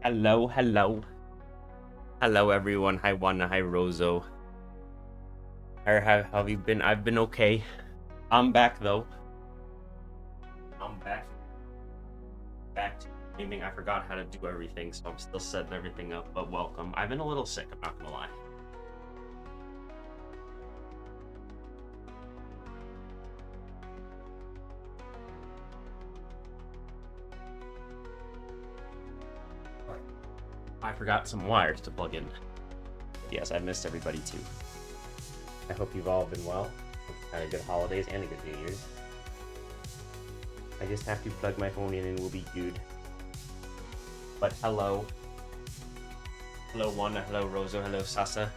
Hello, hello. Hello, everyone. Hi, Wana. Hi, Rozo. How have you been? I've been okay. I'm back, though. I'm back. Back to gaming. I forgot how to do everything, so I'm still setting everything up, but welcome. I've been a little sick, I'm not gonna lie. I forgot some wires to plug in. Yes, I missed everybody too. I hope you've all been well. Had a good holidays and a good New Year's. I just have to plug my phone in and we'll be good. But hello. Hello Wanda, hello Rozo, hello Sasa.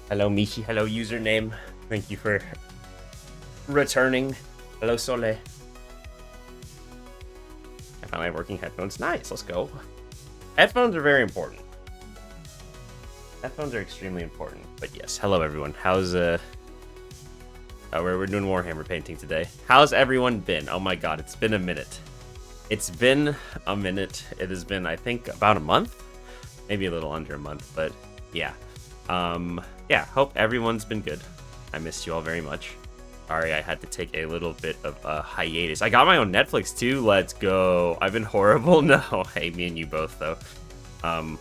Hello Michi, hello username. Thank you for returning. Hello Sole. I found my working headphones. Nice, let's go. Headphones are very important. Headphones are extremely important. But yes, hello everyone. How's we're doing Warhammer painting today. How's everyone been? Oh my god, it's been a minute. It's been a minute. It has been, I think, about a month, maybe a little under a month. But yeah, yeah. Hope everyone's been good. I missed you all very much. Sorry, I had to take a little bit of a hiatus. I got my own Netflix too. Let's go. I've been horrible. No, hey, me and you both though. But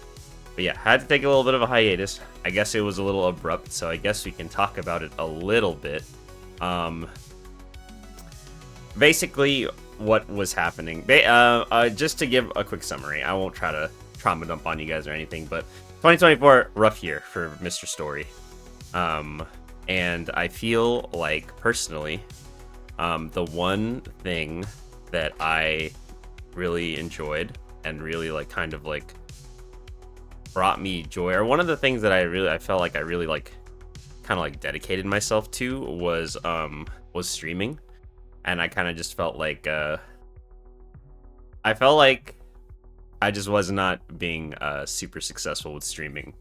yeah, had to take a little bit of a hiatus. I guess it was a little abrupt, so I guess we can talk about it a little bit. Basically, what was happening. Just to give a quick summary, I won't try to trauma dump on you guys or anything, but 2024, rough year for Mr. Story. And I feel like, personally, the one thing that I really enjoyed and really, like, kind of, like, brought me joy, or one of the things that I felt like I really, like, kind of, like, dedicated myself to was streaming. And I kind of just felt like, I felt like I just was not being super successful with streaming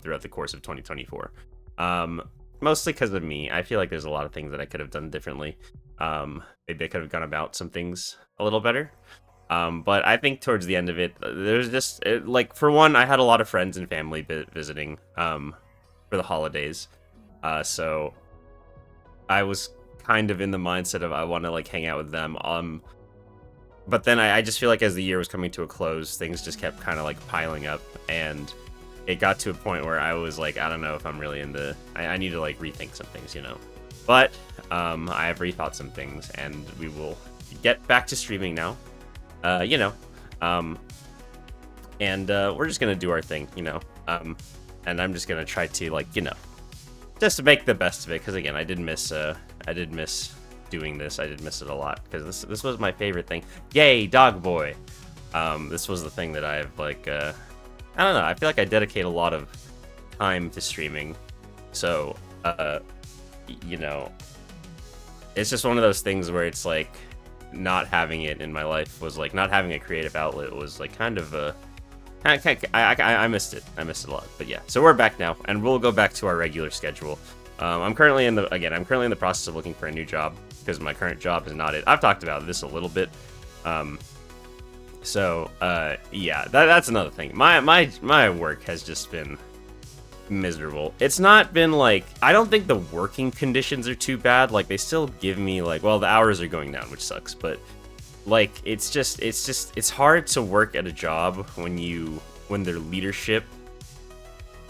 throughout the course of 2024. Mostly because of me. I feel like there's a lot of things that I could have done differently. Maybe I could have gone about some things a little better. But I think towards the end of it, there's just, like, for one, I had a lot of friends and family visiting for the holidays. So I was kind of in the mindset of I want to, like, hang out with them. But then I just feel like as the year was coming to a close, things just kept kind of, like, piling up. And it got to a point where I was like, I don't know if I'm really in the... I need to, like, rethink some things, you know? But I have rethought some things, and we will get back to streaming now. You know. And we're just going to do our thing, you know? And I'm just going to try to, like, you know, just to make the best of it. Because, again, I did miss doing this. I did miss it a lot. Because this was my favorite thing. Yay, Dog Boy! This was the thing that I've, like... I don't know, I feel like I dedicate a lot of time to streaming, so, you know, it's just one of those things where it's like, not having it in my life was like, not having a creative outlet was like kind of a, I missed it. I missed it a lot, but yeah, so we're back now, and we'll go back to our regular schedule. I'm currently in the process of looking for a new job, because my current job is not it. I've talked about this a little bit, so, yeah, that's another thing. My work has just been miserable. It's not been, like, I don't think the working conditions are too bad. Like, they still give me, like, well, the hours are going down, which sucks, but, like, it's hard to work at a job when their leadership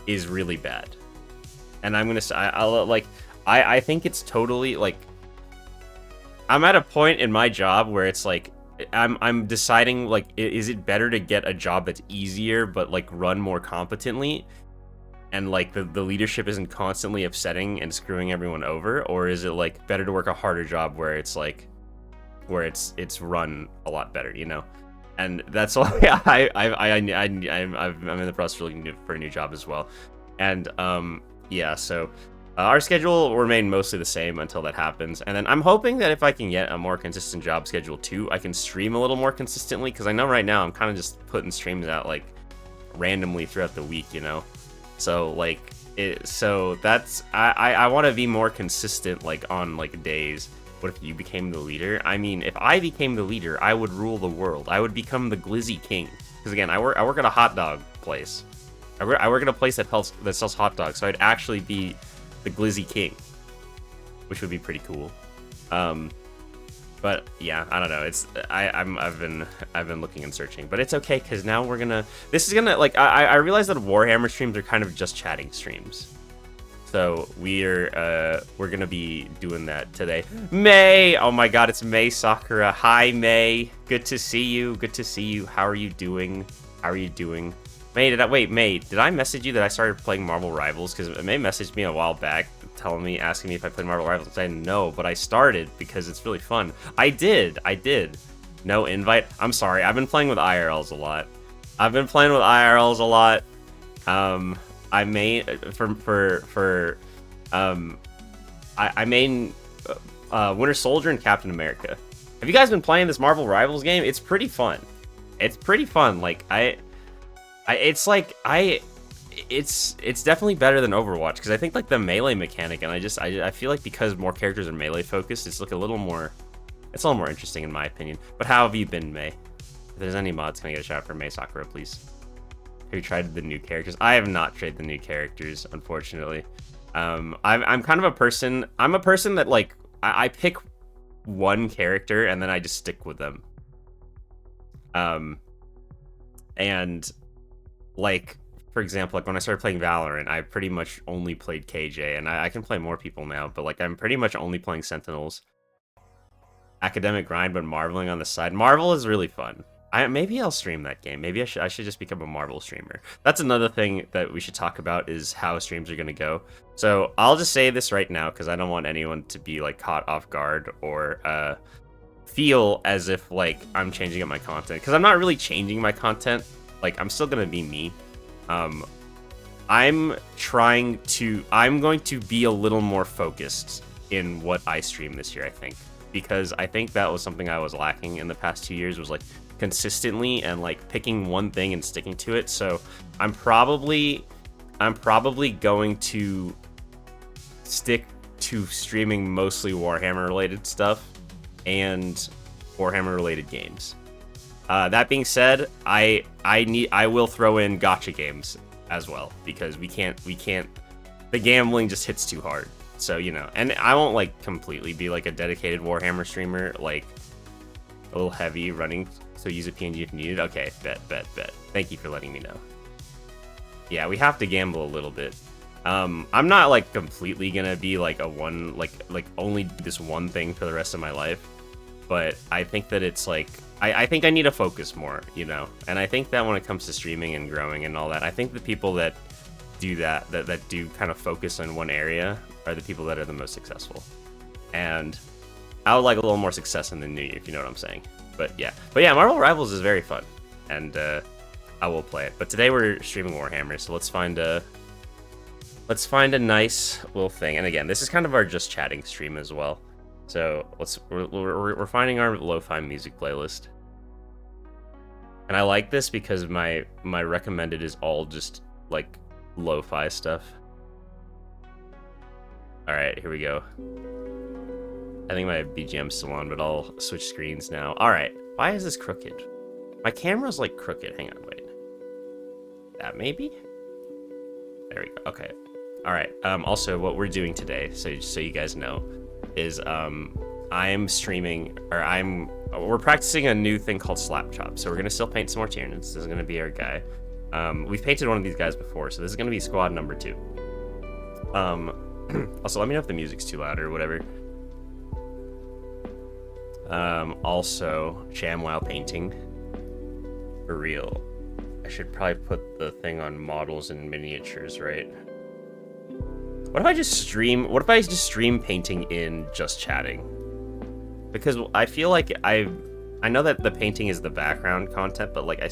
is really bad. And I'm gonna say, I think it's totally, like, I'm at a point in my job where it's, like, I'm deciding, like, is it better to get a job that's easier but, like, run more competently, and, like, the leadership isn't constantly upsetting and screwing everyone over, or is it, like, better to work a harder job where it's, like, where it's run a lot better, you know? And that's why I'm in the process of looking for a new job as well. And yeah, so our schedule will remain mostly the same until that happens, and then I'm hoping that if I can get a more consistent job schedule too, I can stream a little more consistently, because I know right now I'm kind of just putting streams out, like, randomly throughout the week, you know? So, like, that's, I want to be more consistent, like, on, like, days. What if you became the leader? I mean, if I became the leader, I would rule the world. I would become the Glizzy King. Because again, I work at a hot dog place. I work at a place that sells hot dogs, so I'd actually be the Glizzy King, which would be pretty cool. But yeah, I don't know. I've been looking and searching, but it's okay because now this is gonna like I realize that Warhammer streams are kind of just chatting streams. So we're gonna be doing that today. May, oh my God, it's May Sakura. Hi May, good to see you. Good to see you. How are you doing? How are you doing? May, May, did I message you that I started playing Marvel Rivals? Because May messaged me a while back, asking me if I played Marvel Rivals. I said no, but I started because it's really fun. I did. No invite. I'm sorry. I've been playing with IRLs a lot. I main I main Winter Soldier and Captain America. Have you guys been playing this Marvel Rivals game? It's pretty fun. Like it's definitely better than Overwatch because I think like the melee mechanic, and I feel like because more characters are melee focused, it's a little more interesting in my opinion. But how have you been, May? If there's any mods, can I get a shout out for May Sakura, please? Have you tried the new characters? I have not tried the new characters, unfortunately. I'm kind of a person. I'm a person that like I pick one character and then I just stick with them. And like for example, like when I started playing Valorant, I pretty much only played KJ, and I can play more people now, but like I'm pretty much only playing Sentinels. Academic grind, but Marveling on the side. Marvel is really fun. Maybe I'll stream that game. Maybe I should just become a Marvel streamer. That's another thing that we should talk about is how streams are gonna go. So I'll just say this right now because I don't want anyone to be like caught off guard or feel as if like I'm changing up my content, because I'm not really changing my content. Like I'm still gonna be me. I'm going to be a little more focused in what I stream this year, I think, because I think that was something I was lacking in the past 2 years, was like consistently and like picking one thing and sticking to it. So I'm probably going to stick to streaming mostly Warhammer related stuff and Warhammer related games. That being said, I will throw in gacha games as well, because we can't the gambling just hits too hard. So, you know, and I won't like completely be like a dedicated Warhammer streamer, like a little heavy running, so use a PNG if needed. Okay, bet. Thank you for letting me know. Yeah, we have to gamble a little bit. I'm not like completely gonna be like like only do this one thing for the rest of my life, but I think that it's like I think I need to focus more, you know. And I think that when it comes to streaming and growing and all that, I think the people that do that do kind of focus on one area are the people that are the most successful. And I would like a little more success in the new year, if you know what I'm saying. But yeah, Marvel Rivals is very fun, and I will play it. But today we're streaming Warhammer, so let's find a nice little thing. And again, this is kind of our just chatting stream as well. So we're finding our lo-fi music playlist, and I like this because my recommended is all just like lo-fi stuff. All right, here we go. I think my BGM's still on, but I'll switch screens now. All right, why is this crooked? My camera's like crooked. Hang on, wait. That maybe? There we go. Okay. All right. Also, what we're doing today, so you guys know, is I'm streaming, or we're practicing a new thing called Slap Chop. So we're gonna still paint some more Tyranids. This is gonna be our guy. We've painted one of these guys before, so this is gonna be squad number 2. Also, let me know if the music's too loud or whatever. Also, jam while painting. For real. I should probably put the thing on models and miniatures, right? What if I just stream painting in just chatting? Because I feel like I know that the painting is the background content, but like I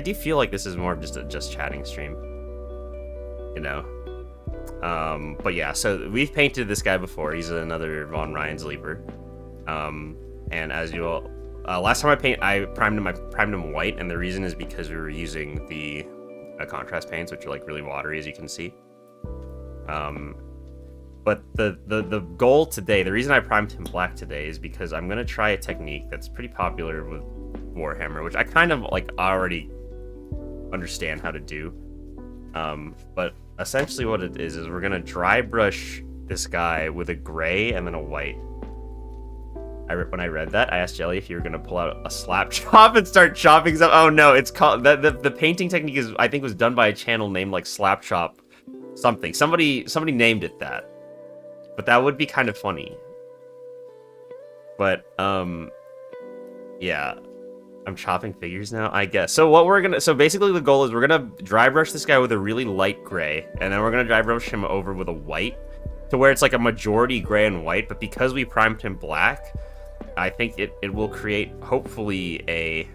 do feel like this is more of just a just chatting stream, you know. But yeah, so we've painted this guy before. He's another Von Ryan's Leaper. And as you all, last time I primed him white, and the reason is because we were using the contrast paints, which are like really watery, as you can see. But the goal today, the reason I primed him black today, is because I'm gonna try a technique that's pretty popular with Warhammer, which I kind of like already understand how to do. But essentially what it is we're gonna dry brush this guy with a gray and then a white. When I read that, I asked Jelly if you were gonna pull out a slap chop and start chopping stuff. Oh no, it's called the painting technique is, I think, was done by a channel named like Slap Chop something. Somebody named it that. But that would be kind of funny. But yeah, I'm chopping figures now, I guess. So basically the goal is we're gonna dry brush this guy with a really light gray, and then we're gonna dry brush him over with a white, to where it's like a majority gray and white. But because we primed him black, I think it will create, hopefully, a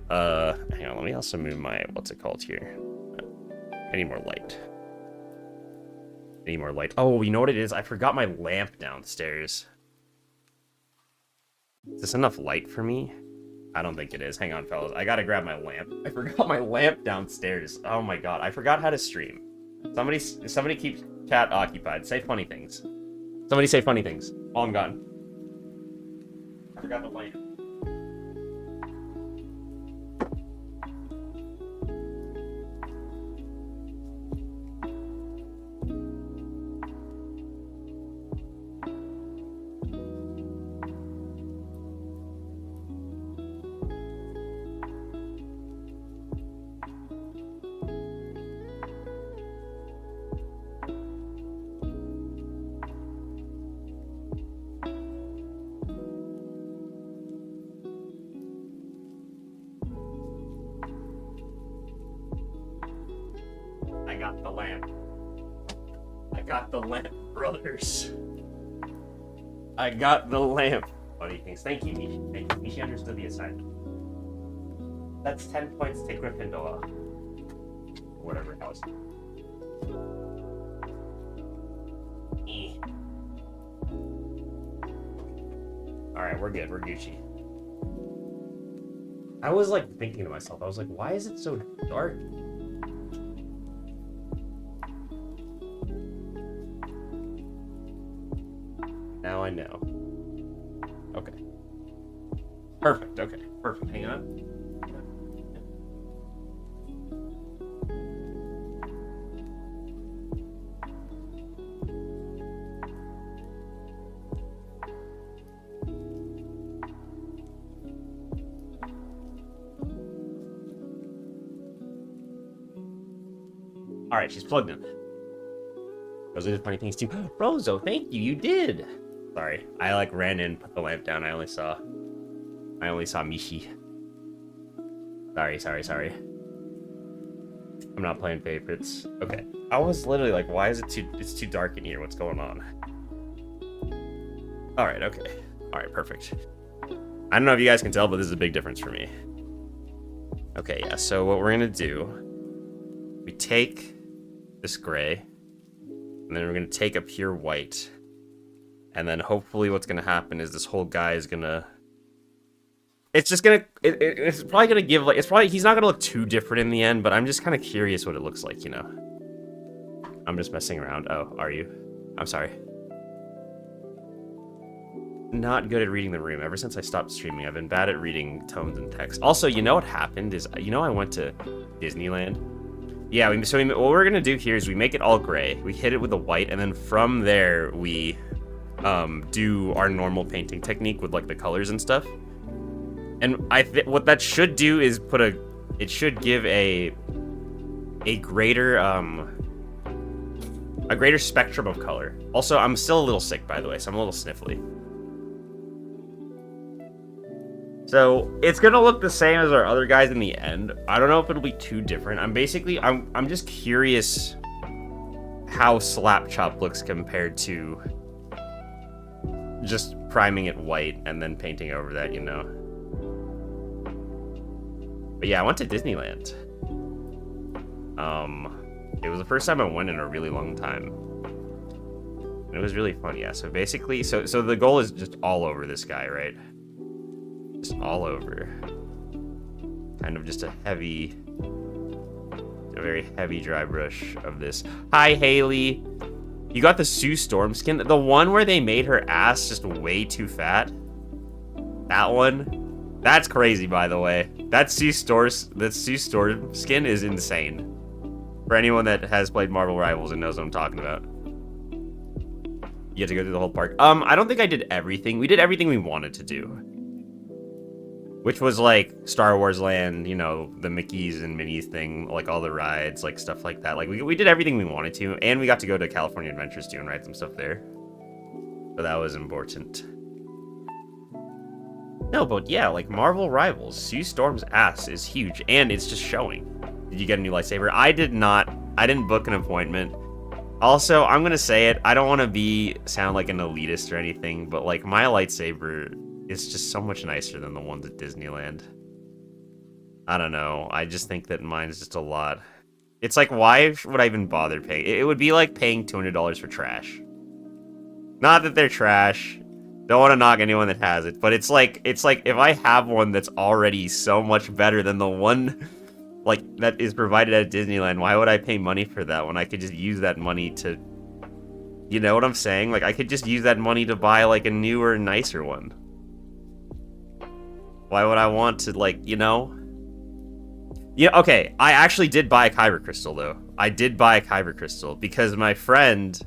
hang on, let me also move my, what's it called here? I need more light. I need more light. Oh, you know what it is? I forgot my lamp downstairs. Is this enough light for me? I don't think it is. Hang on, fellas. I gotta grab my lamp. I forgot my lamp downstairs. Oh my god. I forgot how to stream. Somebody keep chat occupied. Say funny things. Somebody say funny things. Oh, I'm gone. I forgot the lamp. I got the lamp. I got the lamp, brothers. I got the lamp. Funny things. Thank you, Mishi. Thank you. Mishi understood the assignment. That's 10 points to Gryffindor. Whatever it was. Alright, we're good. We're Gucci. I was like thinking to myself, I was like, why is it so dark? Now I know. Okay. Perfect. Okay. Perfect. Hang on. All right, she's plugged in. Those are the funny things too. Rozo, thank you. You did. Sorry, I like ran in, put the lamp down. I only saw Mishi. Sorry. I'm not playing favorites. Okay. I was literally like, why is it's too dark in here? What's going on? All right, okay. All right, perfect. I don't know if you guys can tell, but this is a big difference for me. Okay, yeah, so what we're gonna do, we take this gray, and then we're gonna take a pure white. And then hopefully what's going to happen is this whole guy is going to... It's just going to... It's probably going to give, like... He's not going to look too different in the end, but I'm just kind of curious what it looks like, you know? I'm just messing around. Oh, are you? I'm sorry. Not good at reading the room. Ever since I stopped streaming, I've been bad at reading tones and text. Also, you know what happened is... You know I went to Disneyland? Yeah, what we're going to do here is we make it all gray. We hit it with a white, and then from there, we... do our normal painting technique with like the colors and stuff. And what that should do is it should give a greater spectrum of color. Also, I'm still a little sick, by the way, so I'm a little sniffly. So it's gonna look the same as our other guys in the end. I don't know if it'll be too different. I'm just curious how Slap Chop looks compared to just priming it white and then painting over that, you know. But yeah, I went to Disneyland. It was the first time I went in a really long time. And it was really fun, yeah. So basically, so the goal is just all over this guy, right? Just all over. Kind of just a very heavy dry brush of this. Hi, Haley. You got the Sue Storm skin? The one where they made her ass just way too fat? That one? That's crazy, by the way. That Sue Storm skin is insane. For anyone that has played Marvel Rivals and knows what I'm talking about. You have to go through the whole park. I don't think I did everything. We did everything we wanted to do. Which was like Star Wars Land, you know, the Mickeys and Minnie's thing, like all the rides, like stuff like that. Like we did everything we wanted to, and we got to go to California Adventures too and ride some stuff there. So that was important. No, but yeah, like Marvel Rivals, Sue Storm's ass is huge, and it's just showing. Did you get a new lightsaber? I did not. I didn't book an appointment. Also, I'm gonna say it. I don't want to sound like an elitist or anything, but like my lightsaber is just so much nicer than the ones at Disneyland. I don't know. I just think that mine's just a lot. It's like, why would I even bother paying? It would be like paying $200 for trash. Not that they're trash. Don't want to knock anyone that has it, but it's like if I have one that's already so much better than the one like that is provided at Disneyland, why would I pay money for that when I could just use that money to, you know what I'm saying? Like I could just use that money to buy like a newer, nicer one. Why would I want to, like, you know? Yeah, okay, I actually did buy a Kyber crystal though. I did buy a Kyber crystal because my friend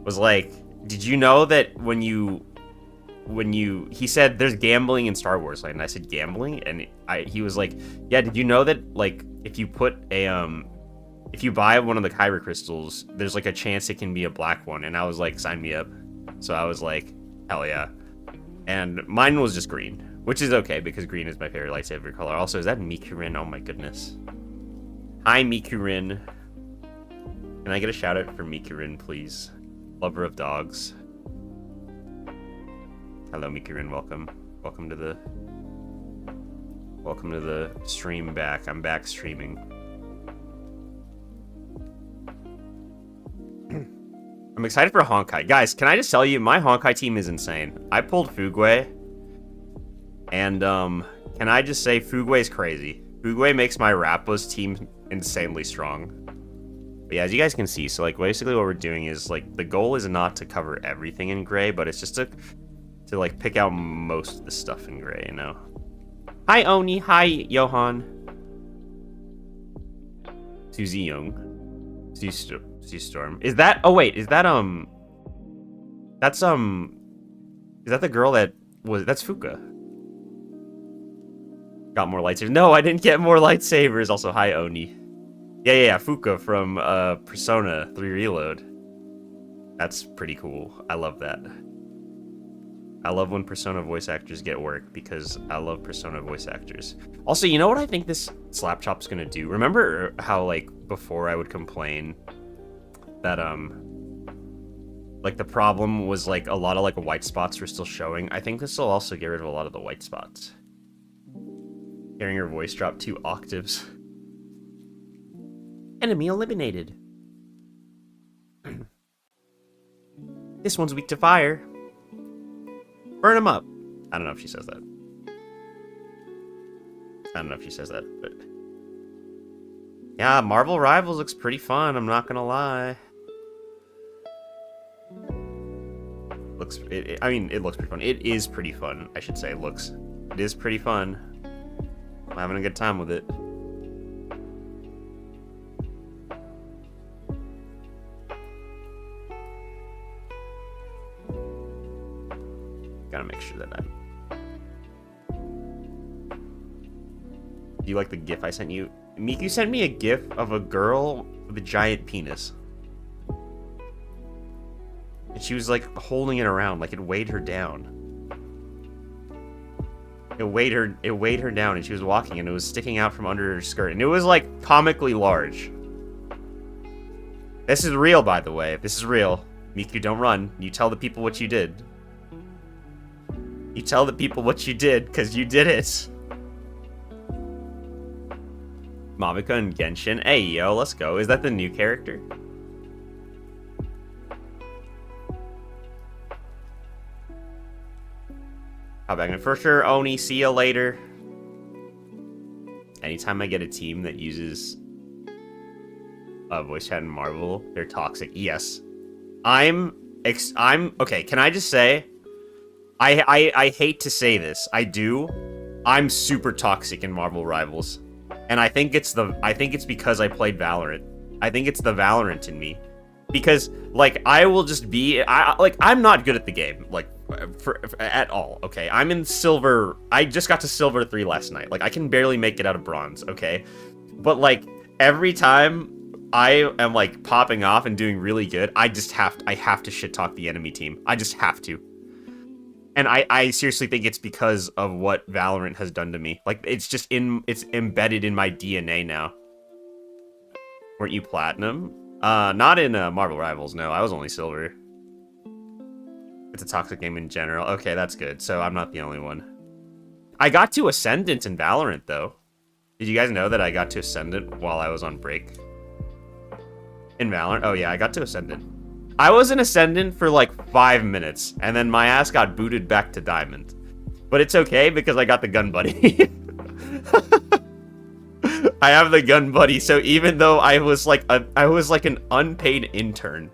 was like, did you know that when you he said there's gambling in Star Wars Land, and I said gambling, and he was like, yeah, did you know that like if you put a if you buy one of the Kyber crystals, there's like a chance it can be a black one? And I was like, sign me up. So I was like, hell yeah. And mine was just green, which is okay because green is my favorite lightsaber color. Also, is that Mikurin? Oh my goodness. Hi Mikurin. Can I get a shout out for Mikurin, please? Lover of dogs. Hello, Mikurin. Welcome. Welcome to the stream back. I'm back streaming. I'm excited for Honkai. Guys, can I just tell you, my Honkai team is insane. I pulled Fugway. And, can I just say Fugway's crazy. Fugway makes my Rappa's team insanely strong. But yeah, as you guys can see, so like basically what we're doing is like the goal is not to cover everything in gray, but it's just to like pick out most of the stuff in gray, you know. Hi Oni, hi Johan. Suzy Young. Sea Storm. Is that is that the girl that was that's Fuka? Got more lightsabers. No, I didn't get more lightsabers. Also, hi Oni. Yeah, Fuka from Persona 3 Reload. That's pretty cool. I love that. I love when Persona voice actors get work because I love Persona voice actors. Also, you know what I think this Slapchop's gonna do? Remember how, like, before I would complain that, like, the problem was, like, a lot of, like, white spots were still showing? I think this will also get rid of a lot of the white spots. Hearing her voice drop 2 octaves. Enemy eliminated. This one's weak to fire. Burn him up. I don't know if she says that. But yeah, Marvel Rivals looks pretty fun, I'm not gonna lie. I mean, it looks pretty fun. It is pretty fun, I should say. It is pretty fun. I'm having a good time with it. Gotta make sure that Do you like the GIF I sent you? Miku sent me a GIF of a girl with a giant penis. And she was like holding it around, like it weighed her down. It weighed her down, and she was walking, and it was sticking out from under her skirt, and it was like comically large. This is real, by the way. This is real. Miku, don't run. You tell the people what you did. You tell the people what you did, because you did it. Mavika and Genshin. Hey, yo, let's go. Is that the new character? Hop back in for sure. Oni, see you later. Anytime I get a team that uses voice chat in Marvel, they're toxic. Yes. I'm okay, can I just say, I hate to say this. I do, I'm super toxic in Marvel Rivals. And I think it's because I played Valorant. I think it's the Valorant in me. Because like I will just be I'm not good at the game, like at all, okay? I'm in silver. I just got to silver 3 last night. Like I can barely make it out of bronze, okay? But like every time I am like popping off and doing really good, I have to shit talk the enemy team. I just have to. And I seriously think it's because of what Valorant has done to me. Like, it's embedded in my DNA now. Weren't you platinum? Not in Marvel Rivals, no. I was only silver. It's a toxic game in general. Okay, that's good. So I'm not the only one. I got to Ascendant in Valorant, though. Did you guys know that I got to Ascendant while I was on break? In Valorant? Oh, yeah, I got to Ascendant. I was an Ascendant for like 5 minutes, and then my ass got booted back to Diamond. But it's okay because I got the gun buddy. I have the gun buddy, so even though I was like an unpaid intern,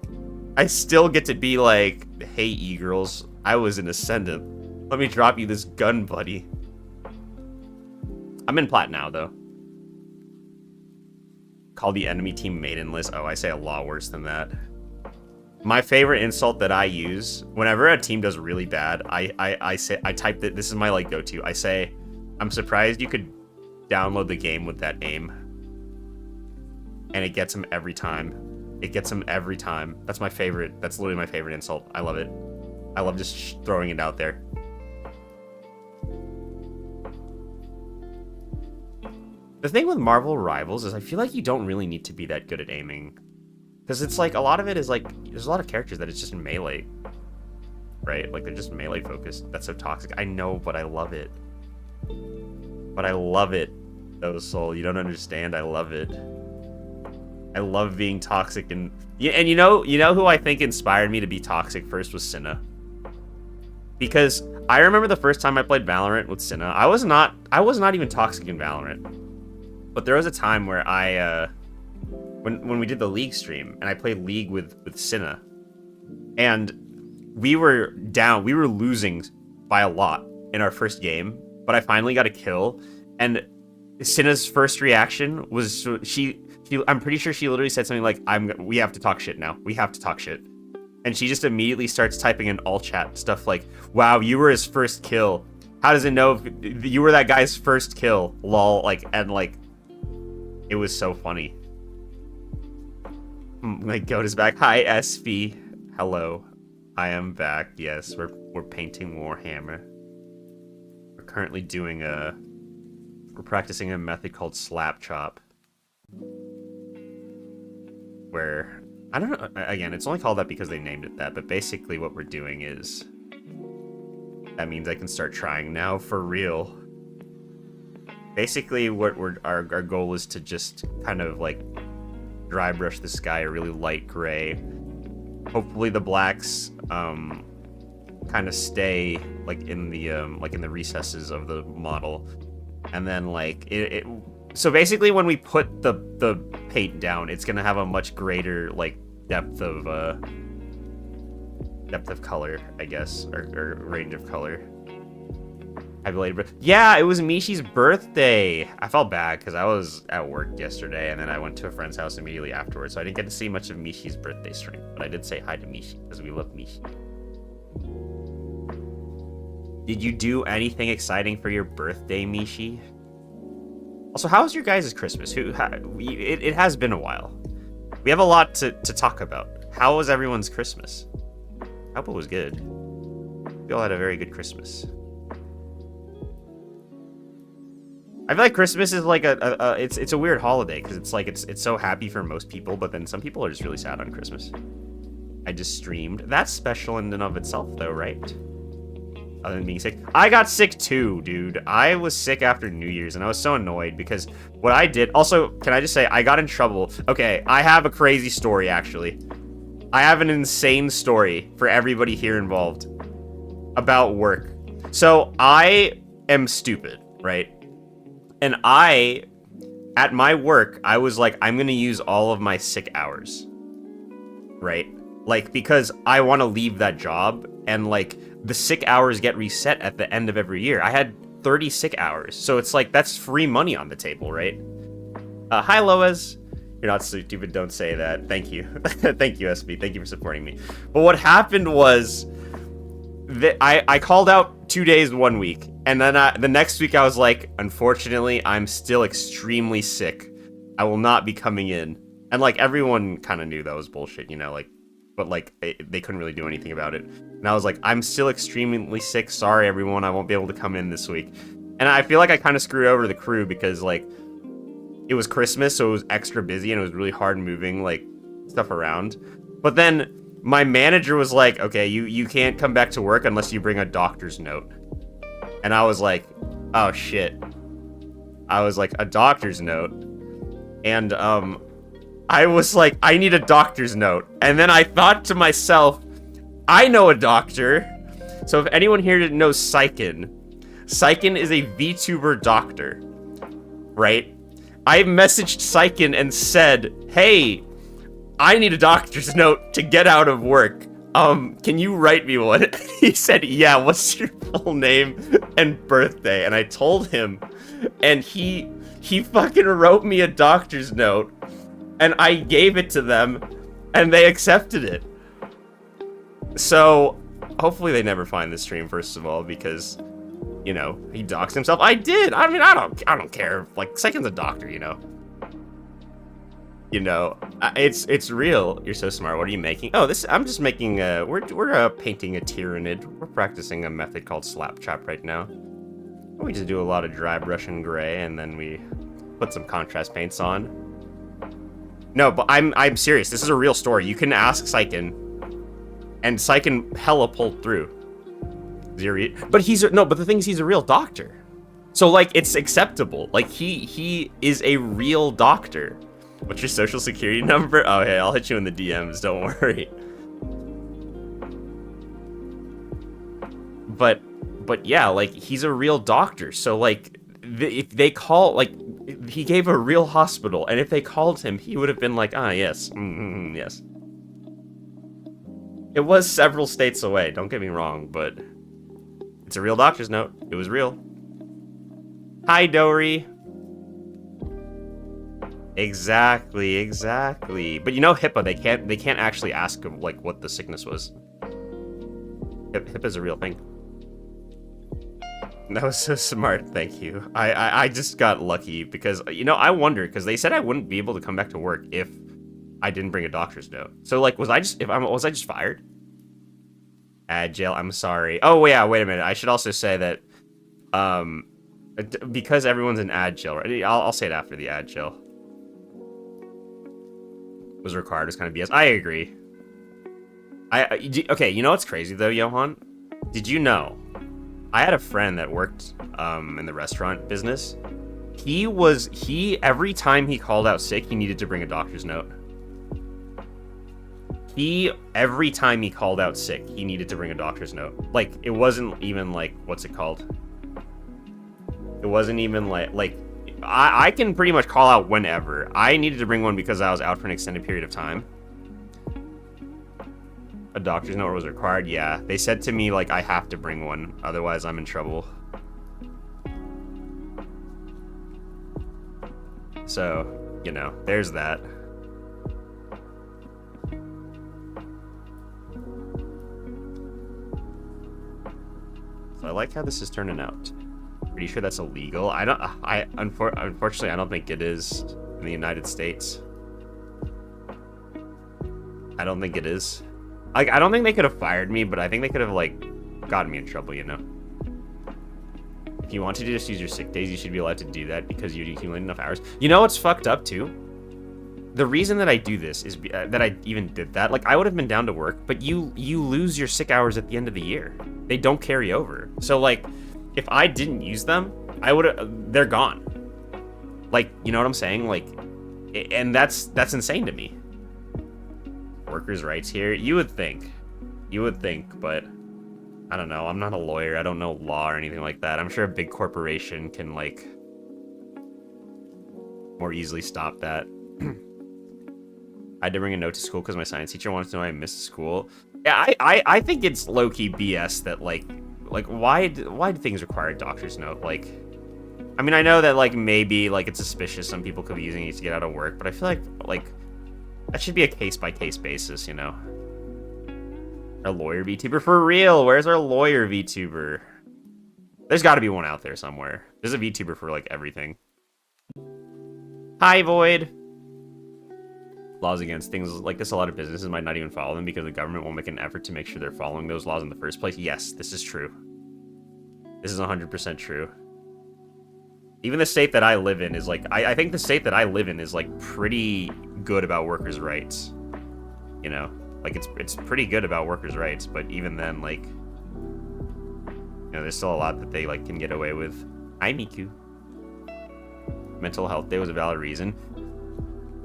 I still get to be like, hey e-girls, I was an Ascendant. Let me drop you this gun buddy. I'm in plat now though. Call the enemy team maidenless. Oh, I say a lot worse than that. My favorite insult that I use whenever a team does really bad, I type that. This is my like go-to. I say, I'm surprised you could download the game with that aim. And it gets him every time. It gets him every time. That's my favorite. That's literally my favorite insult. I love it. I love just throwing it out there. The thing with Marvel Rivals is I feel like you don't really need to be that good at aiming. Because it's like, a lot of it is like, there's a lot of characters that it's just melee. Right? Like, they're just melee focused. That's so toxic. I know, but I love it. But I love it, though, Soul. You don't understand. I love it. I love being toxic. And you know who I think inspired me to be toxic first was Cinna. Because I remember the first time I played Valorant with Cinna, I was not even toxic in Valorant. But there was a time where when we did the League stream, and I played League with Cinna, and we were losing by a lot in our first game, but I finally got a kill, and Cinna's first reaction was I'm pretty sure she literally said something like, we have to talk shit now. We have to talk shit. And she just immediately starts typing in all chat stuff like, wow, you were his first kill. How does it know if you were that guy's first kill? Lol. Like, and like, it was so funny. My goat is back. Hi, SV. Hello. I am back. Yes, we're painting Warhammer. We're currently doing we're practicing a method called slap chop. Where, I don't know, again, it's only called that because they named it that, but basically what we're doing is, that means I can start trying now for real. Basically what our goal is to just kind of like dry brush the sky a really light gray. Hopefully the blacks kind of stay like in the recesses of the model, and then like so basically when we put the paint down, it's gonna have a much greater like depth of color, I guess, or range of color. Yeah, it was Mishi's birthday. I felt bad because I was at work yesterday, and then I went to a friend's house immediately afterwards, so I didn't get to see much of Mishi's birthday stream. But I did say hi to Mishi because we love Mishi. Did you do anything exciting for your birthday, Mishi? Also, how was your guys' Christmas? It has been a while. We have a lot to talk about. How was everyone's Christmas? I hope it was good. We all had a very good Christmas. I feel like Christmas is like it's a weird holiday because it's like it's so happy for most people, but then some people are just really sad on Christmas. I just streamed. That's special in and of itself, though, right? Other than being sick, I got sick too, dude. I was sick after New Year's, and I was so annoyed because what I did. Also, can I just say I got in trouble? Okay, I have a crazy story actually. I have an insane story for everybody here involved about work. So I am stupid, right? And at my work, I was like, I'm gonna use all of my sick hours, right? Like, because I want to leave that job, and like, the sick hours get reset at the end of every year. I had 30 sick hours. So it's like, that's free money on the table, right? Hi, Loas. You're not stupid, don't say that. Thank you. Thank you, SB. Thank you for supporting me. But what happened was that I called out 2 days 1 week. And then the next week I was like, unfortunately, I'm still extremely sick. I will not be coming in. And like everyone kind of knew that was bullshit, you know, like, but like they couldn't really do anything about it. And I was like, I'm still extremely sick. Sorry, everyone. I won't be able to come in this week. And I feel like I kind of screwed over the crew because like it was Christmas, so it was extra busy and it was really hard moving like stuff around. But then my manager was like, okay, you can't come back to work unless you bring a doctor's note. And I was like, oh shit. I was like, a doctor's note. And I was like, I need a doctor's note. And then I thought to myself, I know a doctor. So if anyone here knows Sykin is a VTuber doctor, right? I messaged Sykin and said, hey, I need a doctor's note to get out of work. Can you write me one? He said, yeah, what's your full name and birthday? And I told him, and he fucking wrote me a doctor's note, and I gave it to them, and they accepted it. So, hopefully they never find this stream, first of all, because, you know, he doxed himself. I did. I mean, I don't care. Like, Sykin's a doctor, you know. You know, it's real. You're so smart. What are you making? Oh, I'm just making we're painting a Tyrannid. We're practicing a method called slap chop right now. We just do a lot of dry brush and gray, and then we put some contrast paints on. No, but I'm serious. This is a real story. You can ask Sykin, and Sykin hella pulled through. But but the thing is, he's a real doctor. So like, it's acceptable. Like he is a real doctor. What's your social security number? Oh, hey, I'll hit you in the DMs. Don't worry. But yeah, like, he's a real doctor. So like, if they call, like, he gave a real hospital, and if they called him, he would have been like, ah, yes, yes. It was several states away. Don't get me wrong, but it's a real doctor's note. It was real. Hi, Dory. Exactly. But you know, HIPAA, they can't actually ask him like what the sickness was. HIPAA's a real thing. That was so smart, thank you. I just got lucky because, you know, I wonder, because they said I wouldn't be able to come back to work if I didn't bring a doctor's note. So like, was I just fired? Agile, I'm sorry. Oh yeah, wait a minute. I should also say that because everyone's in Agile, right? I'll say it after the Agile was required, was kind of BS. I agree. Okay, you know what's crazy though, Johan? Did you know I had a friend that worked in the restaurant business. Every time he called out sick, he needed to bring a doctor's note. Every time he called out sick, he needed to bring a doctor's note. Like, it wasn't even like, what's it called? It wasn't even like I can pretty much call out whenever. I needed to bring one because I was out for an extended period of time. A doctor's note was required. Yeah, they said to me, like, I have to bring one, otherwise I'm in trouble. So, you know, there's that. So I like how this is turning out. Pretty sure that's illegal. Unfortunately, I don't think it is in the United States. I don't think it is. Like, I don't think they could have fired me, but I think they could have, like, gotten me in trouble, you know? If you want to just use your sick days, you should be allowed to do that because you accumulate enough hours. You know what's fucked up, too? The reason that I do this is that I even did that. Like, I would have been down to work, but you lose your sick hours at the end of the year. They don't carry over. So, like, if I didn't use them, they're gone. Like, you know what I'm saying? Like, and that's insane to me. Workers' rights here. You would think, but I don't know. I'm not a lawyer. I don't know law or anything like that. I'm sure a big corporation can, like, more easily stop that. I had to bring a note to school because my science teacher wanted to know I missed school. Yeah, I think it's low-key BS that, like, like, why do things require a doctor's note? Like, I mean, I know that, like, maybe, like, it's suspicious some people could be using it to get out of work, but I feel like, that should be a case-by-case basis, you know? A lawyer VTuber? For real, where's our lawyer VTuber? There's gotta be one out there somewhere. There's a VTuber for, like, everything. Hi, Void! Laws against things like this, a lot of businesses might not even follow them because the government won't make an effort to make sure they're following those laws in the first place. Yes, this is true. This is 100% true. Even the state that I live in is, like, I think the state that I live in is, like, pretty good about workers' rights. You know? Like, it's pretty good about workers' rights, but even then, like, you know, there's still a lot that they, like, can get away with. Hi, Miku. Mental health day was a valid reason.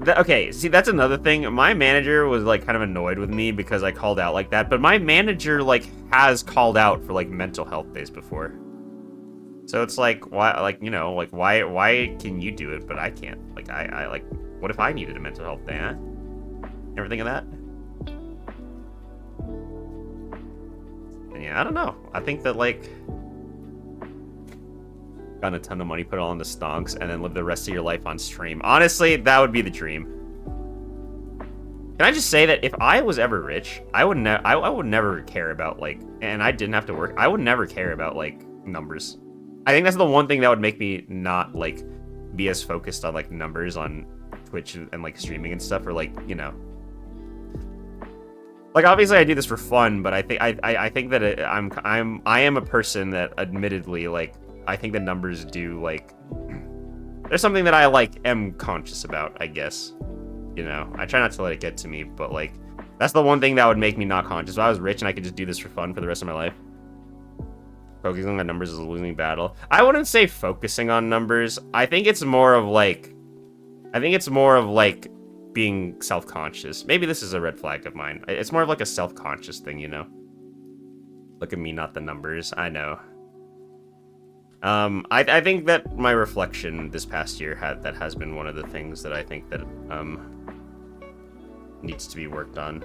Okay, see, that's another thing. My manager was, like, kind of annoyed with me because I called out like that, but my manager, like, has called out for, like, mental health days before. So it's like, why, like, you know, like, why can you do it, but I can't? Like, I like, what if I needed a mental health day, huh? Ever think of that? And yeah, I don't know. I think that, like, got a ton of money, put it all into stonks, and then live the rest of your life on stream. Honestly, that would be the dream. Can I just say that if I was ever rich, I would never care about, like, and I didn't have to work, I would never care about, like, numbers. I think that's the one thing that would make me not, like, be as focused on, like, numbers on Twitch and like, streaming and stuff, or, like, you know. Like, obviously I do this for fun, but I think that I am a person that, admittedly, like, I think the numbers do, like, there's something that I, like, am conscious about, I guess. You know, I try not to let it get to me, but, like, that's the one thing that would make me not conscious. If I was rich and I could just do this for fun for the rest of my life. Focusing on numbers is a losing battle. I wouldn't say focusing on numbers. I think it's more of, like, being self-conscious. Maybe this is a red flag of mine. It's more of, like, a self-conscious thing, you know? Look at me, not the numbers. I know. I think that my reflection this past year has been one of the things that I think that needs to be worked on.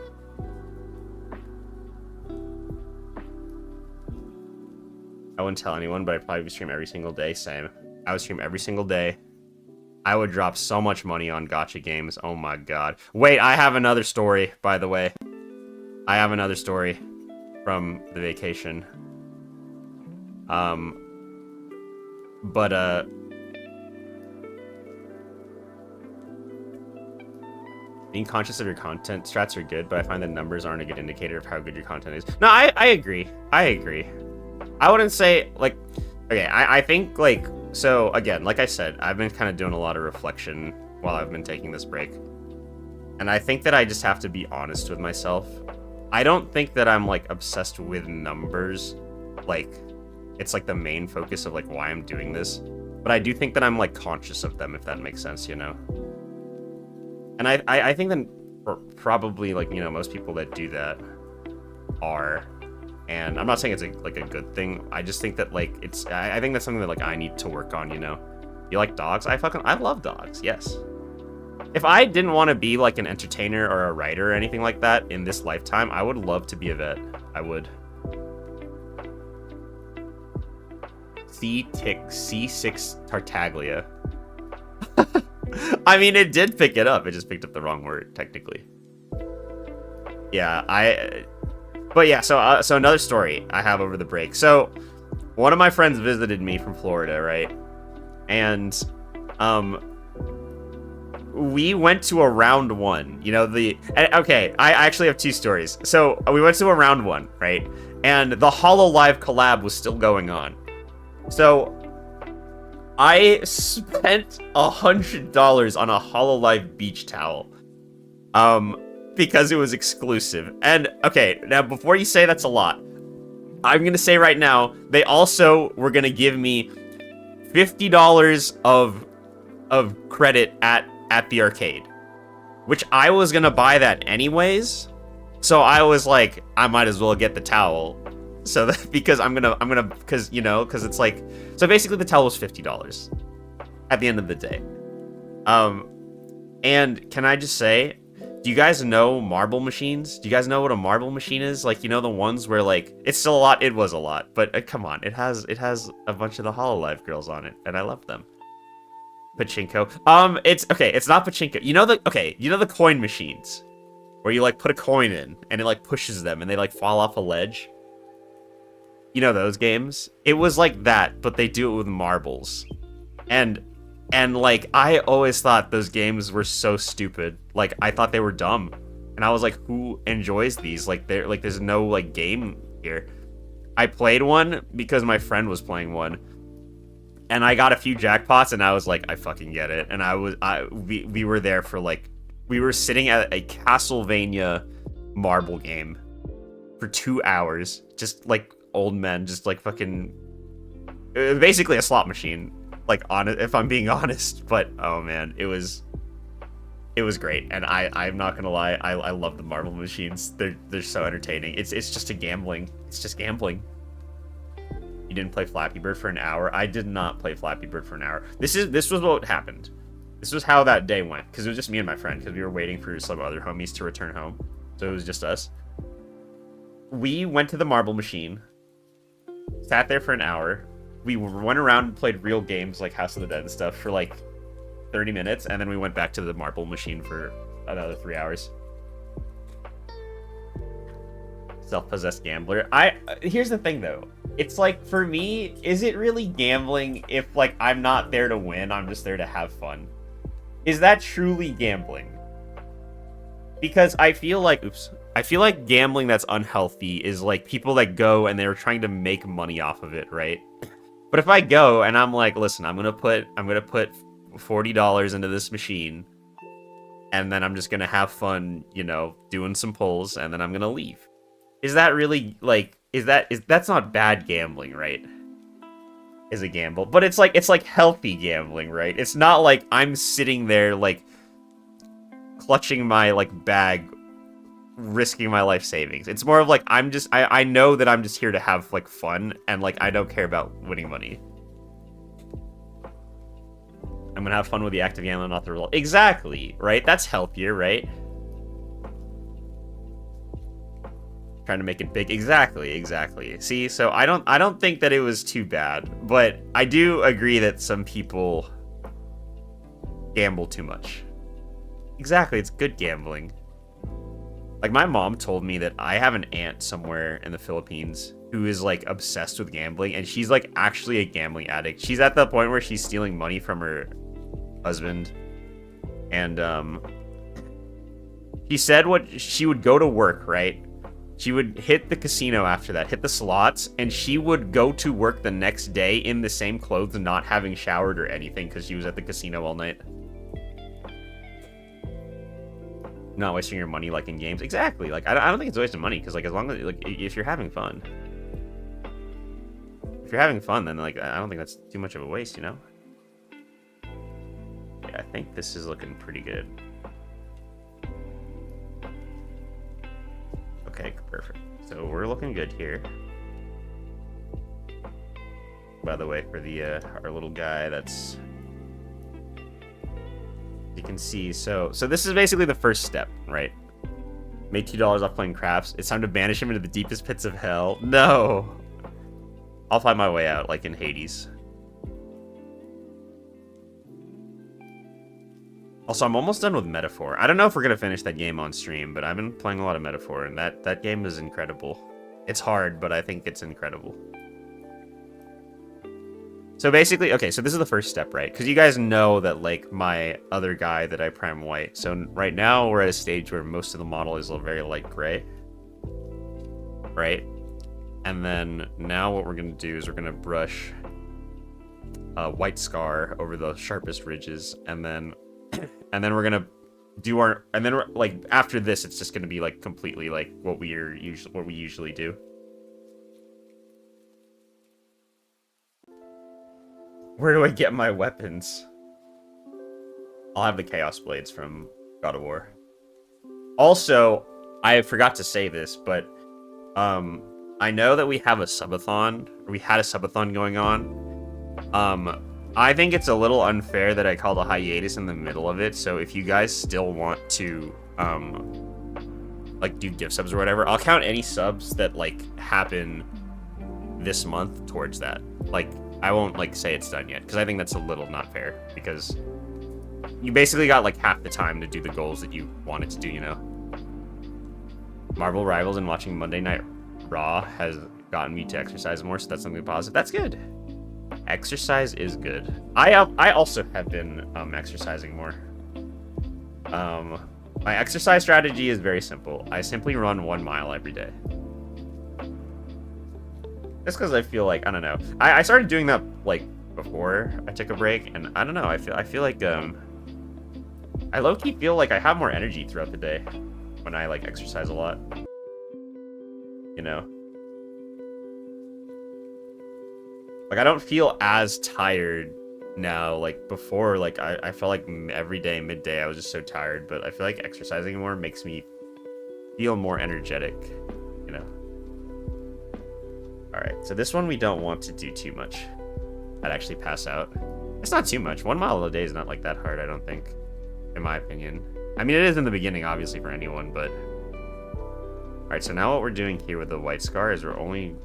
I wouldn't tell anyone, but I'd probably stream every single day. Same. I would stream every single day. I would drop so much money on gacha games. Oh my god. Wait, I have another story, by the way. I have another story from the vacation. Being conscious of your content strats are good, but I find that numbers aren't a good indicator of how good your content is. No, I agree. I agree. I wouldn't say, like, okay, I think, like, so, again, like I said, I've been kind of doing a lot of reflection while I've been taking this break. And I think that I just have to be honest with myself. I don't think that I'm, like, obsessed with numbers. Like, it's, like, the main focus of, like, why I'm doing this. But I do think that I'm, like, conscious of them, if that makes sense, you know? And I think that probably, like, you know, most people that do that are. And I'm not saying it's, like, a good thing. I just think that, like, it's... I think that's something that, like, I need to work on, you know? You like dogs? I love dogs, yes. If I didn't want to be, like, an entertainer or a writer or anything like that in this lifetime, I would love to be a vet. I would. C6 Tartaglia. I mean, it did pick it up. It just picked up the wrong word, technically. Yeah, But yeah, so another story I have over the break. So, one of my friends visited me from Florida, right? And, we went to a round one. You know, okay, I actually have two stories. So, we went to a round one, right? And the HoloLive collab was still going on. So, I spent $100 on a HoloLive beach towel. Because it was exclusive. And, okay, now before you say that's a lot, I'm gonna say right now, they also were gonna give me $50 of credit at the arcade. Which I was gonna buy that anyways. So I was like, I might as well get the towel. So that, because because, you know, because it's like, so basically the towel was $50 at the end of the day. And can I just say, Do you guys know marble machines? Do you guys know what a marble machine is? Like, you know, the ones where, like, it's still a lot. It was a lot, but come on, it has a bunch of the Hololive girls on it, and I love them. Pachinko. It's okay. It's not pachinko. You know the coin machines where you like put a coin in and it like pushes them and they like fall off a ledge. You know those games? It was like that, but they do it with marbles. And like I always thought those games were so stupid. Like I thought they were dumb. And I was like, who enjoys these? Like there's no like game here. I played one because my friend was playing one. And I got a few jackpots and I was like, I fucking get it. And we were there for like, we were sitting at a Castlevania marble game for 2 hours. Just like old men, just like fucking, basically a slot machine. Like, if I'm being honest, but oh man, it was great. And I'm not gonna lie, I love the marble machines. They're so entertaining. It's just gambling. It's just gambling. You didn't play Flappy Bird for an hour? I did not play Flappy Bird for an hour. This was what happened. This was how that day went, because it was just me and my friend, because we were waiting for some other homies to return home. So it was just us. We went to the marble machine, sat there for an hour. We went around and played real games like House of the Dead and stuff for like 30 minutes, and then we went back to the marble machine for another 3 hours. Self-possessed gambler. Here's the thing though. It's like, for me, is it really gambling if like I'm not there to win, I'm just there to have fun? Is that truly gambling? Because I feel like gambling that's unhealthy is like people that go and they're trying to make money off of it, right? But if I go and I'm like, listen, I'm gonna put $40 into this machine, and then I'm just gonna have fun, you know, doing some pulls, and then I'm gonna leave. Is that really like? That's not bad gambling, right? Is a gamble, but it's like healthy gambling, right? It's not like I'm sitting there like clutching my like bag, risking my life savings. It's more of like I know that I'm just here to have like fun, and like I don't care about winning money. I'm gonna have fun with the act of gambling, not the result. Exactly, right? That's healthier, right? Trying to make it big. Exactly. See, so I don't think that it was too bad, but I do agree that some people gamble too much. Exactly, it's good gambling. Like, my mom told me that I have an aunt somewhere in the Philippines who is like obsessed with gambling, and she's like actually a gambling addict. She's at the point where she's stealing money from her husband, and she said what she would go to work, right? She would hit the casino after that, hit the slots, and she would go to work the next day in the same clothes, not having showered or anything, because she was at the casino all night. Not wasting your money like in games. Exactly. Like, I don't think it's wasting money, because like as long as like if you're having fun, then like I don't think that's too much of a waste, you know. Yeah, I think this is looking pretty good. Okay, perfect. So we're looking good here. By the way, for the our little guy, that's, you can see. So this is basically the first step, right? Made $2 off playing craps. It's time to banish him into the deepest pits of hell. No, I'll find my way out, like in Hades. Also, I'm almost done with Metaphor. I don't know if we're gonna finish that game on stream, but I've been playing a lot of Metaphor, and that game is incredible. It's hard, but I think it's incredible. So basically, okay, so this is the first step, right? Because you guys know that, like, my other guy that I prime white. So right now, we're at a stage where most of the model is very light gray. Right? And then now what we're going to do is we're going to brush white scar over the sharpest ridges. And then we're going to do our... And then, like, after this, it's just going to be, like, completely, like, what we usually do. Where do I get my weapons? I'll have the Chaos Blades from God of War. Also, I forgot to say this, but I know that we have a subathon, or we had a subathon going on. I think it's a little unfair that I called a hiatus in the middle of it, so if you guys still want to like do gift subs or whatever, I'll count any subs that like happen this month towards that. Like I won't like say it's done yet, because I think that's a little not fair, because you basically got like half the time to do the goals that you wanted to do, you know. Marvel Rivals and watching Monday Night Raw has gotten me to exercise more, so that's something positive. That's good. Exercise is good. I also have been exercising more. My exercise strategy is very simple. I simply run 1 mile every day. Just because I feel like, I don't know. I started doing that like before I took a break, and I don't know. I feel like I low-key feel like I have more energy throughout the day when I like exercise a lot. You know? Like I don't feel as tired now, like before. Like I felt like every day, midday, I was just so tired, but I feel like exercising more makes me feel more energetic, you know? All right, so this one we don't want to do too much. I'd actually pass out. It's not too much. 1 mile a day is not like that hard, I don't think, in my opinion. I mean, it is in the beginning, obviously, for anyone, but... All right, so now what we're doing here with the white scar is we're only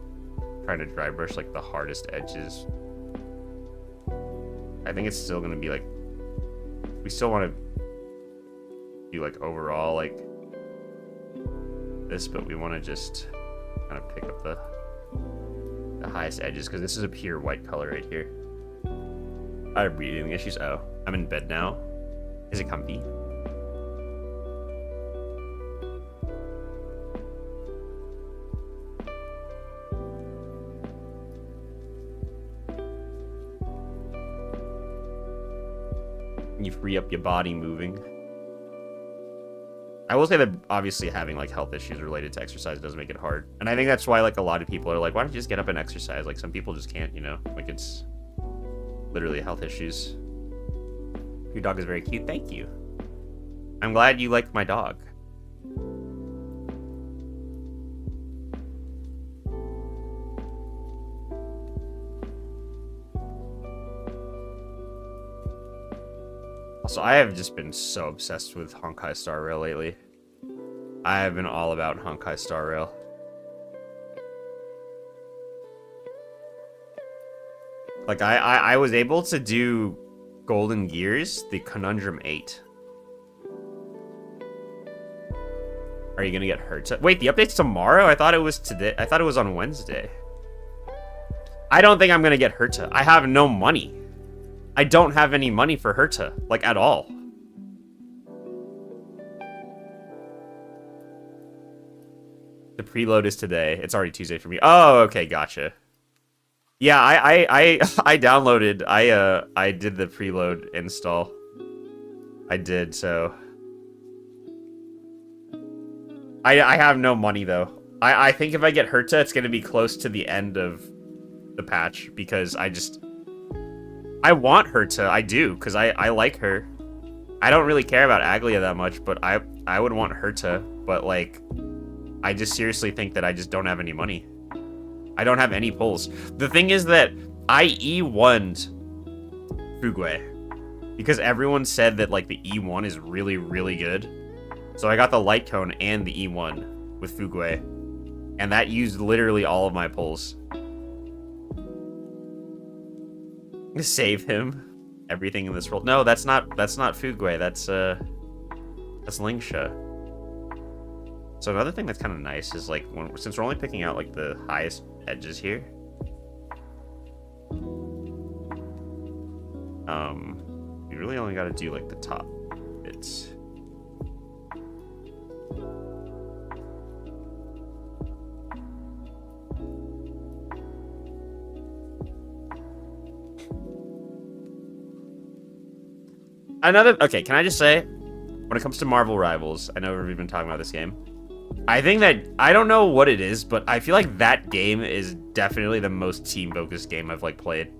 trying to dry brush like the hardest edges. I think it's still gonna be like, we still want to do like overall like this, but we want to just kind of pick up the highest edges, because this is a pure white color right here. I have breathing issues. Oh, I'm in bed now. Is it comfy? You free up your body moving. I will say that obviously having like health issues related to exercise does make it hard. And I think that's why like a lot of people are like, why don't you just get up and exercise? Like some people just can't, you know? Like it's literally health issues. Your dog is very cute. Thank you. I'm glad you like my dog. Also, I have just been so obsessed with Honkai Star Rail lately. I have been all about Honkai Star Rail. Like, I was able to do Golden Gears, the Conundrum 8. Are you gonna get hurt? Wait, the update's tomorrow? I thought it was today. I thought it was on Wednesday. I don't think I'm gonna get Herta. I have no money. I don't have any money for Herta, like, at all. The preload is today. It's already Tuesday for me. Oh, okay, gotcha. Yeah, I downloaded. I did the preload install. I did, so. I have no money though. I think if I get Herta, it's gonna be close to the end of the patch, because I want Herta, I do, because I like her. I don't really care about Aglia that much, but I would want Herta, but like, I just seriously think that I just don't have any money. I don't have any pulls. The thing is that I E1'd Fugwe, because everyone said that like the E1 is really, really good. So I got the light cone and the E1 with Fugwe, and that used literally all of my pulls. Save him. Everything in this world. No, that's not Fugwe. That's Lingsha. So another thing that's kind of nice is like since we're only picking out like the highest edges here. We really only got to do like the top bits. Okay, can I just say, when it comes to Marvel Rivals, I know we've been talking about this game. I think that, I don't know what it is, but I feel like that game is definitely the most team-focused game I've, like, played.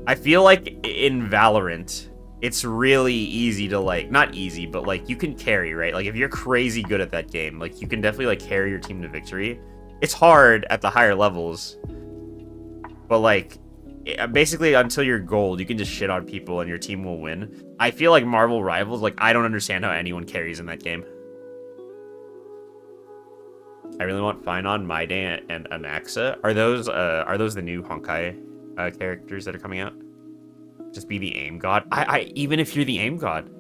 I feel like in Valorant, it's really easy to, like, not easy, but, like, you can carry, right? Like, if you're crazy good at that game, like, you can definitely, like, carry your team to victory. It's hard at the higher levels, but, like, basically until you're gold, you can just shit on people and your team will win. I feel like Marvel Rivals, like, I don't understand how anyone carries in that game. I really want Finon, My Day, and Anaxa. Are those the new Honkai characters that are coming out? Just be the aim god. Even if you're the aim god,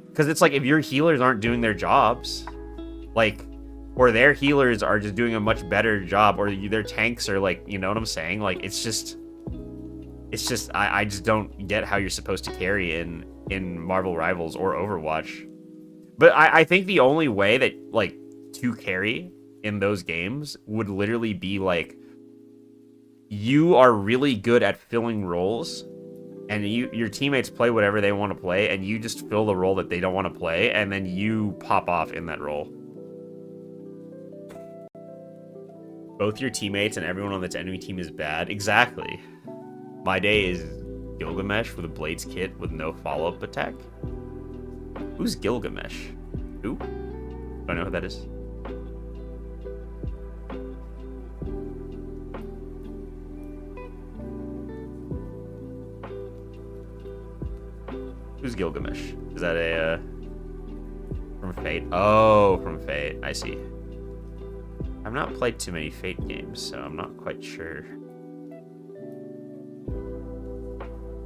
because it's like if your healers aren't doing their jobs, like, or their healers are just doing a much better job, or their tanks are like, you know what I'm saying? Like, it's just I just don't get how you're supposed to carry in Marvel Rivals or Overwatch. But I think the only way that, like, to carry in those games would literally be like, you are really good at filling roles, and your teammates play whatever they want to play, and you just fill the role that they don't want to play, and then you pop off in that role. Both your teammates and everyone on the enemy team is bad. Exactly. My Day is Gilgamesh with a Blades kit with no follow-up attack. Who's Gilgamesh? Who? Don't know who that is. Who's Gilgamesh? Is that a from Fate? Oh, from Fate. I see. I've not played too many Fate games, so I'm not quite sure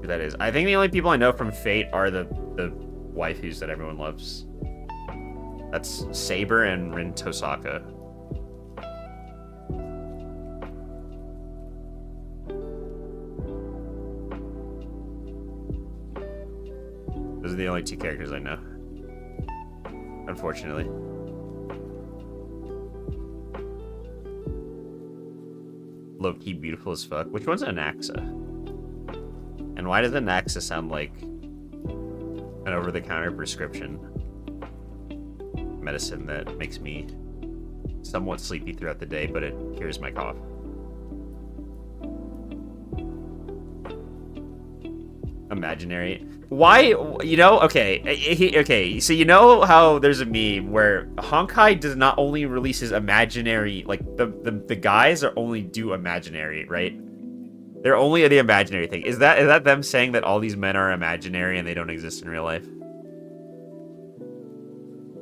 who that is. I think the only people I know from Fate are the waifus that everyone loves. That's Saber and Rin Tosaka. Those are the only two characters I know, unfortunately. Low-key beautiful as fuck. Which one's Anaxa? And why does Anaxa sound like an over-the-counter prescription medicine that makes me somewhat sleepy throughout the day, but it cures my cough? Imaginary. Why? You know, okay. Okay, so you know how there's a meme where Honkai does not only releases imaginary, like, the guys are only do imaginary, right? They're only the imaginary thing. Is that them saying that all these men are imaginary and they don't exist in real life?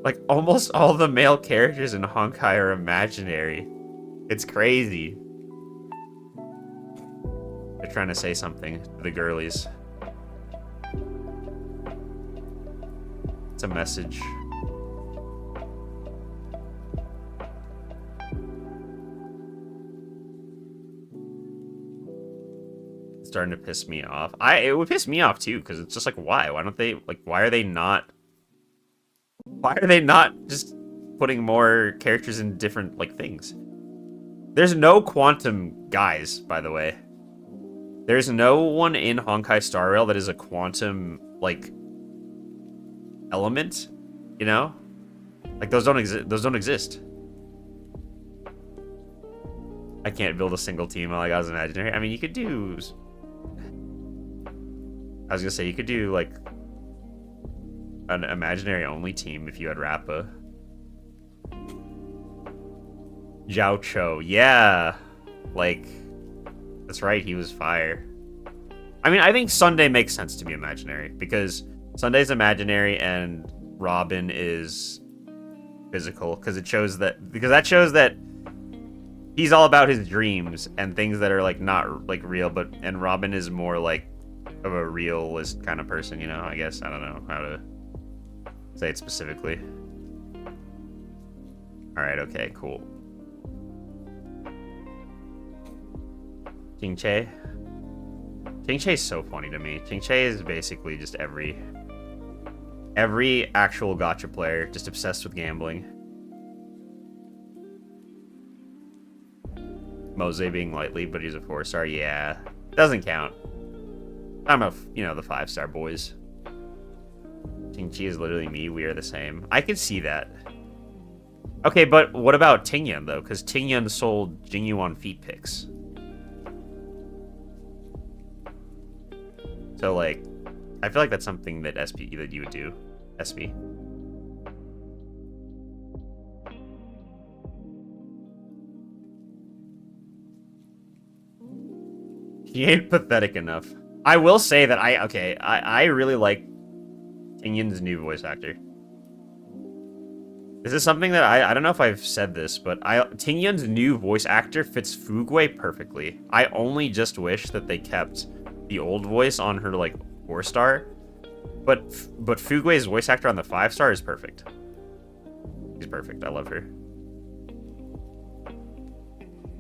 Like, almost all the male characters in Honkai are imaginary. It's crazy. They're trying to say something to the girlies. It's a message. It's starting to piss me off. It would piss me off too, because it's just like, why don't they, like, why are they not just putting more characters in different, like, things? There's no quantum guys, by the way. There's no one in Honkai Star Rail that is a quantum, like, element, you know? Like, those don't exist. I can't build a single team like I was imaginary. I mean, you could do... I was gonna say, you could do, like, an imaginary only team if you had Rappa. Zhao Cho, yeah. Like, that's right, he was fire. I mean, I think Sunday makes sense to be imaginary, because Sunday's imaginary and Robin is physical, because that shows that he's all about his dreams and things that are, like, not, like, real, and Robin is more, like, of a realist kind of person, you know? I guess I don't know how to say it specifically. All right, okay, cool. King Che is so funny to me. King Che is basically just every actual gacha player just obsessed with gambling. Mose being lightly, but he's a 4-star. Yeah, doesn't count. I'm the 5-star boys. King Chi is literally me. We are the same. I can see that. Okay, but what about Tingyun though? Because Tingyun sold Jingyuan feet pics. So, like, I feel like that's something that that you would do, SP. He ain't pathetic enough. I will say that I really like Tingyun's new voice actor. This is something that I don't know if I've said this, but Tingyun's new voice actor fits Fugway perfectly. I only just wish that they kept the old voice on her like 4-star, but Fugway's voice actor on the 5-star is perfect. She's perfect. I love her.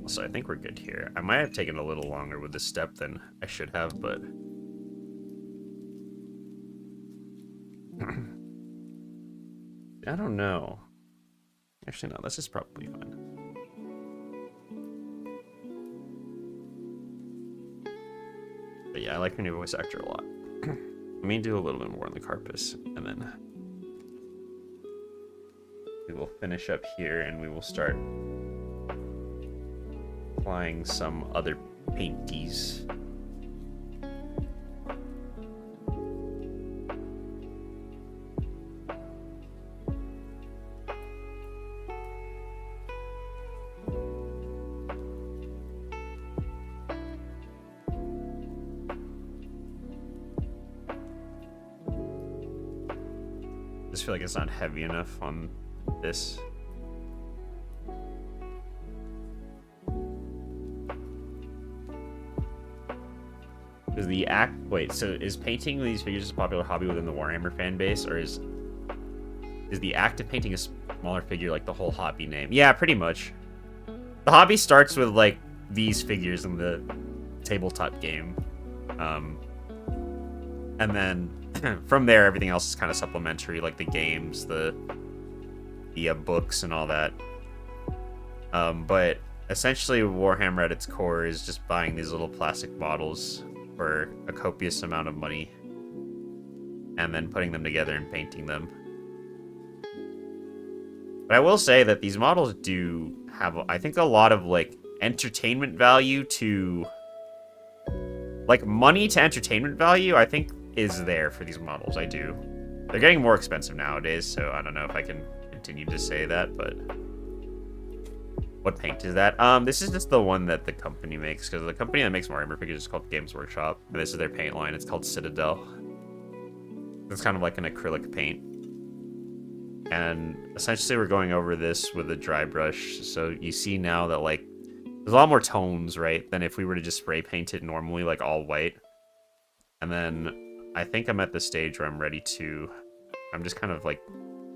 So I think we're good here. I might have taken a little longer with this step than I should have, but I don't know. Actually, no, this is probably fine. But yeah, I like her new voice actor a lot. Let me do a little bit more on the Carpus, and then we will finish up here, and we will start applying some other painties. I just feel like it's not heavy enough on this. Is the act... Wait, so is painting these figures a popular hobby within the Warhammer fan base, or is the act of painting a smaller figure like the whole hobby name? Yeah, pretty much. The hobby starts with like these figures in the tabletop game, and then from there everything else is kind of supplementary, like the games, the books, and all that. But essentially, Warhammer at its core is just buying these little plastic models for a copious amount of money and then putting them together and painting them. But I will say that these models do have, I think, a lot of like entertainment value to, like, money to entertainment value, I think is there for these models. I do. They're getting more expensive nowadays, so I don't know if I can continue to say that, but what paint is that? This is just the one that the company makes, because the company that makes Warhammer figures is called Games Workshop, and this is their paint line. It's called Citadel. It's kind of like an acrylic paint. And essentially we're going over this with a dry brush, so you see now that, like, there's a lot more tones, right, than if we were to just spray paint it normally, like all white. And then I think I'm at the stage where I'm ready to... I'm just kind of, like,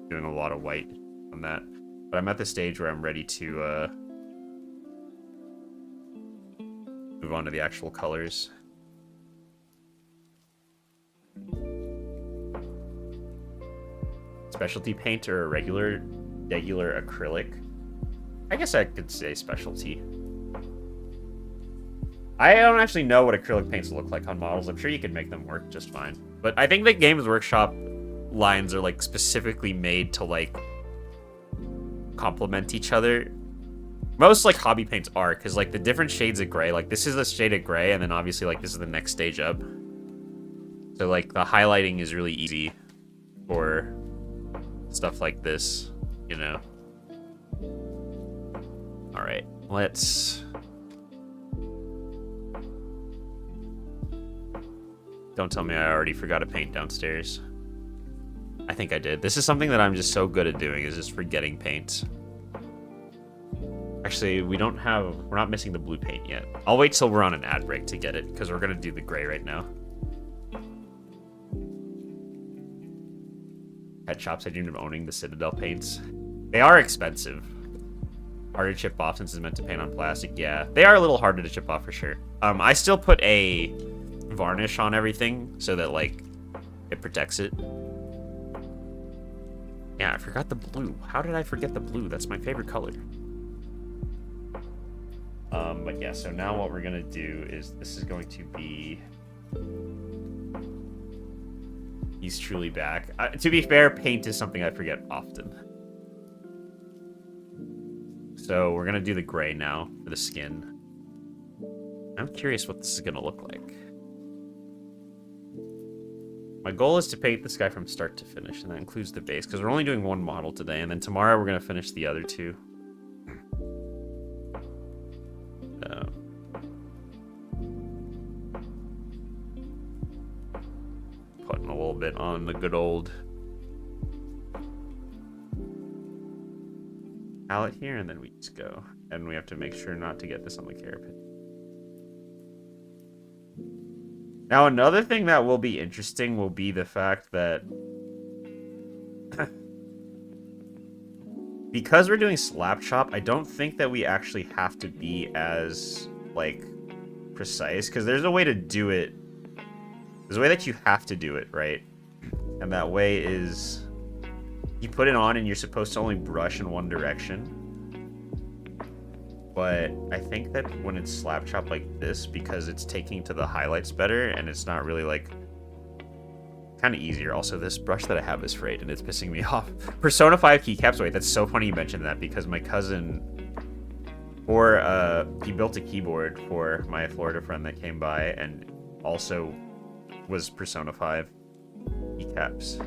doing a lot of white on that. But I'm at the stage where I'm ready to move on to the actual colors. Specialty paint or a regular acrylic? I guess I could say specialty. I don't actually know what acrylic paints look like on models. I'm sure you could make them work just fine. But I think the Games Workshop lines are, like, specifically made to, like, complement each other. Most, like, hobby paints are, because, like, the different shades of gray, like, this is a shade of gray, and then obviously, like, this is the next stage up. So, like, the highlighting is really easy for stuff like this, you know. Alright, let's... Don't tell me I already forgot to paint downstairs. I think I did. This is something that I'm just so good at doing, is just forgetting paint. Actually, we're not missing the blue paint yet. I'll wait till we're on an ad break to get it, because we're gonna do the gray right now. Pet shops, I dreamed of owning the Citadel paints. They are expensive. Harder to chip off since it's meant to paint on plastic. Yeah, they are a little harder to chip off for sure. I still put a varnish on everything so that, like, it protects it. Yeah, I forgot the blue. How did I forget the blue? That's my favorite color. But yeah, so now what we're gonna do is this is going to be... He's truly back. To be fair, paint is something I forget often. So we're gonna do the gray now for the skin. I'm curious what this is gonna look like. My goal is to paint this guy from start to finish, and that includes the base, because we're only doing one model today, and then tomorrow we're gonna finish the other two. bit on the good old palette here, and then we just go. And we have to make sure not to get this on the carapace. Now, another thing that will be interesting will be the fact that because we're doing slap chop, I don't think that we actually have to be as, like, precise, because there's a way to do it. There's a way that you have to do it, right? And that way is you put it on and you're supposed to only brush in one direction. But I think that when it's slap chop like this, because it's taking to the highlights better and it's not really like kind of easier. Also, this brush that I have is frayed and it's pissing me off. Persona 5 keycaps. Wait, that's so funny you mentioned that, because my cousin, he built a keyboard for my Florida friend that came by and also was Persona 5 keycaps.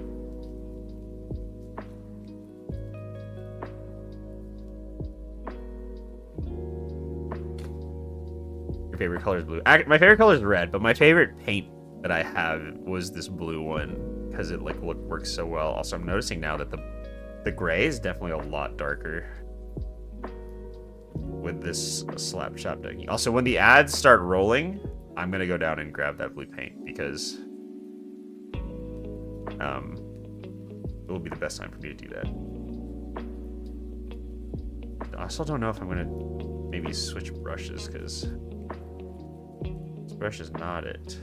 Your favorite color is blue. My favorite color is red, but my favorite paint that I have was this blue one because it like works so well. Also, I'm noticing now that the gray is definitely a lot darker with this slap chop technique. Also, when the ads start rolling, I'm gonna go down and grab that blue paint because it will be the best time for me to do that. I also don't know if I'm gonna maybe switch brushes because this brush is not it.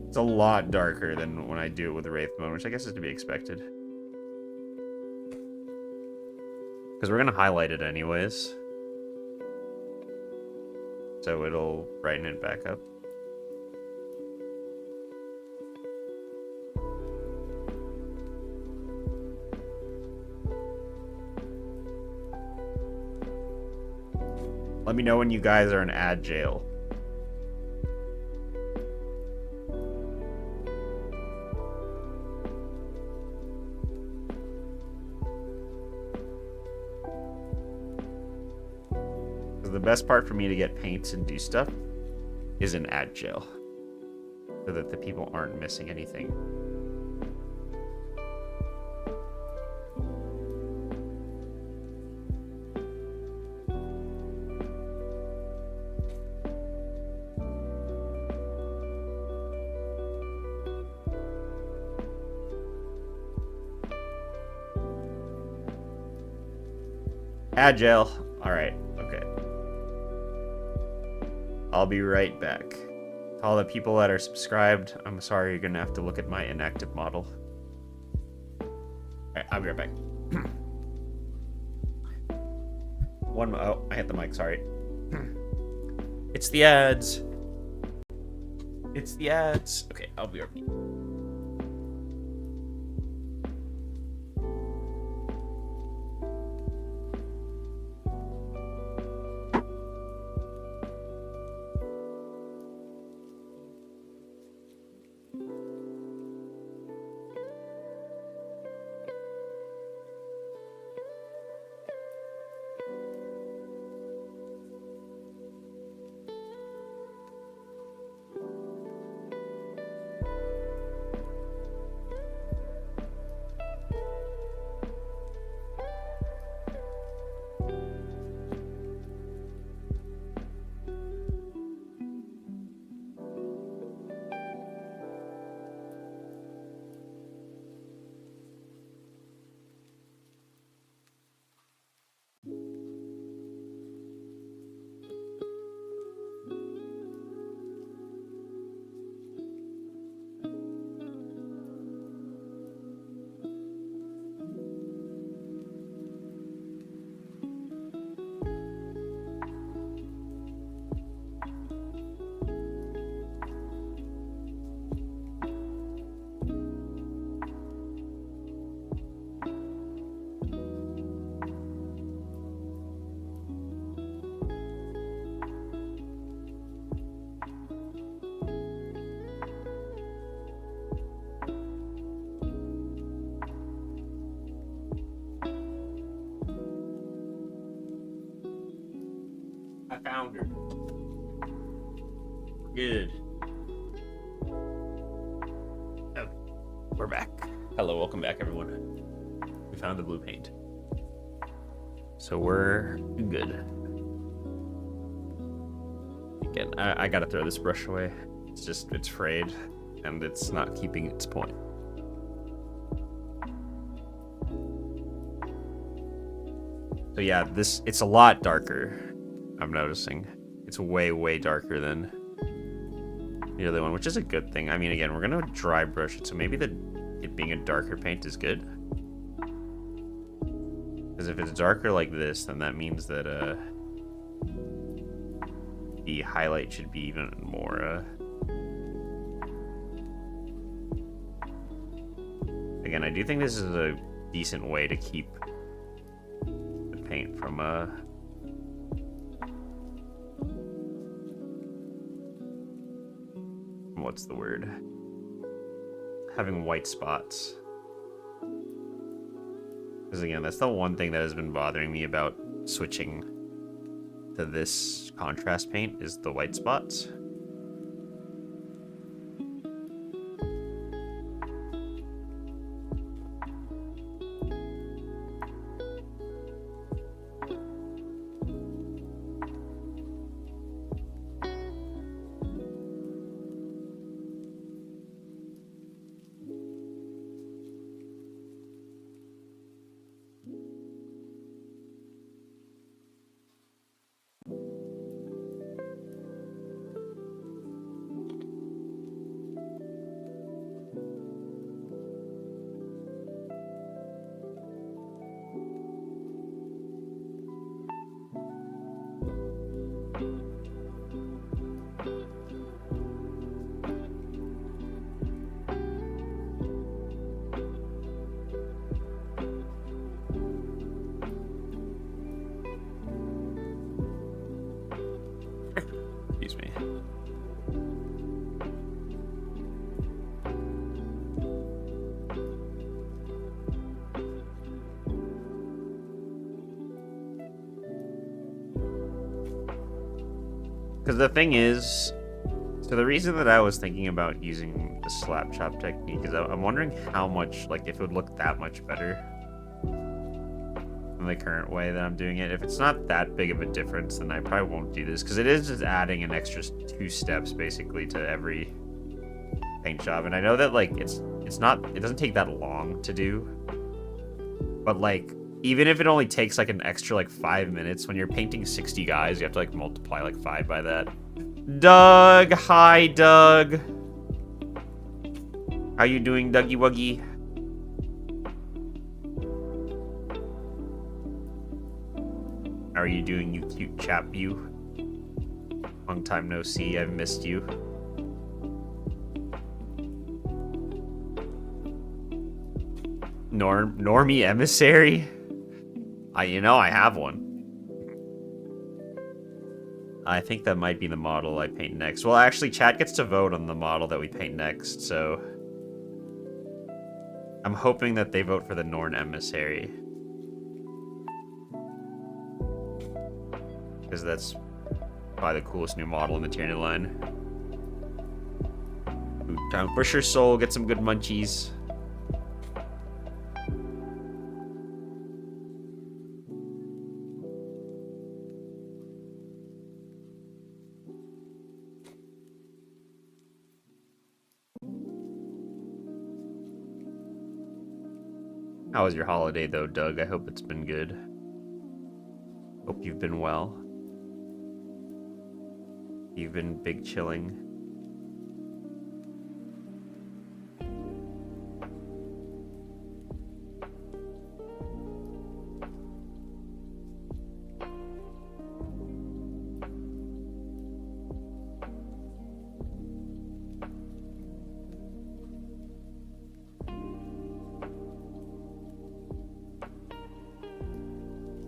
It's a lot darker than when I do it with the Wraith mode, which I guess is to be expected. Because we're going to highlight it anyways. So it'll brighten it back up. Let me know when you guys are in ad jail. The best part for me to get paints and do stuff is in ad jail, so that the people aren't missing anything. Ad jail. All right. Okay. I'll be right back. To all the people that are subscribed, I'm sorry you're gonna have to look at my inactive model. Alright, I'll be right back. Oh, I hit the mic, sorry. It's the ads. It's the ads. Okay, I'll be right back. I found her. Good. Oh, we're back. Hello, welcome back, everyone. We found the blue paint. So we're good. Again, I gotta throw this brush away. It's frayed, and it's not keeping its point. So yeah, it's a lot darker, I'm noticing. It's way, way darker than the other one, which is a good thing. I mean, again, we're gonna dry brush it, so maybe it being a darker paint is good. Because if it's darker like this, then that means that the highlight should be even more. Again, I do think this is a decent way to keep the paint from what's the word? Having white spots. Because again, that's the one thing that has been bothering me about switching to this contrast paint is the white spots. Excuse me. Because the thing is, so the reason that I was thinking about using the slap chop technique is I'm wondering how much, like, if it would look that much better than the current way that I'm doing it. If it's not that big of a difference, then I probably won't do this, because it is just adding an extra 2 steps basically to every paint job. And I know that, like, it doesn't take that long to do, but like, even if it only takes like an extra like 5 minutes, when you're painting 60 guys, you have to like multiply like 5 by that. Doug, hi Doug. How you doing, Dougie Wuggy? How are you doing, you cute chap, you? Long time no see, I've missed you. Normie emissary? I have one. I think that might be the model I paint next. Well, actually, chat gets to vote on the model that we paint next, so I'm hoping that they vote for the Norn emissary, because that's probably the coolest new model in the tier line. Ooh, time for sure, soul. Get some good munchies. How was your holiday, though, Doug? I hope it's been good. Hope you've been well. You've been big chilling.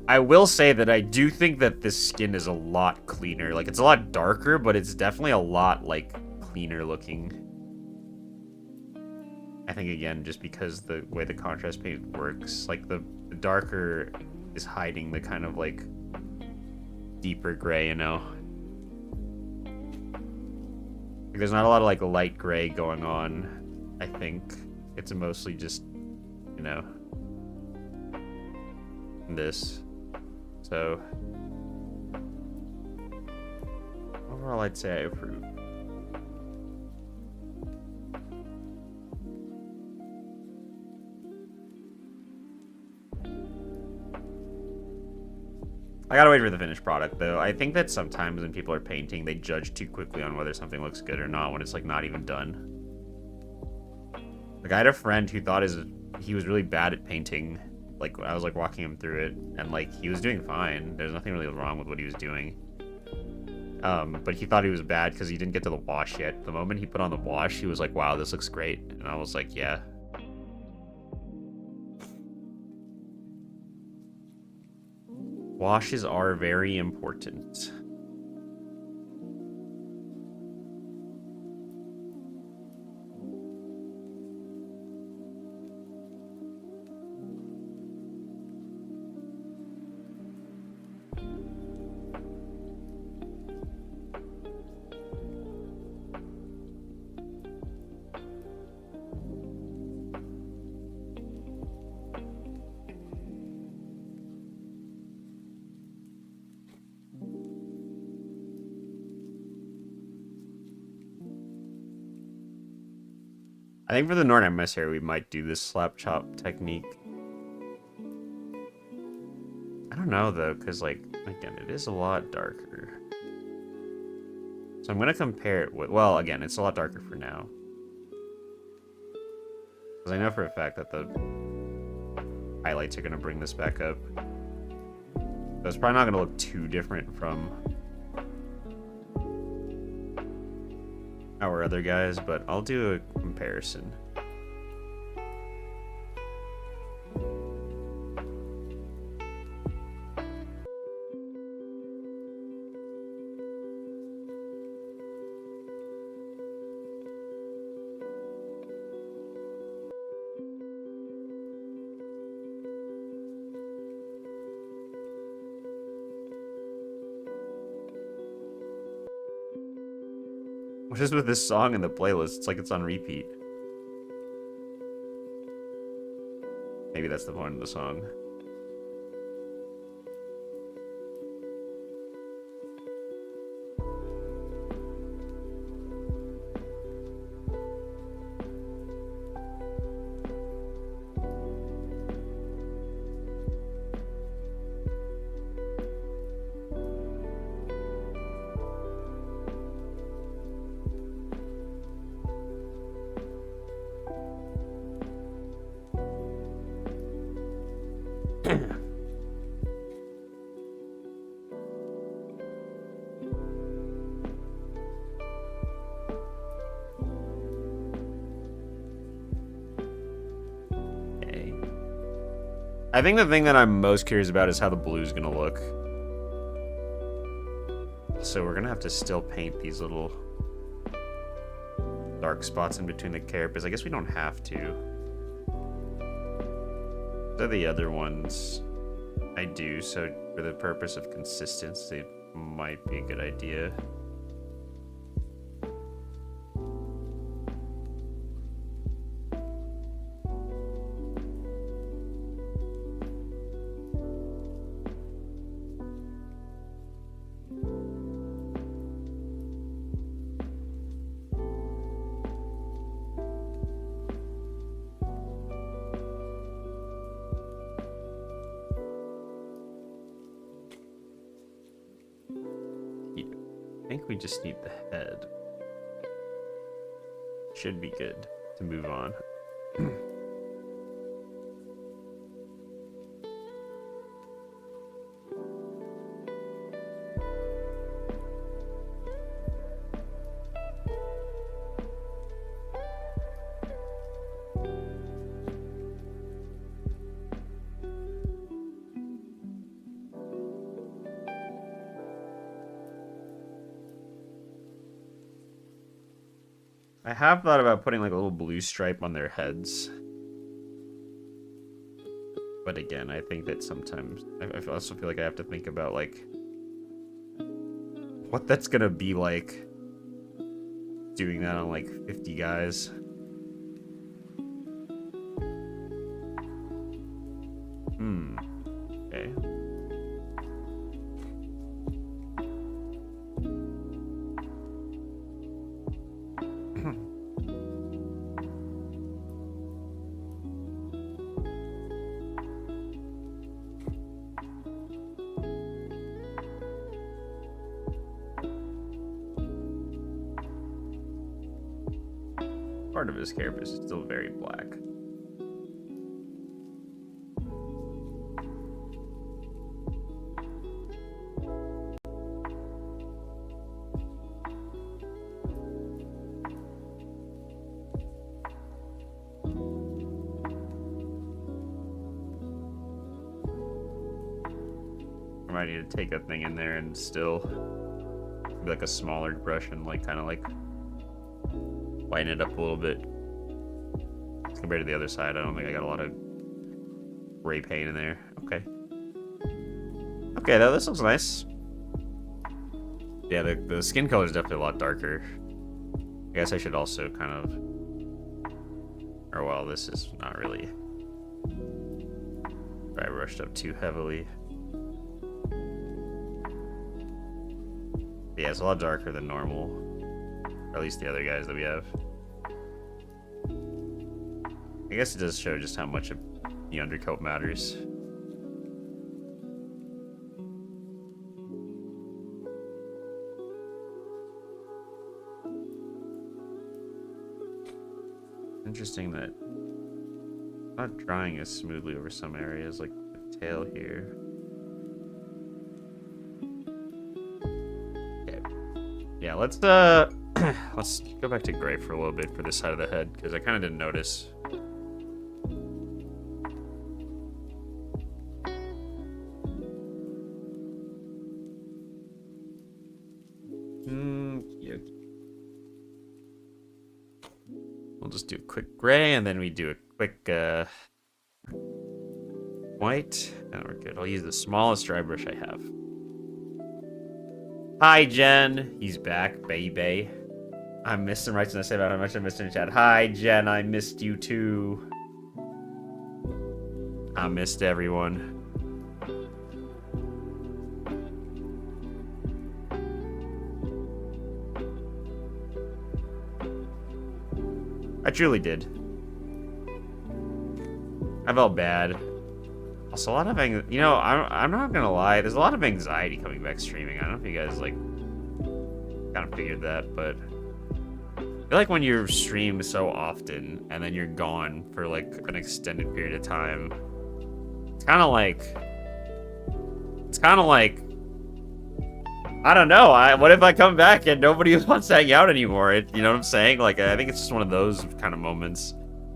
I will say that I do think that this skin is a lot cleaner. Like, it's a lot darker, but it's definitely a lot, like, cleaner looking. I think, again, just because the way the contrast paint works, like, the darker is hiding the kind of, like, deeper gray, you know. There's not a lot of like light gray going on, I think. It's mostly just, you know, this. So overall, I'd say I approve. I gotta wait for the finished product, though. I think that sometimes when people are painting, they judge too quickly on whether something looks good or not when it's, like, not even done. Like, I had a friend who thought he was really bad at painting. Like, I was, like, walking him through it, and, like, he was doing fine. There's nothing really wrong with what he was doing. But he thought he was bad because he didn't get to the wash yet. The moment he put on the wash, he was like, wow, this looks great. And I was like, yeah. Washes are very important. I think for the Norn Emissary, we might do this slap chop technique. I don't know, though, because, like, again, it is a lot darker. So I'm going to compare it with... Well, again, it's a lot darker for now. Because I know for a fact that the highlights are going to bring this back up. So it's probably not going to look too different from our other guys, but I'll do a comparison. What is with this song in the playlist? It's like it's on repeat. Maybe that's the point of the song. I think the thing that I'm most curious about is how the blue's gonna look. So we're gonna have to still paint these little dark spots in between the carapace. I guess we don't have to. So the other ones I do, so for the purpose of consistency, it might be a good idea. I think we just need the head. Should be good to move on. I have thought about putting like a little blue stripe on their heads. But again, I think that sometimes I also feel like I have to think about like what that's gonna be like doing that on like 50 guys. Okay. Part of his carapace is still very black. I might need to take that thing in there and still be like a smaller brush and like kind of like lighten it up a little bit. Compared to the other side, I don't think I got a lot of gray paint in there. Okay. Okay, though, this looks nice. Yeah, the skin color is definitely a lot darker. I guess I should also kind of... Or, well, this is not really... I brushed up too heavily. Yeah, it's a lot darker than normal. Or at least the other guys that we have. I guess it does show just how much of the undercoat matters. Interesting that it's not drying as smoothly over some areas, like the tail here. Okay. Yeah, let's go back to gray for a little bit for this side of the head, because I kind of didn't notice. We'll just do a quick gray, and then we do a quick white, and we're good. I'll use the smallest dry brush I have. Hi, Jen. He's back, baby. I missed him right when I said about how much I missed in the chat. Hi, Jen. I missed you too. I missed everyone. I truly did. I felt bad. Also, a lot of you know, I'm not gonna lie. There's a lot of anxiety coming back streaming. I don't know if you guys like kind of figured that, but I feel like when you stream so often and then you're gone for like an extended period of time, it's kind of like I don't know. What if I come back and nobody wants to hang out anymore? You know what I'm saying? Like, I think it's just one of those kind of moments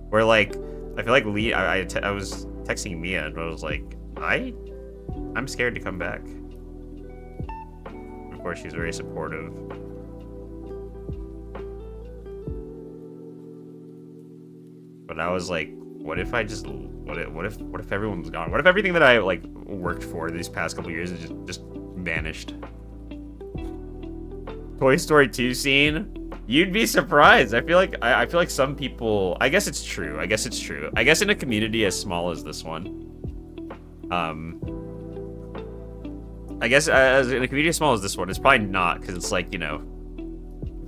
where, like, I feel like I was texting Mia and I was like, I'm scared to come back. Of course, she's very supportive. But I was like, what if I just, what if everyone's gone? What if everything that I like worked for these past couple years is just vanished? Toy Story 2 scene, you'd be surprised. I feel like some people, I guess it's true. I guess in a community as small as this one, I guess as in a community as small as this one, it's probably not, because it's like, you know,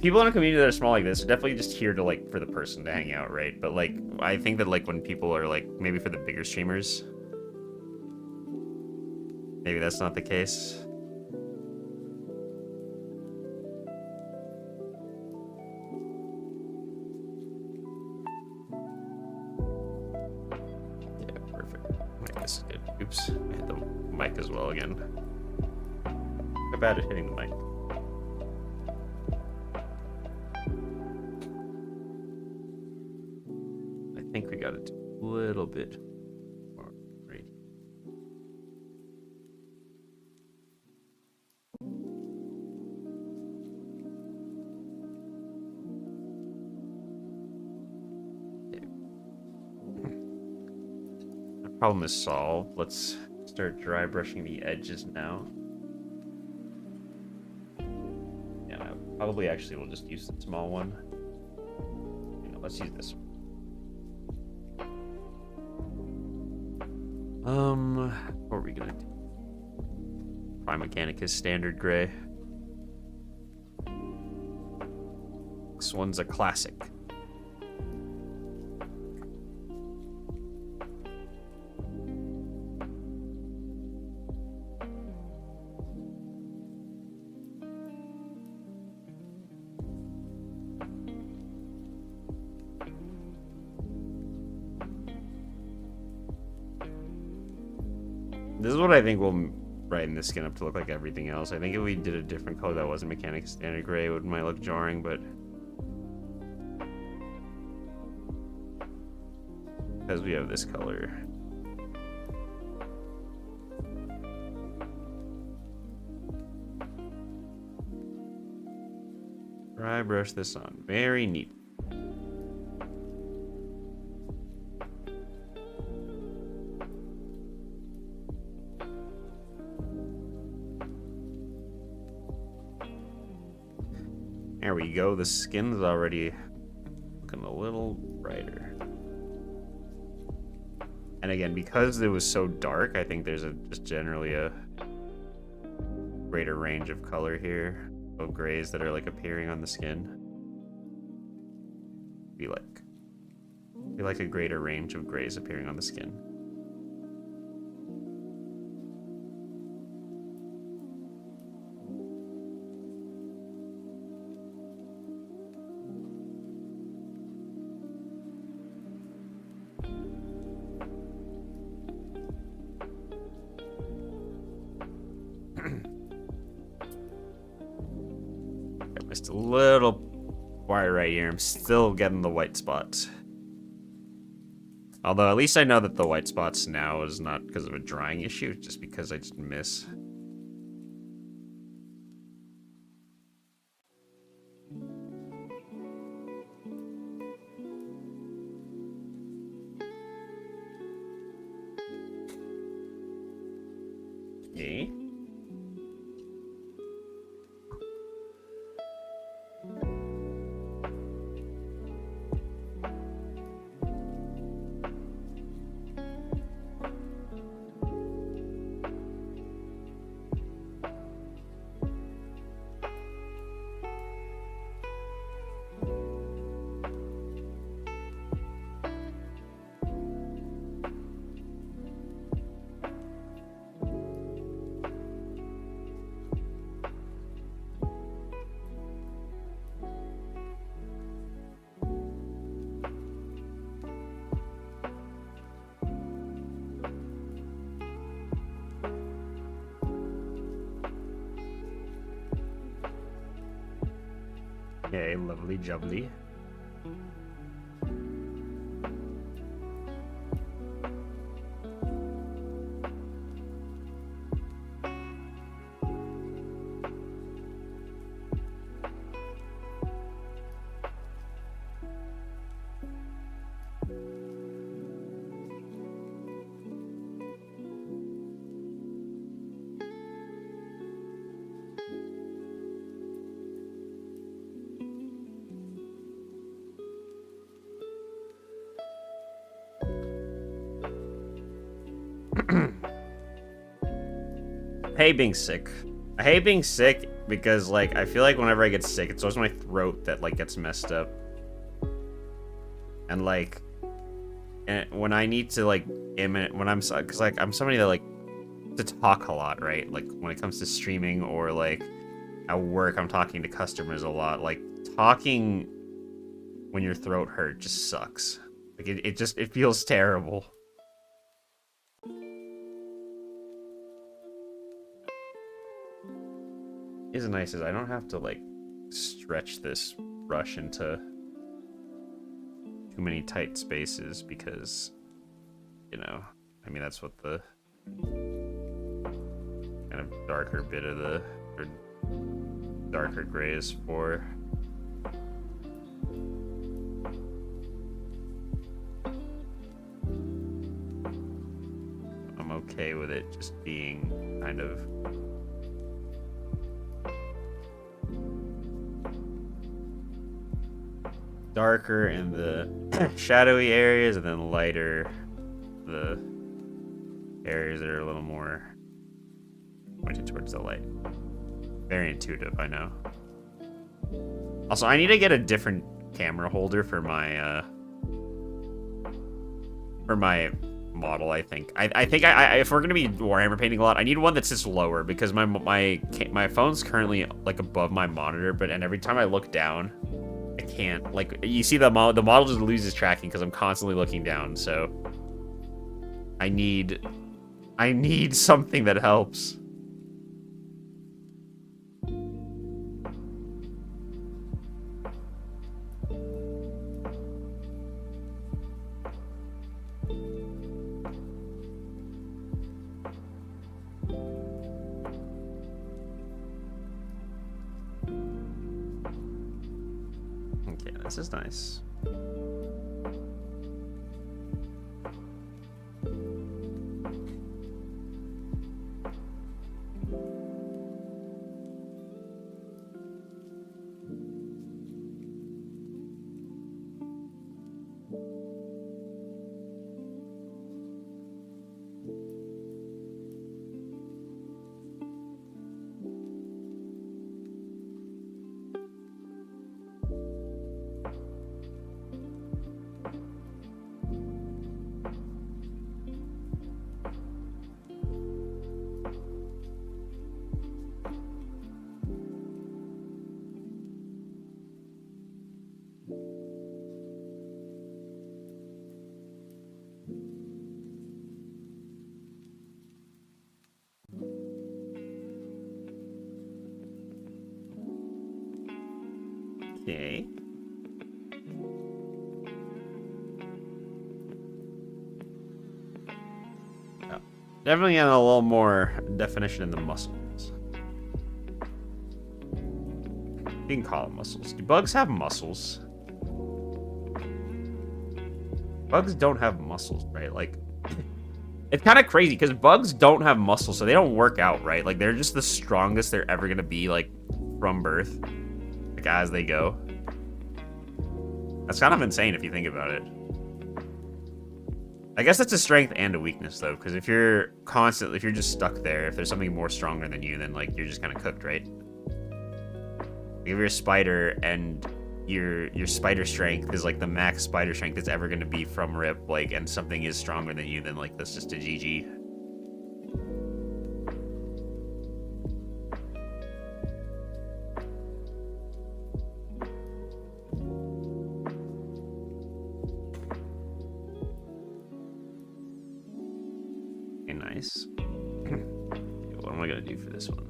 people in a community that are small like this are definitely just here to like for the person to hang out, right? But like I think that like when people are like maybe for the bigger streamers, maybe that's not the case. This is good. Oops, I hit the mic as well again. How bad at hitting the mic? I think we got it a little bit more right. Problem is solved. Let's start dry brushing the edges now. Probably actually we'll just use the small one. You know, let's use this one. What are we gonna do? Prime Mechanicus standard gray. This one's a classic. This is what I think will brighten the skin up to look like everything else. I think if we did a different color that wasn't Mechanicus standard gray, it might look jarring, but because we have this color. Dry brush this on. Very neat. There we go. The skin's already looking a little brighter. And again, because it was so dark, I think there's just generally a greater range of color here, of grays that are like appearing on the skin. We like a greater range of grays appearing on the skin. Just a little wire right here. I'm still getting the white spots. Although at least I know that the white spots now is not because of a drying issue, it's just because I just miss. Okay. Okay, lovely jubbly. I hate being sick. I hate being sick because, like, I feel like whenever I get sick, it's always my throat that, like, gets messed up. And, like, when I need to, like, when I'm, because, like, I'm somebody that, like, to talk a lot, right? Like, when it comes to streaming or, like, at work, I'm talking to customers a lot. Like, talking when your throat hurt just sucks. Like, it feels terrible. Is nice is I don't have to like stretch this brush into too many tight spaces because, you know, I mean that's what the kind of darker bit of the darker gray is for. I'm okay with it just being kind of darker in the shadowy areas, and then lighter the areas that are a little more pointed towards the light. Very intuitive, I know. Also, I need to get a different camera holder for my model. I think if we're gonna be Warhammer painting a lot, I need one that sits lower because my phone's currently like above my monitor, and every time I look down, I can't. Like, you see the model just loses tracking because I'm constantly looking down. So I need something that helps. Okay, this is nice. Okay. Oh, definitely getting a little more definition in the muscles. You can call them muscles. Do bugs have muscles? Bugs don't have muscles, right? Like, it's kind of crazy because bugs don't have muscles, so they don't work out, right? Like, they're just the strongest they're ever gonna be, like, from birth. Like, as they go. That's kind of insane if you think about it. I guess that's a strength and a weakness, though, because if you're just stuck there, if there's something more stronger than you, then, like, you're just kind of cooked, right? Like, if you're a spider and your spider strength is, like, the max spider strength that's ever going to be from rip, like, and something is stronger than you, then, like, that's just a GG. Nice. Okay, what am I gonna do for this one?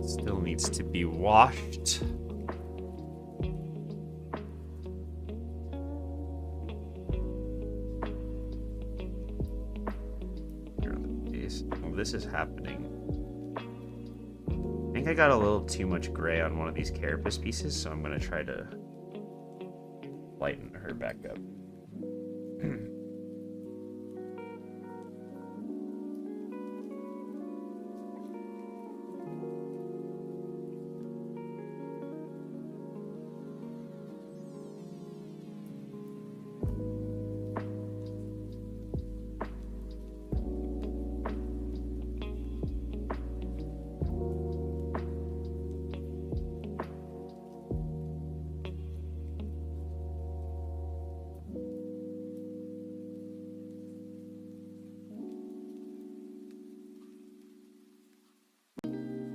Still needs to be washed. Oh, this is happening. I think I got a little too much gray on one of these carapace pieces, so I'm gonna try to lighten her back up.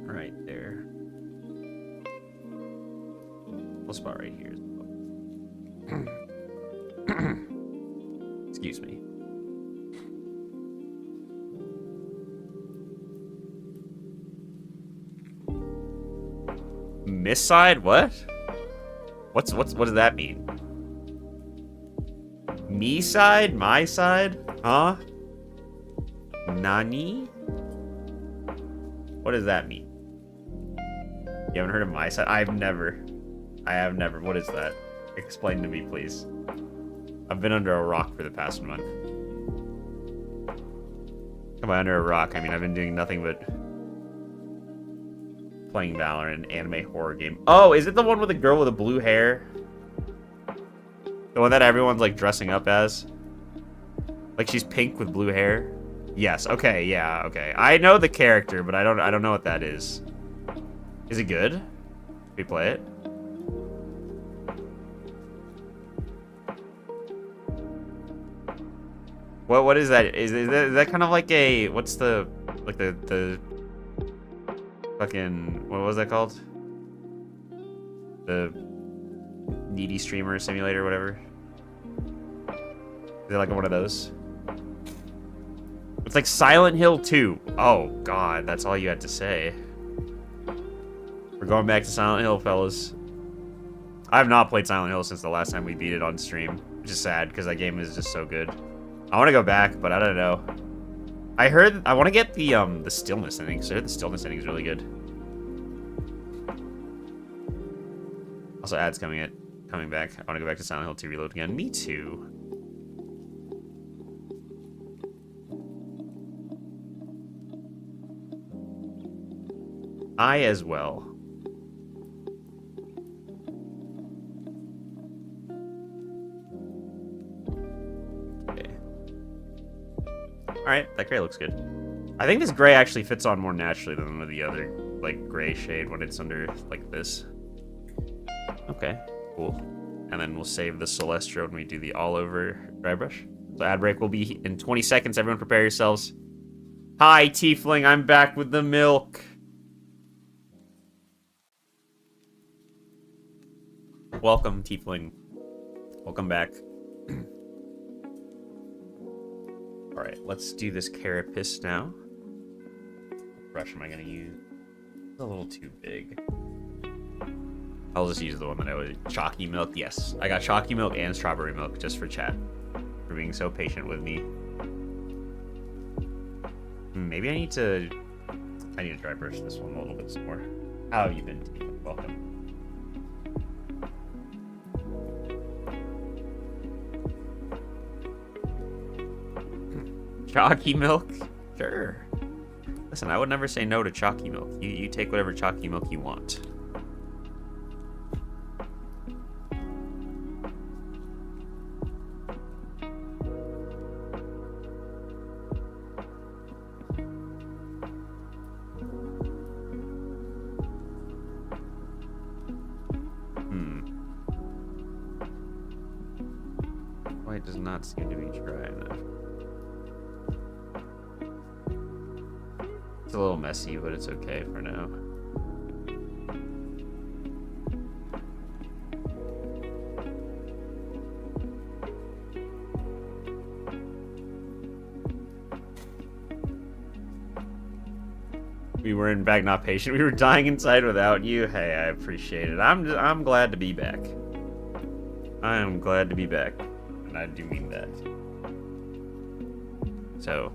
Right there. Little spot right here as well. Excuse me. Miss side? What? What does that mean? Me side? My side? Huh? Nani? What does that mean? You haven't heard of my side? I have never. What is that? Explain to me, please. I've been under a rock for the past month. Come on, under a rock. I mean, I've been doing nothing but playing Valorant, anime horror game. Oh, is it the one with the girl with the blue hair? The one that everyone's like dressing up as? Like she's pink with blue hair? Yes. Okay. Yeah. Okay. I know the character, but I don't know what that is. Is it good? Can we play it? What is that? Is that kind of like a what's the like the fucking what was that called? The needy streamer simulator or whatever. Is it like one of those? It's like Silent Hill 2. Oh god, that's all you had to say. We're going back to Silent Hill, fellas. I have not played Silent Hill since the last time we beat it on stream, which is sad because that game is just so good. I want to go back, but I don't know. I heard I want to get the stillness ending. So I heard the stillness ending is really good. Also, ads coming back. I want to go back to Silent Hill 2 Reload again. Me too. I as well. Alright, that gray looks good. I think this gray actually fits on more naturally than the other, like, gray shade when it's under, like, this. Okay, cool. And then we'll save the Celestra when we do the all-over dry brush. So ad break will be in 20 seconds. Everyone prepare yourselves. Hi, Tiefling, I'm back with the milk. Welcome, Tiefling. Welcome back. Alright, let's do this carapace now. What brush am I going to use? It's a little too big. I'll just use the one that I would... Chalky milk, yes. I got chalky milk and strawberry milk just for chat. For being so patient with me. Maybe I need to dry brush this one a little bit more. How have you been, Tiefling? Welcome. Chalky milk? Sure. Listen, I would never say no to chalky milk. You take whatever chalky milk you want. Why it does not seem to be dry enough. It's a little messy, but it's okay for now. We were in back not patient. We were dying inside without you. Hey, I appreciate it. I'm glad to be back. I am glad to be back. And I do mean that. So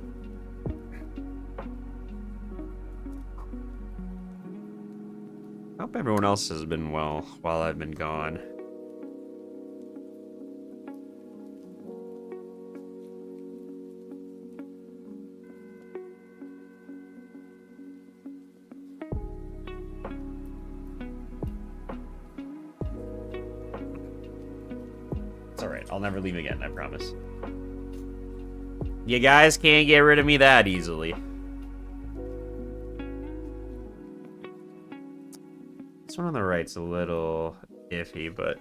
I hope everyone else has been well while I've been gone. It's alright, I'll never leave again, I promise. You guys can't get rid of me that easily. This one on the right's a little iffy, but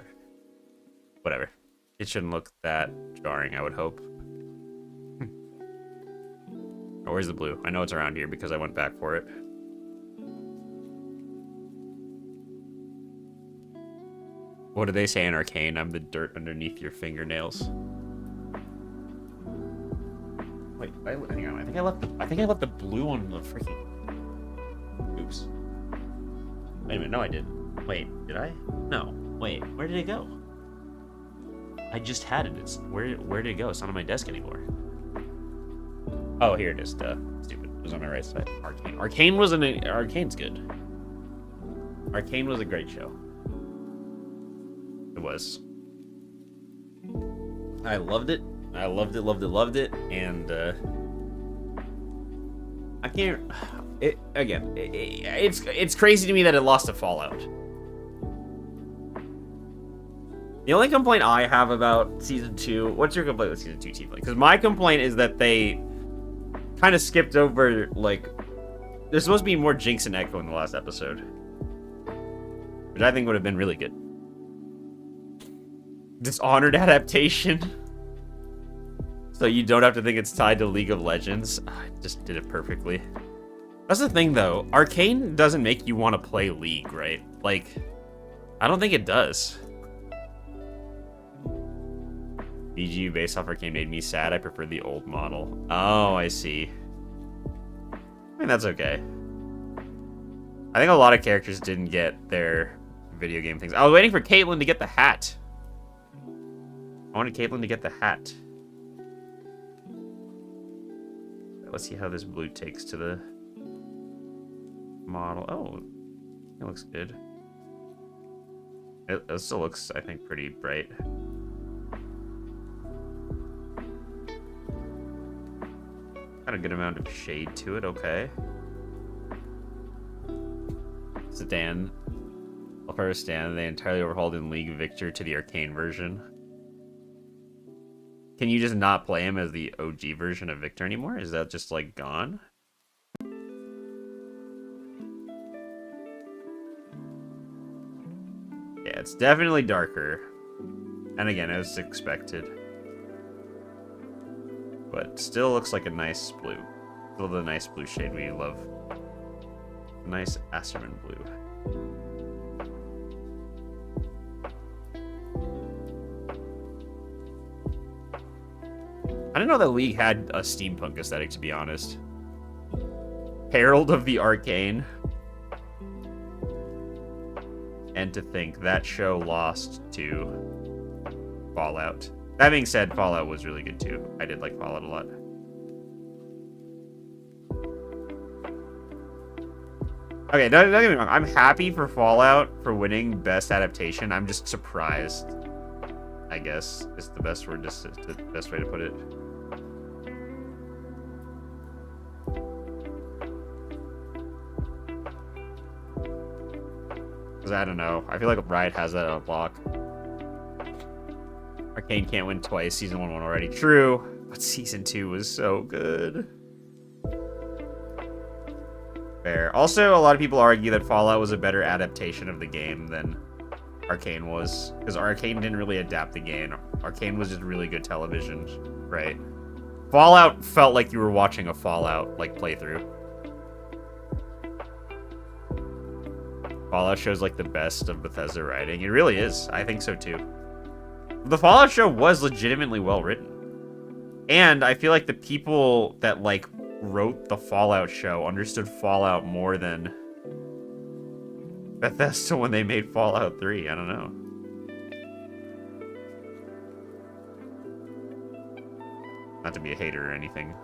whatever. It shouldn't look that jarring, I would hope. Oh, where's the blue? I know it's around here because I went back for it. What do they say in Arcane? I'm the dirt underneath your fingernails. Wait, hang on. I think I left the blue on the freaking. Oops. Wait a minute, no I didn't. Wait, did I? No. Wait, where did it go? I just had it. Where did it go? It's not on my desk anymore. Oh, here it is. Duh. Stupid. It was on my right side. Arcane. Arcane's good. Arcane was a great show. It was. I loved it. I loved it, and I can't... It's crazy to me that it lost to Fallout. The only complaint I have about Season 2... What's your complaint with Season 2, Tiefling? Because my complaint is that they kind of skipped over, like... There's supposed to be more Jinx and Echo in the last episode. Which I think would have been really good. Dishonored adaptation. So you don't have to think it's tied to League of Legends. I just did it perfectly. That's the thing, though. Arcane doesn't make you want to play League, right? Like, I don't think it does. BGU based off Arcane made me sad. I prefer the old model. Oh, I see. I mean, that's okay. I think a lot of characters didn't get their video game things. I was waiting for Caitlyn to get the hat. I wanted Caitlyn to get the hat. Let's see how this blue takes to the model. Oh, it looks good. It still looks, I think, pretty bright. Got a good amount of shade to it, okay. Sedan. Well, first Stan, they entirely overhauled in League Victor to the Arcane version. Can you just not play him as the OG version of Victor anymore? Is that just, like, gone? Yeah, it's definitely darker. And again, as expected. But still looks like a nice blue. Still the nice blue shade we love. Nice Asserman blue. I didn't know that League had a steampunk aesthetic, to be honest. Herald of the Arcane. And to think that show lost to Fallout. That being said, Fallout was really good too. I did like Fallout a lot. Okay, don't get me wrong. I'm happy for Fallout for winning Best Adaptation. I'm just surprised, I guess, is the best word, just the best way to put it. Because I don't know. I feel like Riot has that on lock. Arcane can't win twice. Season 1 won already. True. But Season 2 was so good. Fair. Also, a lot of people argue that Fallout was a better adaptation of the game than Arcane was. Because Arcane didn't really adapt the game. Arcane was just really good television, right? Fallout felt like you were watching a Fallout, like, playthrough. Fallout shows, like, the best of Bethesda writing. It really is. I think so, too. The Fallout show was legitimately well written. And I feel like the people that, like, wrote the Fallout show understood Fallout more than Bethesda when they made Fallout 3. I don't know. Not to be a hater or anything.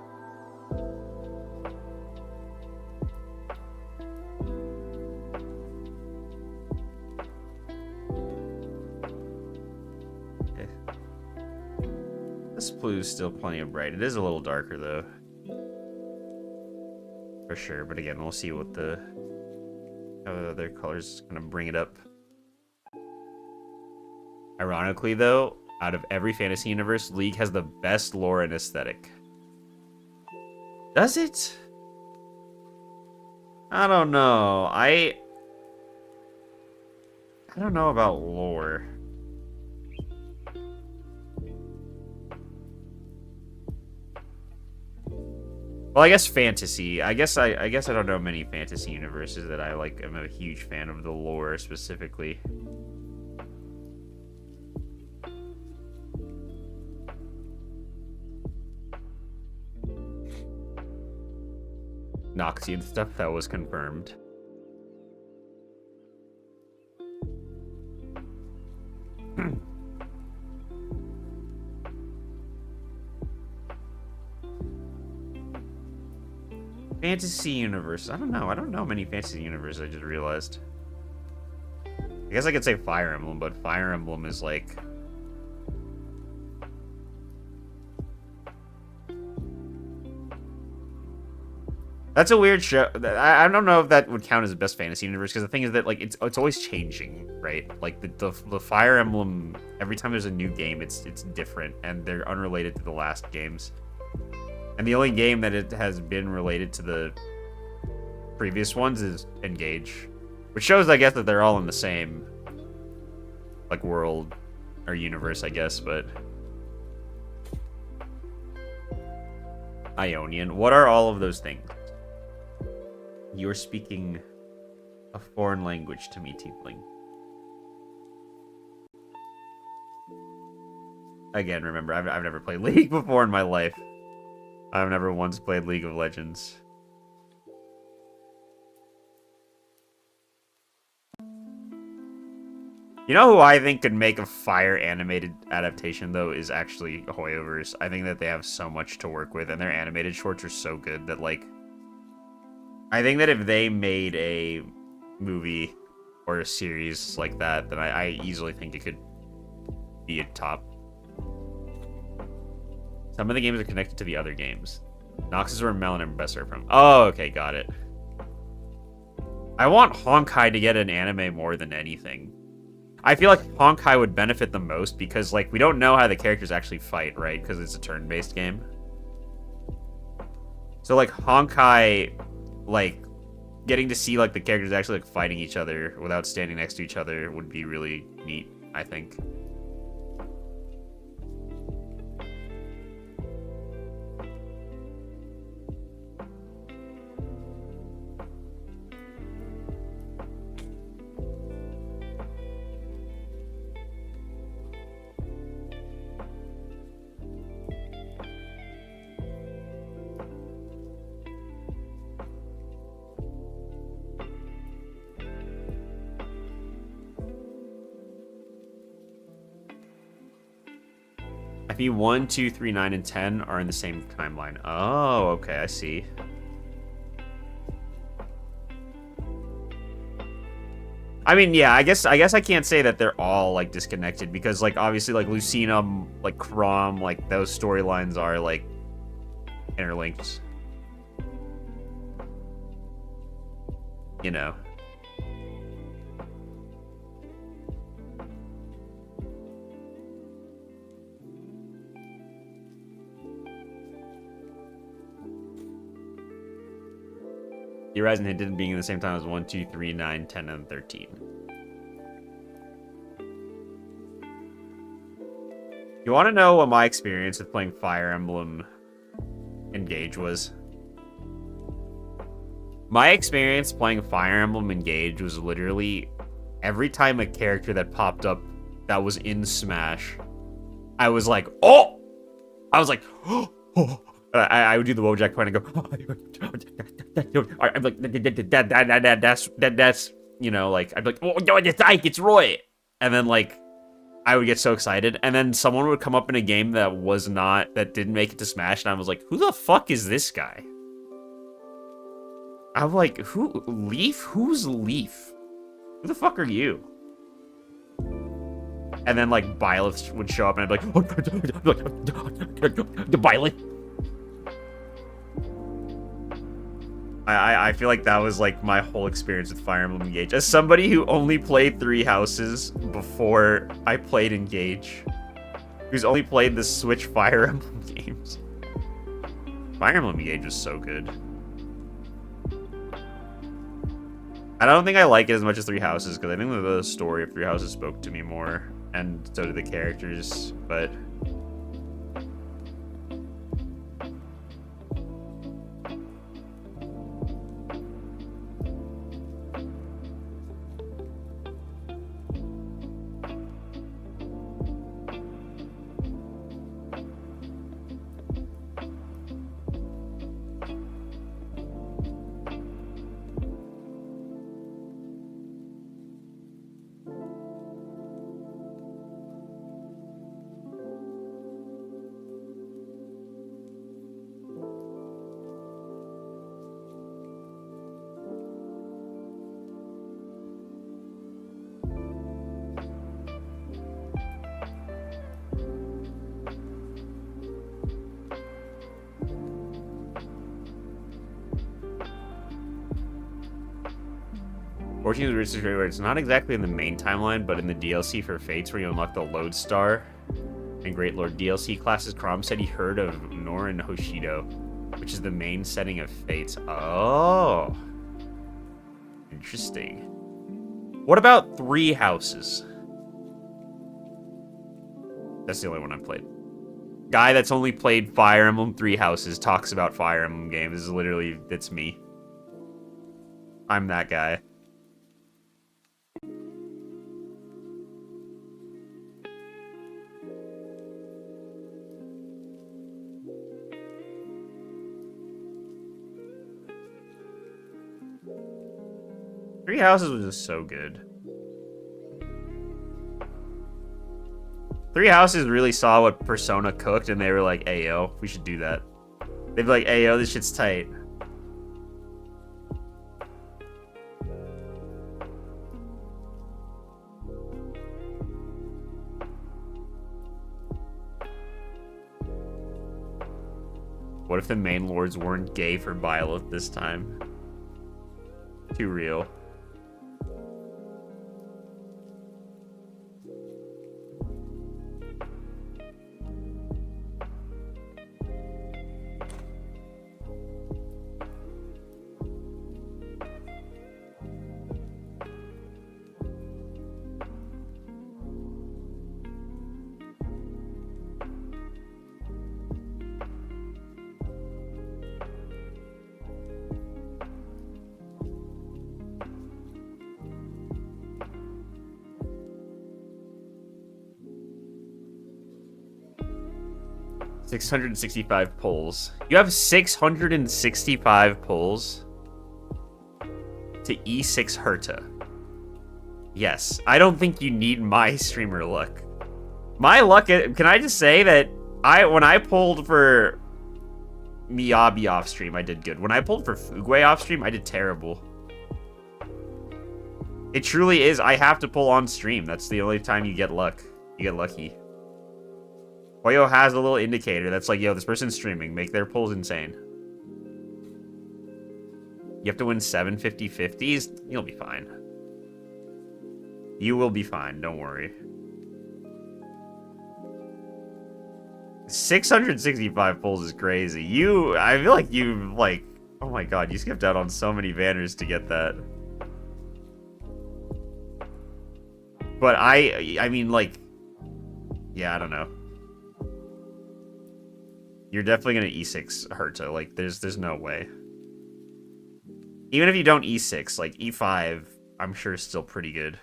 This blue is still plenty of bright. It is a little darker, though. For sure, but again, we'll see what the other colors kind of bring it up. Ironically, though, out of every fantasy universe, League has the best lore and aesthetic. Does it? I don't know. I don't know about lore. Well, I guess fantasy. I guess I don't know many fantasy universes that I like. I'm a huge fan of the lore specifically. Noxie, the stuff that was confirmed. Fantasy universe. I don't know. I don't know many fantasy universes, I just realized. I guess I could say Fire Emblem, but Fire Emblem is like... That's a weird show. I don't know if that would count as the best fantasy universe, because the thing is that like it's always changing, right? Like the Fire Emblem, every time there's a new game, it's different, and they're unrelated to the last games. And the only game that it has been related to the previous ones is Engage, which shows, I guess, that they're all in the same like world or universe, I guess. But Ionian, what are all of those things? You're speaking a foreign language to me, Tiefling. Again, remember, I've never played League before in my life. I've never once played League of Legends. You know who I think could make a fire animated adaptation, though, is actually Hoyoverse. I think that they have so much to work with, and their animated shorts are so good that, like, I think that if they made a movie or a series like that, then I easily think it could be a top. Some of the games are connected to the other games. Nox is where Melon and Bess are from. Oh, okay, got it. I want Honkai to get an anime more than anything. I feel like Honkai would benefit the most because, like, we don't know how the characters actually fight, right? Because it's a turn-based game. So, like, Honkai, like, getting to see, like, the characters actually, like, fighting each other without standing next to each other would be really neat, I think. I mean, 1, 2, 3, 9, and 10 are in the same timeline. Oh, okay, I see. I mean, yeah, I guess I can't say that they're all, like, disconnected, because, like, obviously, like, Lucina, like, Chrom, like, those storylines are, like, interlinked. You know. The Horizon hit didn't being in the same time as 1, 2, 3, 9, 10, and 13. You want to know what my experience with playing Fire Emblem Engage was? My experience playing Fire Emblem Engage was literally every time a character that popped up that was in Smash, I was like, oh! I was like, oh! I would do the Wojak point and go, I'm like, that's, you know, like, I'd be like, oh, no, it's Ike, it's Roy. And then, like, I would get so excited. And then someone would come up in a game that didn't make it to Smash. And I was like, who the fuck is this guy? I'm like, Leaf? Who's Leaf? Who the fuck are you? And then, like, Byleth would show up and I'd be like, the Byleth. I feel like that was, like, my whole experience with Fire Emblem Engage. As somebody who only played 3 houses before I played Engage, who's only played the Switch Fire Emblem games, Fire Emblem Engage was so good. I don't think I like it as much as 3 houses, because I think the story of 3 houses spoke to me more, and so did the characters, but... 14 is Richard's Great War. It's not exactly in the main timeline, but in the DLC for Fates where you unlock the Lodestar and Great Lord DLC classes. Crom said he heard of Norin Hoshido, which is the main setting of Fates. Oh. Interesting. What about Three Houses? That's the only one I've played. Guy that's only played Fire Emblem Three Houses talks about Fire Emblem games. This is literally, it's me. I'm that guy. Three Houses was just so good. Three Houses really saw what Persona cooked, and they were like, "Hey, yo, we should do that." They'd be like, "Hey, yo, this shit's tight." What if the main lords weren't gay for Byleth this time? Too real. $665 pulls. You have 665 pulls to E6 Herta. Yes, I don't think you need my streamer luck. My luck, can I just say that when I pulled for Miyabi off stream, I did good. When I pulled for Fugwe off stream, I did terrible. It truly is, I have to pull on stream. That's the only time you get luck. You get lucky. Hoyo has a little indicator that's like, yo, this person's streaming. Make their pulls insane. You have to win 7 50-50s. You'll be fine. You will be fine. Don't worry. 665 pulls is crazy. I feel like oh my god, you skipped out on so many banners to get that. But I mean, like, yeah, I don't know. You're definitely gonna E6 Herta. Like, there's no way. Even if you don't E6, like E5, I'm sure is still pretty good.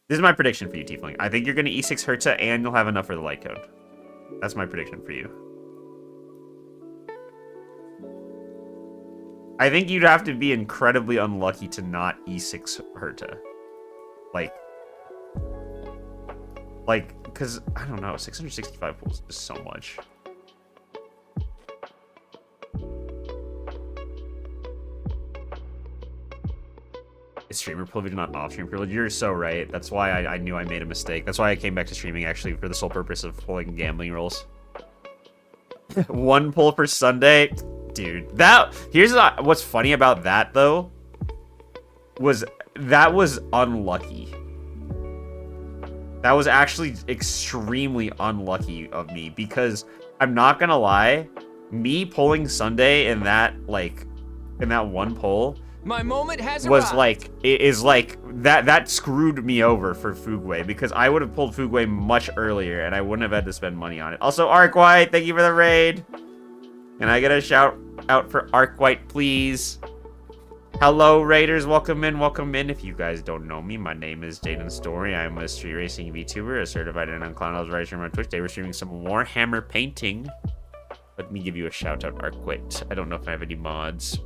This is my prediction for you, Tiefling. I think you're gonna E6 Herta and you'll have enough for the light code. That's my prediction for you. I think you'd have to be incredibly unlucky to not E6 Herta. Like, because, I don't know, 665 pulls is so much. Is streamer privilege not off-stream privilege? You're so right. That's why I knew I made a mistake. That's why I came back to streaming, actually, for the sole purpose of pulling gambling rolls. One pull for Sunday? Dude, here's what's funny about that, though, that was unlucky. That was actually extremely unlucky of me, because I'm not gonna lie, me pulling Sunday in that one pull, my moment has was arrived. that screwed me over for Fugwe, because I would have pulled Fugwe much earlier and I wouldn't have had to spend money on it. Also, Arkwhite, thank you for the raid. Can I get a shout out for Arkwhite, please? Hello, Raiders. Welcome in. Welcome in. If you guys don't know me, my name is Jaden Story. I'm a street racing VTuber, a certified and unclown. I was right streamer on Twitch. Today we're streaming some Warhammer painting. Let me give you a shout out, Arkwhite. I don't know if I have any mods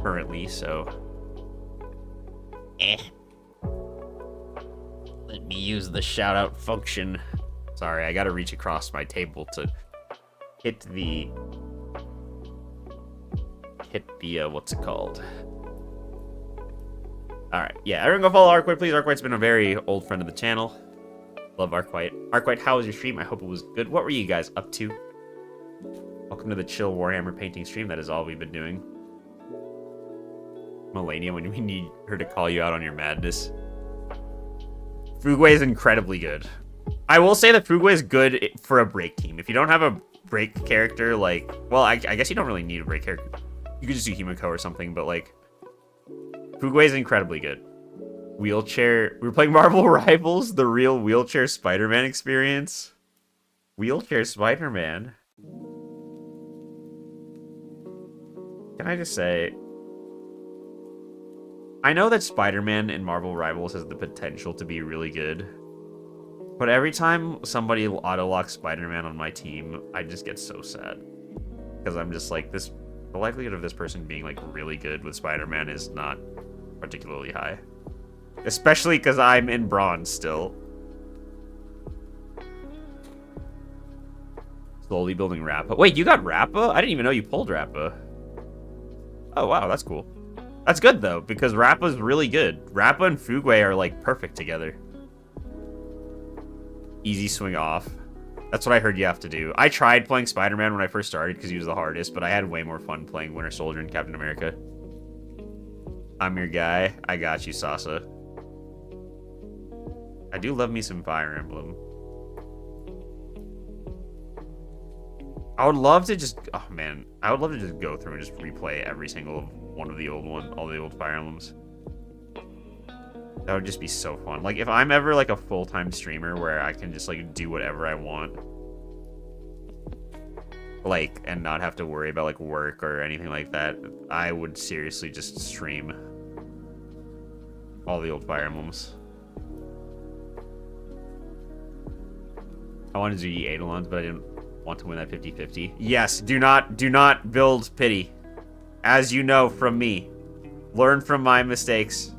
currently, so let me use the shout out function. Sorry, I gotta reach across my table to hit the what's it called? Alright, yeah, everyone go follow Arkwhite, please. Arkwhite's been a very old friend of the channel. Love Arkwhite. Arkwhite, how was your stream? I hope it was good. What were you guys up to? Welcome to the chill Warhammer painting stream. That is all we've been doing. Melania when we need her to call you out on your madness. Fugway is incredibly good. I will say that Fugway is good for a break team. If you don't have a break character, like, well, I guess you don't really need a break character. You could just do Himiko or something, but like, Fugway is incredibly good. Wheelchair. We were playing Marvel Rivals, the real wheelchair Spider-Man experience. Wheelchair Spider-Man. Can I just say, I know that Spider-Man in Marvel Rivals has the potential to be really good, but every time somebody auto-locks Spider-Man on my team, I just get so sad. Because I'm just like, the likelihood of this person being like really good with Spider-Man is not particularly high. Especially because I'm in bronze still. Slowly building Rappa. Wait, you got Rappa? I didn't even know you pulled Rappa. Oh, wow, that's cool. That's good, though, because Rappa's really good. Rappa and Fugway are, like, perfect together. Easy swing off. That's what I heard you have to do. I tried playing Spider-Man when I first started because he was the hardest, but I had way more fun playing Winter Soldier and Captain America. I'm your guy. I got you, Sasa. I do love me some Fire Emblem. I would love to just, oh man, I would love to just go through and just replay every single one of the old all the old Fire Emblems. That would just be so fun. Like, if I'm ever like a full-time streamer where I can just like do whatever I want, like, and not have to worry about like work or anything like that, I would seriously just stream all the old Fire Emblems. I wanted to do Eidolons, but I didn't want to win that 50-50. Yes, do not build pity. As you know from me. Learn from my mistakes.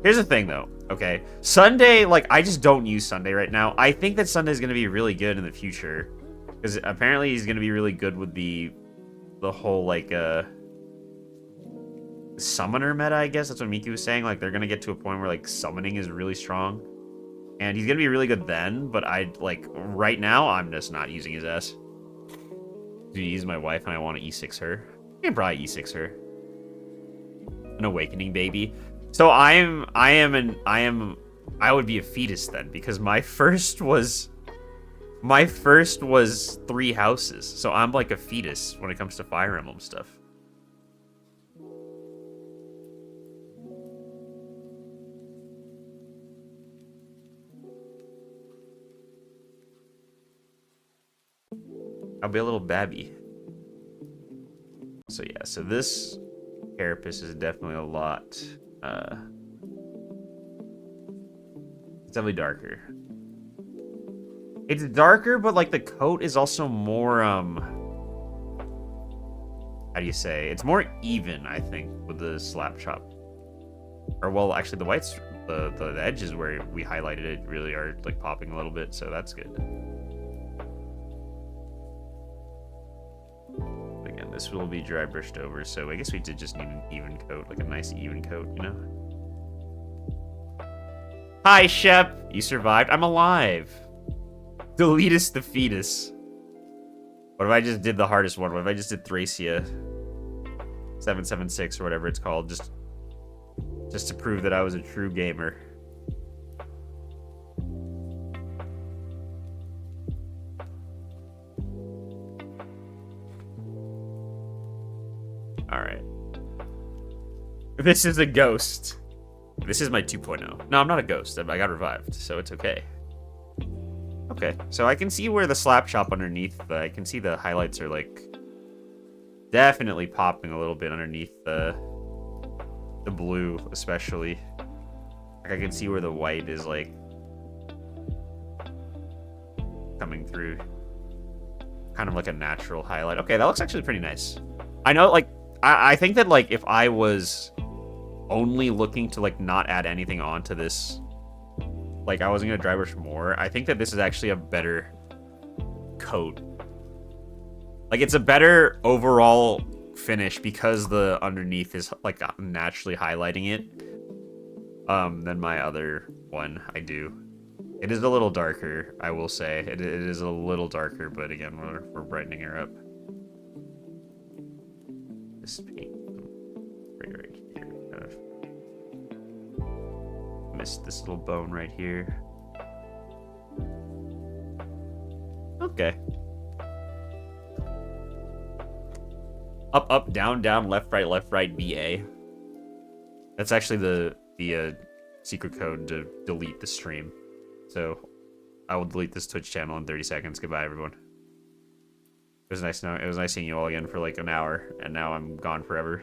Here's the thing, though, okay? Sunday, like, I just don't use Sunday right now. I think that Sunday's going to be really good in the future. Because apparently he's going to be really good with the whole, like, summoner meta, I guess. That's what Miki was saying. Like, they're going to get to a point where, like, summoning is really strong. And he's going to be really good then, but right now, I'm just not using his S. Do you use my wife and I want to E6 her? I can probably E6 her. An awakening baby. So I would be a fetus then, because my first was 3 houses. So I'm like a fetus when it comes to Fire Emblem stuff. I'll be a little babby. So yeah, so this carapace is definitely a lot. It's definitely darker. It's darker, but like the coat is also more how do you say? It's more even, I think, with the slap chop. Or well, actually the whites, the edges where we highlighted it really are like popping a little bit, so that's good. Again, this will be dry brushed over, so I guess we did just need an even coat, like a nice even coat, you know? Hi, Shep! You survived? I'm alive! Deletus the fetus. What if I just did the hardest one? What if I just did Thracia 776 or whatever it's called, just to prove that I was a true gamer? Alright. This is a ghost. This is my 2.0. No, I'm not a ghost. I got revived, so it's okay. Okay, so I can see where the slap chop underneath, I can see the highlights are, like, definitely popping a little bit underneath the blue, especially. Like, I can see where the white is, like, coming through. Kind of like a natural highlight. Okay, that looks actually pretty nice. I know, like, I think that, like, if I was only looking to, like, not add anything onto this, like, I wasn't going to dry brush more, I think that this is actually a better coat. Like, it's a better overall finish because the underneath is, like, naturally highlighting it than my other one I do. It is a little darker, I will say. It is a little darker, but again, we're brightening her up. this pink right here. Kind of missed this little bone right here. Okay. Up, up, down, down, left, right, BA. That's actually the secret code to delete the stream. So I will delete this Twitch channel in 30 seconds. Goodbye, everyone. It was nice seeing you all again for like an hour, and now I'm gone forever.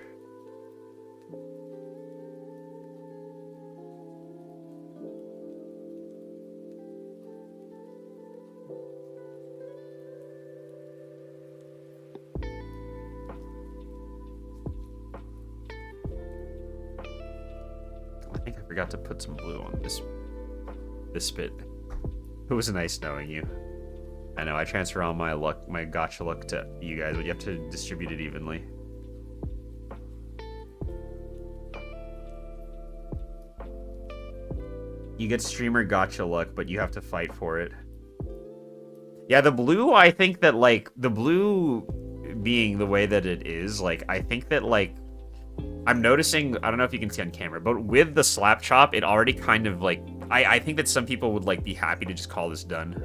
I forgot to put some blue on this bit. It was nice knowing you. I know I transfer all my luck, my gotcha luck to you guys, but you have to distribute it evenly. You get streamer gotcha luck, but you have to fight for it. Yeah, the blue, I think that, like, the blue being the way that it is, like, I think that, like, I'm noticing, I don't know if you can see on camera, but with the slap chop, it already kind of, like, I think that some people would, like, be happy to just call this done.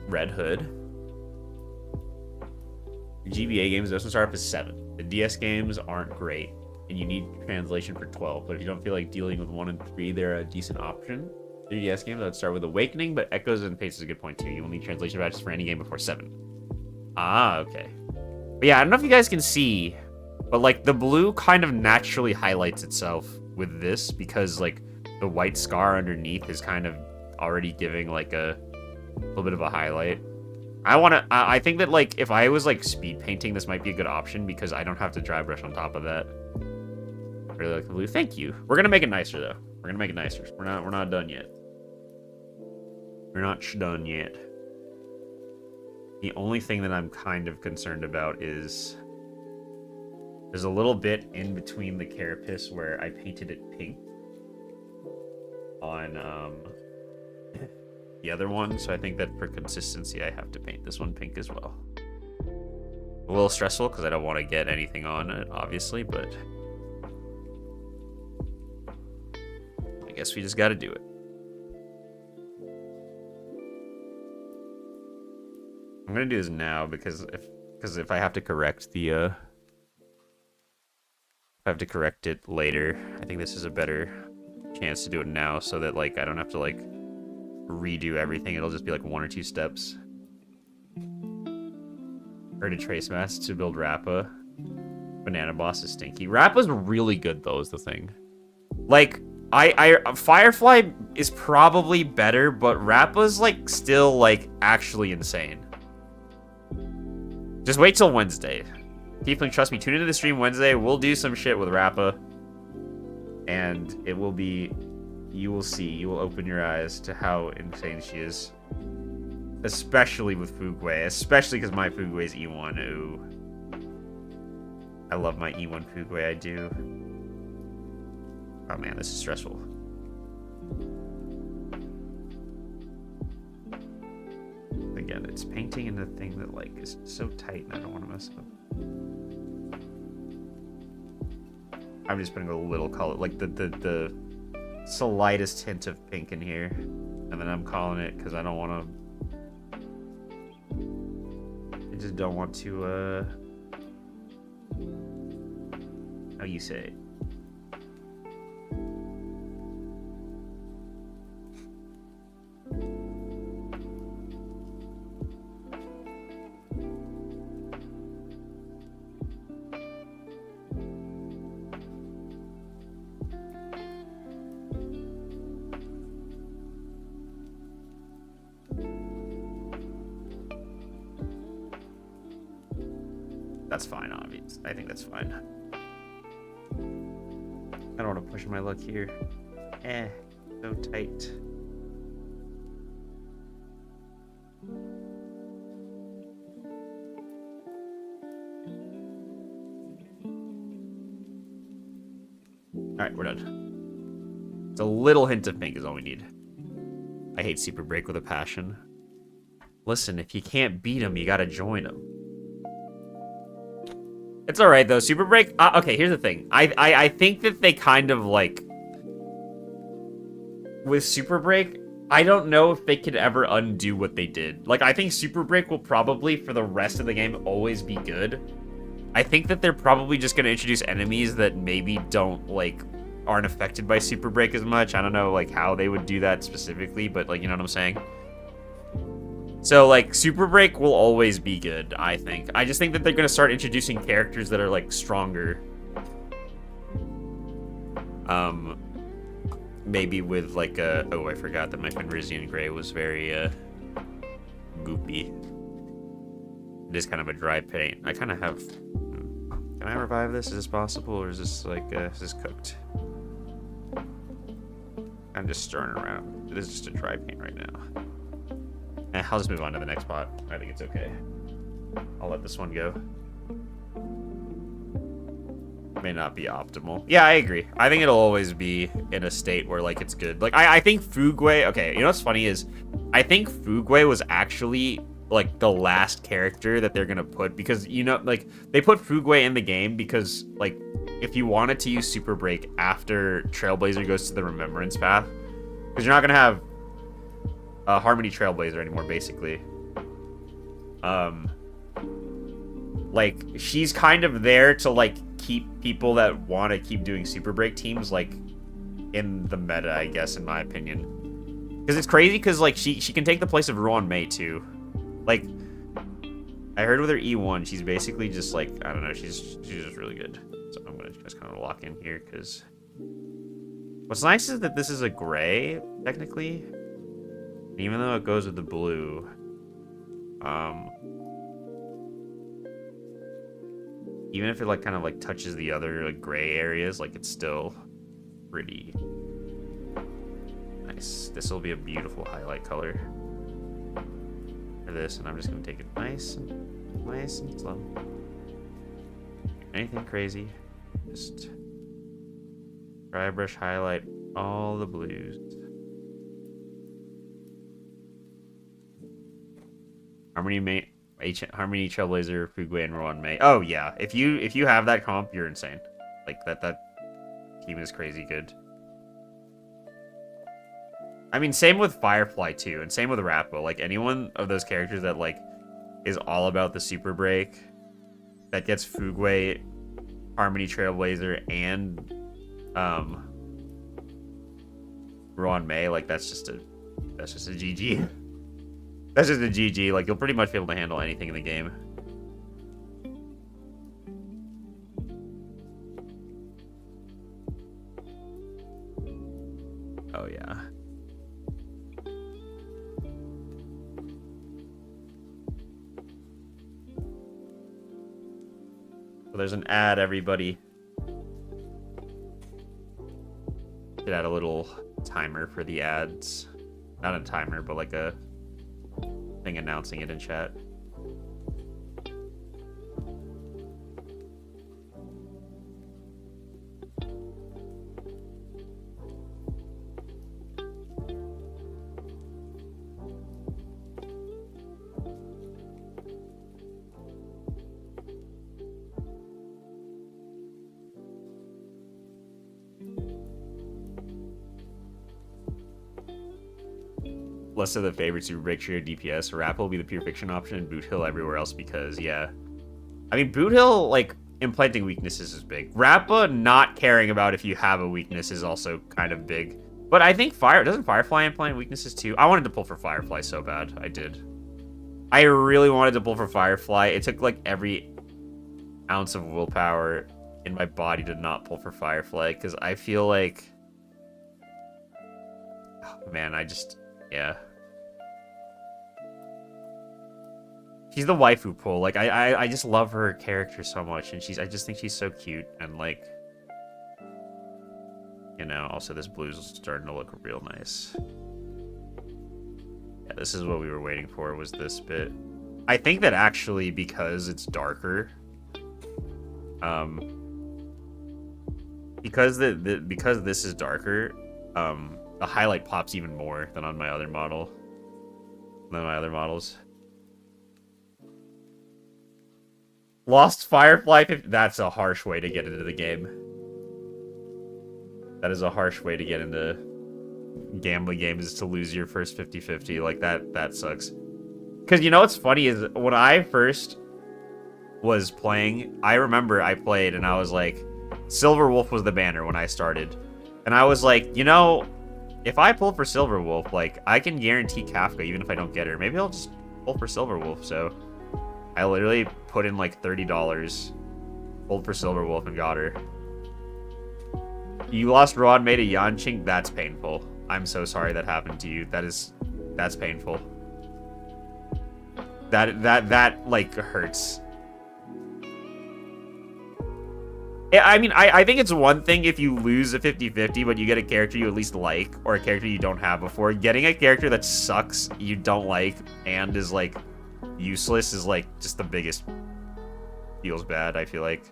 Red Hood. GBA games doesn't start off as 7. The DS games aren't great, and you need translation for 12, but if you don't feel like dealing with 1 and 3, they're a decent option. 3DS games, I would start with Awakening, but Echoes and Fates is a good point, too. You will need translation patches for any game before 7. Ah, okay. But yeah, I don't know if you guys can see, but like the blue kind of naturally highlights itself with this because like the white scar underneath is kind of already giving like a little bit of a highlight. I think that like if I was like speed painting, this might be a good option because I don't have to dry brush on top of that. Really like the blue. Thank you. We're gonna make it nicer though. We're gonna make it nicer. We're not done yet. We're not done yet. The only thing that I'm kind of concerned about is there's a little bit in between the carapace where I painted it pink on the other one, so I think that for consistency I have to paint this one pink as well. A little stressful because I don't want to get anything on it, obviously, but I guess we just got to do it. I'm gonna do this now because if I have to correct the if I have to correct it later, I think this is a better chance to do it now so that like I don't have to like redo everything. It'll just be like 1 or 2 steps. Or to trace mask to build Rappa. Banana Boss is stinky. Rappa's really good though, is the thing. Like Firefly is probably better, but Rappa's like still like actually insane. Just wait till Wednesday. Tiefling, trust me, tune into the stream Wednesday. We'll do some shit with Rappa. And it will be... You will see. You will open your eyes to how insane she is. Especially with Fugway. Especially because my Fugway is E1. Ooh. I love my E1 Fugway. I do. Oh man, this is stressful. Again, it's painting in a thing that like is so tight and I don't want to mess up. I'm just putting a little color, like the slightest hint of pink in here, and then I'm calling it because I don't want to. I just don't want to. How you say it? That's fine, obvious. I think that's fine. I don't want to push my luck here. So tight. Alright, we're done. It's a little hint of pink is all we need. I hate Super Break with a passion. Listen, if you can't beat him, you gotta join him. It's all right though. Super Break. Okay, here's the thing. I think that they kind of like with Super Break. I don't know if they could ever undo what they did. Like, I think Super Break will probably for the rest of the game always be good. I think that they're probably just gonna introduce enemies that maybe don't like aren't affected by Super Break as much. I don't know like how they would do that specifically, but like you know what I'm saying. So, like, Super Break will always be good, I think. I just think that they're going to start introducing characters that are, like, stronger. Maybe with, like, a... Oh, I forgot that my Fenrisian Gray was very, goopy. It is kind of a dry paint. I kind of have... Can I revive this? Is this possible? Or is this, like, is this cooked? I'm just stirring around. It is just a dry paint right now. I'll just move on to the next spot. I think it's okay. I'll let this one go. May not be optimal. Yeah, I agree. I think it'll always be in a state where, like, it's good. Like, I think Fugway... Okay, you know what's funny is... I think Fugway was actually, like, the last character that they're gonna put. Because, you know, like, they put Fugway in the game because, like, if you wanted to use Super Break after Trailblazer goes to the Remembrance Path... Because you're not gonna have... Harmony Trailblazer anymore, basically. Like, she's kind of there to, like, keep people that want to keep doing Super Break teams, like, in the meta, I guess, in my opinion. Because it's crazy, because, like, she can take the place of Ruan Mei, too. Like, I heard with her E1, she's basically just, like, I don't know, she's just really good. So I'm going to just kind of lock in here, because... What's nice is that this is a gray, technically. Even though it goes with the blue, even if it like kind of like touches the other like gray areas, like it's still pretty nice. This will be a beautiful highlight color for this, and I'm just gonna take it nice and slow. Anything crazy, just dry brush highlight all the blues. Harmony Trailblazer, Fugway, and Ruan Mei. Oh yeah, if you have that comp, you're insane. Like that team is crazy good. I mean, same with Firefly too, and same with Rappo. Like anyone of those characters that like is all about the Super Break, that gets Fugway, Harmony Trailblazer, and Ruan Mei. Like that's just a GG. That's just a GG. Like, you'll pretty much be able to handle anything in the game. Oh, yeah. So there's an ad, everybody. Should add a little timer for the ads. Not a timer, but like a... thing announcing it in chat. Less of the favorite Super Break trio DPS. Rappo will be the pure fiction option and Boot Hill everywhere else because, yeah. I mean, Boot Hill, like, implanting weaknesses is big. Rappa not caring about if you have a weakness is also kind of big. But I think doesn't Firefly implant weaknesses too? I wanted to pull for Firefly so bad. I did. I really wanted to pull for Firefly. It took, like, every ounce of willpower in my body to not pull for Firefly because I feel like... Oh, man, yeah. She's the waifu pull. Like, I just love her character so much, and I just think she's so cute, and, like... You know, also this blue's starting to look real nice. Yeah, this is what we were waiting for, was this bit. I think that actually, because it's darker... Because this is darker, the highlight pops even more than on my other model. Than my other models. Lost Firefly 50. That's a harsh way to get into the game. That is a harsh way to get into gambling games, is to lose your first 50-50. Like, that sucks. Because you know what's funny is when I first was playing, I remember I played and I was like, Silver Wolf was the banner when I started. And I was like, you know, if I pull for Silver Wolf, like, I can guarantee Kafka even if I don't get her. Maybe I'll just pull for Silver Wolf. So I literally put in like $30, pulled for Silver Wolf, and got her. You lost Rod, made a Yanqing? That's painful. I'm so sorry that happened to you. That's painful. That like hurts. I mean, I think it's one thing if you lose a 50-50, but you get a character you at least like, or a character you don't have before. Getting a character that sucks, you don't like, and is, like, useless is, like, just the biggest... Feels bad, I feel like.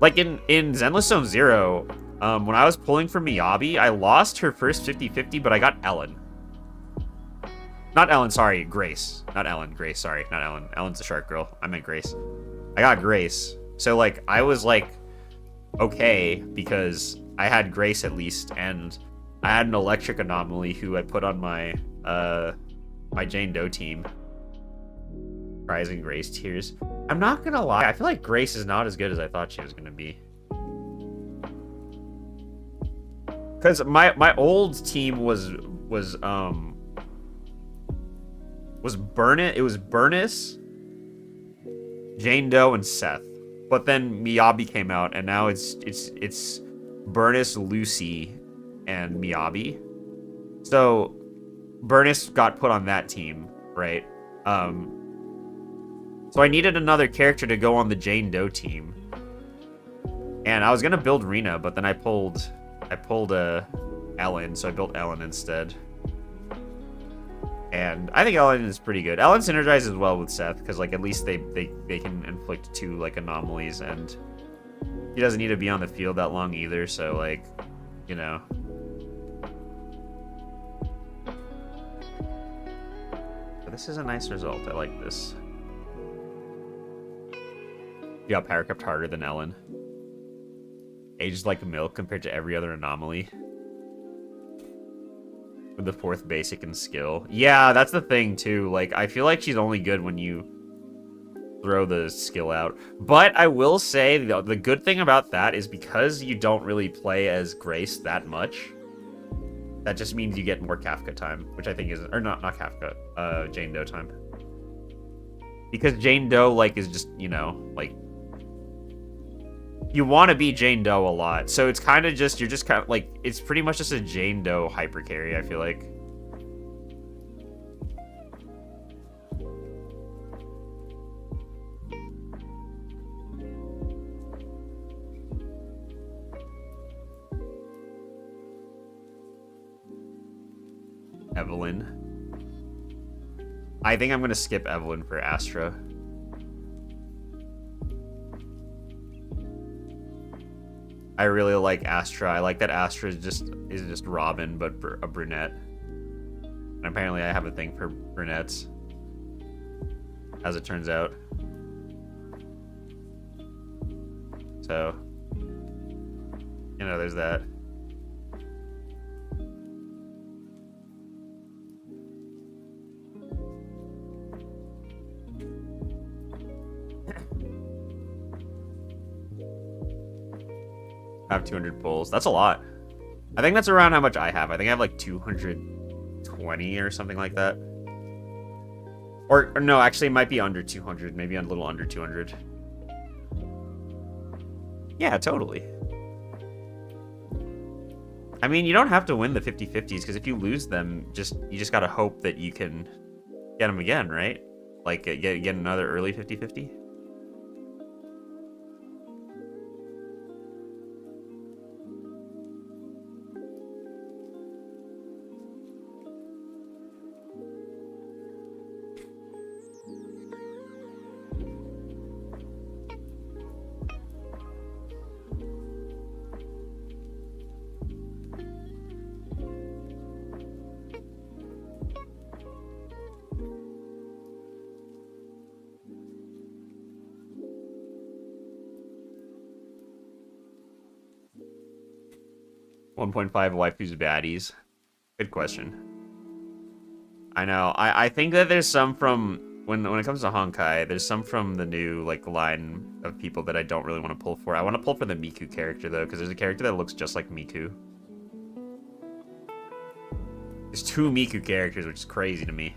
Like, in Zenless Zone Zero, when I was pulling for Miyabi, I lost her first 50-50, but I got Ellen. Not Ellen, sorry, Grace. Not Ellen, Grace, sorry, not Ellen. Ellen's the shark girl. I meant Grace. I got Grace. So, like, I was, like, okay, because I had Grace at least, and I had an electric anomaly who I put on my, my Jane Doe team. Rising Grace tears. I'm not gonna lie, I feel like Grace is not as good as I thought she was gonna be. Because my old team was Burnus, Jane Doe, and Seth. But then Miyabi came out, and now it's Burnus, Lucy, and Miyabi. So Burnus got put on that team, right? So I needed another character to go on the Jane Doe team. And I was gonna build Rena, but then I pulled Ellen, so I built Ellen instead. And I think Ellen is pretty good. Ellen synergizes well with Seth, because, like, at least they can inflict 2, like, anomalies, and he doesn't need to be on the field that long either, so, like, you know. But this is a nice result. I like this. You got power kept harder than Ellen. Aged like milk compared to every other anomaly. With the 4th basic and skill. Yeah, that's the thing, too. Like, I feel like she's only good when you throw the skill out. But I will say, the good thing about that is because you don't really play as Grace that much, that just means you get more Kafka time, which I think is... Or not Kafka. Jane Doe time. Because Jane Doe, like, is just, you know, like... You want to be Jane Doe a lot, so it's kind of just, you're just kind of, like, it's pretty much just a Jane Doe hyper carry, I feel like. Evelyn. I think I'm going to skip Evelyn for Astra. I really like Astra. I like that Astra is just Robin, but a brunette. And apparently I have a thing for brunettes, as it turns out. So, you know, there's that. I have 200 pulls. That's a lot. I think that's around how much I have. I think I have like 220 or something like that. Or no, actually it might be under 200. Maybe a little under 200. Yeah, totally. I mean, you don't have to win the 50-50s, because if you lose them, you just gotta hope that you can get them again, right? Like, get another early 50-50. 1.5 waifus baddies. Good question. I know. I think that there's some from when it comes to Honkai, there's some from the new like line of people that I don't really want to pull for. I want to pull for the Miku character though, because there's a character that looks just like Miku. There's 2 Miku characters, which is crazy to me.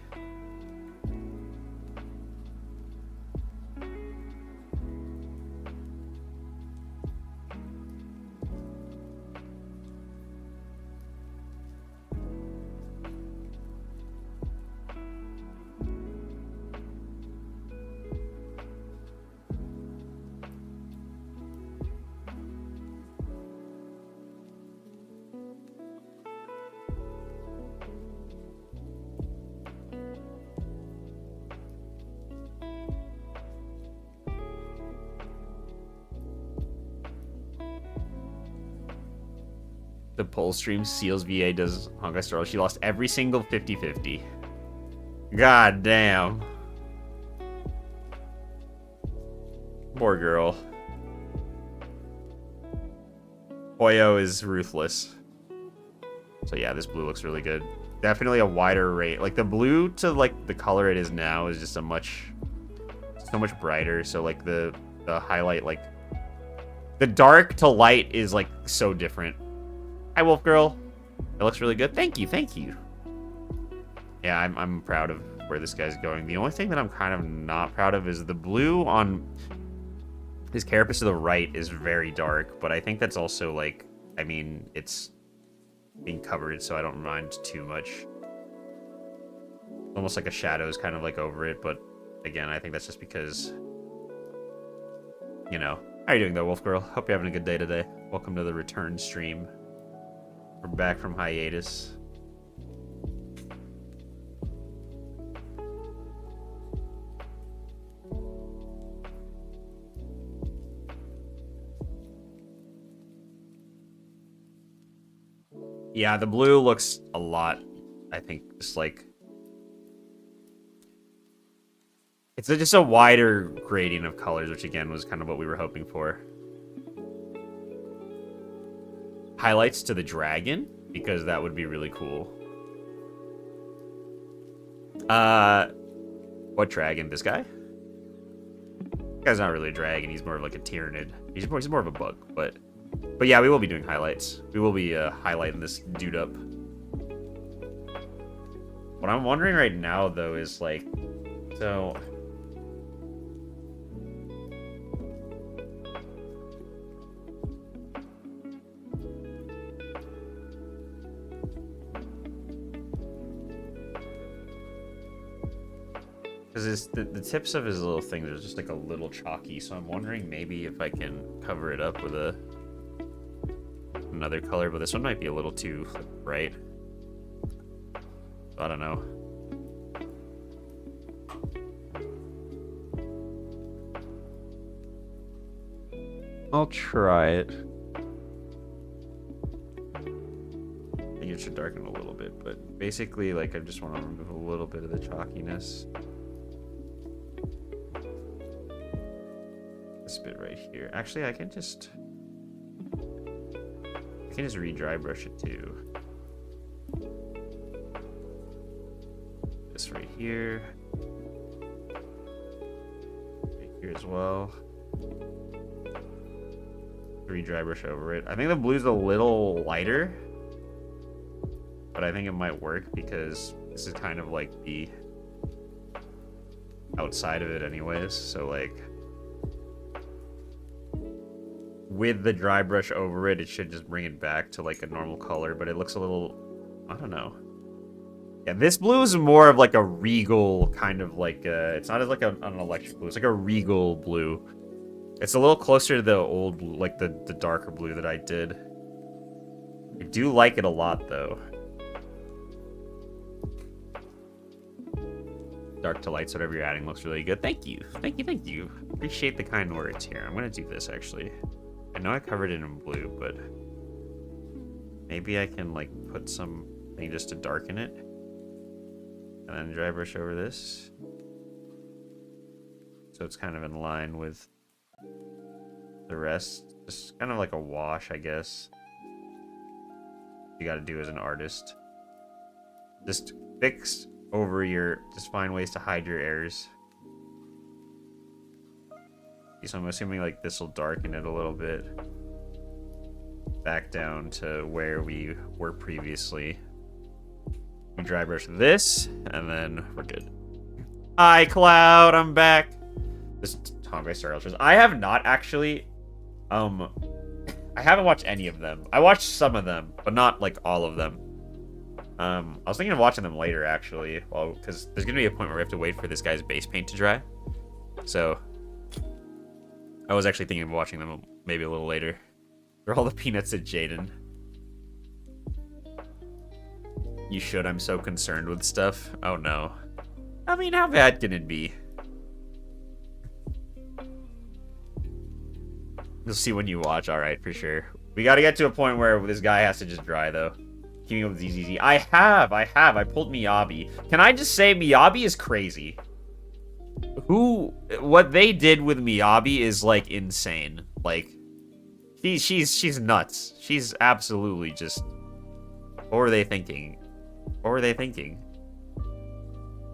The poll stream Seals VA does Honkai Star. She lost every single 50-50. God damn. Poor girl. Hoyo is ruthless. So yeah, this blue looks really good. Definitely a wider rate. Like the blue to like the color it is now is just so much brighter. So like the highlight, like the dark to light is like so different. Hi, Wolf Girl. It looks really good. Thank you, thank you. Yeah, I'm proud of where this guy's going. The only thing that I'm kind of not proud of is the blue on his carapace to the right is very dark, but I think that's also like, I mean, it's being covered, so I don't mind too much. Almost like a shadow is kind of like over it, but again, I think that's just because, you know. How are you doing though, Wolf Girl? Hope you're having a good day today. Welcome to the return stream. We're back from hiatus. Yeah, the blue looks a lot, I think, just like... It's just a wider gradient of colors, which again was kind of what we were hoping for. Highlights to the dragon, because that would be really cool. What dragon? This guy? This guy's not really a dragon. He's more of like a Tyrannid. He's more of a bug, but yeah, we will be doing highlights. We will be highlighting this dude up. What I'm wondering right now, though, is like, so. Because the tips of his little things are just like a little chalky, so I'm wondering maybe if I can cover it up with another color, but this one might be a little too bright. I don't know. I'll try it. I think it should darken a little bit, but basically, like, I just want to remove a little bit of the chalkiness. This bit right here. Actually, I can just re-dry brush it too. This right here. Right here as well. Re-dry brush over it. I think the blue's a little lighter, but I think it might work because this is kind of like the outside of it anyways, so like with the dry brush over it, it should just bring it back to like a normal color, but it looks a little, I don't know. Yeah, this blue is more of like a regal kind of like, it's not as like an electric blue, it's like a regal blue. It's a little closer to the old blue, like the darker blue that I did. I do like it a lot though. Dark to lights, whatever you're adding looks really good. Thank you. Thank you, thank you. Appreciate the kind words here. I'm gonna do this actually. I know I covered it in blue, but maybe I can like put something just to darken it. And then dry brush over this. So it's kind of in line with the rest. Just kind of like a wash, I guess. you gotta do as an artist. Just fix over just find ways to hide your errors. So I'm assuming like this will darken it a little bit. Back down to where we were previously. We dry brush this, and then we're good. Hi, Cloud, I'm back. This Tommy Star Ultras. I have not actually, I haven't watched any of them. I watched some of them, but not like all of them. I was thinking of watching them later, actually. Well, because there's gonna be a point where we have to wait for this guy's base paint to dry. So, I was actually thinking of watching them maybe a little later. For all the peanuts at Jaden. You should, I'm so concerned with stuff. Oh no. I mean, how bad can it be? You'll see when you watch, alright, for sure. We gotta get to a point where this guy has to just dry, though. Keeping up with ZZZ. I pulled Miyabi. Can I just say, Miyabi is crazy. What they did with Miyabi is, like, insane. Like, she's nuts. She's absolutely just... What were they thinking? What were they thinking?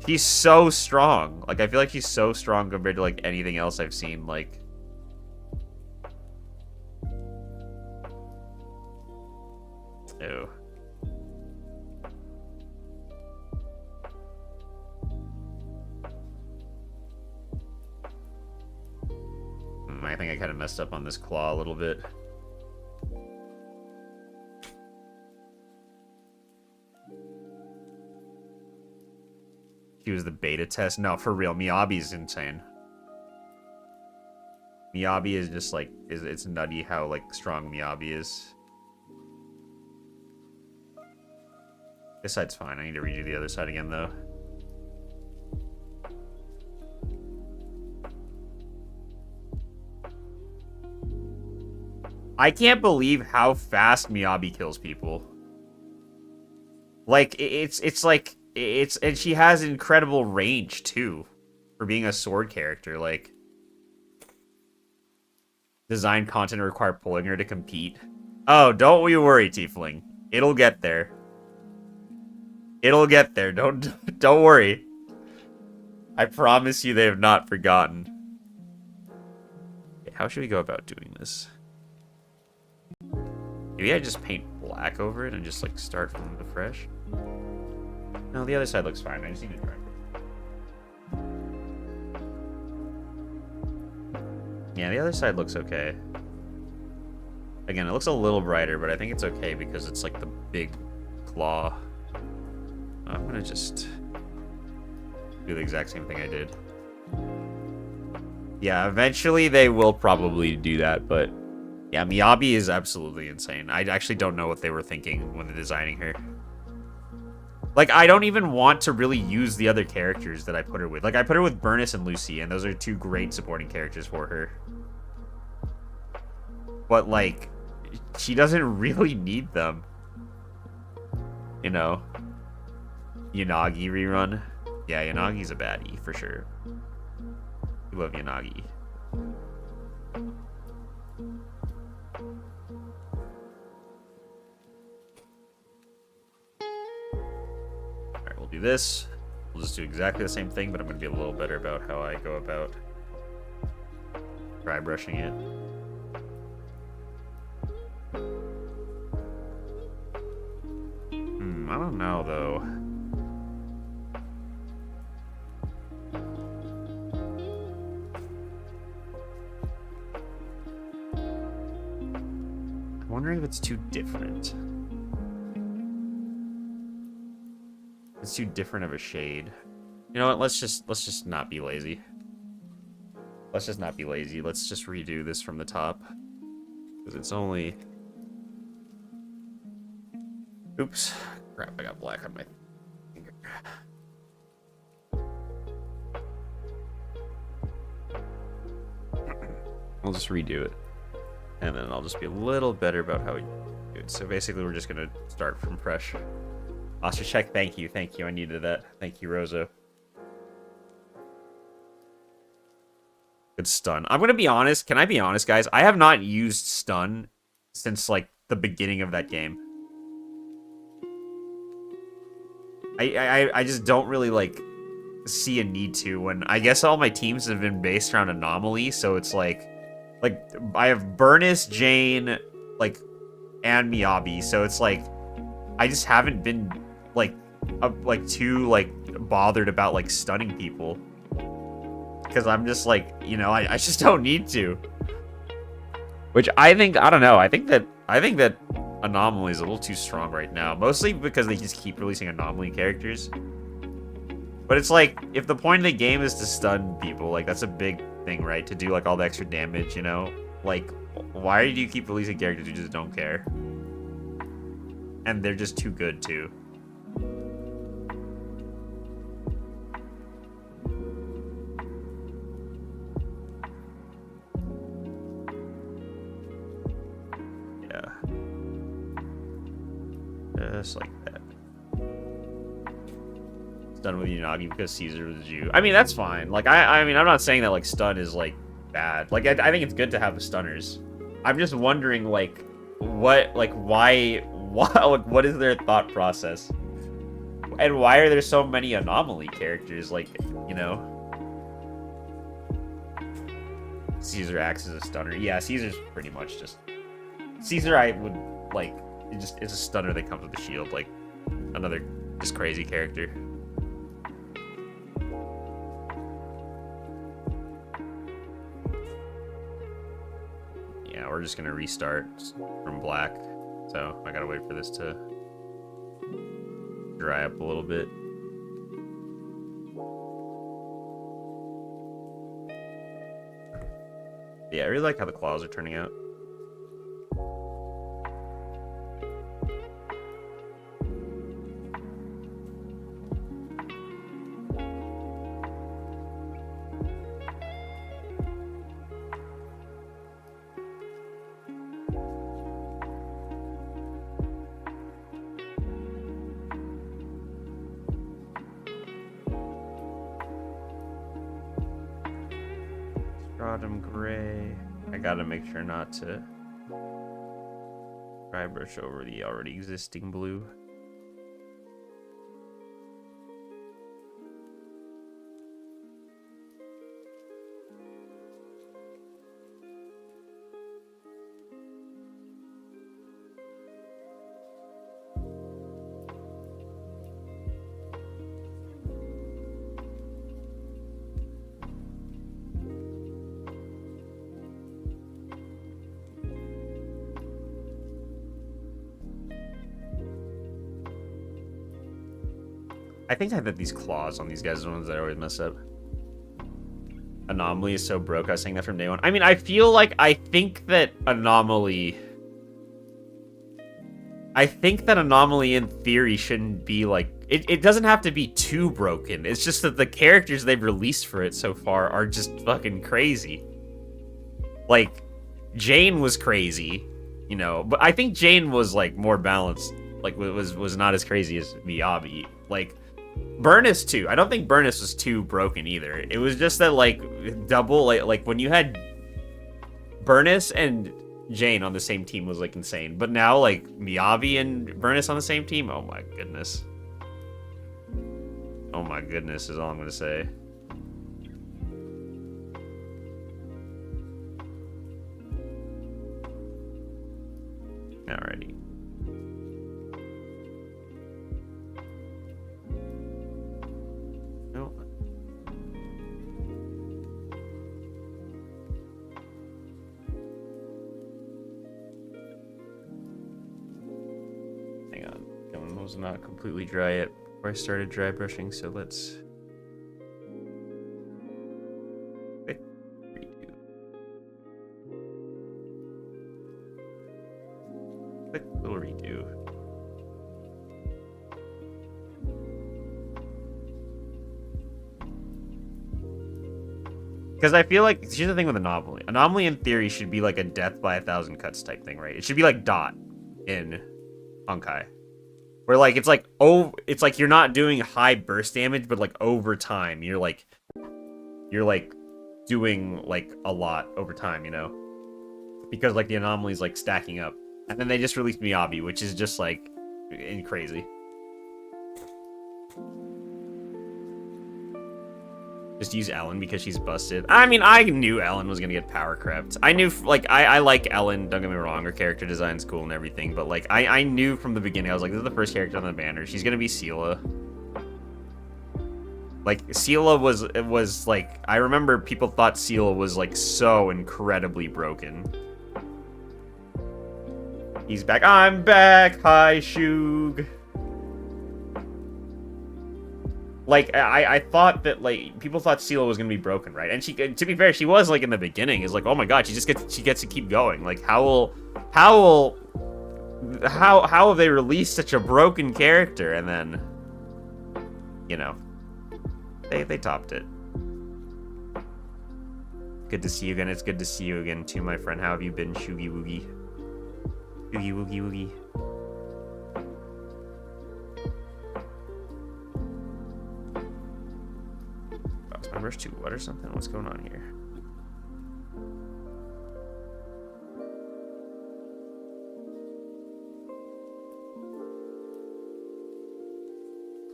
He's so strong. Like, I feel like he's so strong compared to, like, anything else I've seen. Like... Ew. I think I kind of messed up on this claw a little bit. He was the beta test. No, for real, Miyabi is insane. Miyabi is just like, it's nutty how like strong Miyabi is. This side's fine. I need to redo the other side again though. I can't believe how fast Miyabi kills people. Like, and she has incredible range, too, for being a sword character. Like, design content require pulling her to compete. Oh, don't you worry, Tiefling. It'll get there. It'll get there. Don't worry. I promise you they have not forgotten. Okay, how should we go about doing this? Maybe I just paint black over it and just like start from the fresh. No, the other side looks fine. I just need to dry. Yeah, the other side looks okay. Again, it looks a little brighter, but I think it's okay because it's like the big claw. I'm gonna just do the exact same thing I did. Yeah, eventually they will probably do that, but yeah, Miyabi is absolutely insane. I actually don't know what they were thinking when they're designing her. Like, I don't even want to really use the other characters that I put her with. Like, I put her with Burnus and Lucy, and those are two great supporting characters for her. But, like, she doesn't really need them. You know? Yanagi rerun. Yeah, Yanagi's a baddie, for sure. We love Yanagi. Alright, we'll do this. We'll just do exactly the same thing, but I'm going to be a little better about how I go about dry brushing it. I don't know, though. I'm wondering if it's too different. It's too different of a shade. You know what? Let's just not be lazy. Let's just not be lazy. Let's just redo this from the top. Because it's only... Oops. Crap, I got black on my finger. I'll just redo it. And then I'll just be a little better about how we do it. So basically, we're just going to start from fresh. Ostrich check, thank you. Thank you. I needed that. Thank you, Rosa. Good stun. I'm going to be honest. Can I be honest, guys? I have not used stun since, like, the beginning of that game. I just don't really like see a need to when I guess all my teams have been based around Anomaly, so it's like I have Burnus, Jane, like, and Miyabi, so it's like I just haven't been like too like bothered about like stunning people because I'm just like, you know, I just don't need to. Which I think, I don't know, I think that Anomaly is a little too strong right now, mostly because they just keep releasing Anomaly characters. But it's like, if the point of the game is to stun people, like, that's a big thing, right? To do, like, all the extra damage, you know? Like, why do you keep releasing characters who just don't care? And they're just too good, too. Yeah. Just like that. Stun with Unagi because Caesar was you. I mean, that's fine. Like, I mean, I'm not saying that, like, stun is, like, bad. Like, I think it's good to have the stunners. I'm just wondering, like, why, like, what is their thought process? And why are there so many Anomaly characters? Like, you know? Caesar acts as a stunner. Yeah, Caesar's pretty much just... Caesar, I would, like, it's a stunner that comes with the shield. Like, another just crazy character. Yeah, we're just gonna restart from black. So, I gotta wait for this to dry up a little bit. Yeah, I really like how the claws are turning out. Stratum gray. I gotta make sure not to dry brush over the already existing blue. I think I had these claws on these guys are the ones that I always mess up. Anomaly is so broke. I was saying that from day one. I mean, I feel like I think that Anomaly in theory shouldn't be like... It doesn't have to be too broken. It's just that the characters they've released for it so far are just fucking crazy. Like, Jane was crazy, you know, but I think Jane was like more balanced. Like, was not as crazy as Miyabi. Like, Burnus too. I don't think Burnus was too broken either. It was just that like double like when you had Burnus and Jane on the same team was like insane. But now like Miyabi and Burnus on the same team, oh my goodness. Oh my goodness is all I'm gonna say. Alrighty. Was not completely dry yet before I started dry brushing, so let's quick redo. Quick little redo. Because I feel like, here's the thing with Anomaly. Anomaly in theory should be like a death by 1,000 cuts type thing, right? It should be like Dot in Honkai. Where like it's like you're not doing high burst damage, but like over time you're like doing like a lot over time, you know, because like the Anomaly's like stacking up, and then they just released Miyabi, which is just like crazy. Just use Ellen because she's busted. I mean, I knew Ellen was gonna get power crept. I knew, like, I like Ellen, don't get me wrong, her character design's cool and everything, but, like, I knew from the beginning, I was like, this is the first character on the banner. She's gonna be Sela. Like, Sela was, like, I remember people thought Sela was, like, so incredibly broken. He's back. I'm back! Hi, Shug! Like, I thought that, like, people thought Sela was gonna be broken, right? And she, to be fair, she was, like, in the beginning. It's like, oh my god, she gets to keep going. Like, how have they released such a broken character? And then, you know, they topped it. Good to see you again. It's good to see you again, too, my friend. How have you been, Shoogie Woogie? Shoogie Woogie Woogie. Numbers too what or something? What's going on here?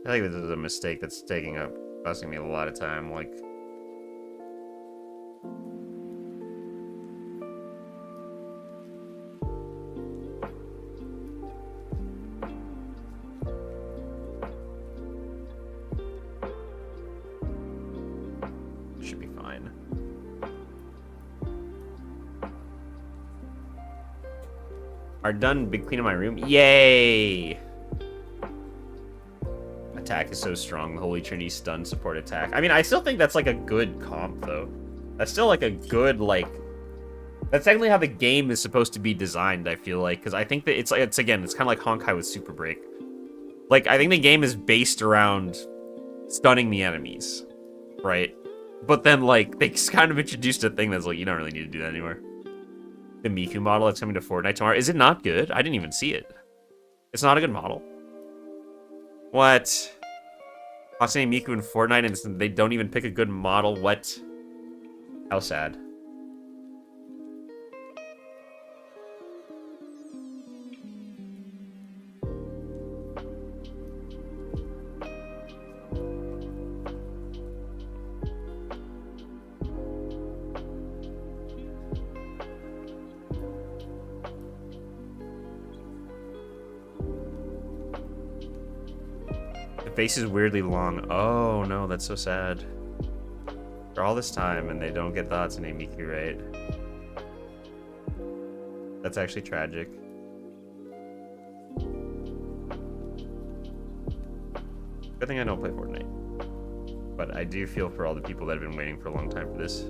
I think this is a mistake that's costing me a lot of time. Like, should be fine. Are done. Big clean in my room. Yay! Attack is so strong. The Holy Trinity stun support attack. I mean, I still think that's like a good comp though. That's still like a good, like, that's technically how the game is supposed to be designed, I feel like, because I think that it's kind of like Honkai with Super Break. Like, I think the game is based around stunning the enemies, right? But then, like, they kind of introduced a thing that's like, you don't really need to do that anymore. The Miku model that's coming to Fortnite tomorrow. Is it not good? I didn't even see it. It's not a good model. What? Watching Miku in Fortnite and they don't even pick a good model? What? How sad. Face is weirdly long. Oh no, that's so sad. For all this time and they don't get the Hatsune Miku right. That's actually tragic. Good thing I don't play Fortnite. But I do feel for all the people that have been waiting for a long time for this.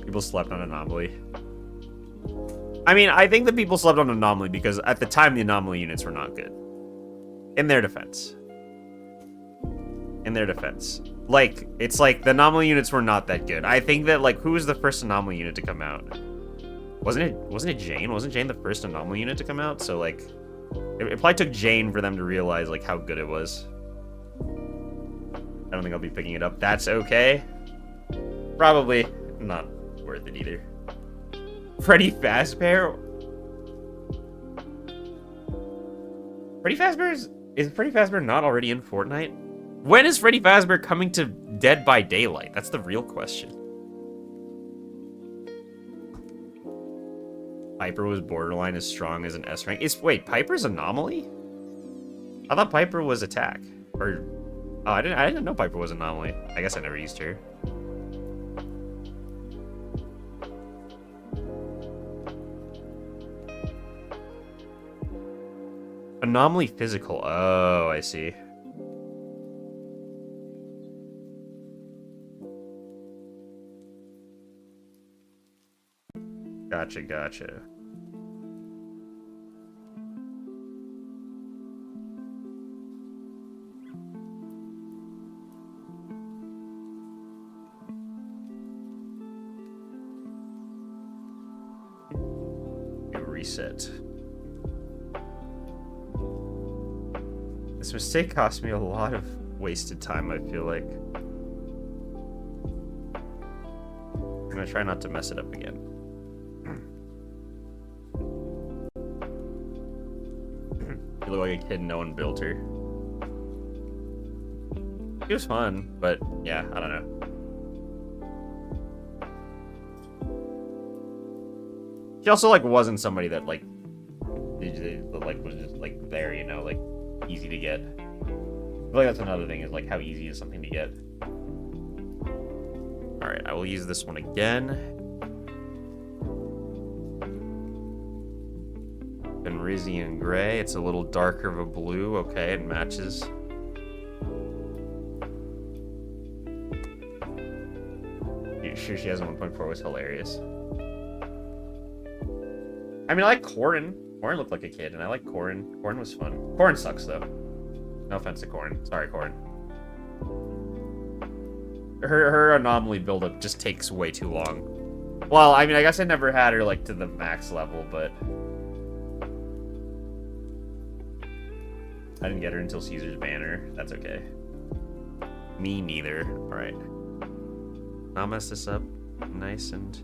People slept on Anomaly. I mean, I think that people slept on Anomaly because at the time the Anomaly units were not good. In their defense. In their defense. Like, it's like the Anomaly units were not that good. I think that, like, who was the first Anomaly unit to come out? Wasn't it Jane? Wasn't Jane the first Anomaly unit to come out? So, like, it probably took Jane for them to realize, like, how good it was. I don't think I'll be picking it up. That's okay. Probably not worth it either. Freddy Fazbear? Freddy Fazbear is Freddy Fazbear not already in Fortnite? When is Freddy Fazbear coming to Dead by Daylight? That's the real question. Piper was borderline as strong as an S rank. Wait, Piper's Anomaly? I thought Piper was Attack. Or oh, I didn't know Piper was Anomaly. I guess I never used her. Anomaly physical. Oh, I see. Gotcha, gotcha. Reset. This mistake cost me a lot of wasted time, I feel like. gonna try not to mess it up again. You look like a kid no one built her. It was fun, but yeah, I don't know. She also like wasn't somebody that like was just like there, you know, like easy to get. I feel like that's another thing, is like how easy is something to get. All right, I will use this one again. Benrizian gray. It's a little darker of a blue. Okay, it matches. Sure, she has 1.4 was hilarious. I mean, I like Corrin. Corrin looked like a kid, and I like Corrin. Corrin was fun. Corrin sucks, though. No offense to Corrin. Sorry, Corrin. Her anomaly buildup just takes way too long. Well, I mean, I guess I never had her, like, to the max level, but... I didn't get her until Caesar's banner. That's okay. Me neither. Alright. I'll mess this up nice and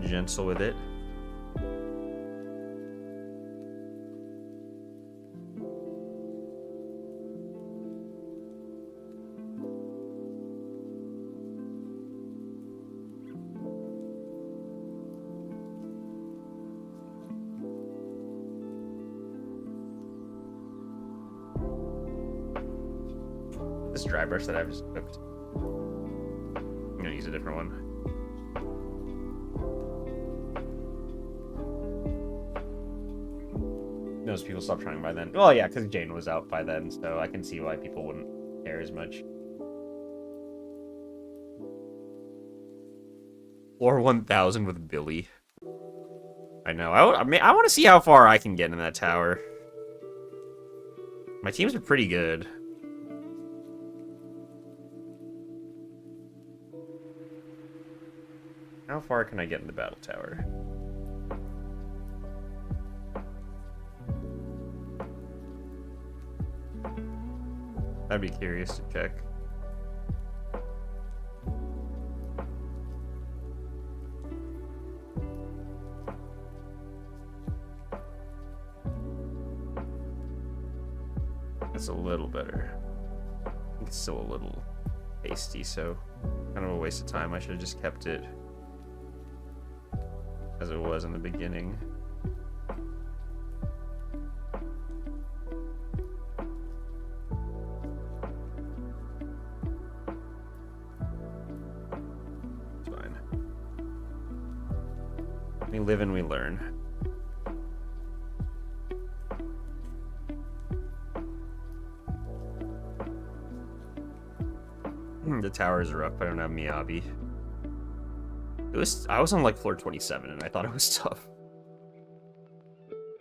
gentle with it. This dry brush that I've just cooked. I'm gonna use a different one. Most people stopped trying by then. Well, yeah, because Jane was out by then, so I can see why people wouldn't care as much. Floor 1000 with Billy. I know. I want to see how far I can get in that tower. My teams are pretty good. How far can I get in the battle tower? I'd be curious to check. That's a little better. I think it's still a little hasty, so kind of a waste of time. I should have just kept it as it was in the beginning. It's fine. We live and we learn. The towers are up. I don't have Miyabi. I was on like floor 27 and I thought it was tough.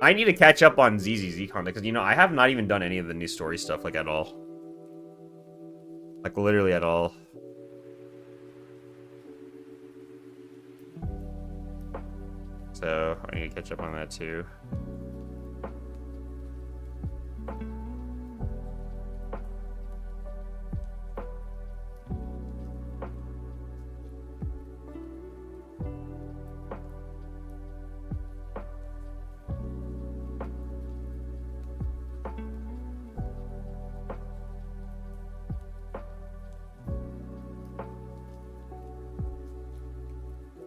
I need to catch up on ZZZ content because, you know, I have not even done any of the new story stuff, like, at all. Like, literally at all. So, I need to catch up on that too.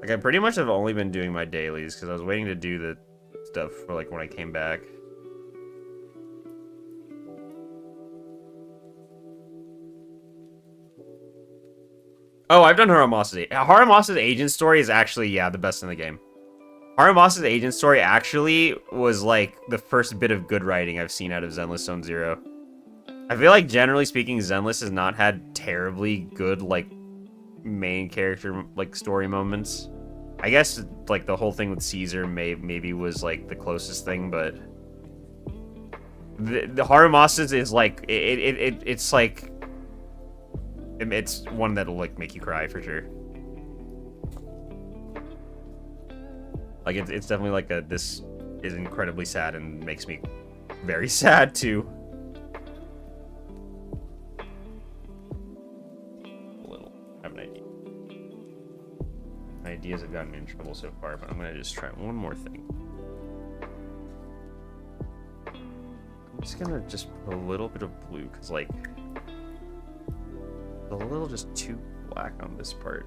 Like, I pretty much have only been doing my dailies because I was waiting to do the stuff for, like, when I came back. Oh, I've done Haramasa. Haramasa's agent story is actually, yeah, the best in the game. Haramasa's agent story actually was, like, the first bit of good writing I've seen out of Zenless Zone Zero. I feel like, generally speaking, Zenless has not had terribly good, like, main character, like, story moments. I guess, like, the whole thing with Caesar maybe was, like, the closest thing, but the Haramasa's is, like, it's, like, it's one that'll, like, make you cry for sure. Like, it's definitely, like, this is incredibly sad and makes me very sad, too. A little. I have an idea. ideas have gotten me in trouble so far, but I'm gonna just try one more thing. I'm just gonna just put a little bit of blue, because, like, a little just too black on this part.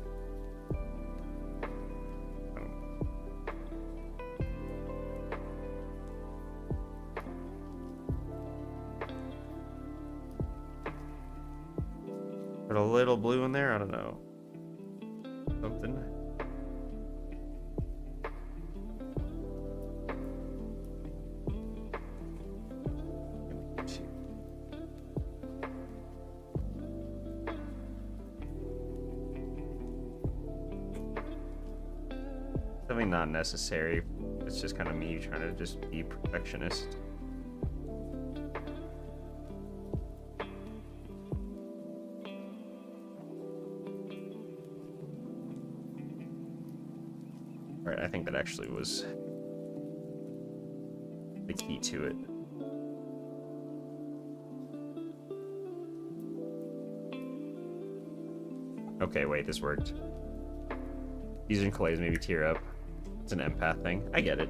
Put a little blue in there, I don't know. Something. Definitely not necessary. It's just kind of me trying to just be perfectionist. Alright, I think that actually was the key to it. Okay, wait, this worked. Using clays maybe tear up. It's an empath thing. I get it.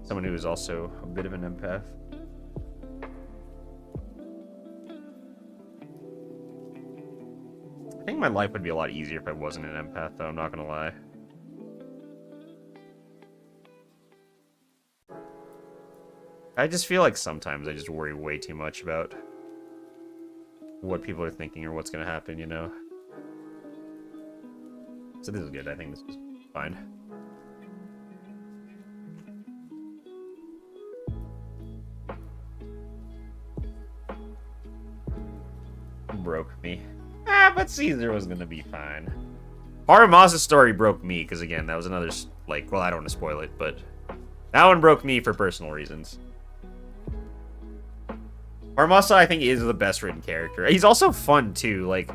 Someone who is also a bit of an empath. I think my life would be a lot easier if I wasn't an empath, though, I'm not gonna lie. I just feel like sometimes I just worry way too much about what people are thinking or what's gonna happen, you know? So this is good, I think this is fine. Broke me. But Caesar was gonna be fine. Haramasa's story broke me, because again, that was another, like, well, I don't want to spoil it, but that one broke me for personal reasons. Haramasa, I think, is the best written character. He's also fun, too, like,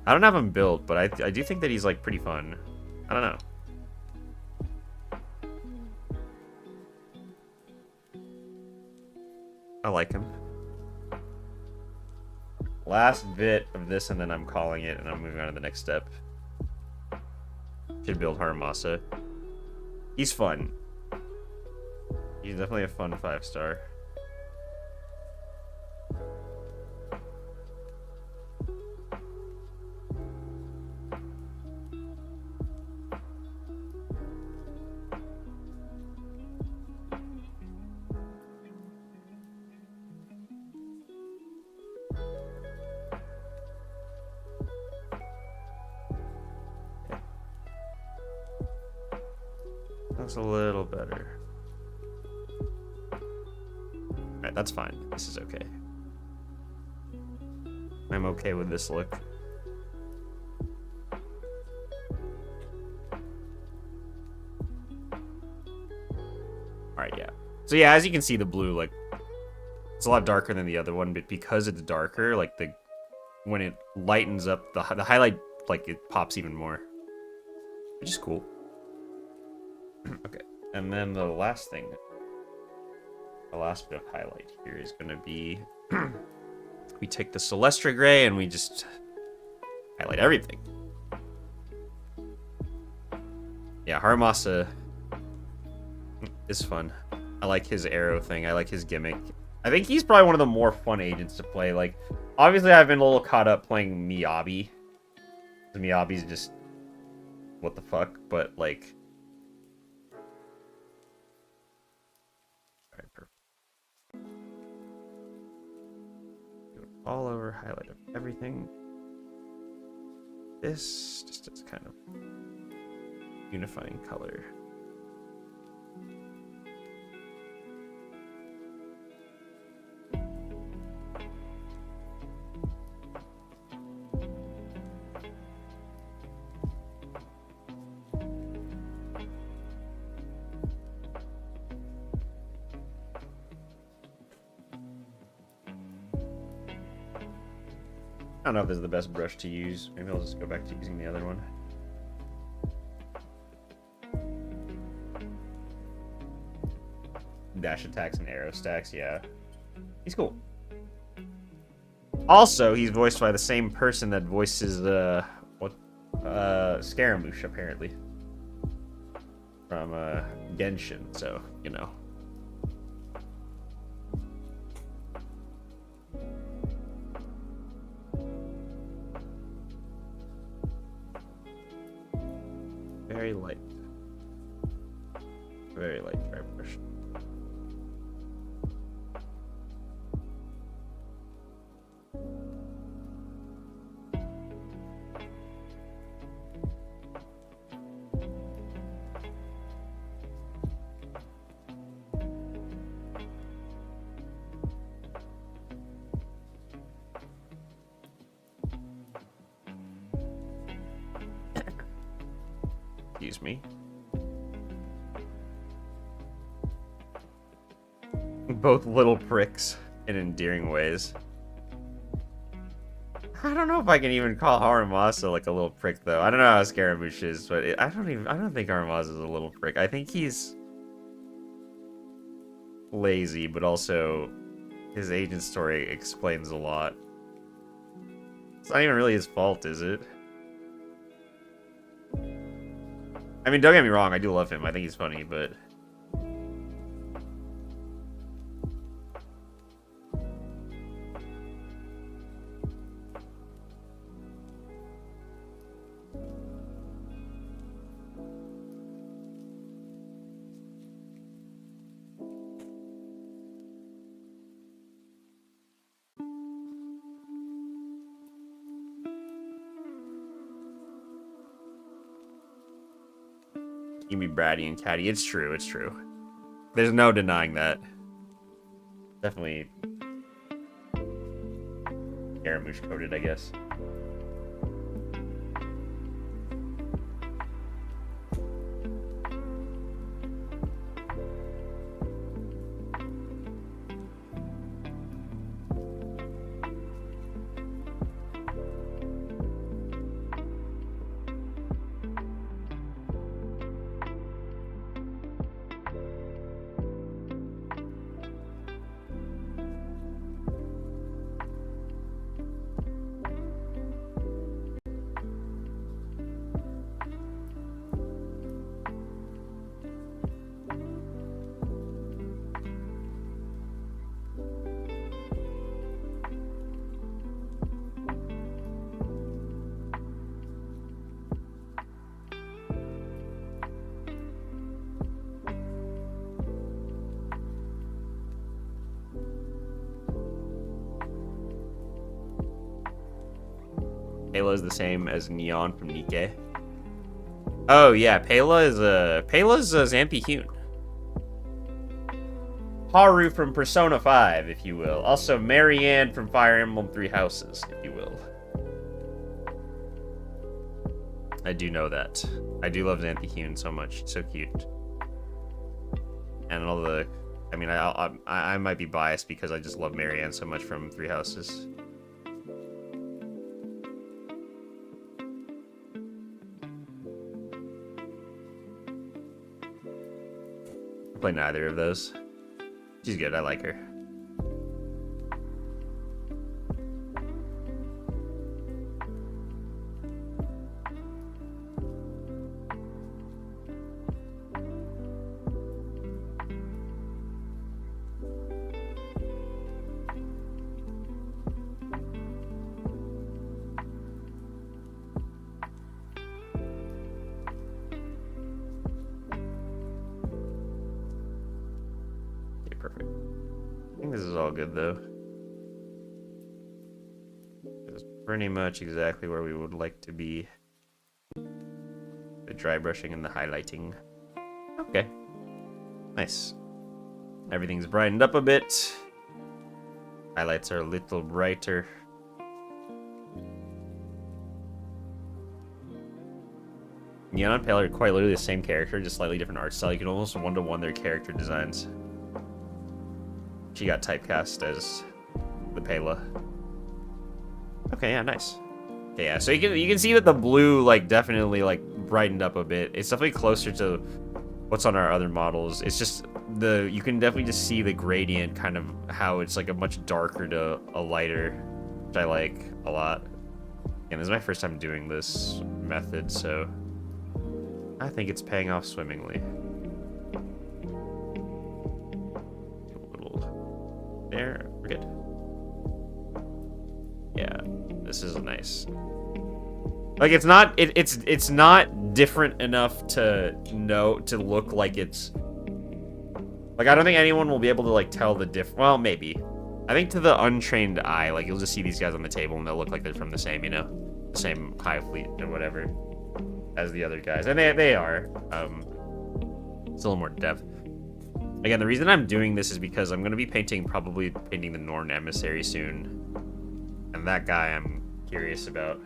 I don't have him built, but I do think that he's, like, pretty fun. I don't know. I like him. Last bit of this, and then I'm calling it, and I'm moving on to the next step. Should build Haramasa. He's fun. He's definitely a fun 5-star. Looks a little better. Alright, that's fine. This is okay. I'm okay with this look. Alright, yeah. So yeah, as you can see, the blue, like, it's a lot darker than the other one, but because it's darker, like, when it lightens up, the highlight, like, it pops even more. Which is cool. Okay, and then the last thing, the last bit of highlight here is going to be, we take the Celestra Gray and we just highlight everything. Yeah, Haramasa is fun. I like his arrow thing. I like his gimmick. I think he's probably one of the more fun agents to play. Like, obviously I've been a little caught up playing Miyabi. Miyabi's just, what the fuck, but like, all over, highlight of everything. This just is kind of unifying color. I don't know if this is the best brush to use. Maybe I'll just go back to using the other one. Dash attacks and arrow stacks, yeah. He's cool. Also, he's voiced by the same person that voices Scaramouche, apparently. From, Genshin, so, you know. Very light. Very light dry brush. Excuse me. Both little pricks in endearing ways. I don't know if I can even call Haramasa like a little prick though. I don't know how Scaramouche is, but I don't think Haramasa is a little prick. I think he's lazy, but also his agent story explains a lot. It's not even really his fault, is it? I mean, don't get me wrong, I do love him. I think he's funny, but... You can be bratty and catty. It's true, it's true. There's no denying that. Definitely Scaramouche coded, I guess. Pela is the same as Neon from Nikke. Oh yeah, Pela's Zampi Hune. Haru from Persona 5, if you will. Also Marianne from Fire Emblem Three Houses, if you will. I do know that. I do love Xanthe Hune so much. She's so cute. And all the... I mean, I might be biased because I just love Marianne so much from Three Houses. I play neither of those. She's good, I like her. Perfect. I think this is all good though. It's pretty much exactly where we would like to be. The dry brushing and the highlighting. Okay. Nice. Everything's brightened up a bit. Highlights are a little brighter. Neon and Pale are quite literally the same character, just slightly different art style. You can almost one-to-one their character designs. She got typecast as the Pela. Okay, yeah, nice. Okay, yeah, so you can see that the blue like definitely like brightened up a bit. It's definitely closer to what's on our other models. It's just you can definitely just see the gradient, kind of how it's like a much darker to a lighter, which I like a lot. And this is my first time doing this method, so I think it's paying off swimmingly. A little there, we're good. Yeah, this is nice. Like it's not different enough to look like it's like I don't think anyone will be able to like tell the well, maybe. I think to the untrained eye, like you'll just see these guys on the table and they'll look like they're from the same, you know, the same high fleet or whatever as the other guys. And they are. It's a little more depth. Again, the reason I'm doing this is because I'm gonna be probably painting the Norn Emissary soon. And that guy I'm curious about.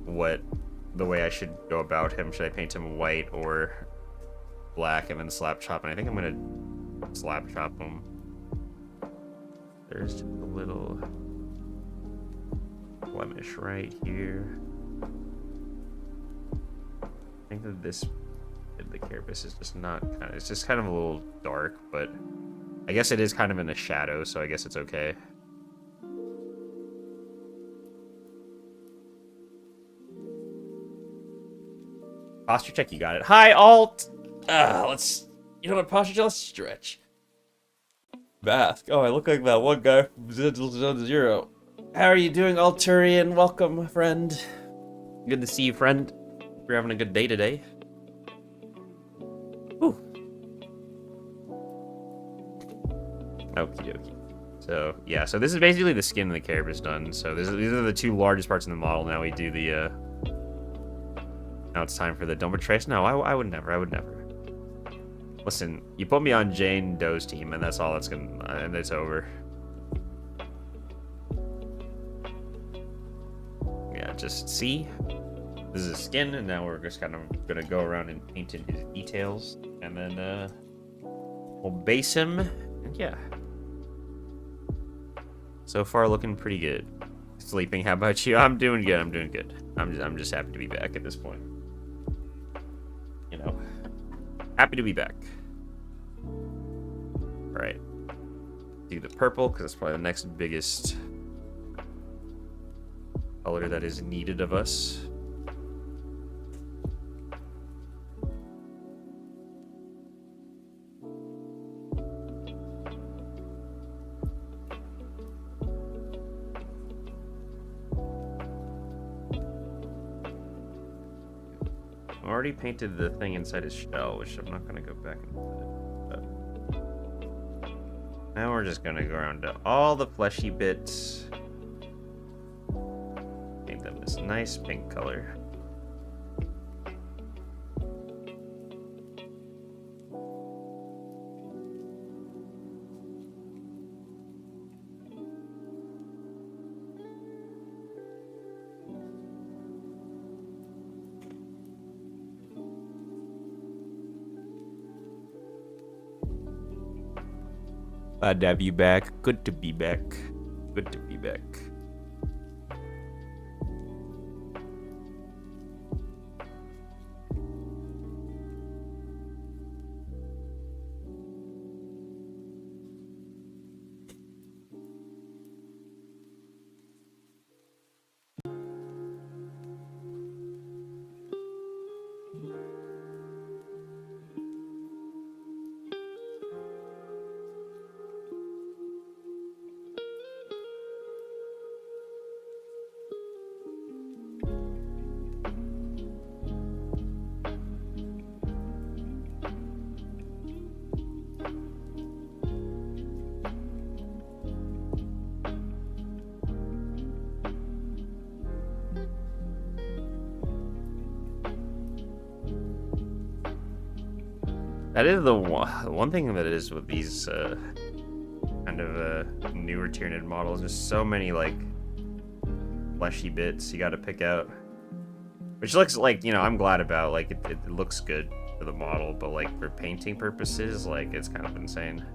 What the way I should go about him. Should I paint him white or black and then slap chop? And I think I'm gonna slap chop him. There's just a little blemish right here. I think that the carapace is just not it's just kind of a little dark, but I guess it is kind of in the shadow, so I guess it's okay. Posture check, you got it. Hi, Alt! Let's... You know what, posture check? Let's stretch. Mask. Oh, I look like that one guy from Zero. How are you doing, Alturian? Welcome, friend. Good to see you, friend. We're having a good day today. Ooh. Okie dokie. So, yeah, so this is basically the skin of the carapace done. So these are the two largest parts in the model. Now we do the, Now it's time for the Dome Trace. No, I would never. I would never. Listen, you put me on Jane Doe's team, and that's all that's gonna... And it's over. Yeah, just see. This is his skin, and now we're just kind of gonna go around and paint in his details. And then, we'll base him. And yeah. So far, looking pretty good. Sleeping, how about you? I'm doing good. I'm doing good. I'm just happy to be back at this point. You know, happy to be back. All right, do the purple because that's probably the next biggest color that is needed of us. I already painted the thing inside his shell, which I'm not going to go back and do it. Now we're just going to go around to all the fleshy bits. Paint them this nice pink color. Glad to have you back. Good to be back. Good to be back. That is the one thing that is with these kind of newer Tyranid models. There's so many like fleshy bits you got to pick out, which looks like, you know, I'm glad about. Like it looks good for the model, but like for painting purposes, like it's kind of insane.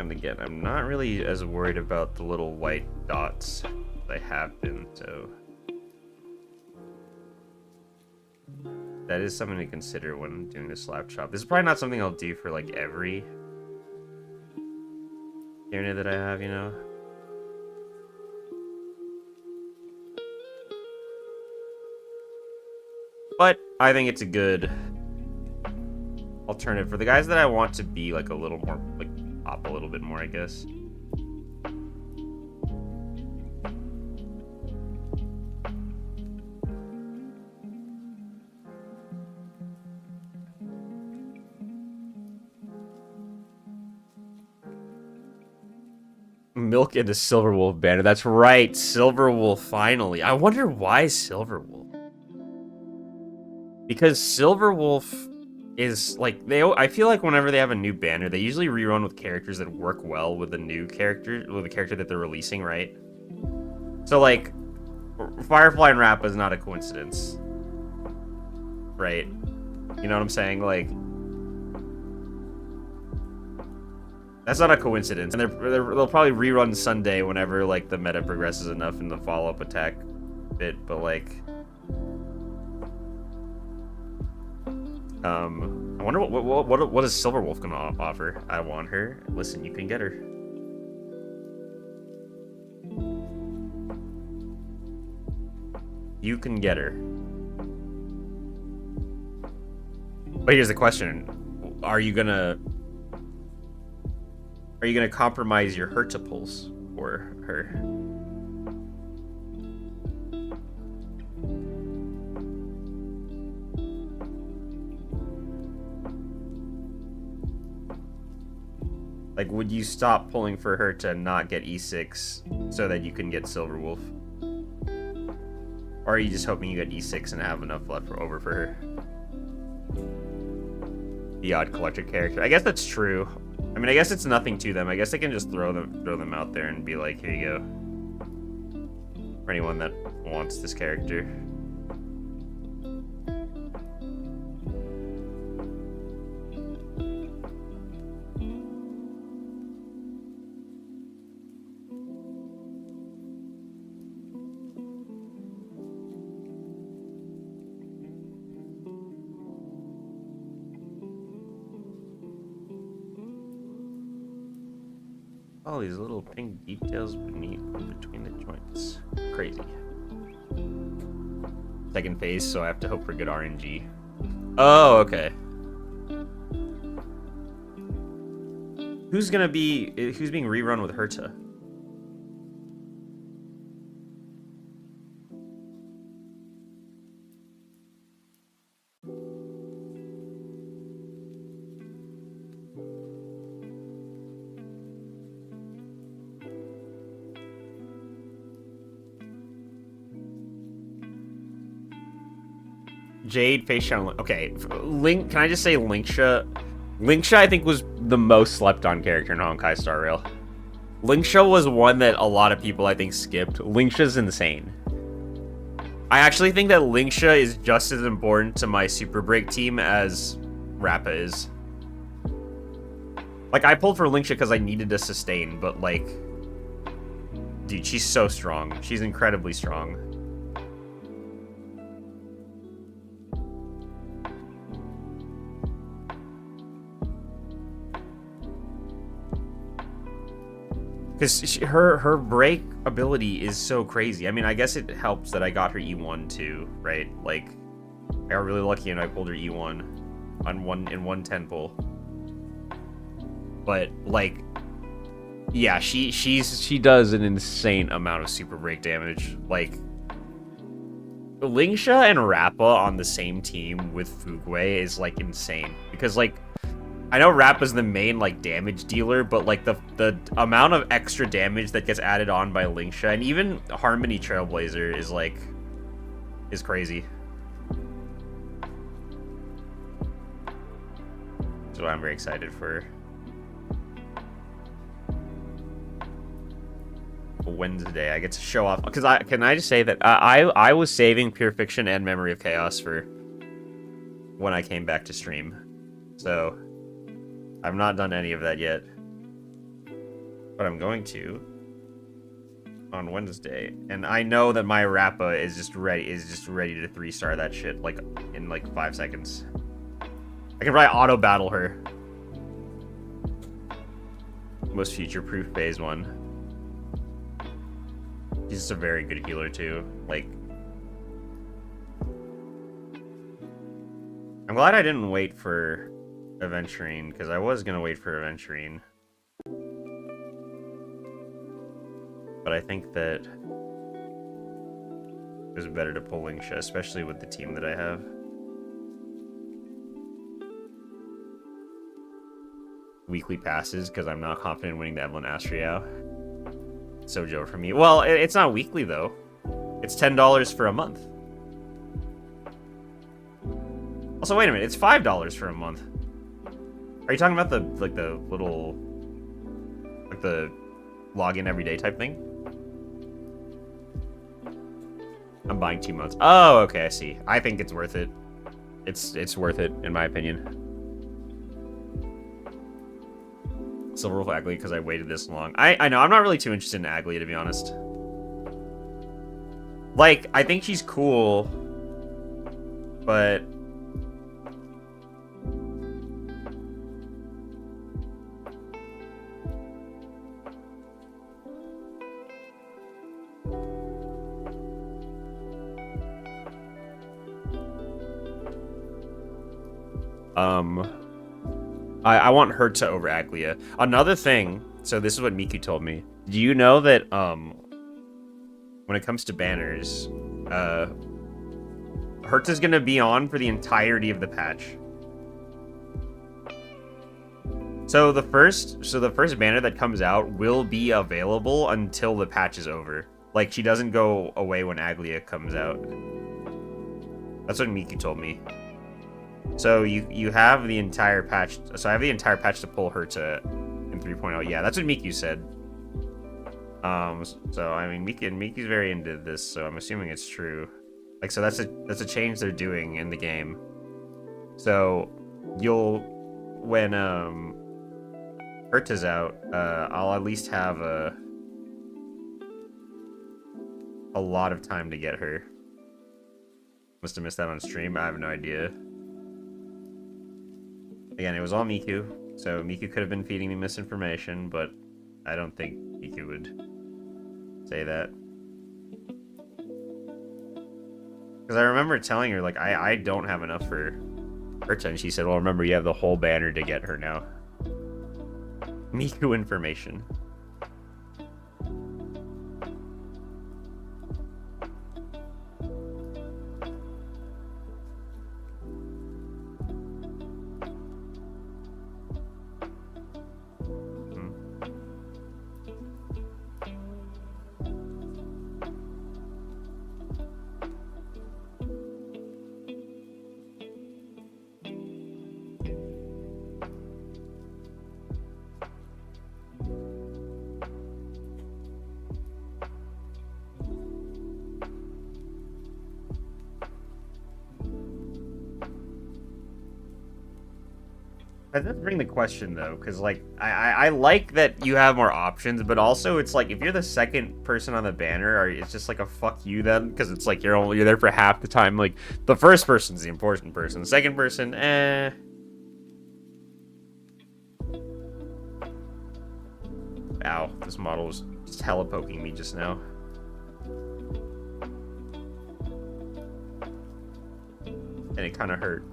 And again, I'm not really as worried about the little white dots as I have been, so... That is something to consider when doing the slap chop. This is probably not something I'll do for, like, every unit that I have, you know? But I think it's a good alternative for the guys that I want to be, like, a little more, like, pop a little bit more, I guess. Milk into Silverwolf banner. That's right, Silverwolf finally. I wonder why Silverwolf. Because Silverwolf is like I feel like whenever they have a new banner, they usually rerun with characters that work well with the new character, with the character that they're releasing, right? So like, Firefly and Rappa is not a coincidence, right? You know what I'm saying? Like, that's not a coincidence, and they'll probably rerun Sunday whenever like the meta progresses enough in the follow-up attack bit, but like. I wonder what is Silverwolf gonna offer? I want her. Listen, you can get her. You can get her. But here's the question: Are you gonna compromise your Herta pulls for her? Like, would you stop pulling for her to not get E6 so that you can get Silverwolf? Or are you just hoping you get E6 and have enough left over for her? The odd collector character. I guess that's true. I mean, I guess it's nothing to them. I guess they can just throw them out there and be like, here you go. For anyone that wants this character. All these little pink details between the joints. Crazy. Second phase, so I have to hope for good RNG. Oh, okay. Who's being rerun with Herta? Jade, Face Shadow. Okay, Link. Can I just say Linksha? Linksha, I think, was the most slept on character in Honkai Star Rail. Linksha was one that a lot of people, I think, skipped. Linksha's insane. I actually think that Linksha is just as important to my Super Break team as Rappa is. Like, I pulled for Linksha because I needed to sustain, but like, dude, she's so strong. She's incredibly strong. Because her break ability is so crazy. I mean, I guess it helps that I got her E1 too, right? Like, I got really lucky and I pulled her E1 on 110 pull. But like, yeah, she does an insane amount of super break damage. Like, Linksha and Rappa on the same team with Fugway is like insane, because like, I know Rappa's the main, like, damage dealer, but, like, the amount of extra damage that gets added on by Linksha, and even Harmony Trailblazer is, like, is crazy. So I'm very excited for Wednesday. I get to show off, because can I just say that I was saving Pure Fiction and Memory of Chaos for when I came back to stream. So I've not done any of that yet. but I'm going to on Wednesday, and I know that my Rappa is just ready to 3-star that shit like in like 5 seconds. I can probably auto battle her. Most future-proof phase 1. She's just a very good healer too. Like, I'm glad I didn't wait for Aventurine, because I was gonna wait for Aventurine. But I think that it was better to pull Lingsha, especially with the team that I have. Weekly passes, because I'm not confident in winning the Evelyn Astriao. Sojo for me. Well, it's not weekly, though. It's $10 for a month. Also, wait a minute. It's $5 for a month. Are you talking about the little... like the login every day type thing? I'm buying 2 months. Oh, okay, I see. I think it's worth it. It's worth it, in my opinion. Silver Wolf Aglia, because I waited this long. I know, I'm not really too interested in Aglia, to be honest. Like, I think she's cool, but... I want Herta over Aglia. Another thing, so this is what Miku told me. Do you know that, when it comes to banners, Herta's gonna be on for the entirety of the patch. So the first banner that comes out will be available until the patch is over. Like, she doesn't go away when Aglia comes out. That's what Miku told me. So you have the entire patch. So I have the entire patch to pull Herta in 3.0. Yeah, that's what Miku said. So I mean, Miku's very into this, so I'm assuming it's true. Like, so that's a change they're doing in the game. So when Herta's out, I'll at least have a lot of time to get her. Must have missed that on stream. I have no idea. Again, it was all Miku, so Miku could have been feeding me misinformation, but I don't think Miku would say that. Because I remember telling her, like, I don't have enough for Herta, and she said, well, remember, you have the whole banner to get her now. Miku information. That does bring the question, though, because, like, I like that you have more options, but also it's like, if you're the second person on the banner, it's just like a fuck you then, because it's like you're there for half the time. Like, the first person's the important person, the second person, eh. Ow, this model was just hella poking me just now. And it kind of hurt.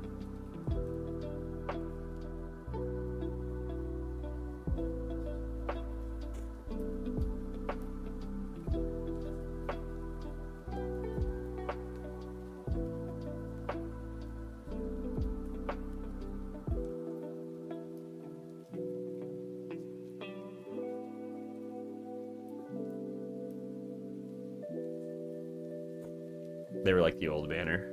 They were like the old banner.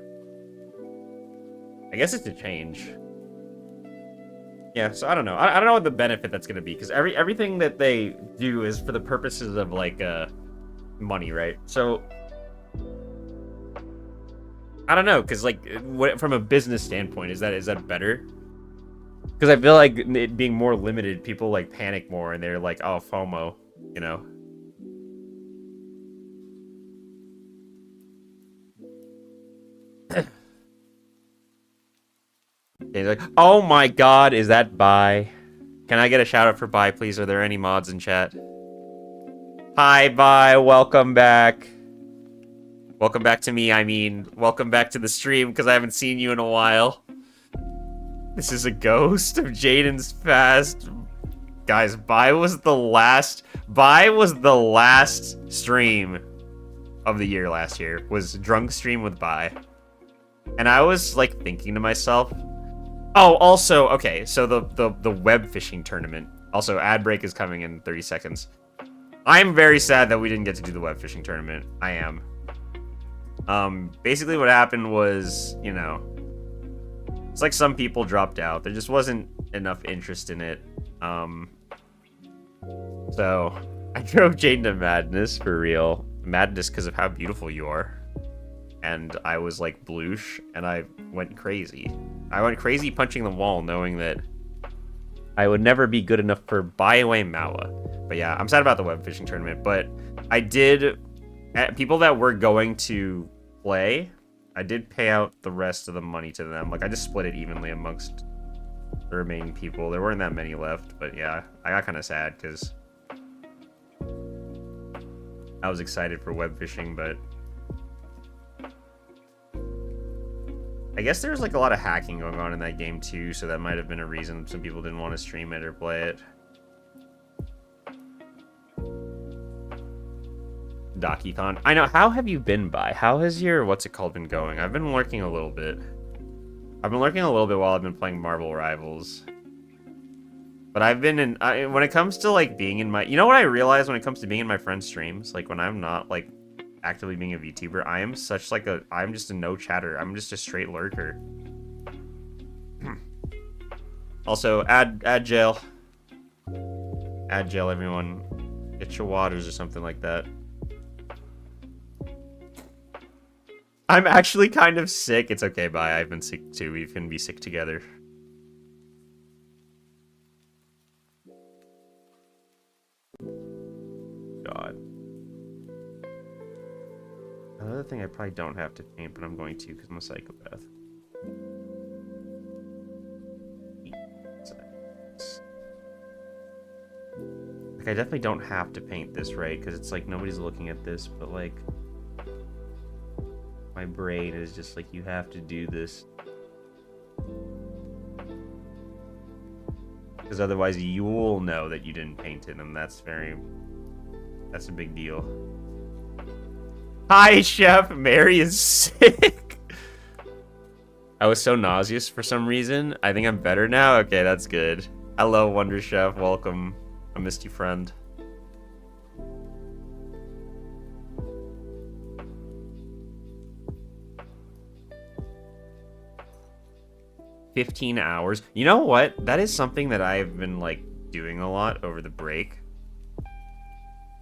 I guess it's a change. Yeah, so I don't know. I don't know what the benefit that's gonna be, because everything that they do is for the purposes of, like, money, right? So I don't know, because, like, from a business standpoint, is that better? Because I feel like it being more limited, people like panic more and they're like, oh, FOMO, you know? He's like, oh my god, is that Bye? Can I get a shout out for Bye, please? Are there any mods in chat? Hi, Bye, welcome back. Welcome back to me, I mean, welcome back to the stream, because I haven't seen you in a while. This is a ghost of Jaden's past. Guys, Bye was the last stream of the year last year, was drunk stream with Bye. And I was like thinking to myself, oh, also, okay, so the web fishing tournament. Also, ad break is coming in 30 seconds. I'm very sad that we didn't get to do the web fishing tournament. I am. Basically what happened was, you know, it's like some people dropped out. There just wasn't enough interest in it. So I drove Jaden to madness for real. Madness because of how beautiful you are. And I was like bloosh, and I went crazy. I went crazy punching the wall, knowing that I would never be good enough for Byway Mawa. But yeah, I'm sad about the web fishing tournament. But I did, people that were going to play, I did pay out the rest of the money to them. Like I just split it evenly amongst the remaining people. There weren't that many left, but yeah, I got kind of sad because I was excited for web fishing, but I guess there was like a lot of hacking going on in that game too, so that might have been a reason some people didn't want to stream it or play it. Dokithon. I know, how have you been by? How has your, what's it called, been going? I've been lurking a little bit. I've been lurking a little bit while I've been playing Marvel Rivals. But I've been in, when it comes to like being in my, you know what I realize when it comes to being in my friends' streams? Like when I'm not like actively being a VTuber, I am such like a, I'm just a no chatter. I'm just a straight lurker. Also, add jail. Add jail, everyone. Get your waters or something like that. I'm actually kind of sick. It's okay, bye. I've been sick too. We can be sick together. God. Another thing I probably don't have to paint, but I'm going to because I'm a psychopath. Like, I definitely don't have to paint this, right? Because it's like nobody's looking at this, but like my brain is just like, you have to do this. Because otherwise you will know that you didn't paint it, and that's a big deal. Hi, Chef! Mary is sick! I was so nauseous for some reason. I think I'm better now? Okay, that's good. Hello, Wonder Chef. Welcome. I missed you, friend. $15 hours. You know what? That is something that I've been like doing a lot over the break.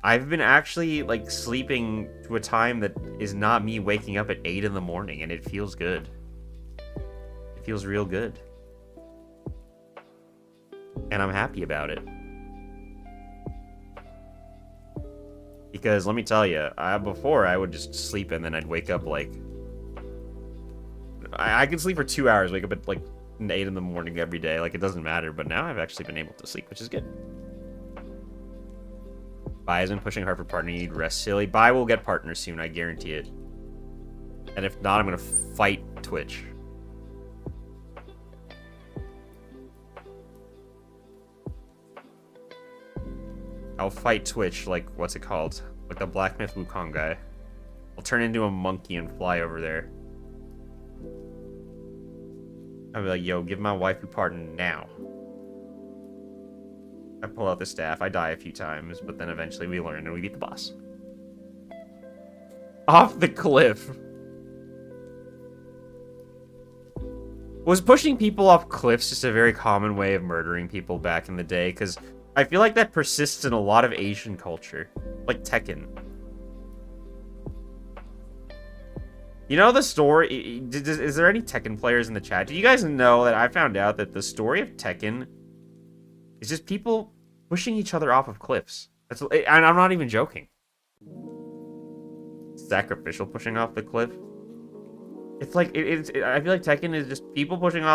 I've been actually like sleeping to a time that is not me waking up at 8 in the morning, and it feels good. It feels real good. And I'm happy about it. Because let me tell you, before I would just sleep and then I'd wake up like... I could sleep for 2 hours, wake up at like 8 in the morning every day. Like, it doesn't matter. But now I've actually been able to sleep, which is good. Bai has been pushing hard for partner. You need rest, silly. Bai will get partners soon, I guarantee it. And if not, I'm gonna fight Twitch. I'll fight Twitch, like, what's it called? Like the Black Myth Wukong guy. I'll turn into a monkey and fly over there. I'll be like, yo, give my waifu pardon now. I pull out the staff, I die a few times, but then eventually we learn and we beat the boss. Off the cliff. Was pushing people off cliffs just a very common way of murdering people back in the day? Because I feel like that persists in a lot of Asian culture. Like Tekken. You know the story? Is there any Tekken players in the chat? Do you guys know that I found out that the story of Tekken is just people pushing each other off of cliffs? And I'm not even joking. Sacrificial pushing off the cliff. It's like I feel like Tekken is just people pushing each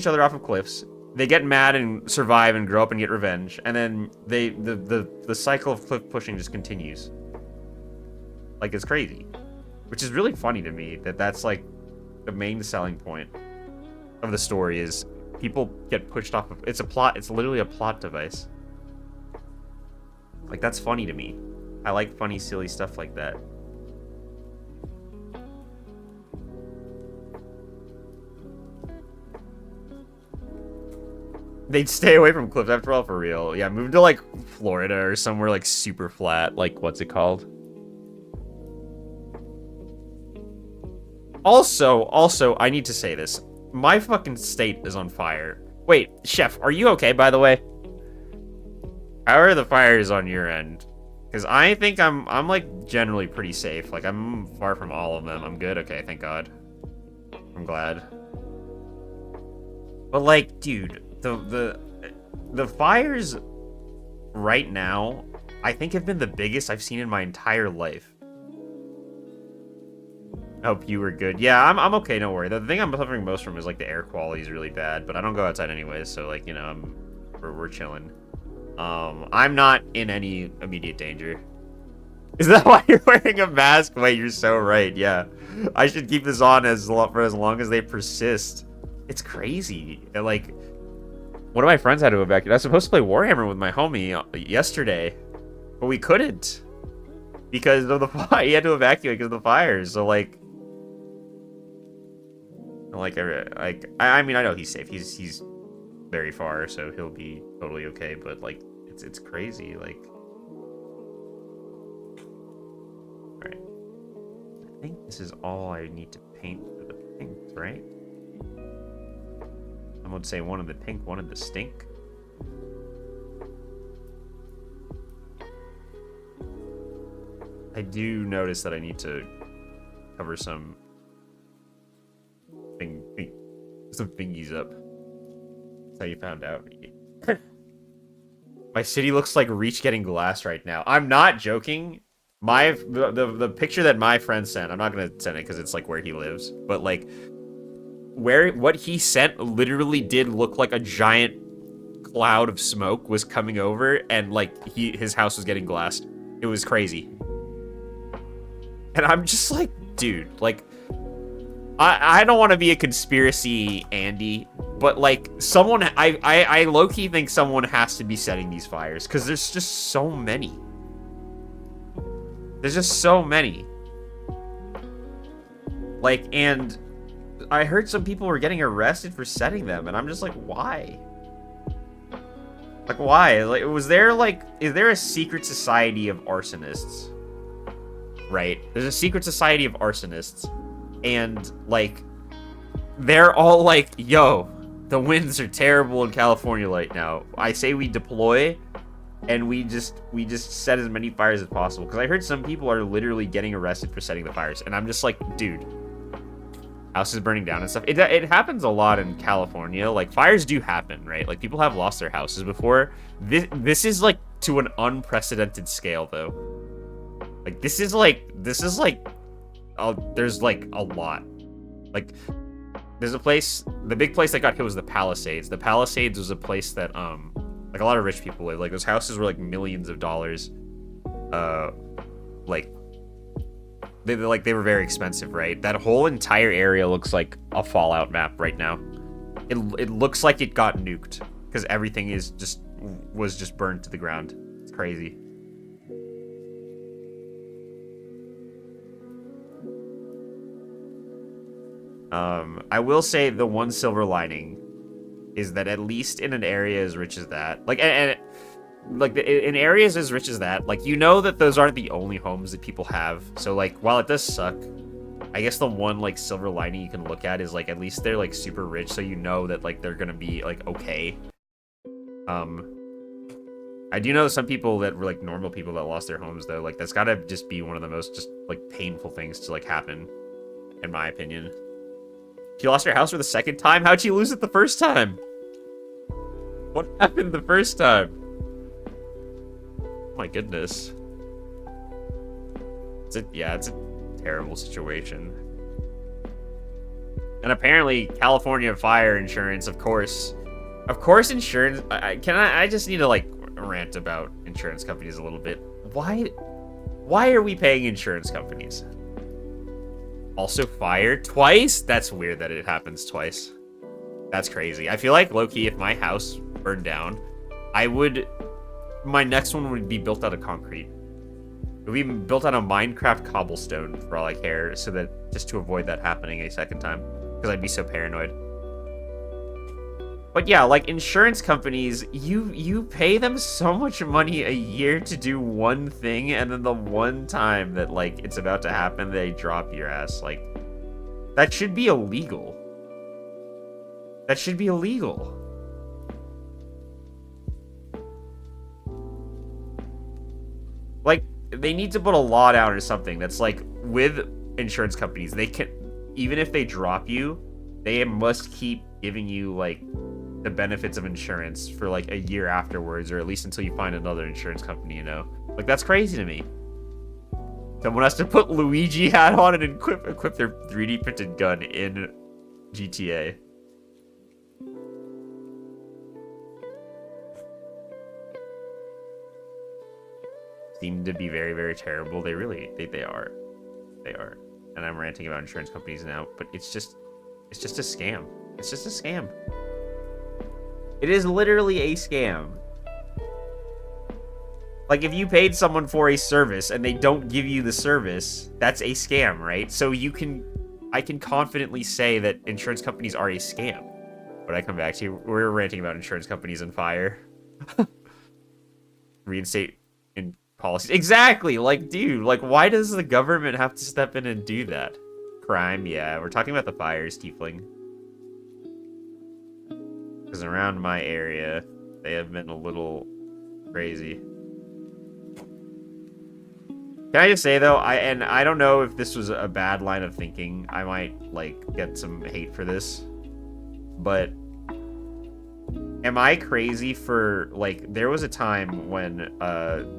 other off of cliffs. They get mad and survive and grow up and get revenge, and then the cycle of cliff pushing just continues. Like, it's crazy, which is really funny to me that's like the main selling point of the story is people get pushed off of. It's a plot. It's literally a plot device. Like, that's funny to me. I like funny, silly stuff like that. They'd stay away from cliffs after all, for real. Yeah, move to like Florida or somewhere like super flat. Like, what's it called? Also, I need to say this. My fucking state is on fire. Wait, Chef, are you okay, by the way? How are the fires on your end? Because I think I'm like generally pretty safe. Like, I'm far from all of them. I'm good. Okay, thank God. I'm glad. But like, dude, the fires right now, I think have been the biggest I've seen in my entire life. I hope you were good. Yeah, I'm okay, don't worry. The thing I'm suffering most from is like the air quality is really bad, but I don't go outside anyways, so like, you know, we're chilling. I'm not in any immediate danger. Is that why you're wearing a mask? Wait, you're so right. Yeah, I should keep this on for as long as they persist. It's crazy. Like, one of my friends had to evacuate. I was supposed to play Warhammer with my homie yesterday, but we couldn't because of the fire. He had to evacuate because of the fires. So like I mean, I know he's safe. He's very far, so he'll be totally okay. But like, it's crazy. Like, all right, I think this is all I need to paint for the pinks, right? I'm gonna say one of the pink, one of the stink. I do notice that I need to cover some thingies up. That's how you found out. My city looks like Reach getting glass right now. I'm not joking. The picture that my friend sent, I'm not gonna send it because it's like where he lives, but like what he sent literally did look like a giant cloud of smoke was coming over, and like his house was getting glassed. It was crazy. And I'm just like, dude, like, I don't want to be a conspiracy Andy, but like someone, I low-key think someone has to be setting these fires because there's just so many. There's just so many. Like, and I heard some people were getting arrested for setting them, and I'm just like, why? Like, why? Like, is there a secret society of arsonists? Right? There's a secret society of arsonists, and like, they're all like, yo, the winds are terrible in California right now. I say we deploy, and we just set as many fires as possible. Because I heard some people are literally getting arrested for setting the fires, and I'm just like, dude, houses burning down and stuff. It happens a lot in California. Like, fires do happen, right? Like, people have lost their houses before. This is like to an unprecedented scale, though. Like, this is like there's like a lot. Like, there's a place, the big place that got hit was the Palisades. The Palisades was a place that like a lot of rich people live. Like, those houses were like millions of dollars. Like, they were very expensive, right? That whole entire area looks like a Fallout map right now. It looks like it got nuked because everything was just burned to the ground. It's crazy. I will say the one silver lining is that at least in an area as rich as that, like, in areas as rich as that, like, you know that those aren't the only homes that people have. So, like, while it does suck, I guess the one, like, silver lining you can look at is, like, at least they're, like, super rich, so you know that, like, they're gonna be, like, okay. I do know some people that were like normal people that lost their homes though. Like that's gotta just be one of the most just like painful things to like happen, in my opinion. She lost her house for the second time? How'd she lose it the first time? What happened the first time? Oh my goodness. Yeah, it's a terrible situation. And apparently, California fire insurance, of course insurance. I just need to like rant about insurance companies a little bit. Why are we paying insurance companies? Also fire twice? That's weird that it happens twice. That's crazy. I feel like low-key if my house burned down, my next one would be built out of concrete. It would be built out of Minecraft cobblestone for all I care, so that just to avoid that happening a second time, because I'd be so paranoid. But yeah, like insurance companies, you pay them so much money a year to do one thing, and then the one time that like it's about to happen, they drop your ass. Like that should be illegal. That should be illegal. Like they need to put a law down or something that's like with insurance companies, they can, even if they drop you, they must keep giving you like the benefits of insurance for like a year afterwards, or at least until you find another insurance company, you know? Like that's crazy to me. Someone has to put Luigi hat on and equip their 3D printed gun in GTA. Seem to be very, very terrible. They are. They are. And I'm ranting about insurance companies now, but it's just a scam. It's just a scam. It is literally a scam. Like, if you paid someone for a service and they don't give you the service, that's a scam, right? So I can confidently say that insurance companies are a scam. But I come back to you, we're ranting about insurance companies and fire. Reinstate in policies. Exactly! Like, dude, like, why does the government have to step in and do that? Crime, yeah. We're talking about the fires, Tiefling. Because around my area, they have been a little crazy. Can I just say, though, I don't know if this was a bad line of thinking. I might, like, get some hate for this. But am I crazy for, like, there was a time when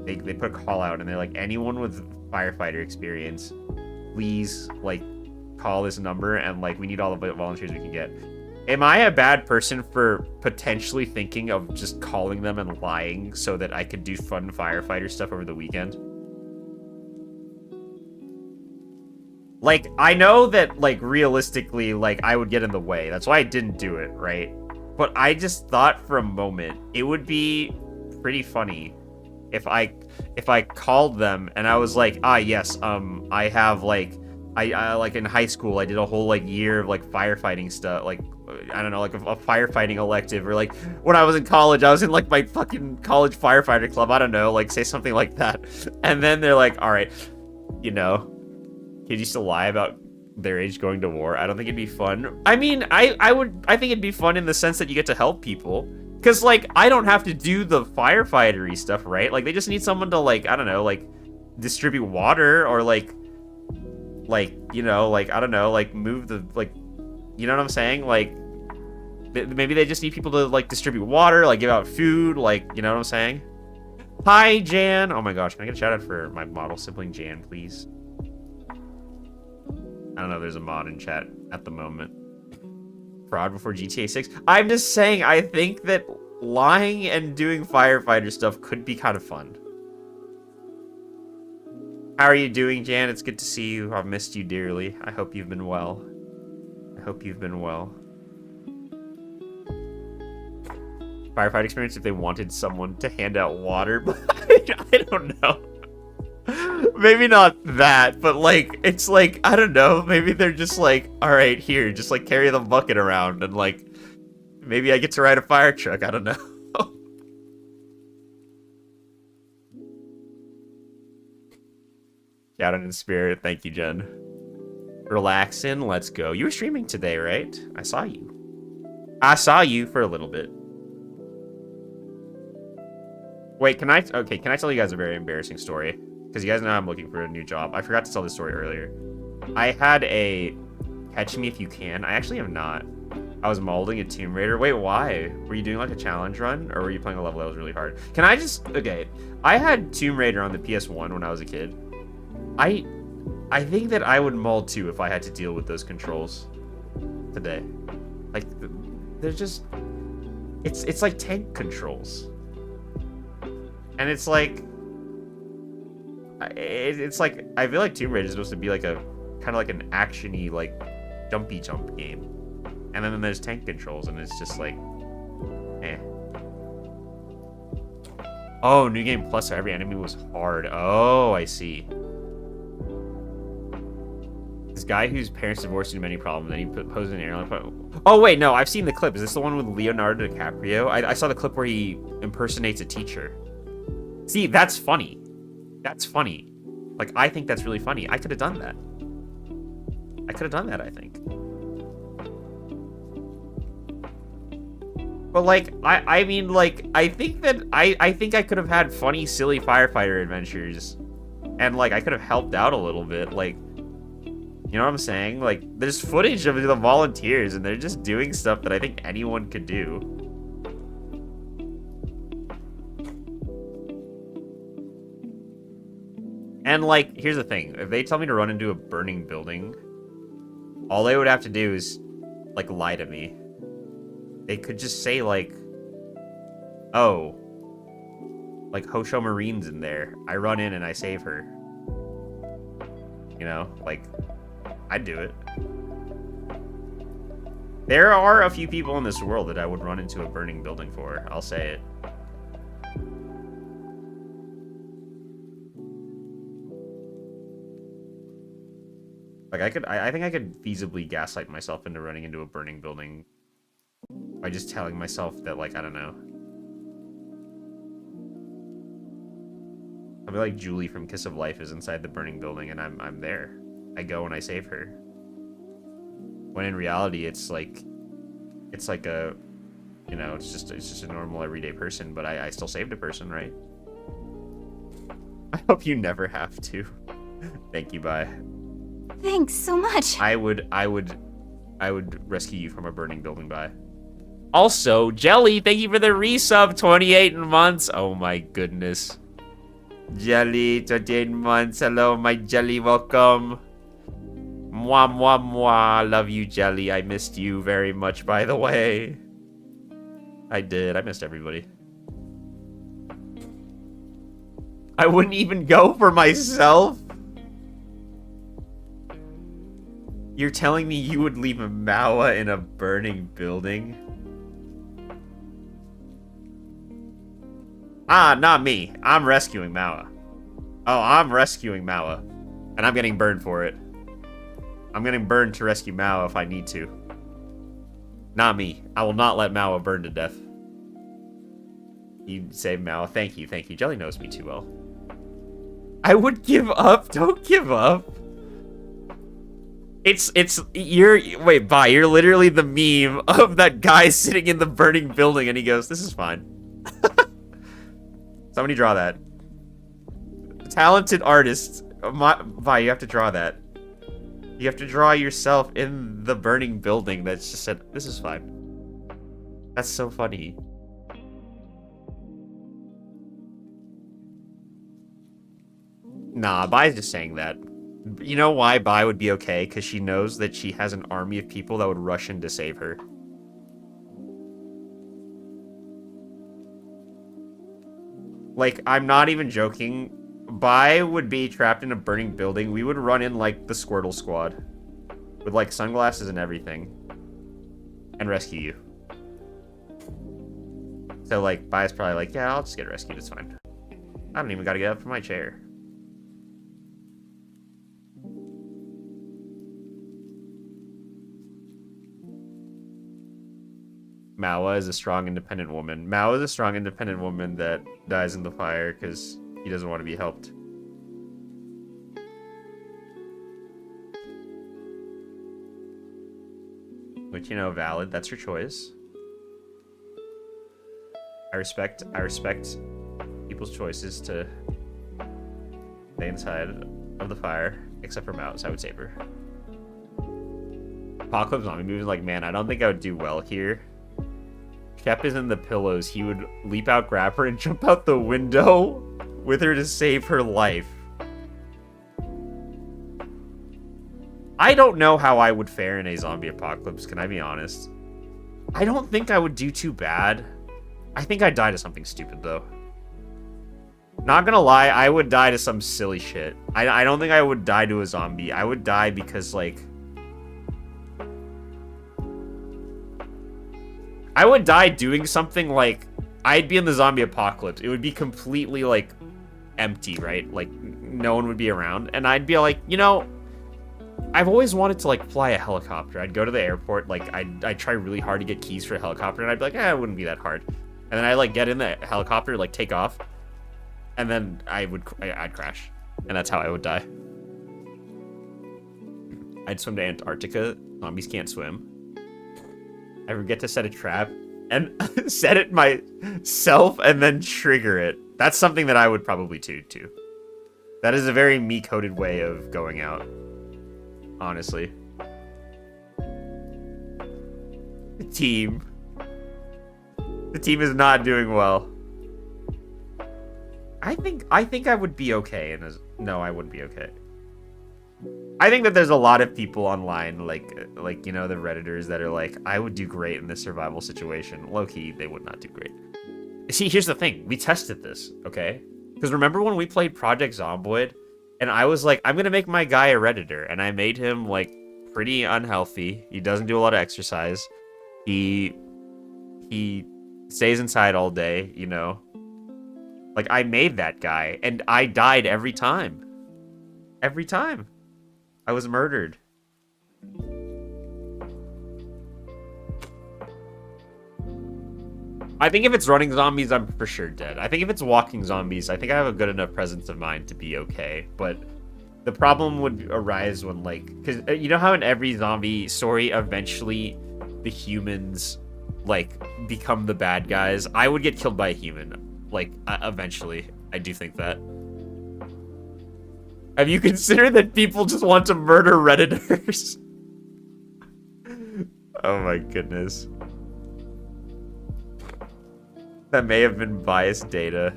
they put a call out and they're like, anyone with firefighter experience, please, like, call this number and, like, we need all the volunteers we can get. Am I a bad person for potentially thinking of just calling them and lying so that I could do fun firefighter stuff over the weekend? Like, I know that, like, realistically, like, I would get in the way. That's why I didn't do it, right? But I just thought for a moment it would be pretty funny if I called them and I was like, yes, I have, like, I like in high school I did a whole like year of like firefighting stuff, like I don't know, like a firefighting elective, or like when I was in college I was in like my fucking college firefighter club, I don't know, like say something like that. And then they're like, all right, you know, kids used to lie about their age going to war. I don't think it'd be fun. I mean, I think it'd be fun in the sense that you get to help people, because like I don't have to do the firefighter-y stuff, right? Like they just need someone to, like, I don't know, like distribute water, or like you know, like I don't know, like move the, like, you know what I'm saying? Like maybe they just need people to like distribute water, like give out food, like, you know what I'm saying? Hi Jan. Oh my gosh, can I get a shout out for my model sibling Jan, please? I don't know, there's a mod in chat at the moment. Fraud before GTA 6. I'm just saying, I think that lying and doing firefighter stuff could be kind of fun. How are you doing, Jan? It's good to see you. I've missed you dearly. I hope you've been well. I hope you've been well. Firefight experience if they wanted someone to hand out water, but I don't know. Maybe not that, but like, it's like, I don't know, maybe they're just like, all right, here, just like carry the bucket around, and like, maybe I get to ride a fire truck, I don't know. Shout out in spirit. Thank you, Jen. Relaxing. Let's go. You were streaming today, right? I saw you. I saw you for a little bit. Wait, can I tell you guys a very embarrassing story? Because you guys know I'm looking for a new job. I forgot to tell this story earlier. I had a Catch Me If You Can. I actually have not. I was molding a Tomb Raider. Wait, why? Were you doing like a challenge run? Or were you playing a level that was really hard? Can I just... Okay. I had Tomb Raider on the PS1 when I was a kid. I think that I would mold too if I had to deal with those controls today. Like, they're just... It's like tank controls. And it's like... It's like... I feel like Tomb Raider is supposed to be like a... Kind of like an action-y, like, jumpy jump game. And then there's tank controls, and it's just like... Eh. Oh, New Game Plus, so every enemy was hard. Oh, I see. This guy whose parents divorced due to many problems, then he posed in an airline. Oh, wait, no, I've seen the clip. Is this the one with Leonardo DiCaprio? I saw the clip where he impersonates a teacher. See, that's funny. That's funny. Like, I think that's really funny. I could have done that. I could have done that, I think. But, like, I mean, like, I think that I think I could have had funny, silly firefighter adventures. And, like, I could have helped out a little bit. Like, you know what I'm saying? Like, there's footage of the volunteers, and they're just doing stuff that I think anyone could do. And, like, here's the thing. If they tell me to run into a burning building, all they would have to do is, like, lie to me. They could just say, like, oh, like, Hosho Marine's in there. I run in and I save her. You know? Like, I'd do it. There are a few people in this world that I would run into a burning building for. I'll say it. Like, I think I could feasibly gaslight myself into running into a burning building by just telling myself that, like, I don't know. I'll be like Julie from Kiss of Life is inside the burning building, and I'm there. I go and I save her. When in reality, it's like a, you know, it's just a normal everyday person, but I still saved a person, right? I hope you never have to. Thank you, bye. Thanks so much. I would rescue you from a burning building, bye. Also, Jelly, thank you for the resub, 28 months. Oh my goodness. Jelly, 28 months. Hello, my Jelly, welcome. Mwah, mwah, mwah. Love you, Jelly. I missed you very much, by the way. I did. I missed everybody. I wouldn't even go for myself. You're telling me you would leave a Mawa in a burning building? Ah, not me. I'm rescuing Mawa. Oh, I'm rescuing Mawa. And I'm getting burned for it. I'm getting burned to rescue Mawa if I need to. Not me. I will not let Mawa burn to death. You saved Mawa. Thank you, thank you. Jelly knows me too well. I would give up. Don't give up. Wait, bye. You're literally the meme of that guy sitting in the burning building and he goes, this is fine. Somebody draw that. Talented artist. Vi, you have to draw that. You have to draw yourself in the burning building that's just said, this is fine. That's so funny. Nah, Vi's just saying that. You know why Vi would be okay? Because she knows that she has an army of people that would rush in to save her. Like, I'm not even joking. Vi would be trapped in a burning building. We would run in like the Squirtle Squad. With like sunglasses and everything. And rescue you. So like, Vi's probably like, yeah, I'll just get rescued, it's fine. I don't even gotta get up from my chair. Mawa is a strong, independent woman. Mawa is a strong, independent woman that dies in the fire because he doesn't want to be helped. Which, you know, valid. That's her choice. I respect people people's choices to stay inside of the fire, except for Mouse. I would save her. Apocalypse Zombie movie is like, man, I don't think I would do well here. Shep is in the pillows. He would leap out, grab her, and jump out the window with her to save her life. I don't know how I would fare in a zombie apocalypse, can I be honest? I don't think I would do too bad. I think I'd die to something stupid, though. Not gonna lie, I would die to some silly shit. I don't think I would die to a zombie. I would die because, like... I would die doing something like... I'd be in the zombie apocalypse. It would be completely, like, empty, right? Like, no one would be around. And I'd be like, you know... I've always wanted to, like, fly a helicopter. I'd go to the airport, like, I'd try really hard to get keys for a helicopter, and I'd be like, it wouldn't be that hard. And then I'd, like, get in the helicopter, like, take off, and then I'd crash. And that's how I would die. I'd swim to Antarctica. Zombies can't swim. I forget to set a trap, and set it myself, and then trigger it. That's something that I would probably do, too. That is a very me-coded way of going out. Honestly. The team is not doing well. I think I would be okay. No, I wouldn't be okay. I think that there's a lot of people online, like you know, the Redditors that are like, I would do great in this survival situation. Low-key, they would not do great. See, here's the thing. We tested this, okay? Because remember when we played Project Zomboid? And I was like, I'm going to make my guy a Redditor. And I made him, like, pretty unhealthy. He doesn't do a lot of exercise. He stays inside all day, you know. Like, I made that guy. And I died every time. Every time. I was murdered. I think if it's running zombies, I'm for sure dead. I think if it's walking zombies, I think I have a good enough presence of mind to be okay. But the problem would arise when, like... Because you know how in every zombie story, eventually the humans, like, become the bad guys? I would get killed by a human. Like, eventually. I do think that. Have you considered that people just want to murder Redditors? Oh my goodness. That may have been biased data.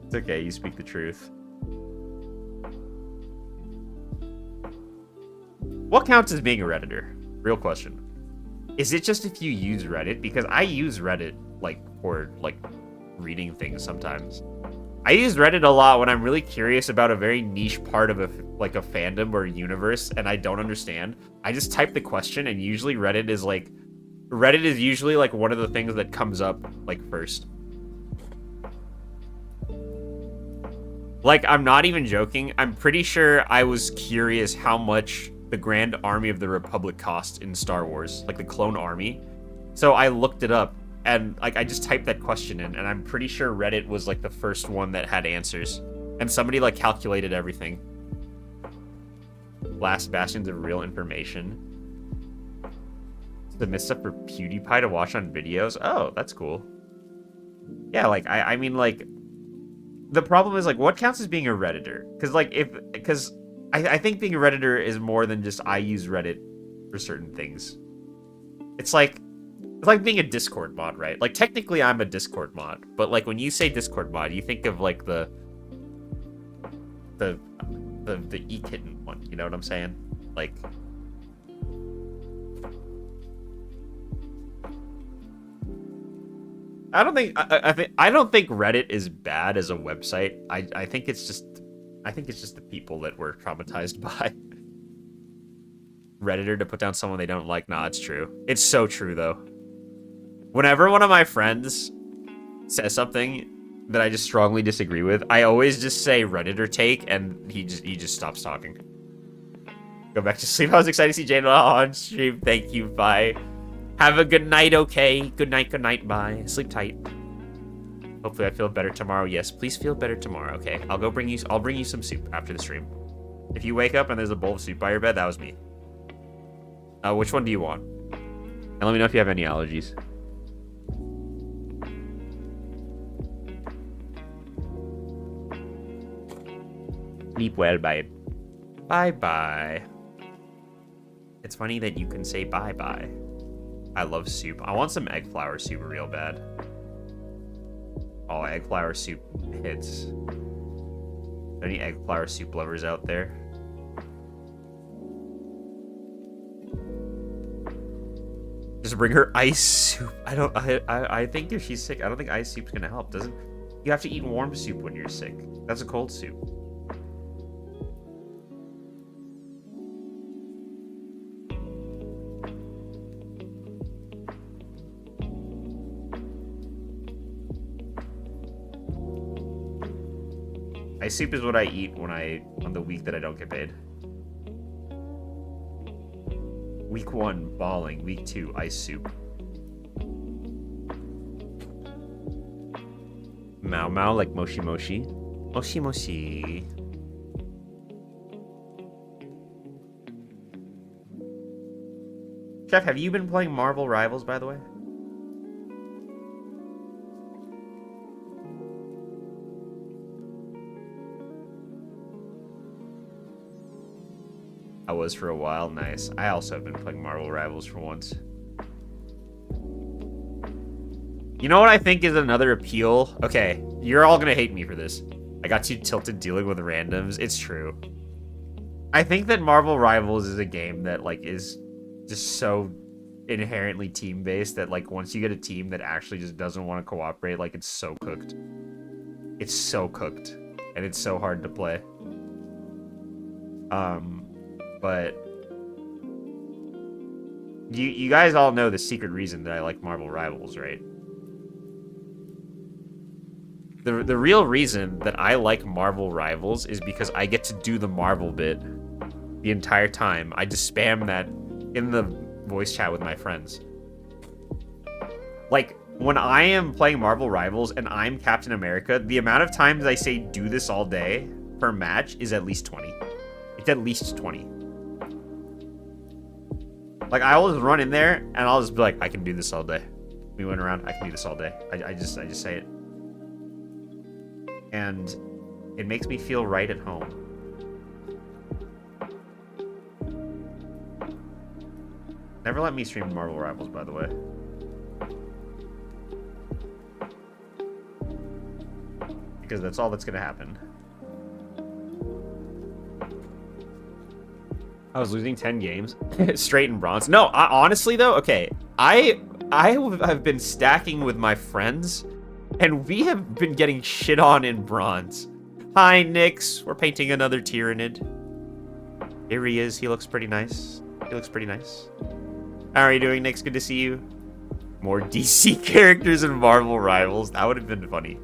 It's okay, you speak the truth. What counts as being a Redditor? Real question. Is it just if you use Reddit? Because I use Reddit, like, for, like, reading things sometimes. I use Reddit a lot when I'm really curious about a very niche part of a fandom or universe and I don't understand. I just type the question and usually Reddit is usually like one of the things that comes up like first. Like, I'm not even joking. I'm pretty sure I was curious how much the Grand Army of the Republic cost in Star Wars, like the Clone Army. So I looked it up and like I just typed that question in and I'm pretty sure Reddit was like the first one that had answers. And somebody like calculated everything. Last bastions of real information. Submit stuff for PewDiePie to watch on videos. Oh, that's cool. Yeah, like I mean, like, the problem is like, what counts as being a Redditor? Because I think being a Redditor is more than just I use Reddit for certain things. It's like being a Discord mod, right? Like, technically I'm a Discord mod, but like when you say Discord mod, you think of like the e-kitten one, you know what I'm saying? Like, I don't think Reddit is bad as a website. I think it's just the people that were traumatized by Redditor to put down someone they don't like. Nah, it's true. It's so true though. Whenever one of my friends says something that I just strongly disagree with, I always just say Redditor take, and he just stops talking. Go back to sleep. I was excited to see Jane on stream. Thank you. Bye. Have a good night. Okay. Good night. Bye. Sleep tight. Hopefully I feel better tomorrow. Yes, please feel better tomorrow. Okay. I'll bring you some soup after the stream. If you wake up and there's a bowl of soup by your bed, that was me. Which one do you want? And let me know if you have any allergies. Sleep well, babe. Bye-bye. It's funny that you can say bye-bye. I love soup. I want some egg flour soup real bad. Oh, egg flour soup hits. Any egg flour soup lovers out there? Just bring her ice soup. I think if she's sick, I don't think ice soup's gonna help. Doesn't you have to eat warm soup when you're sick? That's a cold soup. Ice soup is what I eat on the week that I don't get paid. Week 1, balling. Week 2, ice soup. Mao Mao like Moshi Moshi. Moshi Moshi. Chef, have you been playing Marvel Rivals, by the way? I was for a while. Nice. I also have been playing Marvel Rivals for once. You know what I think is another appeal? Okay, you're all gonna hate me for this. I got too tilted dealing with randoms. It's true. I think that Marvel Rivals is a game that, like, is just so inherently team-based that, like, once you get a team that actually just doesn't want to cooperate, like, it's so cooked. It's so cooked. And it's so hard to play. But you guys all know the secret reason that I like Marvel Rivals, right? The real reason that I like Marvel Rivals is because I get to do the Marvel bit the entire time. I just spam that in the voice chat with my friends. Like, when I am playing Marvel Rivals and I'm Captain America, the amount of times I say do this all day per match is at least 20. It's at least 20. Like, I always run in there, and I'll just be like, I can do this all day. We went around, I can do this all day. I just say it. And it makes me feel right at home. Never let me stream Marvel Rivals, by the way. Because that's all that's gonna happen. I was losing 10 games straight in bronze. No, honestly though, okay. I have been stacking with my friends, and we have been getting shit on in bronze. Hi, Nyx. We're painting another Tyrannid. Here he is. He looks pretty nice. He looks pretty nice. How are you doing, Nyx? Good to see you. More DC characters in Marvel Rivals. That would have been funny.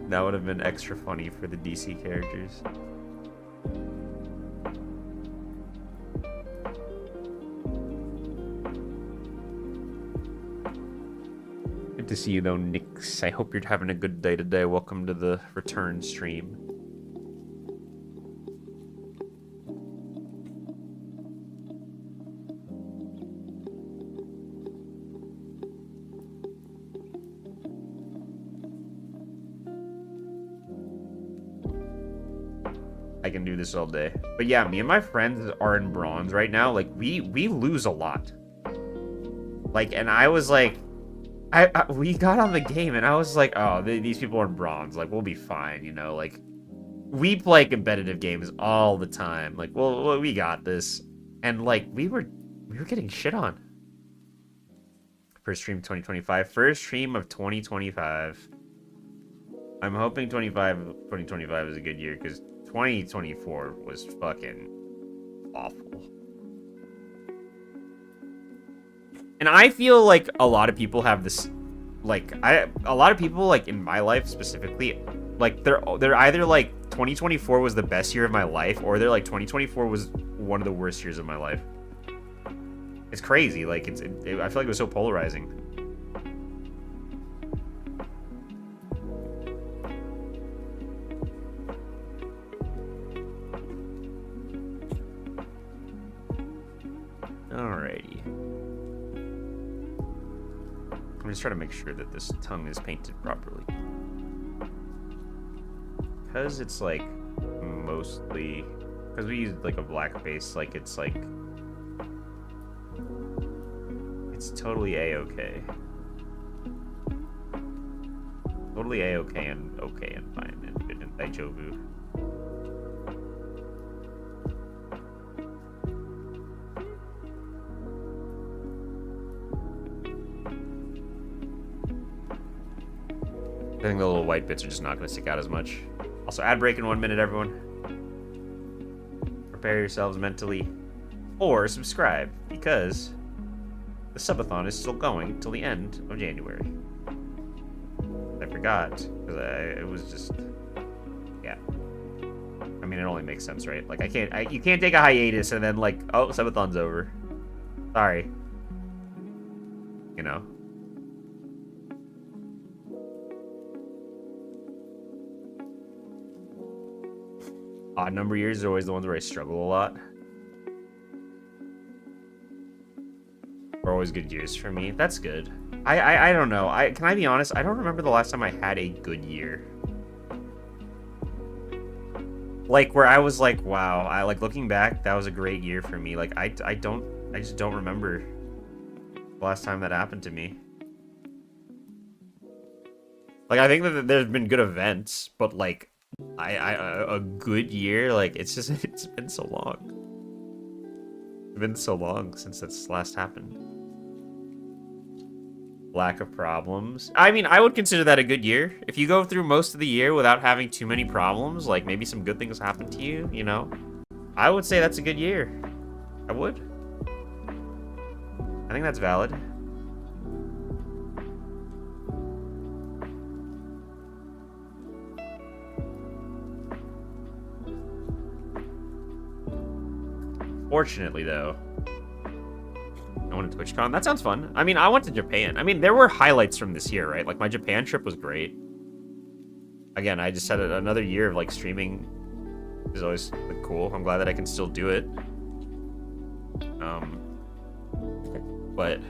That would have been extra funny for the DC characters. Good to see you though, Nyx. I hope you're having a good day today. Welcome to the return stream. I can do this all day. But yeah, me and my friends are in bronze right now. Like, we lose a lot. Like, and I was like, we got on the game and I was like, oh, these people are in bronze. Like, we'll be fine, you know? Like, we play competitive games all the time. Like, well, we got this. And like, we were getting shit on. First stream 2025. First stream of 2025. I'm hoping 2025 is a good year, because 2024 was fucking awful. And I feel like a lot of people have this, like, a lot of people, like, in my life specifically, like, they're either like 2024 was the best year of my life, or they're like 2024 was one of the worst years of my life. It's crazy. Like, I feel like it was so polarizing. Alrighty. I'm just trying to make sure that this tongue is painted properly. Because it's like mostly, because we use like a black base, like it's totally a-okay. Totally a-okay and okay and fine and good and daijoubu. I think the little white bits are just not going to stick out as much. Also, ad break in 1 minute, everyone. Prepare yourselves mentally. Or subscribe, because the subathon is still going till the end of January. I forgot, because it was just... Yeah. I mean, it only makes sense, right? Like, you can't take a hiatus and then, like, oh, subathon's over. Sorry. You know? Odd number years are always the ones where I struggle a lot. Are always good years for me. That's good. I don't know. Can I be honest? I don't remember the last time I had a good year. Like where I was like, wow. I like looking back, that was a great year for me. Like I just don't remember the last time that happened to me. Like I think that there's been good events, but like a good year, like it's been so long. It's been so long since that's last happened. Lack of problems. I mean, I would consider that a good year. If you go through most of the year without having too many problems, like maybe some good things happen to you, you know, I would say that's a good year. I would. I think that's valid. Fortunately, though, I went to TwitchCon. That sounds fun. I mean, I went to Japan. I mean, there were highlights from this year, right? Like, my Japan trip was great. Again, I just had another year of, like, streaming. Is always like, cool. I'm glad that I can still do it. But,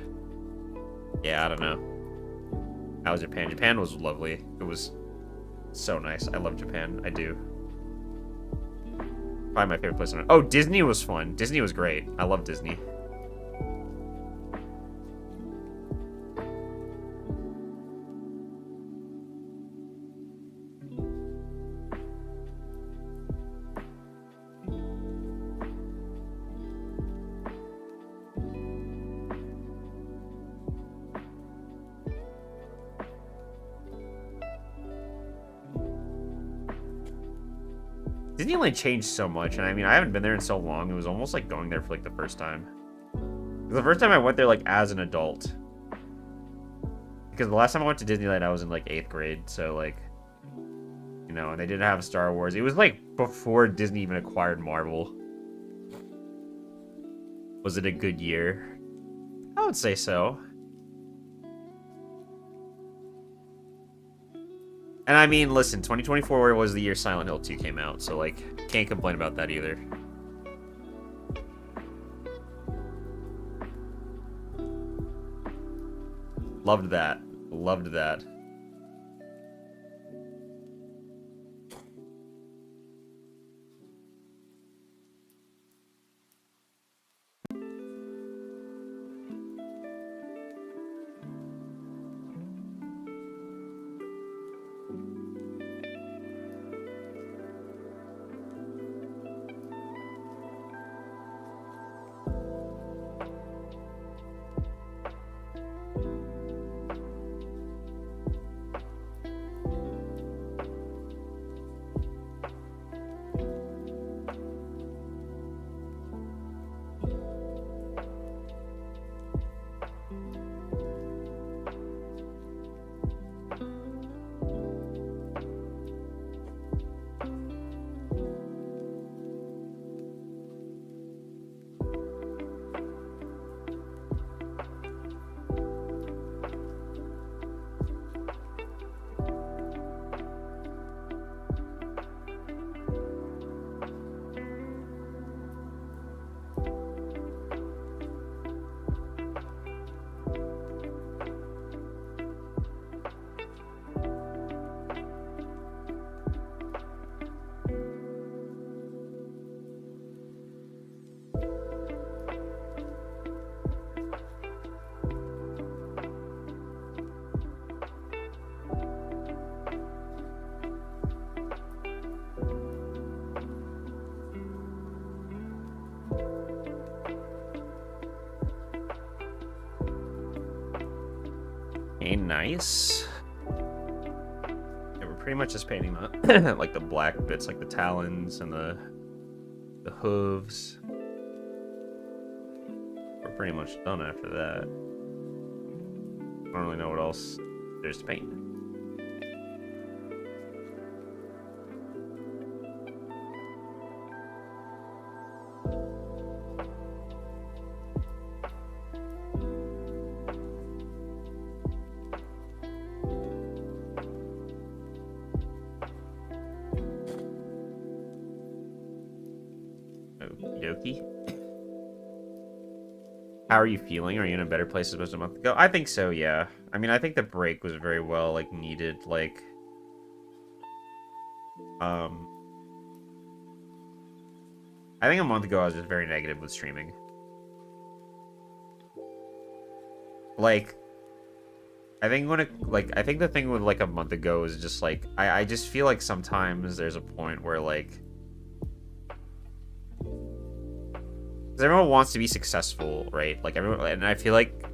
yeah, I don't know. How was Japan? Japan was lovely. It was so nice. I love Japan. I do. Probably my favorite place on earth. Oh, Disney was fun. Disney was great. I love Disney. Disneyland changed so much, and I mean, I haven't been there in so long. It was almost like going there for like the first time. The first time I went there like as an adult. Because the last time I went to Disneyland, I was in like 8th grade, so like, you know, and they didn't have Star Wars. It was like before Disney even acquired Marvel. Was it a good year? I would say so. And I mean, listen, 2024 was the year Silent Hill 2 came out, so like, can't complain about that either. Loved that. Loved that. nice. Yeah, we're pretty much just painting the like the black bits, like the talons and the hooves. We're pretty much done after that. I don't really know what else there's to paint. Okie dokie. How are you feeling? Are you in a better place than a month ago? I think so, yeah. I mean, I think the break was very well, like, needed. Like, I think a month ago I was just very negative with streaming. Like, I think I think the thing with, like, a month ago is just, like, I just feel like sometimes there's a point where, like, because everyone wants to be successful, right? Like, everyone, and I feel like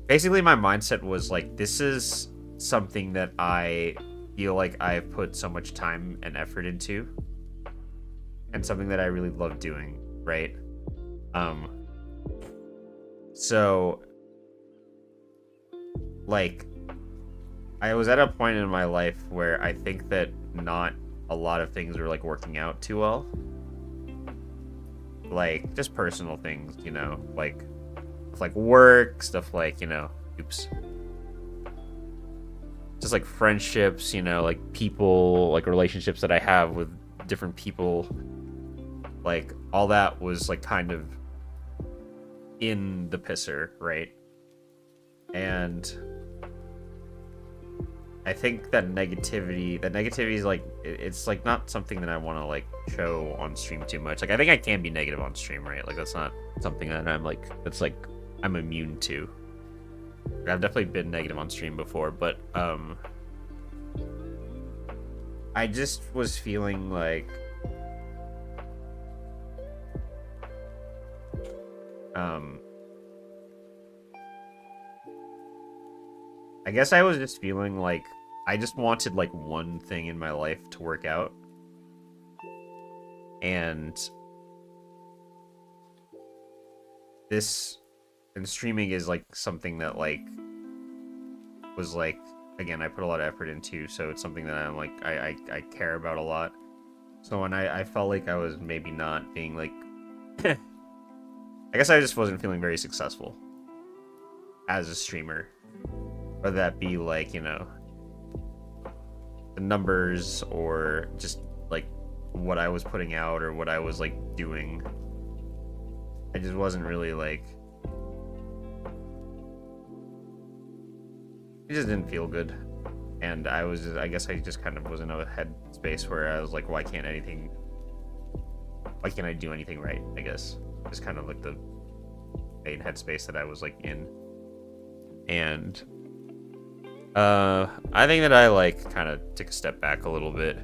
basically my mindset was like, this is something that I feel like I've put so much time and effort into, and something that I really love doing, right? So like, I was at a point in my life where I think that not a lot of things were like working out too well. Like, just personal things, you know, like work stuff, like, you know, oops, just like friendships, you know, like people, like relationships that I have with different people, like all that was like kind of in the pisser, right? And I think that negativity is like, it's like not something that I want to like show on stream too much. Like, I think I can be negative on stream, right? Like, that's not something that I'm like, that's like I'm immune to. I've definitely been negative on stream before, but I just was feeling like I guess I was just feeling like I just wanted like one thing in my life to work out. And streaming is like something that like was like, again, I put a lot of effort into, so it's something that I'm like I care about a lot. So when I felt like I was maybe not being like I guess I just wasn't feeling very successful as a streamer. Whether that be like, you know, the numbers or just like what I was putting out or what I was like doing. I just wasn't really like, it just didn't feel good. And I I guess I just kind of was in a headspace where I was like, why can't I do anything right, I guess. Just kind of like the main headspace that I was like in. And I think that I like kind of took a step back a little bit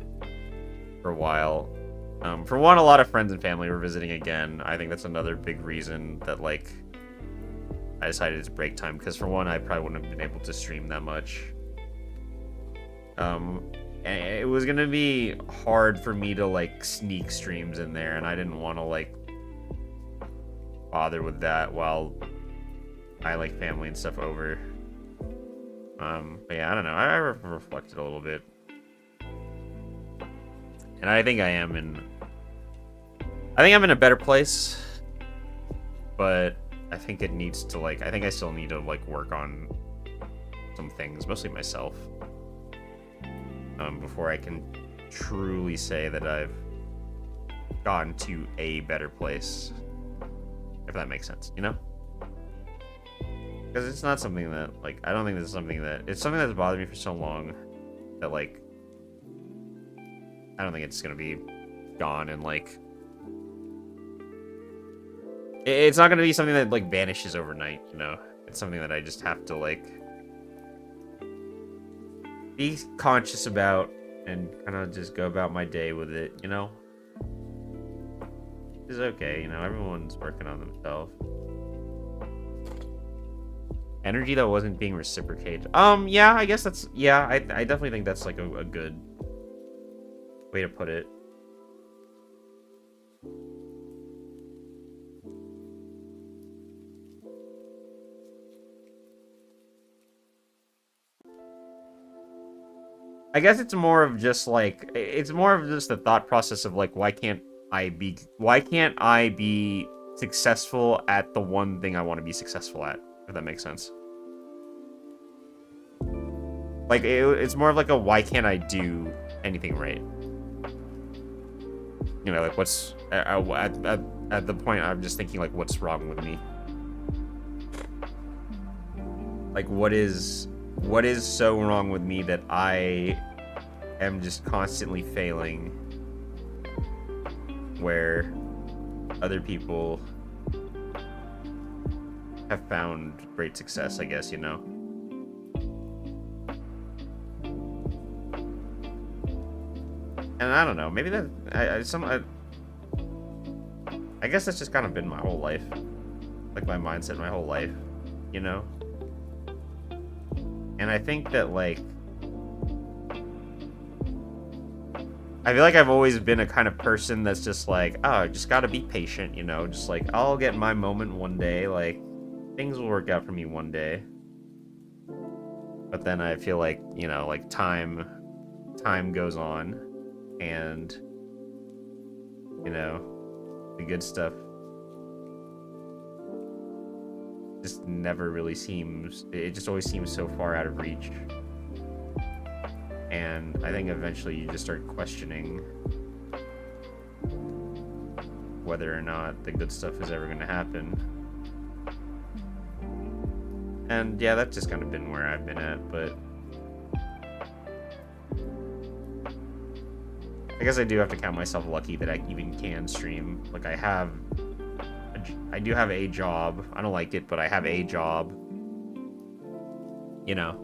for a while. For one, a lot of friends and family were visiting again. I think that's another big reason that like I decided it's break time, because for one, I probably wouldn't have been able to stream that much. And it was gonna be hard for me to like sneak streams in there, and I didn't want to like bother with that while I like family and stuff over. But yeah, I don't know. I reflected a little bit, and I think I'm in a better place, but I think it needs to like, I think I still need to like work on some things, mostly myself, before I can truly say that I've gotten to a better place, if that makes sense, you know? Because it's not something that, like, I don't think this is something that, it's something that's bothered me for so long that, like, I don't think it's gonna be gone and, like, it's not gonna be something that, like, vanishes overnight, you know? It's something that I just have to, like, be conscious about and kind of just go about my day with it, you know? It's okay, you know, everyone's working on themselves. Energy that wasn't being reciprocated. Yeah, I guess that's... Yeah, I definitely think that's, like, a good way to put it. I guess it's more of just, like... It's more of just the thought process of, like, why can't I be successful at the one thing I want to be successful at? If that makes sense. Like, it's more of like a why can't I do anything right? You know, like what's... At the point, I'm just thinking, like, what's wrong with me? Like, what is so wrong with me that I am just constantly failing where other people have found great success, I guess, you know? And I don't know, maybe that... I guess that's just kind of been my whole life. Like, my mindset my whole life, you know? And I think that, like... I feel like I've always been a kind of person that's just like, oh, I just gotta be patient, you know? Just like, I'll get my moment one day, like, things will work out for me one day. But then I feel like, you know, like, time goes on, and, you know, the good stuff just never really seems... It just always seems so far out of reach. And I think eventually you just start questioning whether or not the good stuff is ever going to happen. And yeah, that's just kind of been where I've been at, but I guess I do have to count myself lucky that I even can stream. Like, I do have a job. I don't like it, but I have a job. You know.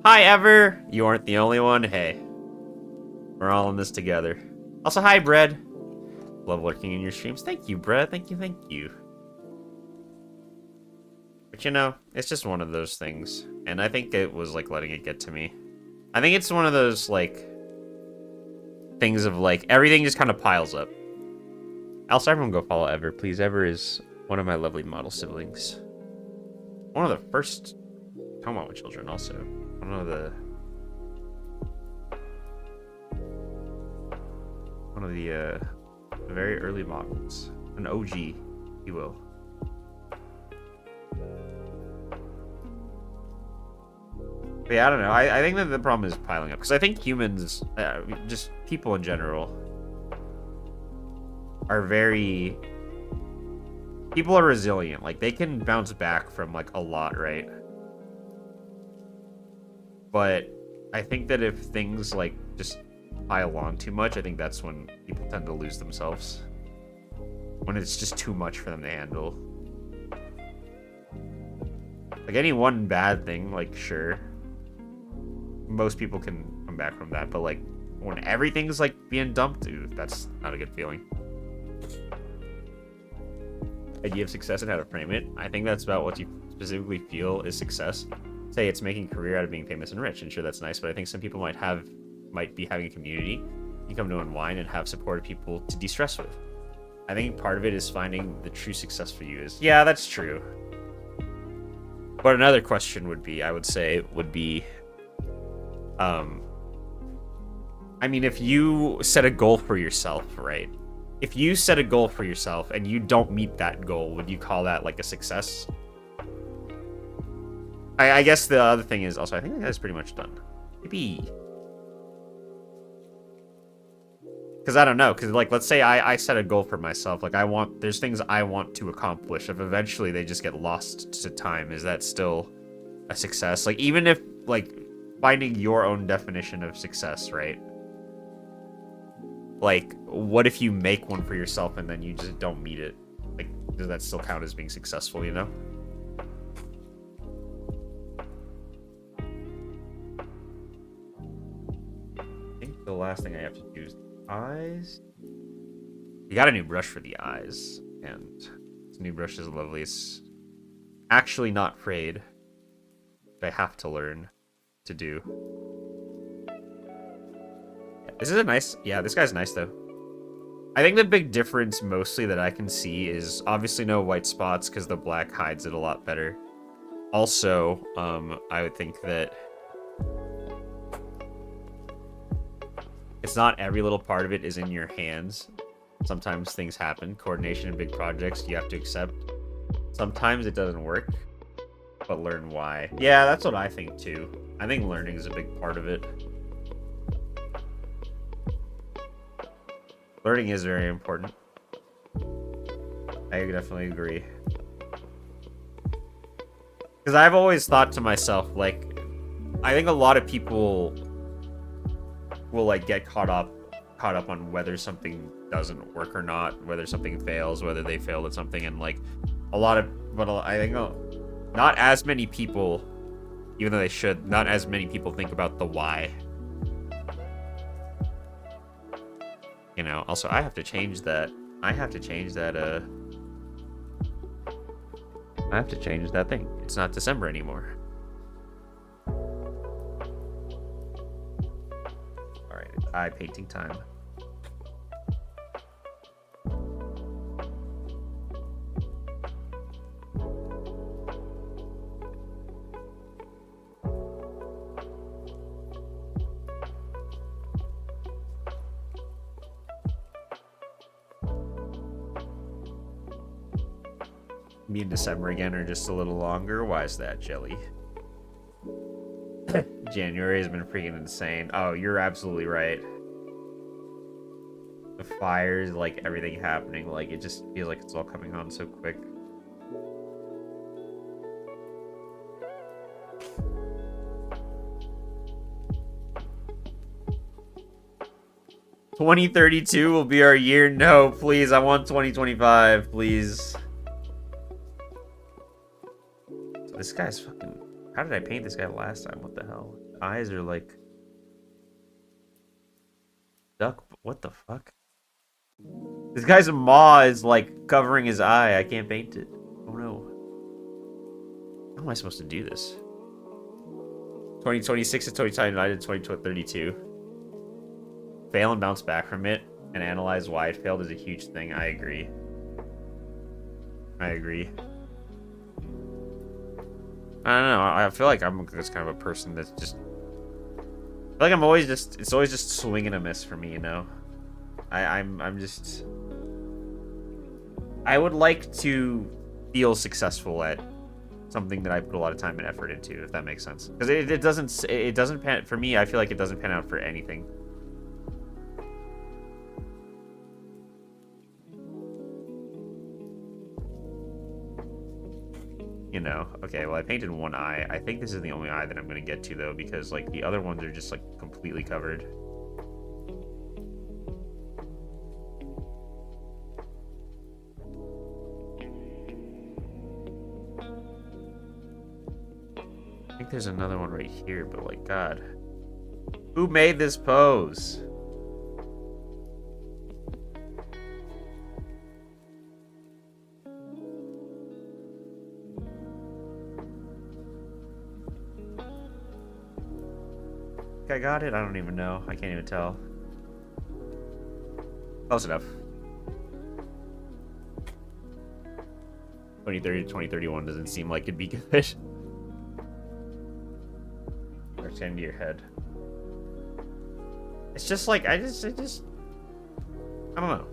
Hi, Ever! You aren't the only one. Hey. We're all in this together. Also, hi, Bread. Love lurking in your streams. Thank you, Bread. Thank you, thank you. But, you know, it's just one of those things. And I think it was, like, letting it get to me. I think it's one of those, like, things of, like, everything just kind of piles up. Also, everyone go follow Ever, please. Ever is one of my lovely model siblings. One of the first Tomo children, also. One of the very early models. An OG, if you will. But yeah, I don't know. I think that the problem is piling up. Because I think humans, just people in general, are very... People are resilient. Like, they can bounce back from, like, a lot, right? But I think that if things, like, just pile on too much, I think that's when people tend to lose themselves. When it's just too much for them to handle. Like, any one bad thing, like, sure. Most people can come back from that, but, like, when everything's, like, being dumped, dude, that's not a good feeling. Idea of success and how to frame it. I think that's about what you specifically feel is success. Say it's making a career out of being famous and rich, and sure, that's nice, but I think some people might be having a community you come to unwind and have supportive people to de-stress with. I think part of it is finding the true success for you is... Yeah, that's true. But another question would be, I would say, would be... I mean, if you set a goal for yourself, right? If you set a goal for yourself and you don't meet that goal, would you call that, like, a success? I guess the other thing is also, I think that's pretty much done. Maybe... Because I don't know, because, like, let's say I set a goal for myself. Like, there's things I want to accomplish. If eventually they just get lost to time, is that still a success? Like, even if, like, finding your own definition of success, right? Like, what if you make one for yourself and then you just don't meet it? Like, does that still count as being successful, you know? I think the last thing I have to do is eyes. You got a new brush for the eyes, and this new brush is lovely. It's actually not frayed. I have to learn to do. This is a nice... Yeah, this guy's nice, though. I think the big difference, mostly, that I can see is obviously no white spots, because the black hides it a lot better. Also, I would think that it's not every little part of it is in your hands. Sometimes things happen. Coordination in big projects, you have to accept. Sometimes it doesn't work, but learn why. Yeah, that's what I think, too. I think learning is a big part of it. Learning is very important. I definitely agree. Because I've always thought to myself, like, I think a lot of people will, like, get caught up on whether something doesn't work or not, whether something fails, whether they failed at something, and, like, I think not as many people, even though they should, not as many people think about the why. You know, also, I have to change that. I have to change that thing. It's not December anymore. Alright, it's eye painting time. Me and December again are just a little longer. Why is that, Jelly? January has been freaking insane. Oh, you're absolutely right. The fires, like everything happening, like it just feels like it's all coming on so quick. "2032 will be our year." No, please. I want 2025, please. This guy's fucking... How did I paint this guy last time? What the hell? Eyes are like... Duck... What the fuck? This guy's maw is like covering his eye. I can't paint it. Oh no. How am I supposed to do this? 2026 is 2029 to 2032. Fail and bounce back from it and analyze why it failed is a huge thing. I agree. I agree. I don't know. I feel like I'm just kind of a person that's just... I feel like I'm always just... It's always just swing and a miss for me, you know? I'm just... I would like to feel successful at something that I put a lot of time and effort into, if that makes sense. Because it doesn't pan... For me, I feel like it doesn't pan out for anything. You know, okay, well, I painted one eye. I think this is the only eye that I'm going to get to, though, because, like, the other ones are just, like, completely covered. I think there's another one right here, but, like, God. Who made this pose? I got it? I don't even know. I can't even tell. Close enough. 2030 to 2031 doesn't seem like it'd be good. Or it's into your head. It's just like, I don't know.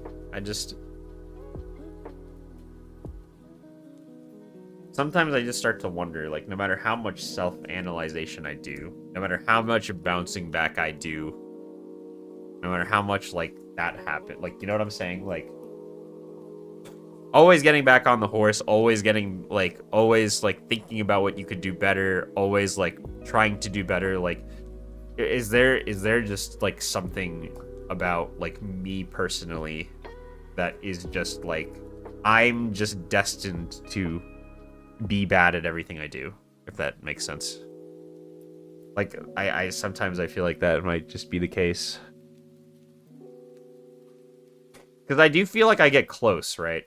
Sometimes I just start to wonder, like, no matter how much self-analyzation I do, no matter how much bouncing back I do, no matter how much, like, that happened, like, you know what I'm saying? Like, always getting back on the horse, always getting, like, always, like, thinking about what you could do better, always, like, trying to do better, like, is there just, like, something about, like, me personally that is just, like, I'm just destined to be bad at everything I do, if that makes sense. Like, I sometimes I feel like that might just be the case. Because I do feel like I get close, right?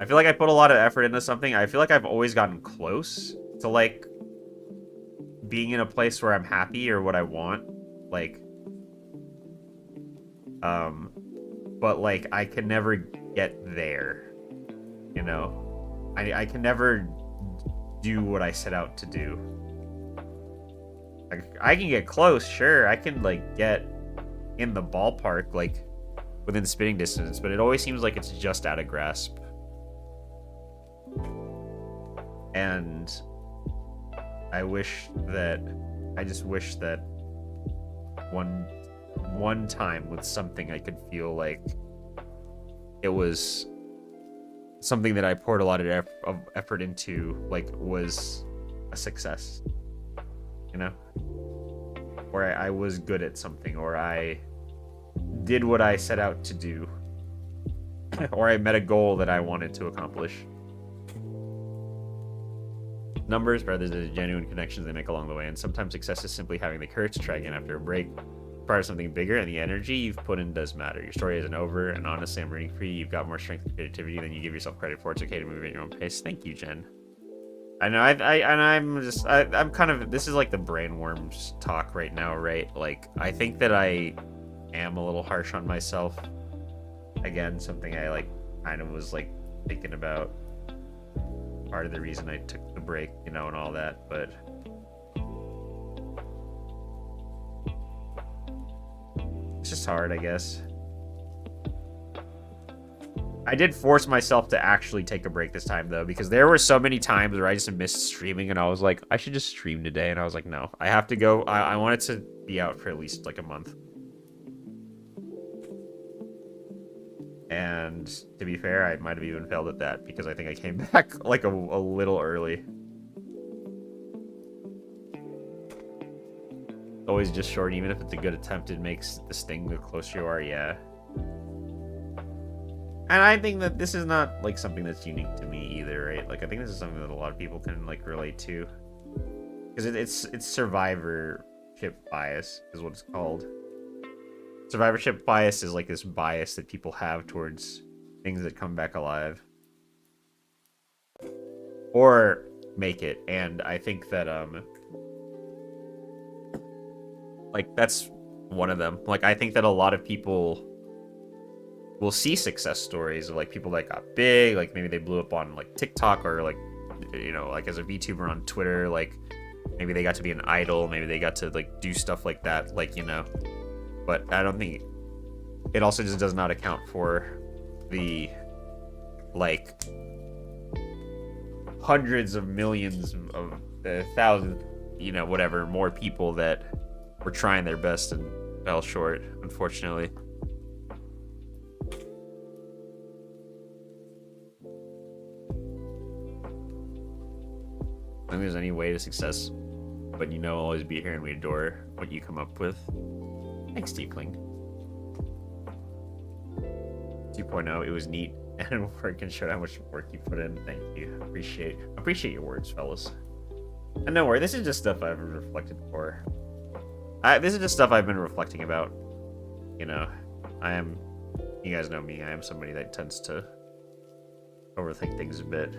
I feel like I put a lot of effort into something. I feel like I've always gotten close to, like, being in a place where I'm happy or what I want, like, but like I can never get there, you know. I can never do what I set out to do. I can get close, sure. I can like get in the ballpark, like within spitting distance, but it always seems like it's just out of grasp. And I just wish that one time with something I could feel like it was something that I poured a lot of effort into, like, was a success, you know? Or I was good at something, or I did what I set out to do, or I met a goal that I wanted to accomplish. Numbers rather than the genuine connections they make along the way, and sometimes success is simply having the courage to try again after a break. Part of something bigger, and the energy you've put in does matter. Your story isn't over, and honestly, I'm rooting for you. You've got more strength and creativity than you give yourself credit for. It's okay to move at your own pace. Thank you, Jen. I know, I'm kind of, this is like the brainworms talk right now, right? Like, I think that I am a little harsh on myself. Again, something I like kind of was like thinking about. Part of the reason I took the break, you know, and all that, but it's just hard, I guess. I did force myself to actually take a break this time, though, because there were so many times where I just missed streaming, and I was like, I should just stream today, and I was like, no, I have to go. I wanted to be out for at least like a month. And to be fair, I might have even failed at that because I think I came back like a little early. Always just short, even if it's a good attempt, it makes this thing the closer you are, yeah. And I think that this is not like something that's unique to me either, right? Like, I think this is something that a lot of people can like relate to. Because it's survivorship bias is what it's called. Survivorship bias is like this bias that people have towards things that come back alive. Or make it. And I think that, like, that's one of them. Like, I think that a lot of people will see success stories of, like, people that got big. Like, maybe they blew up on, like, TikTok or, like, you know, like, as a VTuber on Twitter. Like, maybe they got to be an idol. Maybe they got to, like, do stuff like that. Like, you know. But I don't think it also just does not account for the like hundreds of millions of thousands, you know, whatever, more people that were trying their best and fell short, unfortunately. I don't think there's any way to success, but you know, I'll always be here and we adore what you come up with. Thanks, Tiefling. 2.0, it was neat and work and showed how much work you put in. Thank you. Appreciate your words, fellas. And don't worry, this is just stuff I've reflected for. This is just stuff I've been reflecting about. You know, you guys know me, I am somebody that tends to overthink things a bit.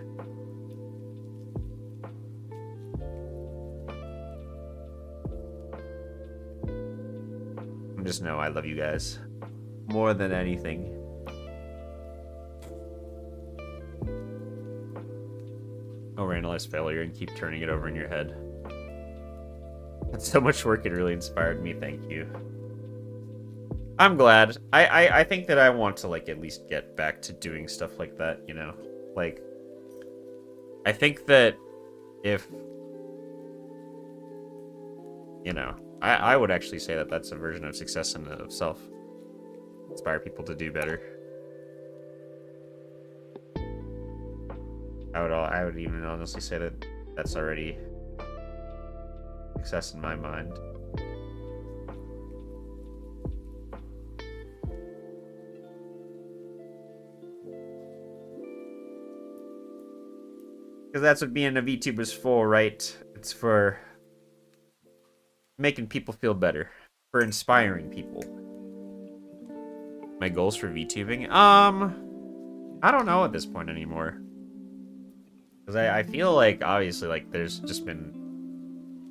Just know I love you guys more than anything. Overanalyze failure and keep turning it over in your head. That's so much work, it really inspired me. Thank you. I'm glad. I think that I want to like at least get back to doing stuff like that, you know? Like, I think that if, you know, I would actually say that that's a version of success in and of self. Inspire people to do better. I would even honestly say that that's already success in my mind. Because that's what being a VTuber is for, right? It's for making people feel better, for inspiring people. My goals for VTubing? I don't know at this point anymore. Because I feel like, obviously, like, there's just been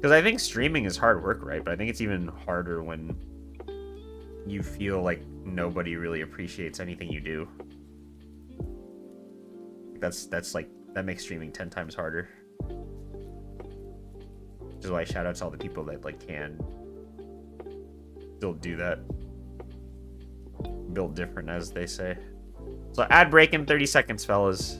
Because I think streaming is hard work, right? But I think it's even harder when you feel like nobody really appreciates anything you do. That's like, that makes streaming 10 times harder. Which is why shout out to all the people that like can still do that. Built different, as they say. So ad break in 30 seconds, fellas.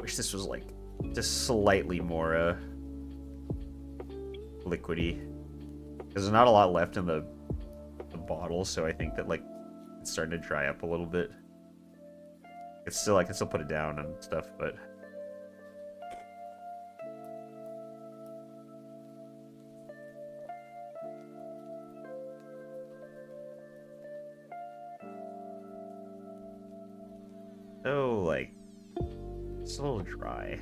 Wish this was like just slightly more liquidy, because there's not a lot left in the bottle, so I think that like it's starting to dry up a little bit. It's still, I can still put it down and stuff, but oh, like it's a little dry.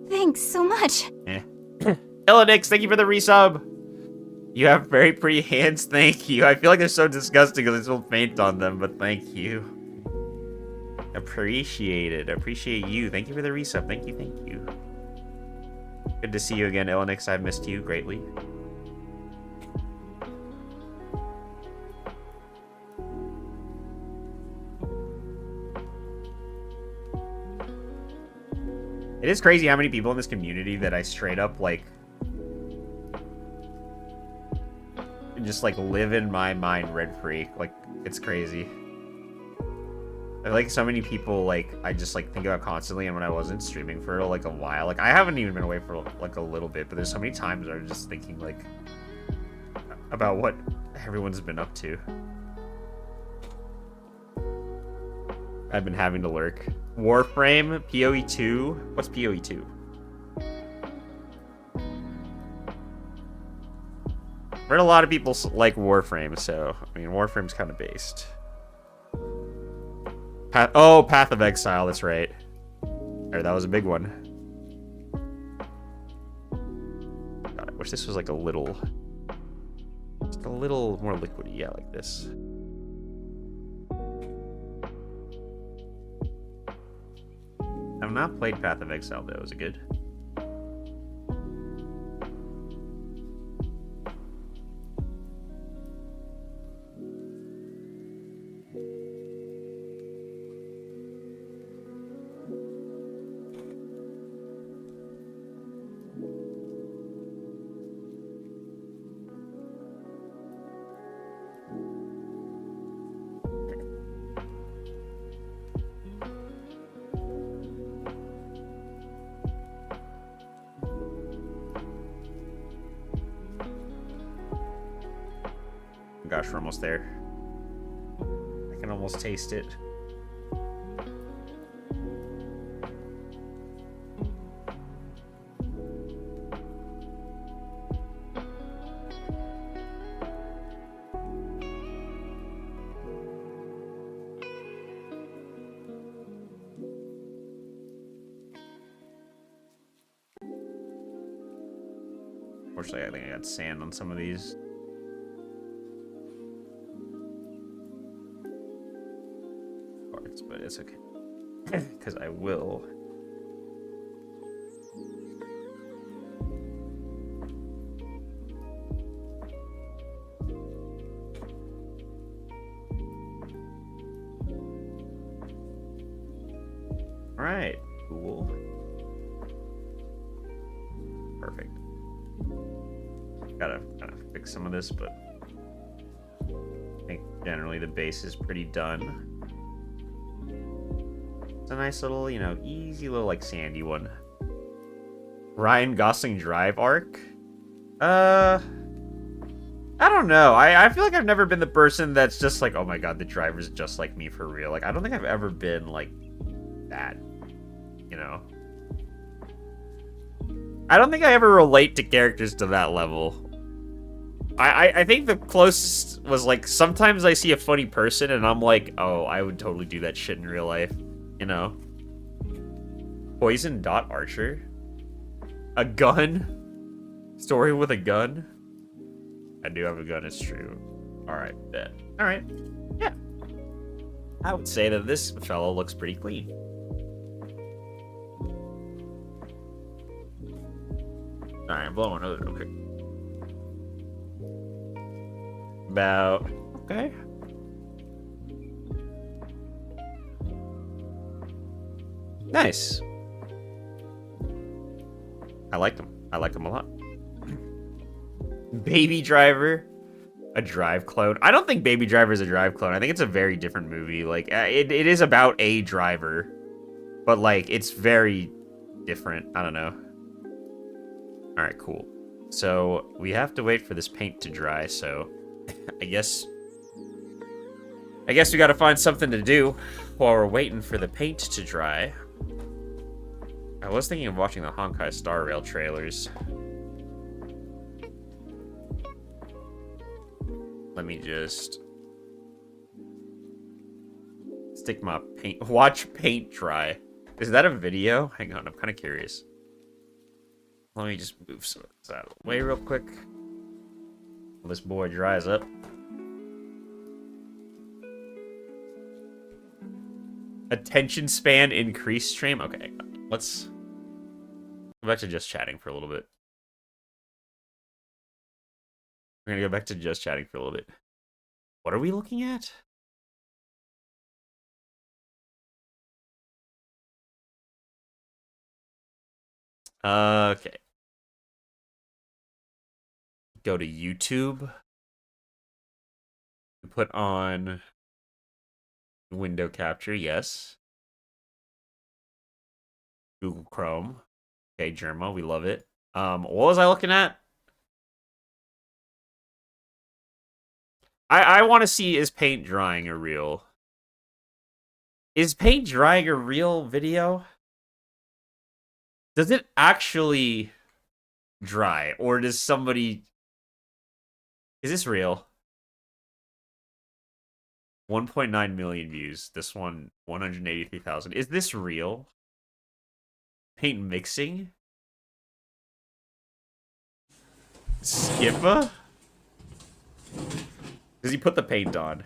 Thanks so much. Elodix, thank you for the resub. You have very pretty hands, thank you. I feel like they're so disgusting because I still paint on them, but thank you. Appreciate it. Appreciate you. Thank you for the resub. Thank you, thank you. Good to see you again, Elodix. I've missed you greatly. It is crazy how many people in this community that I straight up, like, just, like, live in my mind rent-free. Like, it's crazy. I like so many people, like, I just, like, think about constantly, and when I wasn't streaming for, like, a while, like, I haven't even been away for, like, a little bit, but there's so many times where I'm just thinking, like, about what everyone's been up to. I've been having to lurk. Warframe, PoE2. What's PoE2? Heard a lot of people like Warframe, so I mean Warframe's kind of based. Path of Exile. That's right. Or that was a big one. God, I wish this was like a little, just a little more liquidy. Yeah, like this. I've not played Path of Exile though. Is it good? Gosh, we're almost there. I can almost taste it. Unfortunately, I think I got sand on some of these. But it's okay, because I will. All right, Cool. Perfect. Gotta kind of fix some of this, but I think generally the base is pretty done. It's a nice little, you know, easy little, like, sandy one. Ryan Gosling Drive arc? I don't know. I feel like I've never been the person that's just like, oh my god, the driver's just like me for real. Like, I don't think I've ever been like that, you know? I don't think I ever relate to characters to that level. I think the closest was like, sometimes I see a funny person and I'm like, oh, I would totally do that shit in real life, you know? Poison Dot Archer? A gun? Story with a gun? I do have a gun, it's true. Alright, bet. Alright. Yeah. I would say that this fellow looks pretty clean. Alright, I'm blowing over. Okay. About... Okay. Nice. I like them. I like them a lot. Baby Driver, a Drive clone. I don't think Baby Driver is a Drive clone. I think it's a very different movie. Like, it is about a driver, but like, it's very different. I don't know. All right, cool. So we have to wait for this paint to dry. So I guess we got to find something to do while we're waiting for the paint to dry. I was thinking of watching the Honkai Star Rail trailers. Let me just stick my paint. Watch paint dry. Is that a video? Hang on, I'm kind of curious. Let me just move some of this out of the way real quick. While this boy dries up. Attention span increase stream. Okay, let's go back to just chatting for a little bit. We're gonna go back to just chatting for a little bit. What are we looking at? Okay. Go to YouTube. Put on window capture, yes. Google Chrome. Okay, Germa, we love it. What was I looking at? I want to see, is paint drying a real? Is paint drying a real video? Does it actually dry? Or does somebody... Is this real? 1.9 million views. This one, 183,000. Is this real? Paint mixing? Skippa? Does he put the paint on?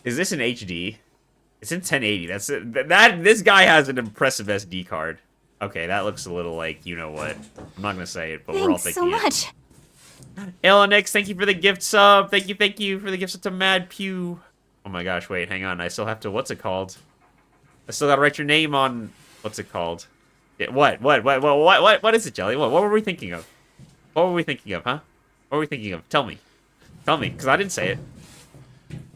Is this in HD? It's in 1080. That's it. This guy has an impressive SD card. Okay, that looks a little like, you know what? I'm not gonna say it, but we're all thinking so much. Elenix, thank you for the gift sub. Thank you for the gift sub to Mad Pew. Oh my gosh, wait, hang on. I still have to, what's it called? I still gotta write your name on, what's it called? Yeah, what is it, Jelly? What were we thinking of? What were we thinking of, huh? What were we thinking of? Tell me, because I didn't say it.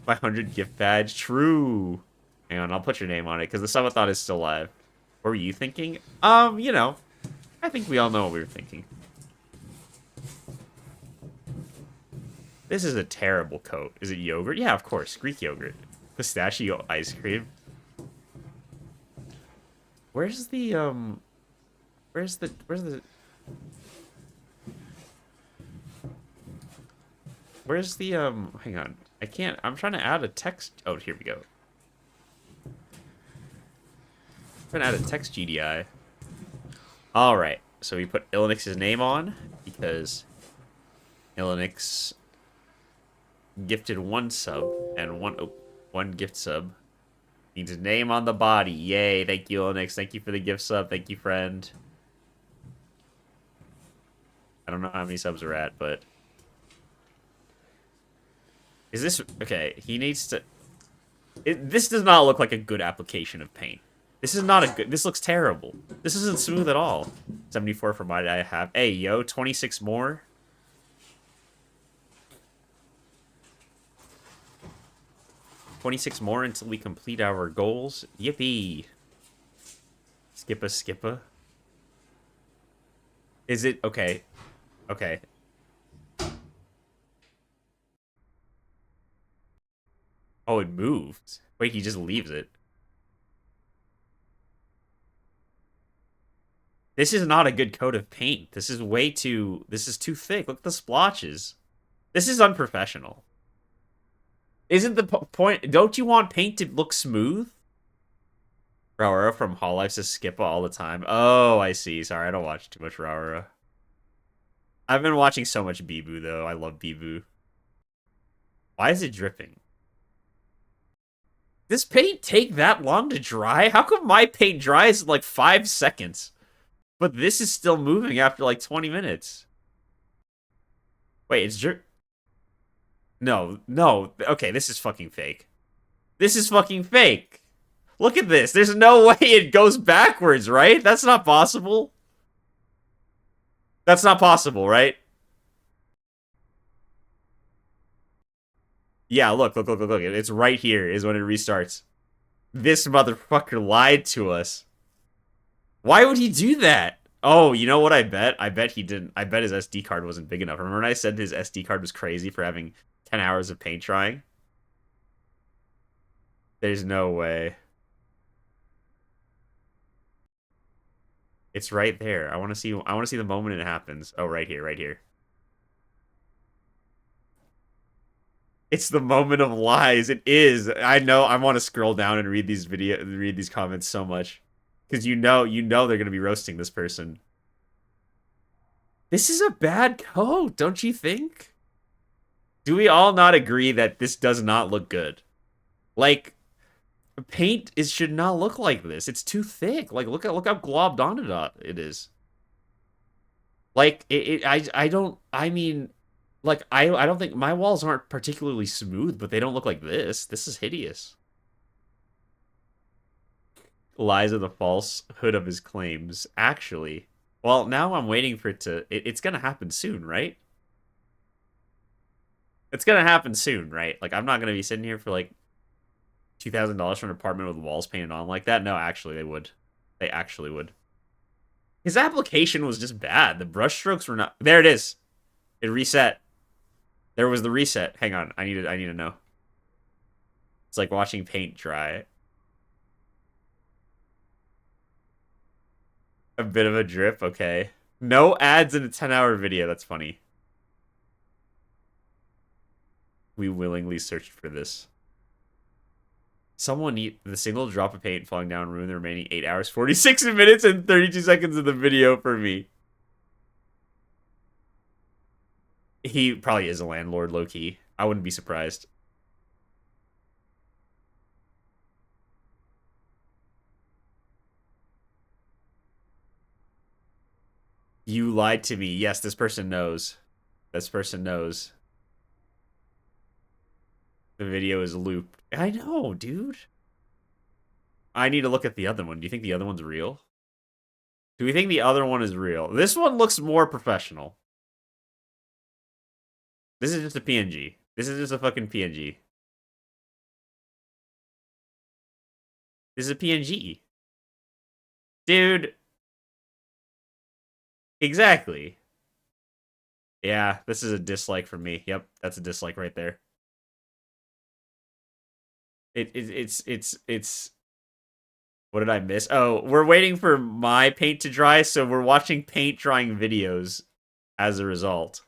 500 gift badge, true. Hang on, I'll put your name on it, because the subathon is still live. What were you thinking? You know, I think we all know what we were thinking. This is a terrible coat. Is it yogurt? Yeah, of course, Greek yogurt. Pistachio ice cream. Where's the, where's the, hang on. I can't, I'm trying to add a text. Oh, here we go. I'm trying to add a text GDI. Alright, so we put Ilinix's name on because Ilinix gifted one sub and one gift sub. Needs his name on the body. Yay, thank you, Ilinix. Thank you for the gift sub. Thank you, friend. I don't know how many subs we're at, but... Is this... Okay, he needs to... This does not look like a good application of paint. This is not a good... This looks terrible. This isn't smooth at all. 74 for my I have. Hey, yo, 26 more. $26 more until we complete our goals. Yippee. Skippa. Is it... Okay. Okay. Oh, it moved. Wait, he just leaves it. This is not a good coat of paint. This is way too... This is too thick. Look at the splotches. This is unprofessional. Isn't the point... Don't you want paint to look smooth? Raura from Hololive says Skippa all the time. Oh, I see. Sorry, I don't watch too much Raura. I've been watching so much Bibu, though. I love Bibu. Why is it dripping? Does paint take that long to dry? How come my paint dries in like 5 seconds? But this is still moving after like 20 minutes. Wait, it's No. Okay, this is fucking fake. This is fucking fake. Look at this. There's no way it goes backwards, right? That's not possible. That's not possible, right? Yeah, look. It's right here is when it restarts. This motherfucker lied to us. Why would he do that? Oh, you know what I bet? I bet he didn't. I bet his SD card wasn't big enough. Remember when I said his SD card was crazy for having 10 hours of paint drying? There's no way. It's right there. I want to see the moment it happens. Oh, right here. It's the moment of lies. It is. I know. I want to scroll down and read these comments so much. Because you know they're going to be roasting this person. This is a bad coat, don't you think? Do we all not agree that this does not look good? Like, paint should not look like this. It's too thick. Like, look how globbed on it is. Like, I don't think my walls aren't particularly smooth, but they don't look like this. This is hideous. Lies of the falsehood of his claims. Actually, well, now I'm waiting for it to... It's gonna happen soon, right? It's gonna happen soon, right? Like, I'm not gonna be sitting here for, like, $2,000 for an apartment with walls painted on like that. No, actually, they would. They actually would. His application was just bad. The brush strokes were not... There it is. It reset. There was the reset. Hang on. I need to know. It's like watching paint dry. A bit of a drip, okay. No ads in a 10-hour video. That's funny. We willingly searched for this. Someone need the single drop of paint falling down ruined the remaining 8 hours, 46 minutes, and 32 seconds of the video for me. He probably is a landlord, low-key. I wouldn't be surprised. You lied to me. Yes, this person knows. This person knows. The video is looped. I know, dude. I need to look at the other one. Do you think the other one's real? Do we think the other one is real? This one looks more professional. This is just a PNG. This is just a fucking PNG. This is a PNG. Dude. Exactly. Yeah, this is a dislike from me. Yep, that's a dislike right there. It's what did I miss? Oh, we're waiting for my paint to dry, so we're watching paint drying videos as a result.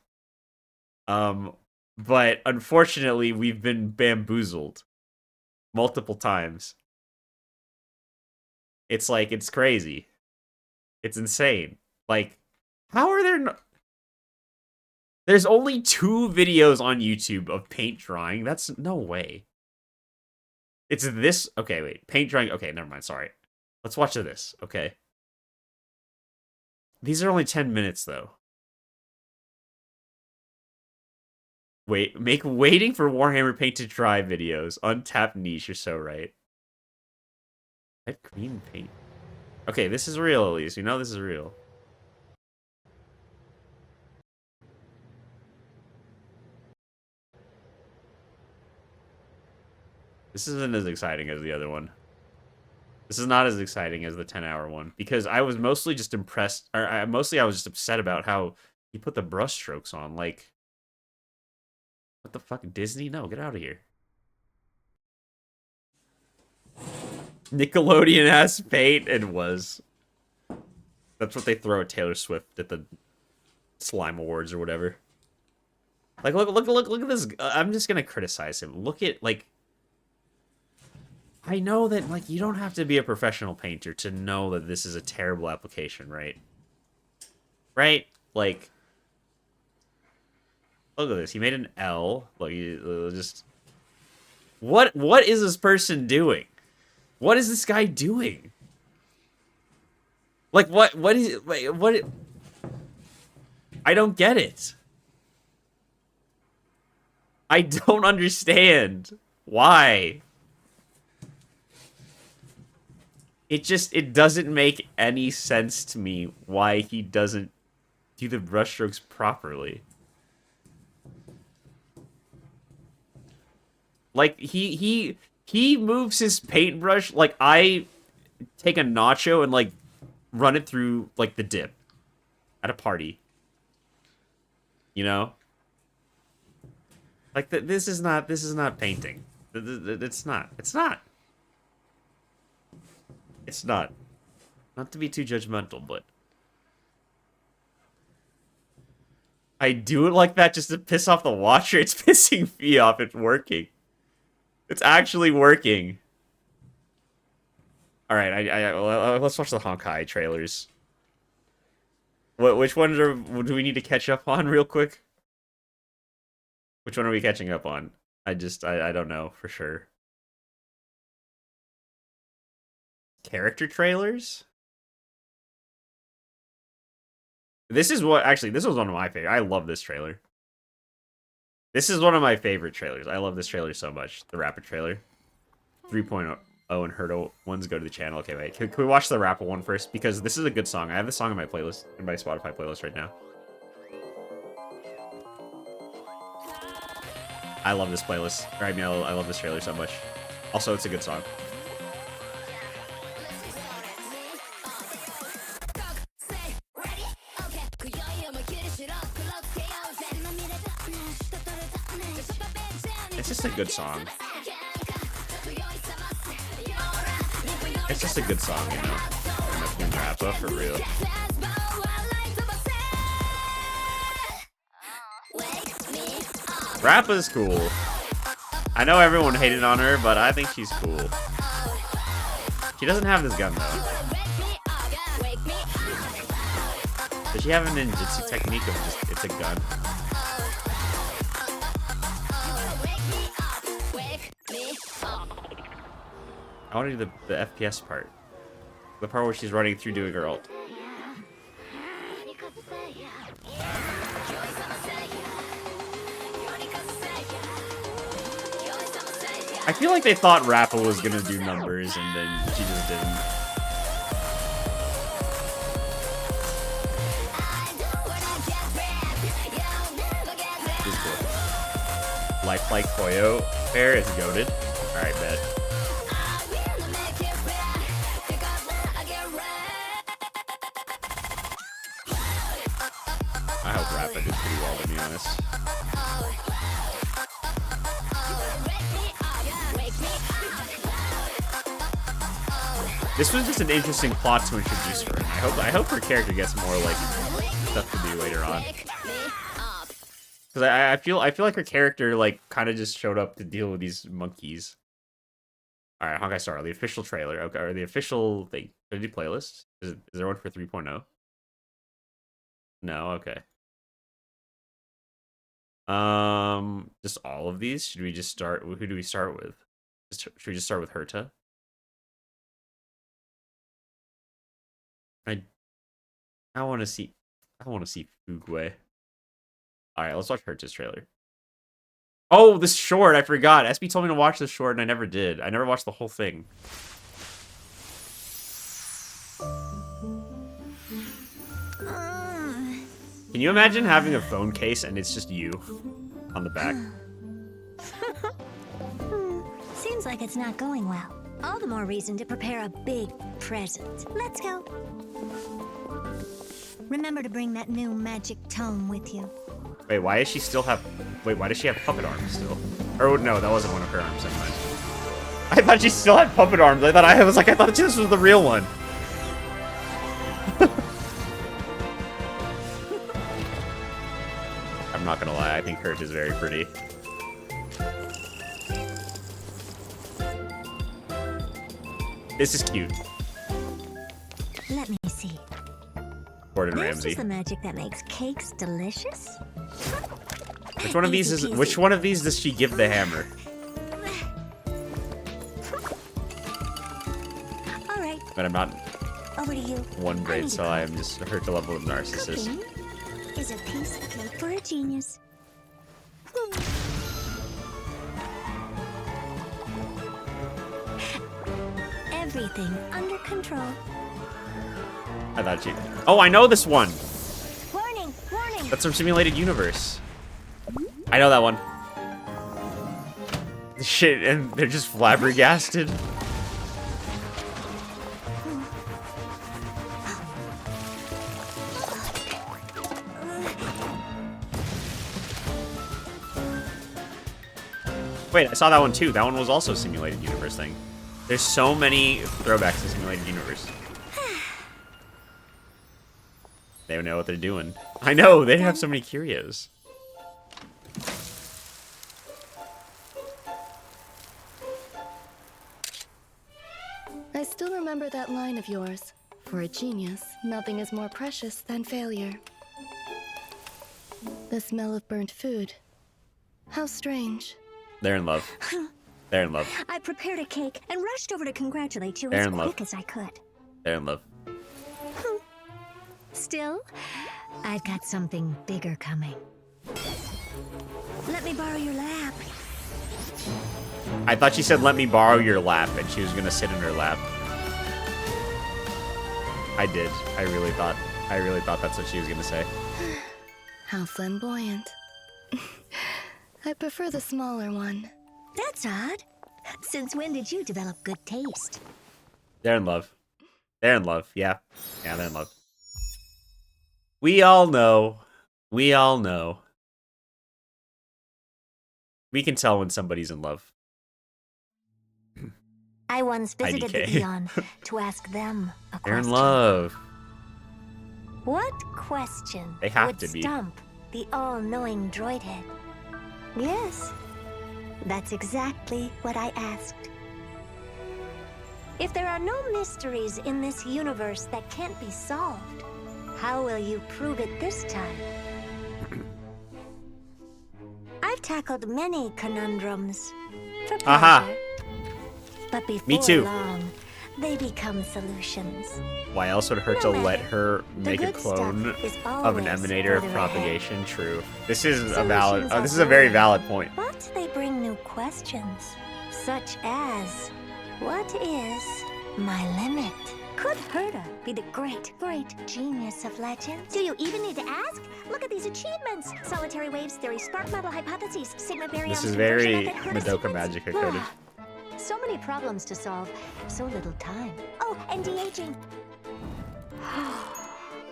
But unfortunately, we've been bamboozled multiple times. It's like, it's crazy. It's insane. Like, how are there no... There's only 2 videos on YouTube of paint drying. That's no way. It's this. Okay, wait. Paint drying. Okay, never mind. Sorry. Let's watch this. Okay. These are only 10 minutes, though. Make waiting for Warhammer paint to dry videos. Untapped niche, you're so right. Red green paint. Okay, this is real at least. You know this is real. This isn't as exciting as the other one. This is not as exciting as the 10-hour one because I was mostly just impressed, or I was just upset about how he put the brush strokes on. Like, what the fuck, Disney? No, get out of here. Nickelodeon ass paint and was. That's what they throw at Taylor Swift at the Slime Awards or whatever. Like, look at this. I'm just gonna criticize him. Look at, like, I know that, like, you don't have to be a professional painter to know that this is a terrible application, right? Right? Like, look at this. He made an L. Look, just... What is this person doing? What is this guy doing? Like, what is... Wait, what... I don't get it. I don't understand. Why? It doesn't make any sense to me why he doesn't do the brushstrokes properly. Like, he moves his paintbrush like I take a nacho and, like, run it through, like, the dip at a party. You know? Like, this is not painting. It's not. It's not. It's not. Not to be too judgmental, but I do it like that just to piss off the watcher. It's pissing me off. It's working. It's actually working. All right, let's watch the Honkai trailers. Which ones do we need to catch up on real quick? Which one are we catching up on? I don't know for sure. Character trailers? This is what, actually, this was one of my favorite. I love this trailer. This is one of my favorite trailers. I love this trailer so much. The Rapid trailer. 3.0 and Hurdle ones go to the channel. Okay, wait. Can we watch the Rapid one first? Because this is a good song. I have the song in my playlist, in my Spotify playlist right now. I love this playlist. I mean, I love this trailer so much. Also, it's a good song. It's just a good song. It's just a good song, you know. Nothing Rappa for real. Rappa's cool. I know everyone hated on her, but I think she's cool. She doesn't have this gun though. Does she have a ninjutsu technique of just it's a gun? I want to do the FPS part. The part where she's running through doing her ult. I feel like they thought Rappa was gonna do numbers and then she just didn't. She's cool. Lifelike Koyo pair is goated. Alright, bet. I hope Rappa did pretty well, to be honest. This was just an interesting plot to introduce her. I hope her character gets more like stuff to do later on. Because I feel like her character like kind of just showed up to deal with these monkeys. All right, Honkai Star, the official trailer, okay, or the official thing. Should I do playlist? Is there one for 3.0? No, okay. Just all of these? Should we just start? Who do we start with? Should we just start with Herta? I want to see Fugway. All right, let's watch Herta's trailer. Oh, this short, I forgot. SB told me to watch this short, and I never did. I never watched the whole thing. Can you imagine having a phone case and it's just you on the back? Seems like it's not going well. All the more reason to prepare a big present. Let's go. Remember to bring that new magic tome with you. Wait, why does she still have... Wait, why does she have puppet arms still? Or no, that wasn't one of her arms, never mind. I thought she still had puppet arms. I thought this was the real one. I'm not gonna lie, I think hers is very pretty. This is cute. Let me see. Gordon This Ramsay. is the magic that makes cakes delicious. Which one of these is? Which one of these does she give the hammer? All right, But I'm not over to you. one grade, so I am just hurt the level of narcissist. Cooking is a piece of cake for a genius. Everything under control. I thought she. Oh, I know this one. Warning, warning. That's from Simulated Universe. I know that one. Shit, and they're just flabbergasted. Wait, I saw that one too. That one was also a Simulated Universe thing. There's so many throwbacks to Simulated Universe. They don't know what they're doing. I know, they have so many curios. I still remember that line of yours. For a genius, nothing is more precious than failure. The smell of burnt food. How strange. They're in love. They're in love. I prepared a cake and rushed over to congratulate you They're as in love. quick as I could. They're in love. Still, I've got something bigger coming. Let me borrow your lap. I thought she said, "Let me borrow your lap," and she was gonna sit in her lap. I did. I really thought that's what she was gonna say. How flamboyant. I prefer the smaller one. That's odd. Since when did you develop good taste? They're in love. They're in love. Yeah. Yeah, they're in love. We all know. We all know. We can tell when somebody's in love. I once visited the IDK. Eon to ask them a They're in question. love. What question They have would to be. stump the all-knowing droid head? Yes, that's exactly what I asked. If there are no mysteries in this universe that can't be solved, how will you prove it this time? I've tackled many conundrums for pleasure, Aha. but before Me too. long, they become solutions. Why else would it hurt to let her make a good stuff clone is of an always emanator of further propagation? True. This is a Solutions valid. are This is a very good. valid point. But they bring new questions, such as, what is my limit? Could Herta be the great, great genius of legends? Do you even need to ask? Look at these achievements. Solitary waves theory, spark model hypotheses, sigma baryons. This is conversion very method, Herta Madoka sequence. Magica coded. So many problems to solve, so little time. Oh, and de-aging.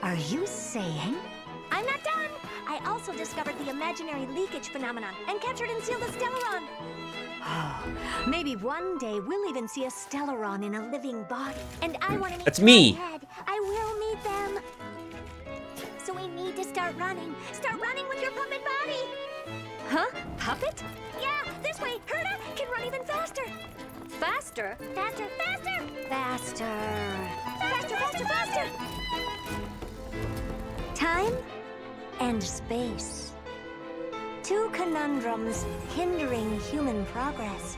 Are you saying? I'm not done! I also discovered the imaginary leakage phenomenon and captured and sealed a Stellaron. Maybe one day we'll even see a Stellaron in a living body. And I want to meet That's me. Head. I will meet them. So we need to start running. Start running with your puppet body. Huh? Puppet? Yeah, this way. Herta can run even faster. Faster? Faster, faster! Faster. Faster, faster, faster! Time and space. Two conundrums hindering human progress.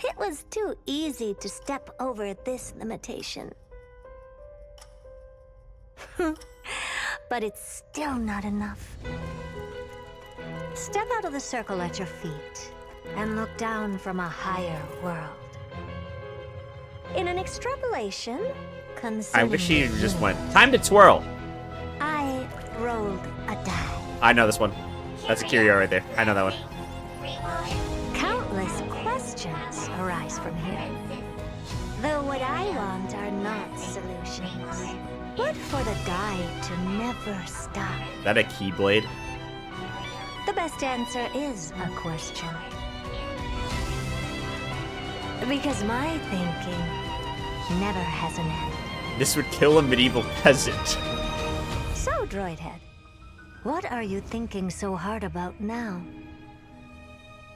It was too easy to step over this limitation. But it's still not enough. Step out of the circle at your feet and look down from a higher world. In an extrapolation, I wish she concerning just you, went. Time to twirl. I rolled a die. I know this one. That's a curio right there. I know that one. Countless questions arise from here. Though what I want are not solutions, but for the die to never stop. Is that a keyblade? The best answer is a question. Because my thinking never has an end. This would kill a medieval peasant. So, Droidhead, what are you thinking so hard about now?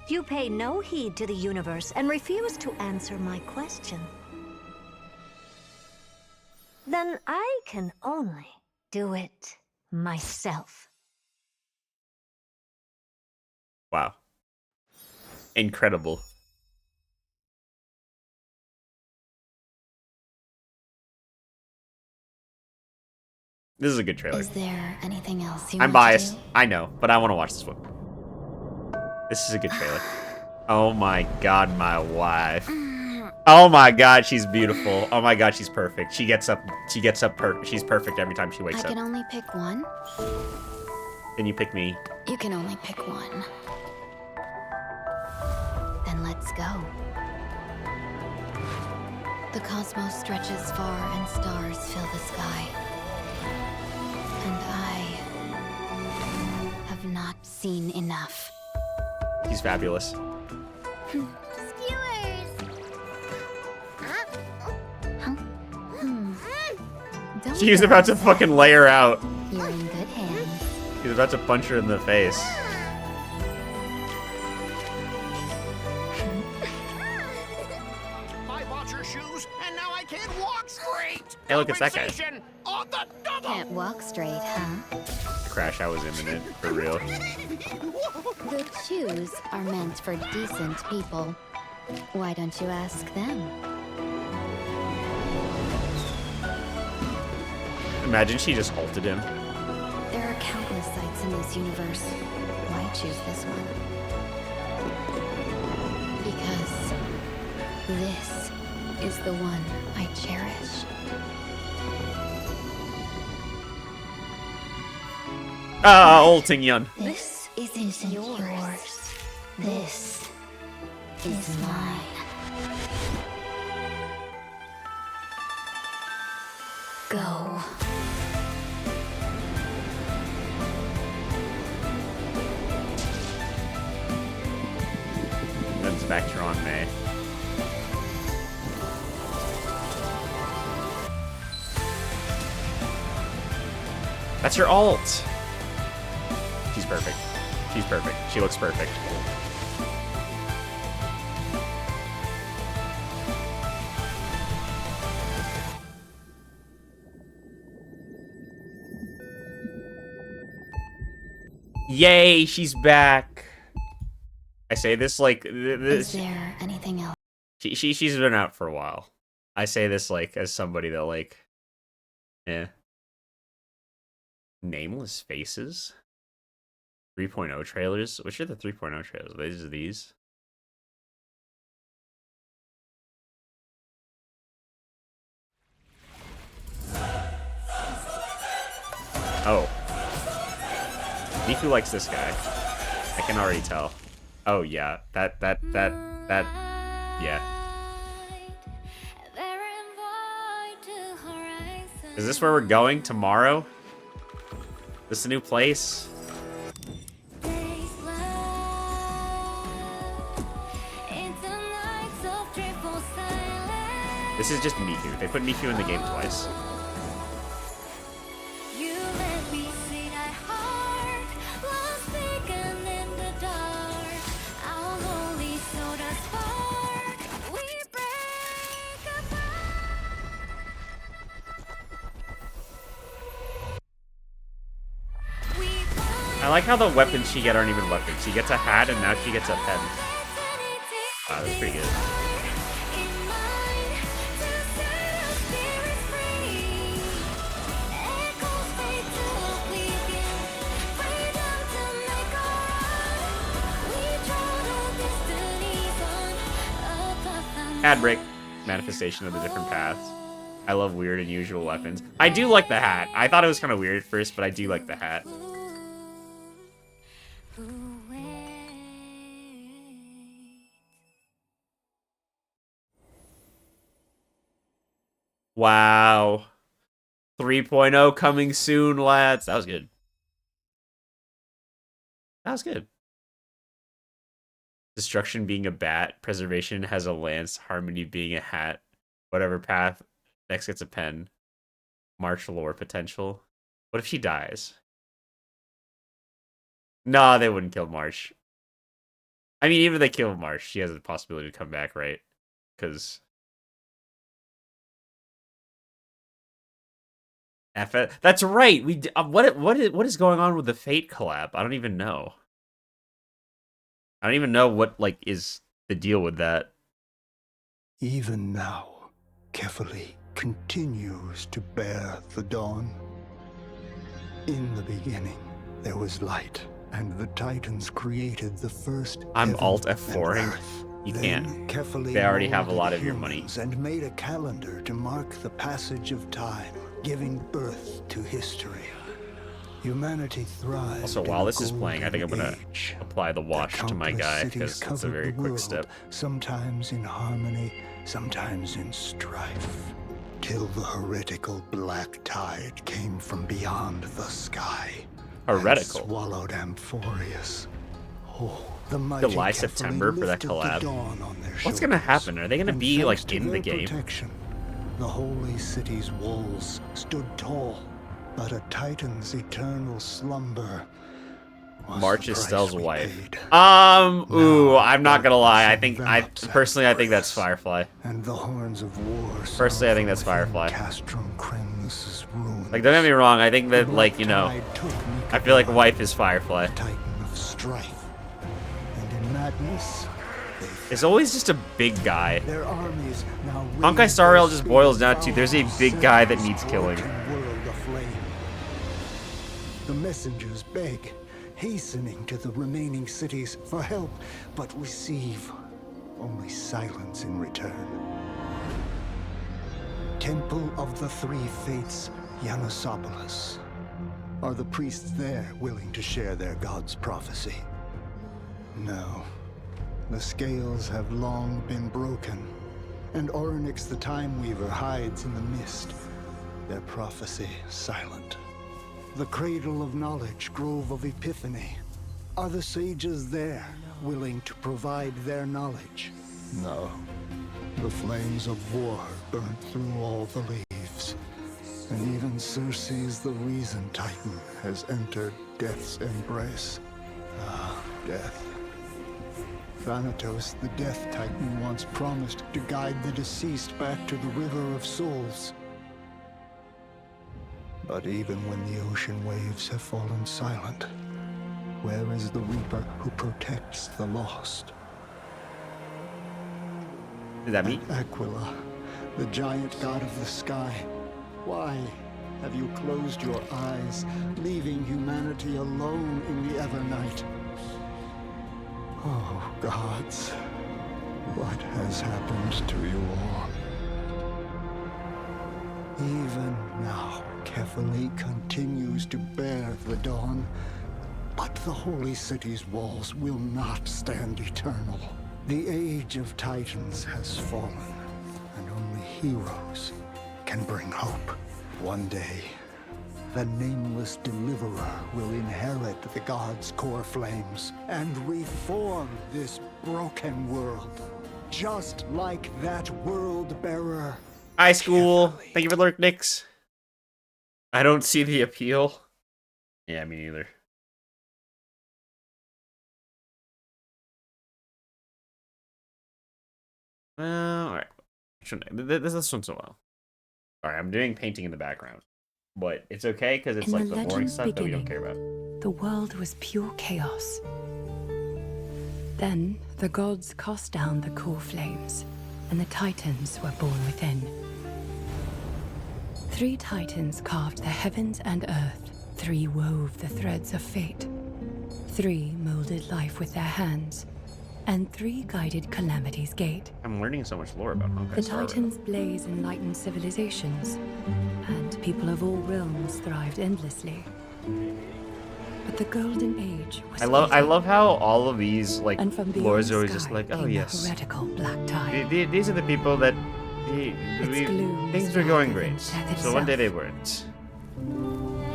You pay no heed to the universe and refuse to answer my question. Then I can only do it myself. Wow. Incredible. This is a good trailer. Is there anything else you I'm want to biased. do? I know, but I want to watch this one. This is a good trailer. Oh my god, my wife. Oh my god, she's beautiful. Oh my god, she's perfect. She's perfect every time she wakes I can up. only pick one. Can you pick me? You can only pick one. Then let's go. The cosmos stretches far and stars fill the sky. And I have not seen enough. He's fabulous. Don't She was about to fucking lay her out. You're in good hands. He was about to punch her in the face. I bought your shoes, and now I can't walk straight. Hey, look, it's that guy. Compensation on the double. Can't walk straight, huh? The crash out was imminent, for real. The shoes are meant for decent people. Why don't you ask them? Imagine she just halted him. There are countless sites in this universe. Why choose this one? Because this is the one I cherish. Ah, old Ting Yun. This isn't yours. This is mine. Go. Then Spectre on May. That's her alt. She's perfect. She's perfect. She looks perfect. Yay, she's back. I say this like Is this. there anything else? She's been out for a while. I say this like as somebody that like, Nameless Faces, 3.0 trailers. Which are the 3.0 trailers? These are these. Oh, Miku likes this guy. I can already tell. Oh yeah, that yeah. Is this where we're going tomorrow? This a new place? This is just Miku. They put Miku in the game twice. I like how the weapons she get aren't even weapons. She gets a hat and now she gets a pen. Wow, that's pretty good. Pad break, manifestation of the different paths. I love weird and unusual weapons. I do like the hat. I thought it was kind of weird at first, but I do like the hat. Wow. 3.0 coming soon, lads. That was good. That was good. Destruction being a bat. Preservation has a lance. Harmony being a hat. Whatever path. Next gets a pen. March lore potential. What if she dies? Nah, they wouldn't kill March. I mean, even if they kill March, she has a possibility to come back, right? Because... That's right. What is going on with the Fate collab? I don't even know. I don't even know what is the deal with that. Even now, Kefali continues to bear the dawn. In the beginning, there was light, and the Titans created the first. I'm heaven Alt and F4ing. earth. You Then can't. Kefali They already have a molded lot of your money. humans and made a calendar to mark the passage of time, giving birth to history. Humanity thrived. Also, while this is playing, I think I'm gonna age. apply the wash to my Countless guy cities because it's a covered very the quick world, step. sometimes in harmony, sometimes in strife, till the heretical black tide came from beyond the sky. Heretical? And swallowed Amphorius. Oh, the mighty July, Kefali September for that lifted the collab. dawn on their What's gonna shoulders. happen? Are they gonna And be thanks to in the their game? protection, the holy city's walls stood tall, but a Titan's eternal slumber was March the is price Stell's we wife. paid. Ooh, Now I'm not gonna lie. I darkness think I envelops personally I think that's Amphorius, Firefly. and the horns of war. Personally, I think that's sound from Firefly. within Castrum Cremnus's ruins. Like, don't get me wrong. I think that The like black you know, tide took I feel like Nicobar, wife is Firefly. Titan of strife, and in madness, they It's always just a big guy. their armies now Honkai raise Star their Rail just boils spears down to there's a down big guy that Seren's needs killing. broken world aflame. The messengers beg, hastening to the remaining cities for help, but receive only silence in return. Temple of the Three Fates, Yanosopolis. Are the priests there willing to share their god's prophecy? No. The scales have long been broken, and Orynyx the Time Weaver hides in the mist, their prophecy silent. The Cradle of Knowledge, Grove of Epiphany. Are the sages there, willing to provide their knowledge? No. The flames of war burnt through all the leaves, and even Circe's the Reason Titan has entered Death's embrace. Ah, Death. Thanatos, the Death Titan, once promised to guide the deceased back to the River of Souls. But even when the ocean waves have fallen silent, where is the Reaper who protects the lost? Is that me? Aquila, the giant god of the sky, why have you closed your eyes, leaving humanity alone in the Evernight? Oh, gods, what has happened to you all? Even now, Kefali continues to bear the dawn, but the holy city's walls will not stand eternal. The age of Titans has fallen, and only heroes can bring hope. One day, the nameless deliverer will inherit the gods' core flames and reform this broken world, just like that world bearer. Hi, school. Thank you for lurk, Nix. I don't see the appeal. Yeah, me neither. Alright. This one's a while. Alright, I'm doing painting in the background. But it's okay because it's In like the the boring legend's stuff that we don't beginning, care about. The world was pure chaos. Then the gods cast down the core flames, and the Titans were born within. 3 Titans carved the heavens and earth. 3 wove the threads of fate. 3 molded life with their hands. and 3 guided Calamity's Gate. I'm learning so much lore about Honkai The Star Rail. Titans blaze enlightened civilizations, and people of all realms thrived endlessly. But the Golden Age was I fading, love how all of these like and from lores beyond are always sky just like, oh came yes, the heretical Black Tide. these are the people that gloom things is were going darker than great. death So one day itself. they weren't.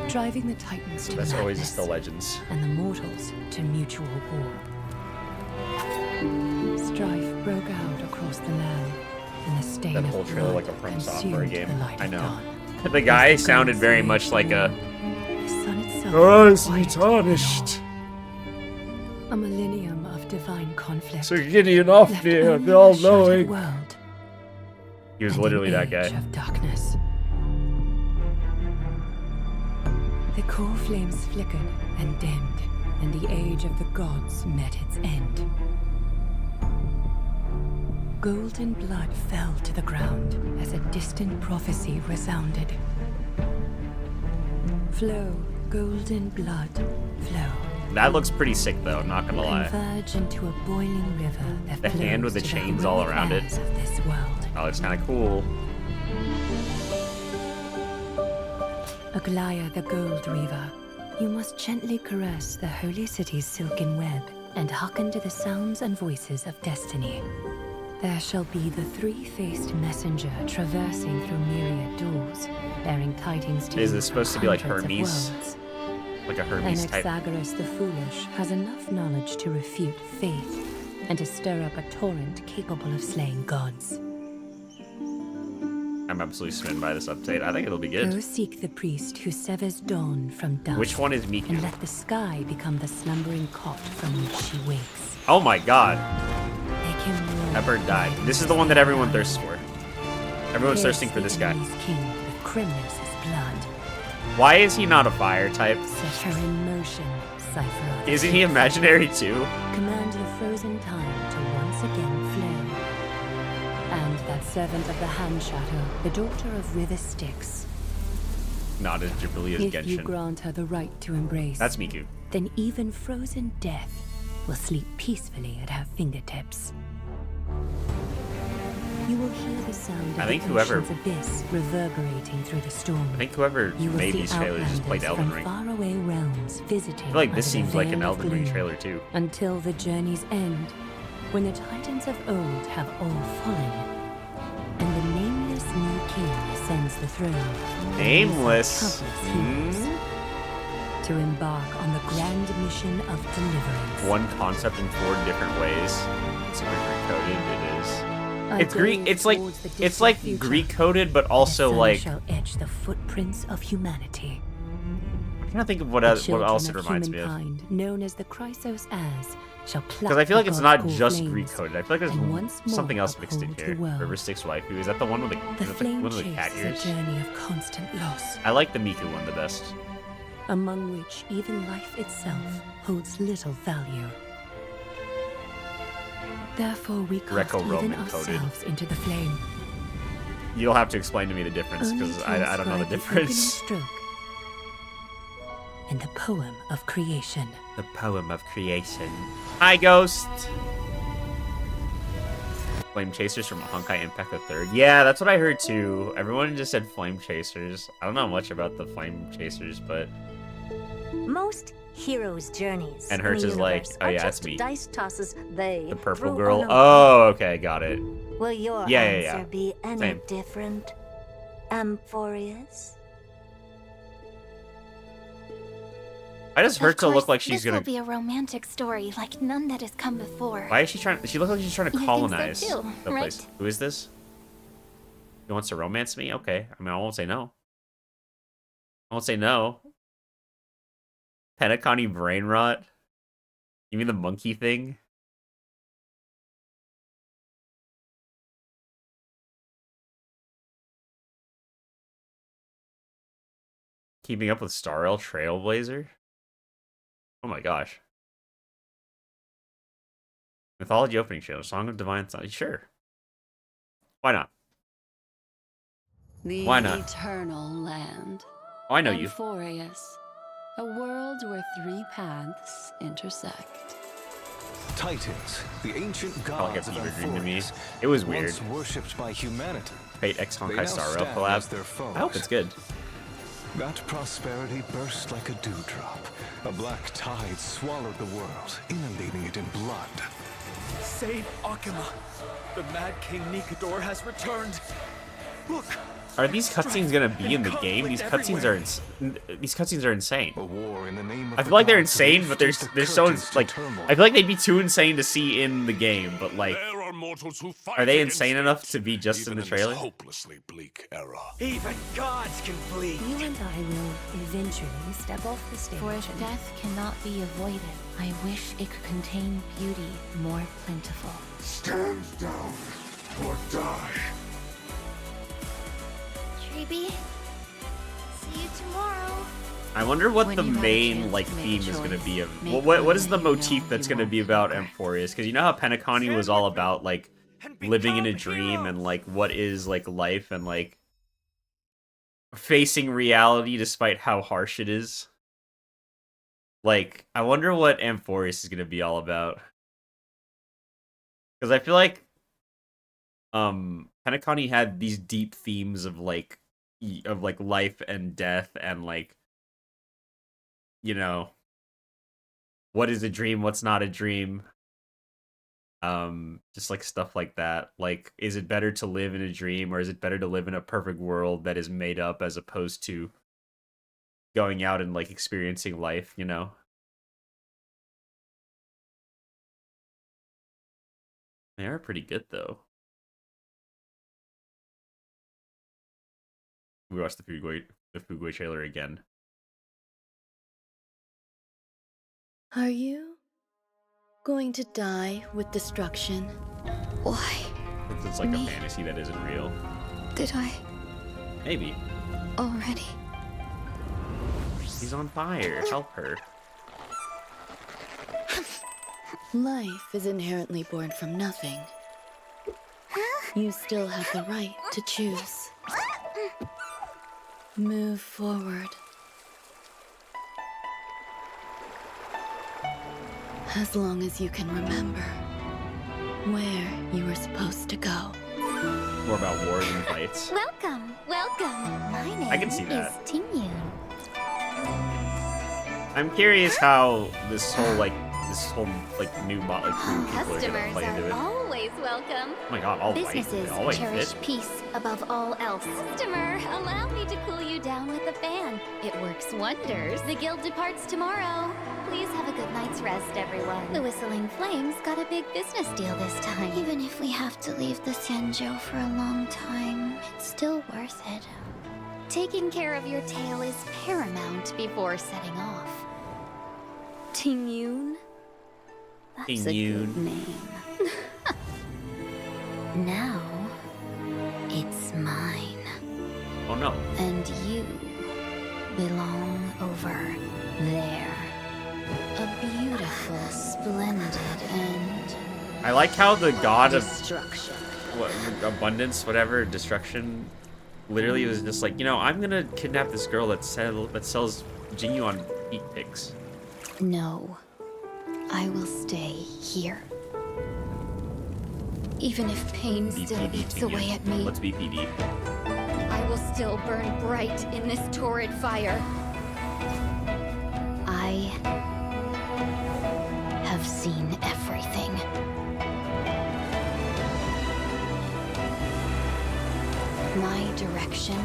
Driving the Titans to That's always madness, just the legends. and the mortals to mutual war. Strife broke out across the land, and the stain That of whole trailer blood like a From Software consumed game. the light I of know. dawn. The guy As the sounded gods very waged much like war, a. the sun itself Guys, be quieted tarnished. a millennium of divine conflict. So Gideon off left there, only the a all shattered knowing. world He was and literally an that age guy. of darkness. The core flames flickered and dimmed, and the age of the gods met its end. Golden blood fell to the ground as a distant prophecy resounded. Flow, golden blood, flow. That looks pretty sick though, not gonna lie. Converge into a boiling river that The hand flows with the to chains all heroic around it. heirs of this world. Oh, it's kind of cool. Aglaya the Gold Weaver, you must gently caress the holy city's silken web and hearken to the sounds and voices of destiny. There shall be the 3-faced messenger traversing through myriad doors, bearing tidings to Is you this from supposed to be like hundreds of Hermes? worlds. Like a Hermes type. Anaxagoras the Foolish has enough knowledge to refute faith and to stir up a torrent capable of slaying gods. I'm absolutely smitten by this update. I think it'll be Go good. seek the priest who severs dawn from dusk. Which one is And Miku? let the sky become the slumbering cot from which she wakes. Oh my god. Make him roar That bird died. like This is the the one that sea everyone lion. thirsts for. Everyone's Pierce thirsting for the this guy. enemy's king with Crimnos' blood. Why is he not a fire type? Set her in motion, cipher of the Isn't he truth. imaginary too? Command the frozen time to once again flow. And that servant of the Hand Shadow, the daughter of River Styx. Not as Jubilee as If you Genshin. grant her the right to embrace, That's Miku. then even frozen death will sleep peacefully at her fingertips. You will hear the sound I of think the whoever- ocean's abyss reverberating through the storm. I think whoever You will made see these trailers just played outlanders Elden from Ring. faraway realms visiting I feel like this under the seems like an veil of Elden Ring gloom, trailer too. until the journey's end, when the titans of old have all fallen, and the nameless new king ascends the throne. Nameless. Countless heroes to embark on the grand mission of deliverance. One concept in 4 different ways. Super Greek coded. It is. A It's Greek. gaze It's like towards the it's distant like future. Greek coded, but The also sun like. shall etch the footprints of humanity. I'm trying to think of what The else it children of reminds me of. humankind, known as the Chrysos as, shall Because I feel like it's not just Greek Greek coded. I feel like and once there's more something else mixed in uphold the here. world. River Styx waifu. Is that the one with The flame one of the chase cat is a ears? journey of constant loss, I like the Miku one the best. among which even life itself holds little value. Therefore, we cast Greco-Roman even coded. ourselves into the flame. You'll have to explain to me the difference Only because to I don't know the inscribe difference. opening stroke in the poem of creation. The poem of creation. Hi, Ghost. Flame Chasers from Honkai Impact the Third. Yeah, that's what I heard too. Everyone just said Flame Chasers. I don't know much about the Flame Chasers, but Most heroes' journeys And in Hertz the is like, universe oh are yeah, just it's me. dice tosses they the purple threw girl. on a- Oh, okay, got it. Will your Yeah, answer be any Same. different, Amphorius? I just heard to look like she's this gonna. will be a romantic story like none that has come before. Why is she trying? She looks like she's trying to You think so colonize too, the place. right? Who is this? He wants to romance me? Okay. I mean, I won't say no. I won't say no. Penacony brain rot? You mean the monkey thing? Keeping up with Star Rail Trailblazer? Oh my gosh. Mythology opening show, Song of Divine Sun. Sure. Why not? The Why not? eternal land. Oh, I know you. Amphorius, a world where 3 paths intersect. Titans, the ancient Felt like a gods of fever dream to me. Amphorius, It was weird. once worshipped by humanity. Fate X They Honkai now Star Rail stand collab. as their foes. I hope it's good. That prosperity burst like a dewdrop. A black tide swallowed the world, inundating it in blood. Save Akuma. The Mad King Nikador has returned. Look. Are these cutscenes gonna be in the game? These cutscenes are insane. A war in the name of I the feel like they're gods insane, but they're lifted the so curtains to like turmoil. I feel like they'd be too insane to see in the game. But like, There are mortals who fight are they against insane it, enough to be just in even the trailer? this hopelessly bleak era. Even gods can bleed. You and I will eventually step off the stage. For if and- death cannot be avoided, I wish it could contain beauty more plentiful. Stand down or die. Treeby, see you tomorrow. I wonder what When the you have a main chance like to make a theme is gonna choice, be of. make What one is that the you know motif that's you gonna won't be about regret. Amphorius? Because you know how Penacony was all about like living in a dream and like what is like life and like facing reality despite how harsh it is. Like, I wonder what Amphorius is gonna be all about. Because I feel like Penacony had these deep themes of like life and death and like, you know, what is a dream, what's not a dream. Just like stuff like that. Like, is it better to live in a dream or is it better to live in a perfect world that is made up as opposed to going out and like experiencing life, you know? They are pretty good though. We watched the Fugui trailer again. Are you going to die with destruction? Why It's like a Me? fantasy that isn't real. did I Maybe. already? She's on fire. Help her. Life is inherently born from nothing. You still have the right to choose. Move forward. As long as you can remember where you were supposed to go. More about wars and fights. Welcome, welcome. My name I can see that. is Tingyun. I'm curious how this whole new Motley Crue people are gonna Customers play into are it. always welcome. Oh my god, all white. Businesses All white cherish fit. peace above all else. Customer, allow me to cool you down with a fan. It works wonders. The guild departs tomorrow. Please have a good night's rest, everyone. The Whistling Flames got a big business deal this time. Even if we have to leave the Xianzhou for a long time, it's still worth it. Taking care of your tail is paramount before setting off. Tingyun? That's King a Yoon. good name. Now, it's mine. Oh no. And you belong over there. A beautiful, splendid, and I like how the god of destruction. what, abundance, whatever, destruction, literally was just like, you know, I'm gonna kidnap this girl that sells genuine feet pics. No, I will stay here. Even if pain still BPD, eats King away Yoon. at me, Let's BPD. I will still burn bright in this torrid fire. I have seen everything. My direction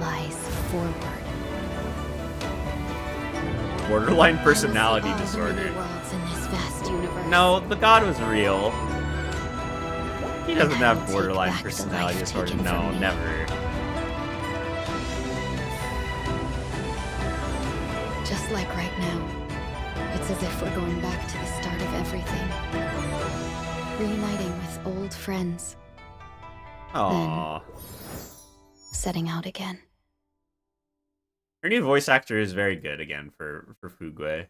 lies forward. Borderline I will personality see all the disorder. many worlds in this vast universe. No, the god was real. He doesn't And I will have take borderline back the personality life disorder. taken No, from me. never. Just like right now. It's as if we're going back to the start of everything. Reuniting with old friends. Aww. Setting out again. Her new voice actor is very good again for Fugui.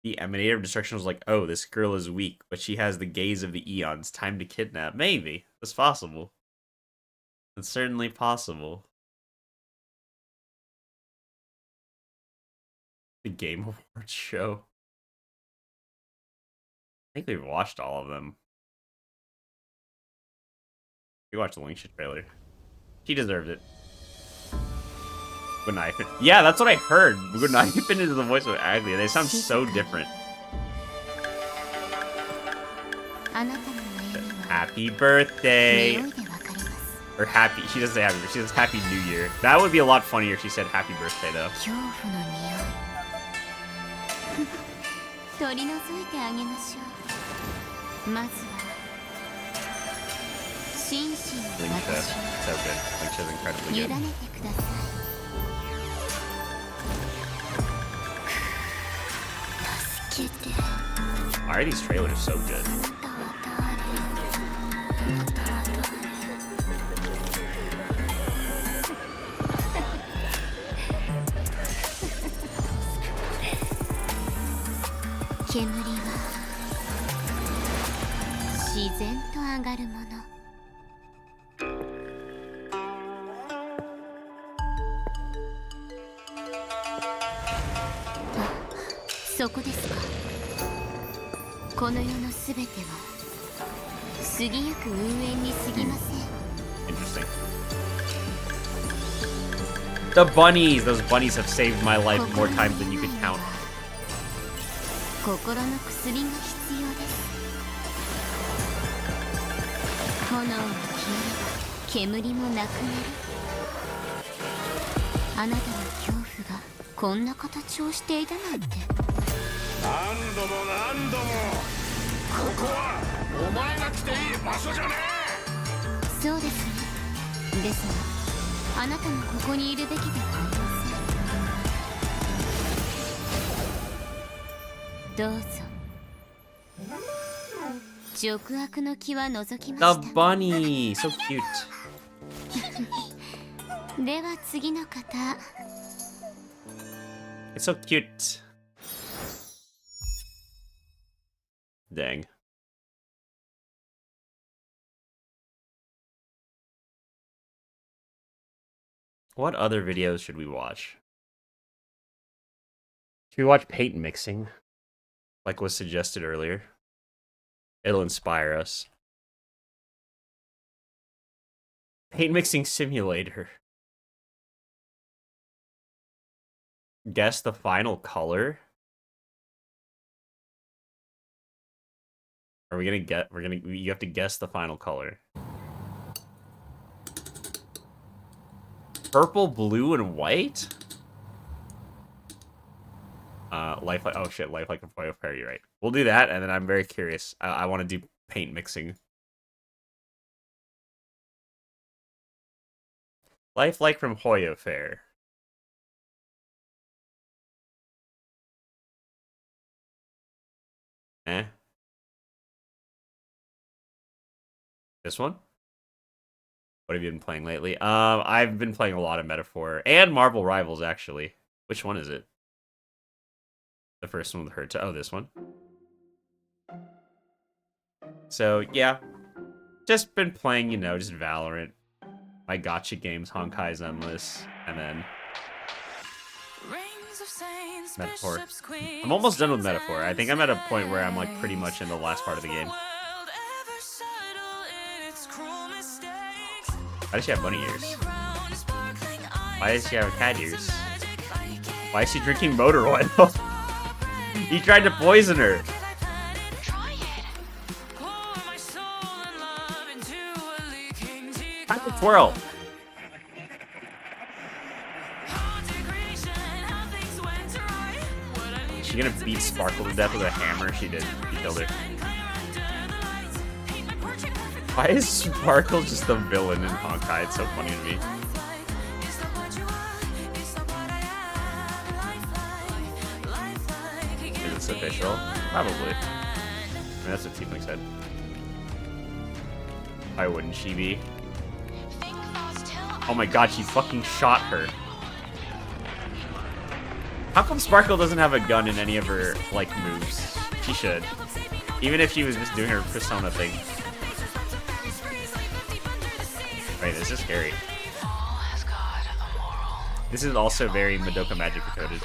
The Emanator of Destruction was like, oh, this girl is weak, but she has the gaze of the eons. Time to kidnap. Maybe. It's possible. It's certainly possible. The Game Awards show. I think we've watched all of them. We watched the Link trailer. She deserved it. Good night. Yeah, that's what I heard. Good night. Is the voice of Aglia. They sound so different. Happy birthday. Or happy. She doesn't say happy birthday. She says happy new year. That would be a lot funnier if she said happy birthday, though. Linkcha. So good. Linkcha's incredibly good. Why are these trailers so good? Interesting. The bunnies! Those bunnies have saved my life more times than you could count. The bunny! So cute. It's so cute. Dang. What other videos should we watch? Should we watch paint mixing? Like was suggested earlier. It'll inspire us. Paint mixing simulator. Guess the final color? Are we gonna get? You have to guess the final color. Purple, blue, and white? Lifelike. Oh shit, lifelike and foil pair. You're right. We'll do that, and then I'm very curious. I want to do paint mixing. Lifelike from Hoyo Fair. This one? What have you been playing lately? I've been playing a lot of Metaphor and Marvel Rivals, actually. Which one is it? The first one with her. Oh, this one. So, yeah. Just been playing, you know, just Valorant. My gacha games, Honkai's Endless, and then Metaphor. I'm almost done with Metaphor. I think I'm at a point where I'm like pretty much in the last part of the game. Why does she have bunny ears? Why does she have cat ears? Why is she drinking motor oil? He tried to poison her. Time to twirl. Is she gonna beat Sparkle to death with a hammer? She did. He killed her. Why is Sparkle just the villain in Honkai? It's so funny to me. Is this official? Probably. I mean, that's what Tiefling said. Why wouldn't she be? Oh my god, she fucking shot her. How come Sparkle doesn't have a gun in any of her, like, moves? She should. Even if she was just doing her persona thing. Wait, this is scary. This is also very Madoka Magica coded.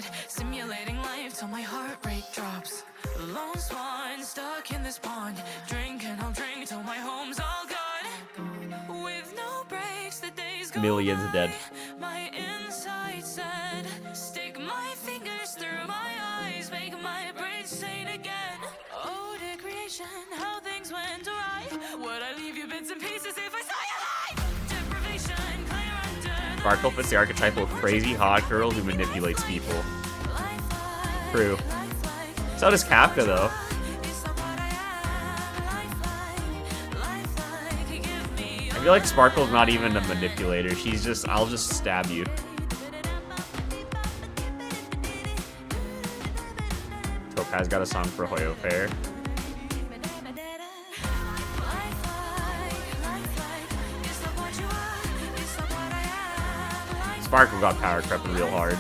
god, simulating life till my heart rate drops. Lone swan stuck in this pond, drinking, I'll drink till my home's all gone. With no breaks, the days go Millions by. dead. My inside said, stick my fingers through my eyes, make my brain sane again. Oh, dear creation, how things went awry. Would I leave you bits and pieces if I saw you alive? Deprivation, clear under. Sparkle fits the archetypal crazy hot girl who manipulates people. True. So does Kafka, though. I feel like Sparkle's not even a manipulator. She's just, I'll just stab you. Topaz got a song for Hoyo Fair. Sparkle got power creeping real hard.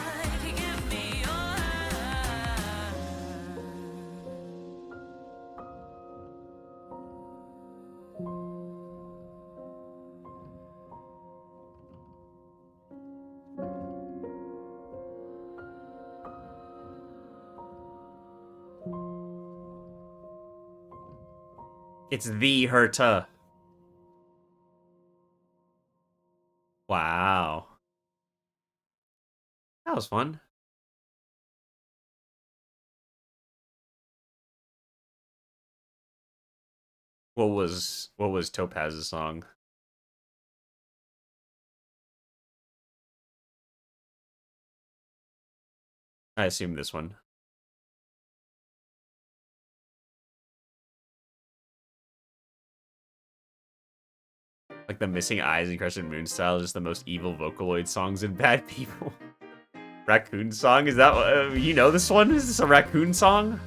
It's the Herta. Wow. That was fun. What was Topaz's song? I assume this one. Like the Missing Eyes and Crescent Moon style, just the most evil Vocaloid songs in Bad People. Raccoon song? Is that you know this one? Is this a raccoon song?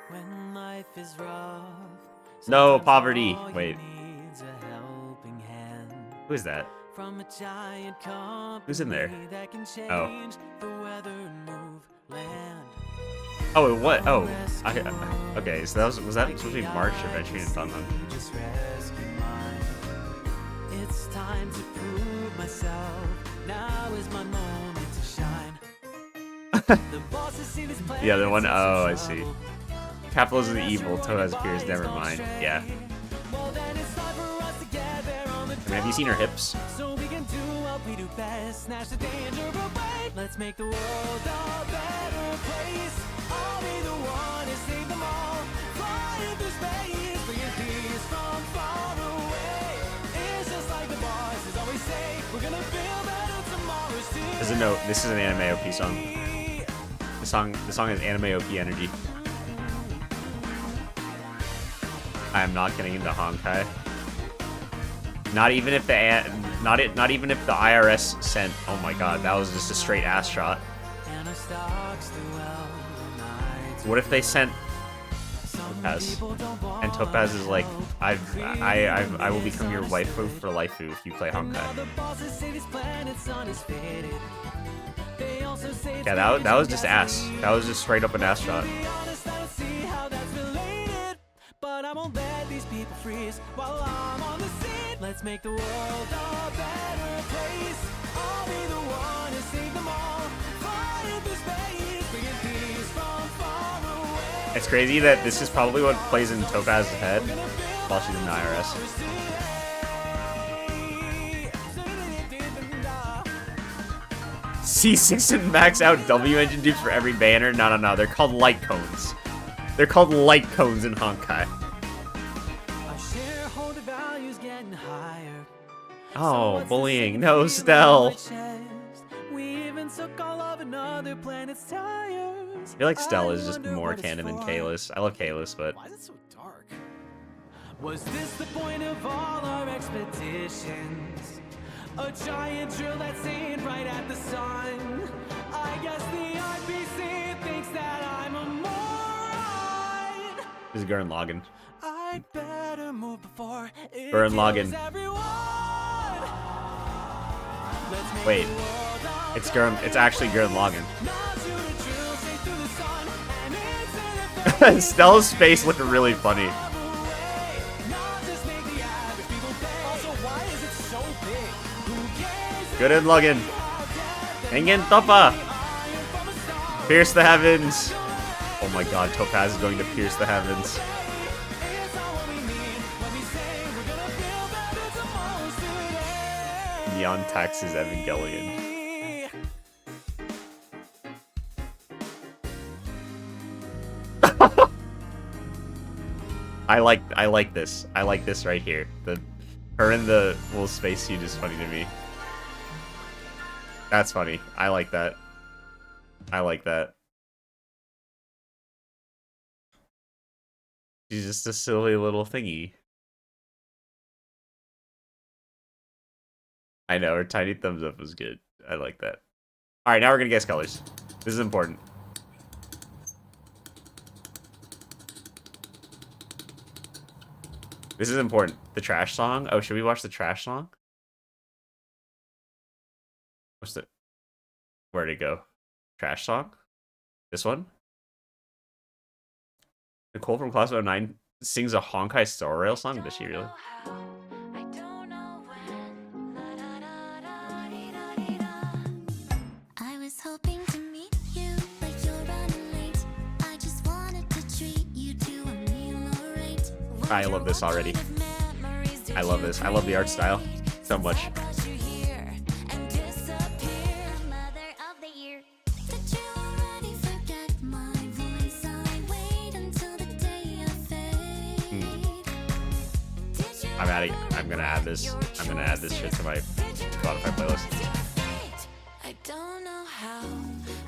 When life is rough, No, Poverty. Wait. needs a helping hand. Who is that? From a giant Who's in there? company that can Oh. change the weather and move land. Oh, what? Oh. Okay, so that was that supposed to be March Adventure in Fun Hunt? Just rescue mine. It's time to prove myself. Now is my moment to shine. The boss has seen his plan. The other one? Oh, I see. Capitalism is evil. Topaz appears. Never mind. Yeah. Well, then it's time for us to get there on the I mean, have you seen her hips? so we can do what we do best. Snatch the danger away. Let's make the world a better place. I'll be the one to save them all. Flying through space, bringing peace from far away. It's just like the bosses always say. We're gonna feel better tomorrow. There's a note. This is an anime OP song. The song has anime OP energy. I am not getting into Honkai. Not even if the not even if the IRS sent. Oh my god, that was just a straight ass shot. What if they sent Topaz? And Topaz is like, I will become your waifu for life if you play Honkai. Yeah, that was just ass. That was just straight up an ass shot. But I won't let these people freeze while I'm on the scene. Let's make the world a better place. I'll be the one to save them all. Flying through space, bringing peace from far away. It's crazy that this is probably what plays in Topaz's head while she's in the IRS. C6 and max out W engine dupes for every banner? No. They're called light cones. They're called light cones in Honkai. Our shareholder value's getting higher. Oh, bullying. No, Stell. We even took all of another planet's tires. I feel like Stell is just more canon than Kalis. I love Kalis, but Why is it so dark? Was this the point of all our expeditions? A giant drill that's aimed right at the sun. I guess the IPC thinks that I'm a moron. this is Gurren Lagann. I'd better move before it Gurren kills Lagann. everyone. Let's make Wait, the world a it's It's actually Gurren Lagann. Now shoot a drill straight through the sun, and it's an effect Stella's face looked really funny. away. Not just make the average people pay. Also, why is it so big? Who cares? Good in Logan. Engen Topa. Pierce the heavens. Oh my god, Topaz is going to pierce the heavens. Neon Tax's Evangelion. I like this. I like this right here. Her in the little spacesuit is funny to me. That's funny. I like that. I like that. She's just a silly little thingy. I know, her tiny thumbs up was good. I like that. Alright, now we're gonna guess colors. This is important. This is important. The trash song? Oh, should we watch the trash song? What's the... Where'd it go? Trash song? This one? Nicole from Class of 09 sings a Honkai Star Rail song? Does she really? I was hoping to meet you, but you're running late. I just wanted to treat you to a meal or eight. I love this already. I love this. I love the art style so much. I'm gonna add this. I'm gonna add this shit to my Spotify playlist. I don't know how,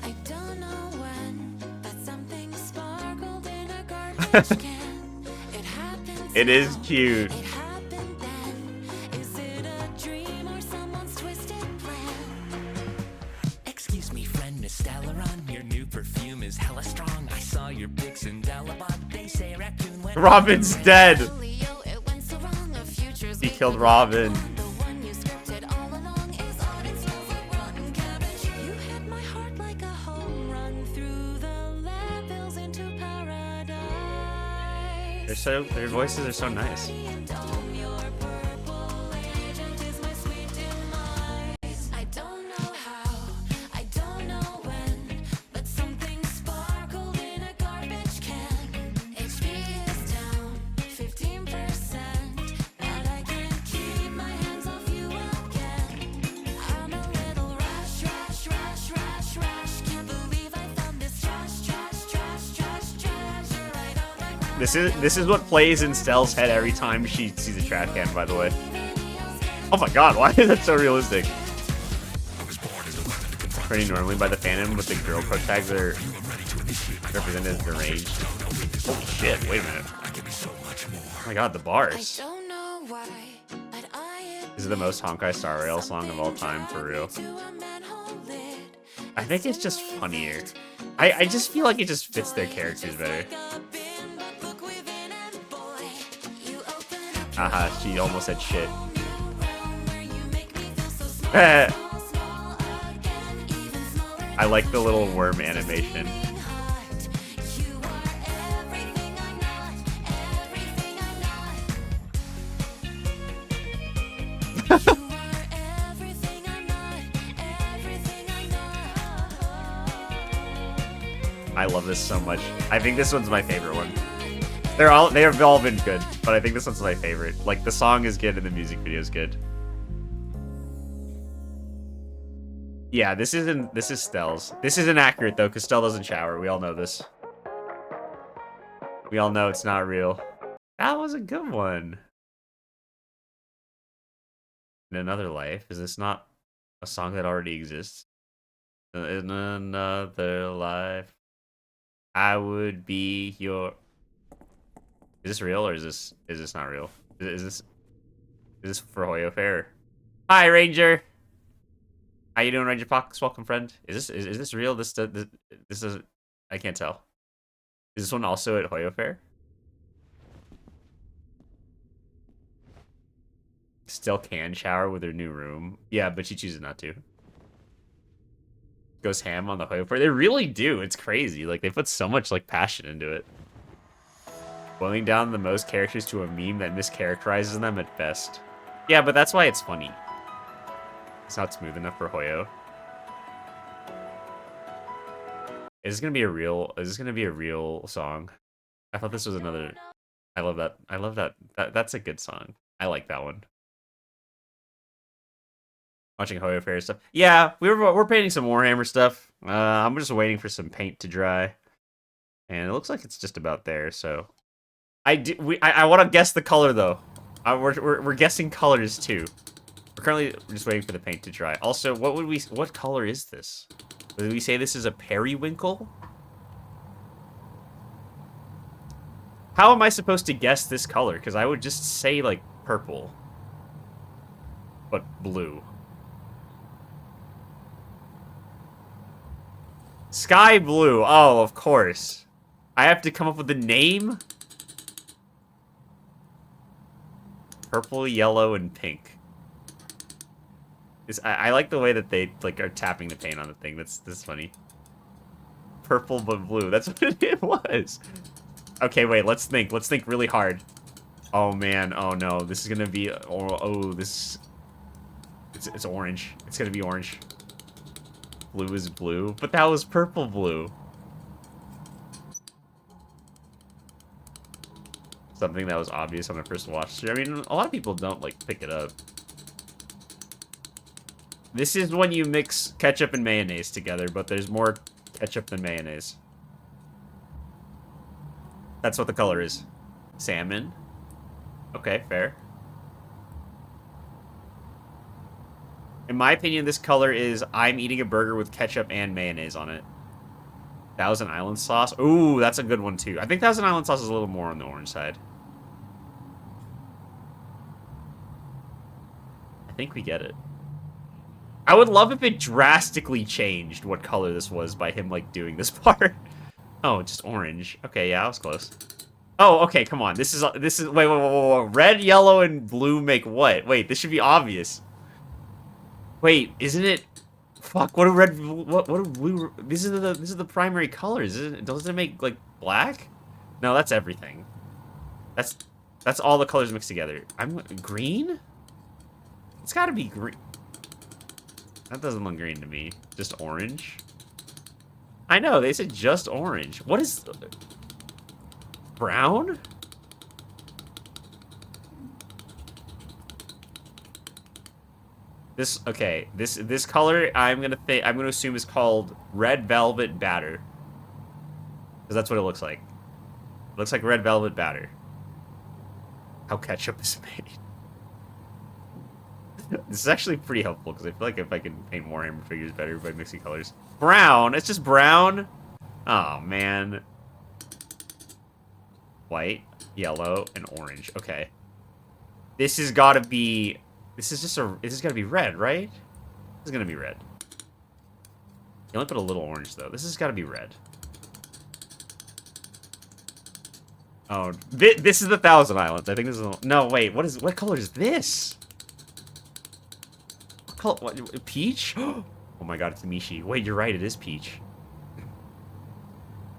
I don't know when, but something sparkled in a garbage can. It happened. It is cute. It happened then. Is it a dream or someone's twisted plan? Excuse me, friend, Miss Dalaron. Your new perfume is hella strong. I saw your pics in Dalabot. They say raccoon went. Robin's dead. He killed Robin. Their voices are so nice. This is what plays in Stell's head every time she sees a trash can, by the way. Oh my god, why is that so realistic? Printed normally by the Phantom with the girl pro tags that are represented as deranged. Holy shit, wait a minute. Oh my god, the bars. This is the most Honkai Star Rail song of all time, for real. I think it's just funnier. I just feel like it just fits their characters better. Haha, she almost said shit. I like the little worm animation. I love this so much. I think this one's my favorite one. They've all been good, but I think this one's my favorite. Like, the song is good and the music video is good. Yeah, this is Stell's. This isn't accurate though, because Stell doesn't shower. We all know this. We all know it's not real. That was a good one. In Another Life, is this not a song that already exists? In another life, I would be your... Is this real or is this not real? Is this for Hoyo Fair? Hi, Ranger. How you doing, Ranger Pox? Welcome, friend. Is this real? This is, I can't tell. Is this one also at Hoyo Fair? Still can shower with her new room. Yeah, but she chooses not to. Goes ham on the Hoyo Fair. They really do. It's crazy. Like, they put so much like passion into it. Boiling down the most characters to a meme that mischaracterizes them at best. Yeah, but that's why it's funny. It's not smooth enough for Hoyo. Is this gonna be a real? Is this gonna be a real song? I thought this was another. I love that. I love that. That's a good song. I like that one. Watching Hoyo Fair stuff. Yeah, we're painting some Warhammer stuff. I'm just waiting for some paint to dry, and it looks like it's just about there. So, I want to guess the color though. We're guessing colors too. We're currently just waiting for the paint to dry. Also, what color is this? Did we say this is a periwinkle? How am I supposed to guess this color? Because I would just say like purple, but blue. Sky blue. Oh, of course. I have to come up with a name? Purple, yellow, and pink. I like the way that they like are tapping the paint on the thing. That's funny. Purple but blue. That's what it was. Okay, wait. Let's think. Let's think really hard. Oh man. Oh no. This is gonna be. Oh, this. It's orange. It's gonna be orange. Blue is blue, but that was purple blue. Something that was obvious on the first watch. I mean, a lot of people don't like pick it up. This is when you mix ketchup and mayonnaise together, but there's more ketchup than mayonnaise. That's what the color is. Salmon. Okay, fair. In my opinion, this color is I'm eating a burger with ketchup and mayonnaise on it. Thousand Island sauce. Ooh, that's a good one too. I think Thousand Island sauce is a little more on the orange side. I think we get it. I would love if it drastically changed what color this was by him, like, doing this part. Oh, just orange. Okay, yeah, I was close. Oh, okay, come on. This is, wait. Red, yellow, and blue make what? Wait, this should be obvious. Wait, isn't it? Fuck, what do red, what do blue, these are the primary colors, isn't it? Doesn't it make, like, black? No, that's everything. That's all the colors mixed together. Green? It's gotta be green. That doesn't look green to me. Just orange? I know, they said just orange. What is... brown? Okay, this color I'm gonna assume is called red velvet batter. Because that's what it looks like. It looks like red velvet batter. How ketchup is made. This is actually pretty helpful because I feel like if I can paint Warhammer figures better by mixing colors. Brown! It's just brown? Oh, man. White, yellow, and orange. Okay. This has got to be... This is got to be red, right? This is going to be red. You only put a little orange, though. This has got to be red. Oh, this is the Thousand Islands. I think this is... No, wait. What color is this? What, peach? Oh my god, it's Mishi. Wait, you're right, it is peach.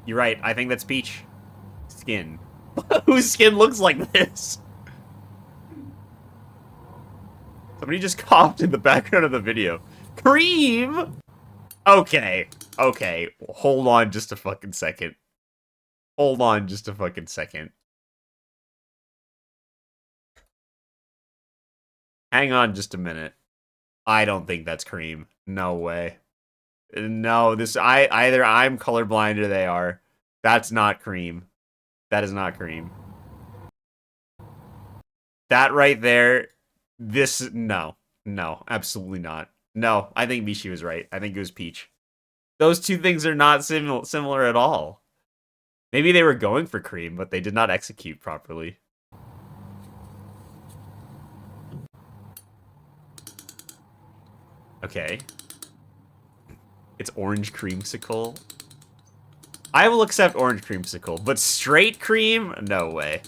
You're right, I think that's peach. Skin. Whose skin looks like this? Somebody just coughed in the background of the video. Cream! Okay, okay. Hold on just a fucking second. Hold on just a fucking second. Hang on just a minute. I don't think that's cream. No way. No, either I'm colorblind or they are. That's not cream. That is not cream. That right there, no, absolutely not. No, I think Mishi was right. I think it was peach. Those two things are not similar at all. Maybe they were going for cream, but they did not execute properly. Okay. It's orange creamsicle. I will accept orange creamsicle, but straight cream? No way.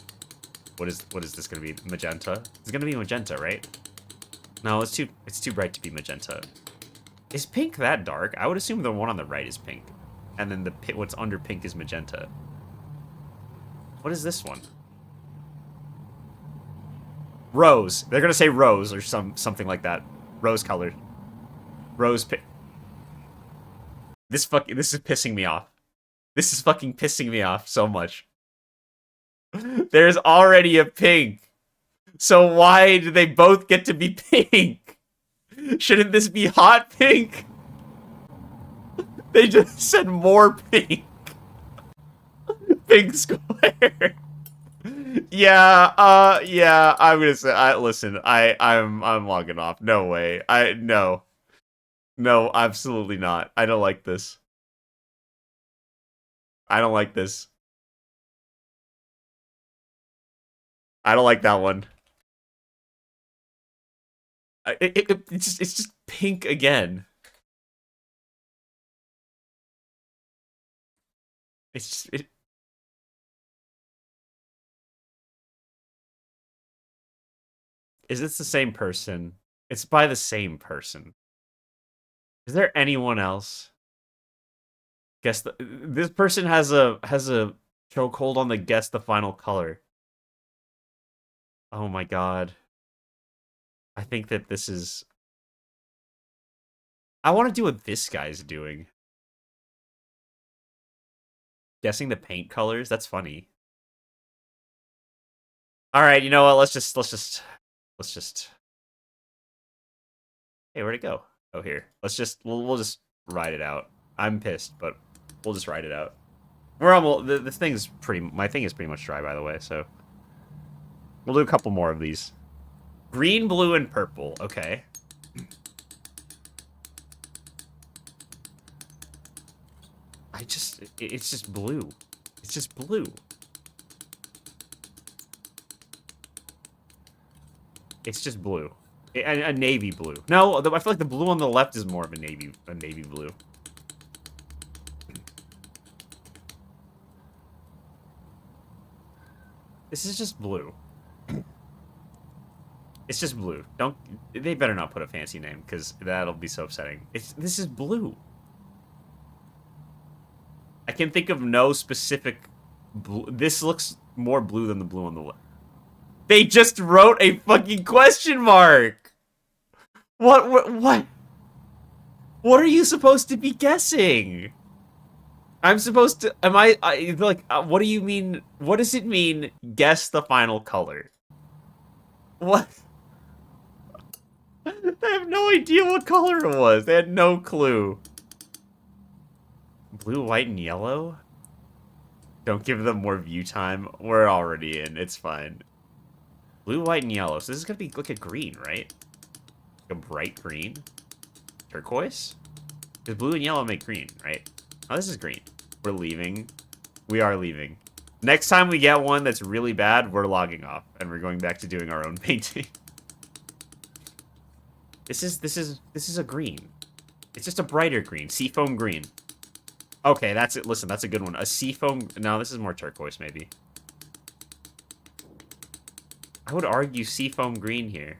What is this gonna be? Magenta? It's gonna be magenta, right? No, it's too bright to be magenta. Is pink that dark? I would assume the one on the right is pink. And then what's under pink is magenta. What is this one? Rose. They're gonna say rose or something like that. Rose colored. Rose pink. This is pissing me off. This is fucking pissing me off so much. There's already a pink. So why do they both get to be pink? Shouldn't this be hot pink? They just said more pink. Pink square. Yeah, I'm gonna say, listen, I'm logging off. No way. No, absolutely not. I don't like this. I don't like this. I don't like that one. It's just pink again. It's just, is this the same person? It's by the same person. Is there anyone else? Guess this person has a chokehold on the guess the final color. Oh my god. I think that this is... I want to do what this guy's doing. Guessing the paint colors? That's funny. Alright, you know what? Let's just... Hey, where'd it go? Oh, here. We'll just ride it out. I'm pissed, but we'll just ride it out. We're almost... The thing's pretty... My thing is pretty much dry, by the way, so... We'll do a couple more of these. Green, blue, and purple. Okay. It's just blue. It's just blue. It's just blue. A navy blue. No, I feel like the blue on the left is more of a navy blue. This is just blue. It's just blue. They better not put a fancy name, because that'll be so upsetting. This is blue. I can think of no specific blue. This looks more blue than the blue on the left. They just wrote a fucking question mark! What? What are you supposed to be guessing? I'm supposed to... what do you mean? What does it mean, guess the final color? What? They have no idea what color it was. They had no clue. Blue, white, and yellow? Don't give them more view time. We're already in. It's fine. Blue, white, and yellow. So this is gonna be like a green, right? Like a bright green? Turquoise? Because blue and yellow make green, right? Oh, this is green. We're leaving. We are leaving. Next time we get one that's really bad, we're logging off. And we're going back to doing our own painting. This is a green. It's just a brighter green. Seafoam green. Okay, that's it. Listen, that's a good one. A seafoam... No, this is more turquoise, maybe. I would argue seafoam green here.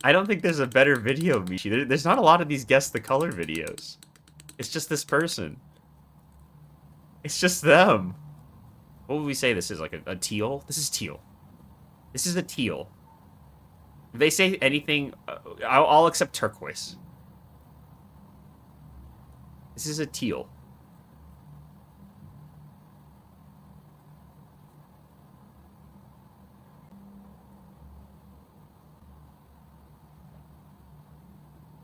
I don't think there's a better video, Michi. There's not a lot of these guess the color videos. It's just this person. It's just them. What would we say this is? Like a teal? This is teal. This is a teal. If they say anything, I'll accept turquoise. This is a teal.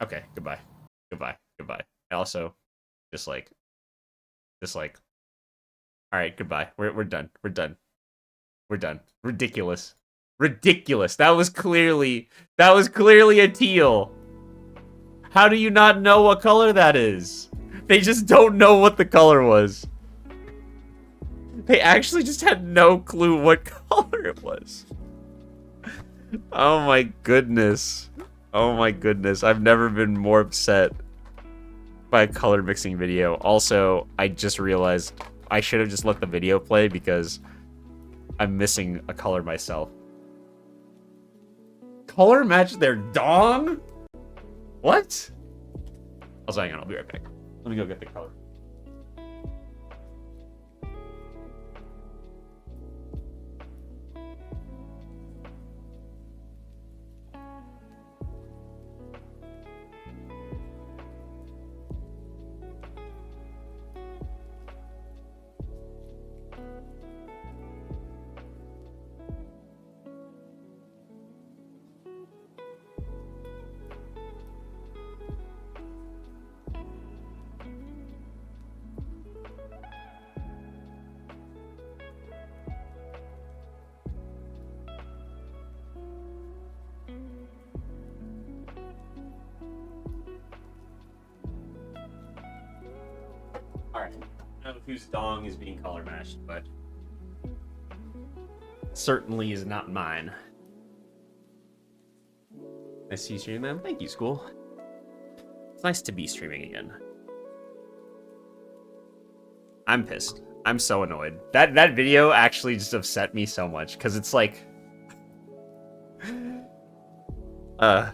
Okay, goodbye. Goodbye. Also, just like, all right, goodbye. We're done. Ridiculous. That was clearly a teal. How do you not know what color that is? They just don't know what the color was. They actually just had no clue what color it was. Oh my goodness. I've never been more upset by a color mixing video. Also, I just realized I should have just let the video play because I'm missing a color myself. Color match their dong? What? Also, hang on, I'll be right back. Let me go get the color. whose dong is being color matched, but certainly is not mine. Nice to see you stream, man. Thank you, school. It's nice to be streaming again. I'm pissed. I'm so annoyed. That video actually just upset me so much because it's like, I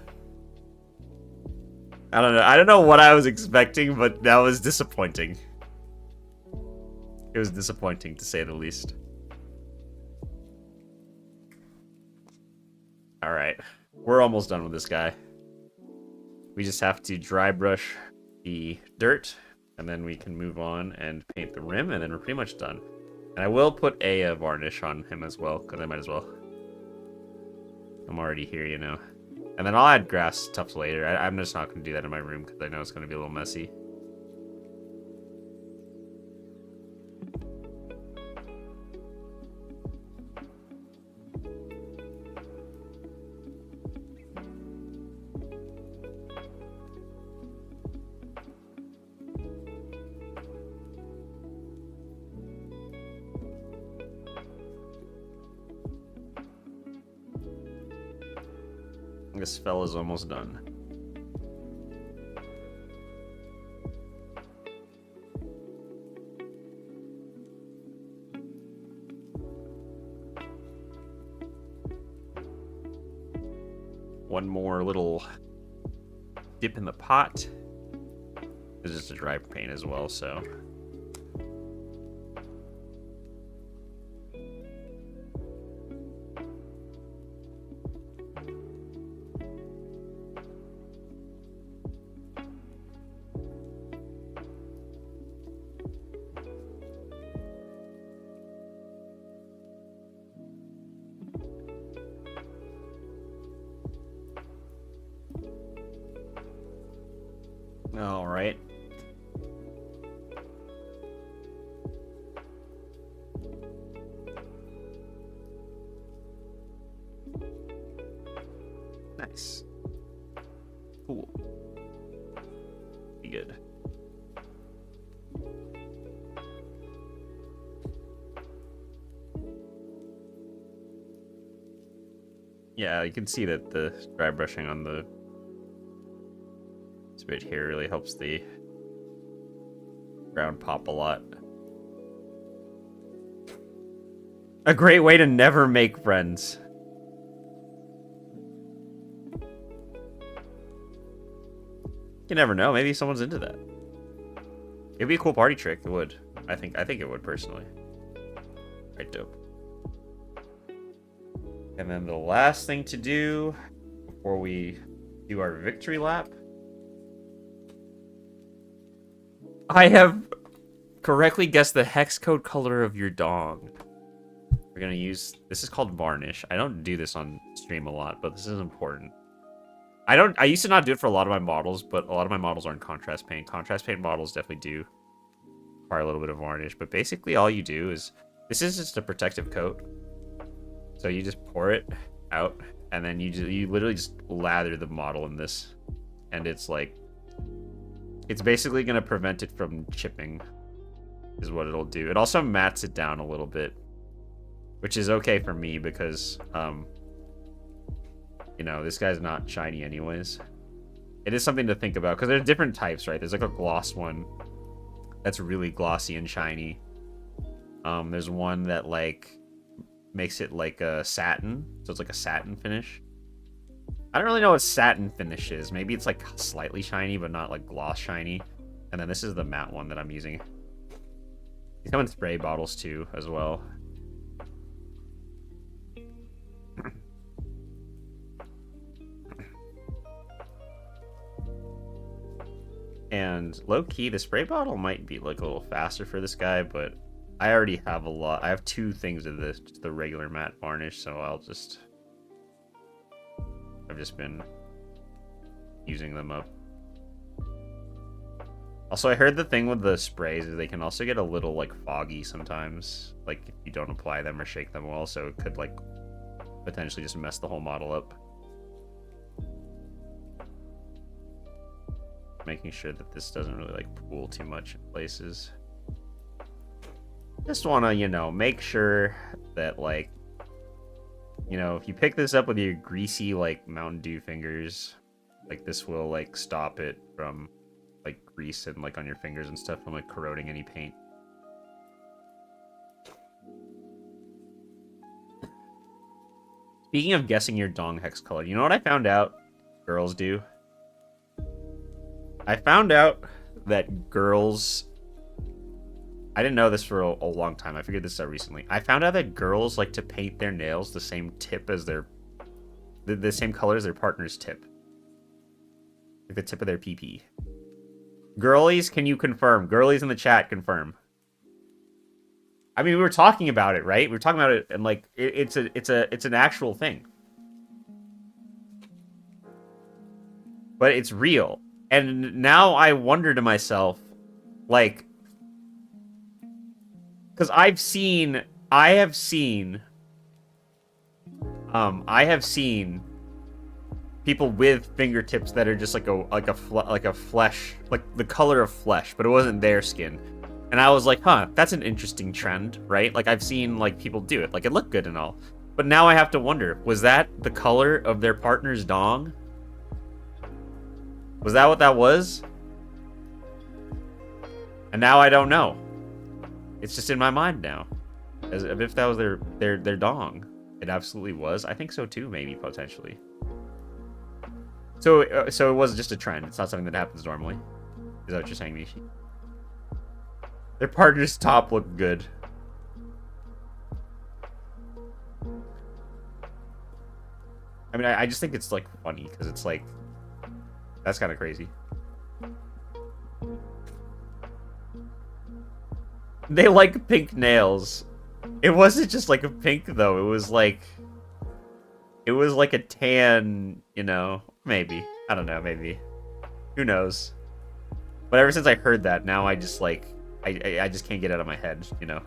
don't know. I don't know what I was expecting, but that was disappointing. It was disappointing to say the least. All right, we're almost done with this guy. We just have to dry brush the dirt, and then we can move on and paint the rim, and then we're pretty much done. And I will put a varnish on him as well, because I might as well. I'm already here, you know. And then I'll add grass tufts later. I'm just not going to do that in my room, because I know it's going to be a little messy. This fella's almost done. One more little dip in the pot. This is just a dry paint as well, so. All right. Nice. Cool. Be good. Yeah, you can see that the dry brushing on the bit here really helps the ground pop a lot. A great way to never make friends. You never know, maybe someone's into that. It'd be a cool party trick, it would. I think it would personally. Right, dope. And then the last thing to do before we do our victory lap. I have correctly guessed the hex code color of your dong. We're gonna use, this is called varnish. I don't do this on stream a lot, but this is important. I used to not do it for a lot of my models, but a lot of my models aren't contrast paint. Contrast paint models definitely do require a little bit of varnish, but basically all you do is, this is just a protective coat. So you just pour it out, and then you literally just lather the model in this, and it's like, it's basically going to prevent it from chipping, is what it'll do. It also mats it down a little bit, which is okay for me because, you know, this guy's not shiny anyways. It is something to think about, because there's different types, right? There's like a gloss one that's really glossy and shiny. There's one that, like, makes it like a satin, so it's like a satin finish. I don't really know what satin finish is. Maybe it's like slightly shiny, but not like gloss shiny. And then this is the matte one that I'm using. These come in spray bottles too, as well. And low-key, the spray bottle might be like a little faster for this guy, but I already have a lot. I have two things of this, just the regular matte varnish, so I've just been using them up. Also, I heard the thing with the sprays is they can also get a little like foggy sometimes, like if you don't apply them or shake them well, so it could like potentially just mess the whole model up. Making sure that this doesn't really like pool too much in places. Just want to, you know, make sure that, like, you know, if you pick this up with your greasy, like, Mountain Dew fingers, like, this will, like, stop it from, like, grease and, like, on your fingers and stuff from, like, corroding any paint. Speaking of guessing your dong hex color, you know what I found out girls do? I found out that girls... I didn't know this for a long time. I figured this out recently. I found out that girls like to paint their nails the same tip as their... The same color as their partner's tip. Like the tip of their PP. Girlies, can you confirm? Girlies in the chat, confirm. I mean, we were talking about it, right? We were talking about it, and like, it's an actual thing. But it's real. And now I wonder to myself, like... Because I have seen people with fingertips that are just like a flesh, like the color of flesh, but it wasn't their skin. And I was like, huh, that's an interesting trend, right? Like I've seen like people do it, like it looked good and all. But now I have to wonder, was that the color of their partner's dong? Was that what that was? And now I don't know. It's just in my mind now, as if that was their dong. It absolutely was. I think so too, maybe potentially. So it was just a trend. It's not something that happens normally. Is that what you're saying, Nishi? Their partner's top looked good. I mean, I just think it's like funny because it's like that's kind of crazy. They like pink nails. It wasn't just like a pink though. It was like a tan, you know, maybe. I don't know, maybe. Who knows? But ever since I heard that, now I just like I just can't get it out of my head, you know.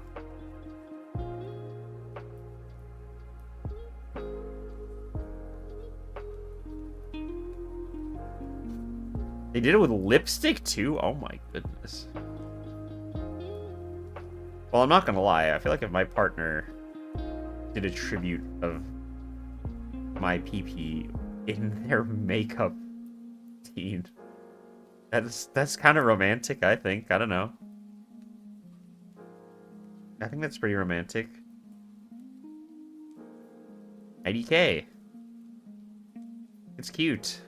They did it with lipstick too? Oh my goodness. Well, I'm not gonna lie. I feel like if my partner did a tribute of my PP in their makeup scene, that's kind of romantic, I think. I don't know. I think that's pretty romantic. IDK. It's cute.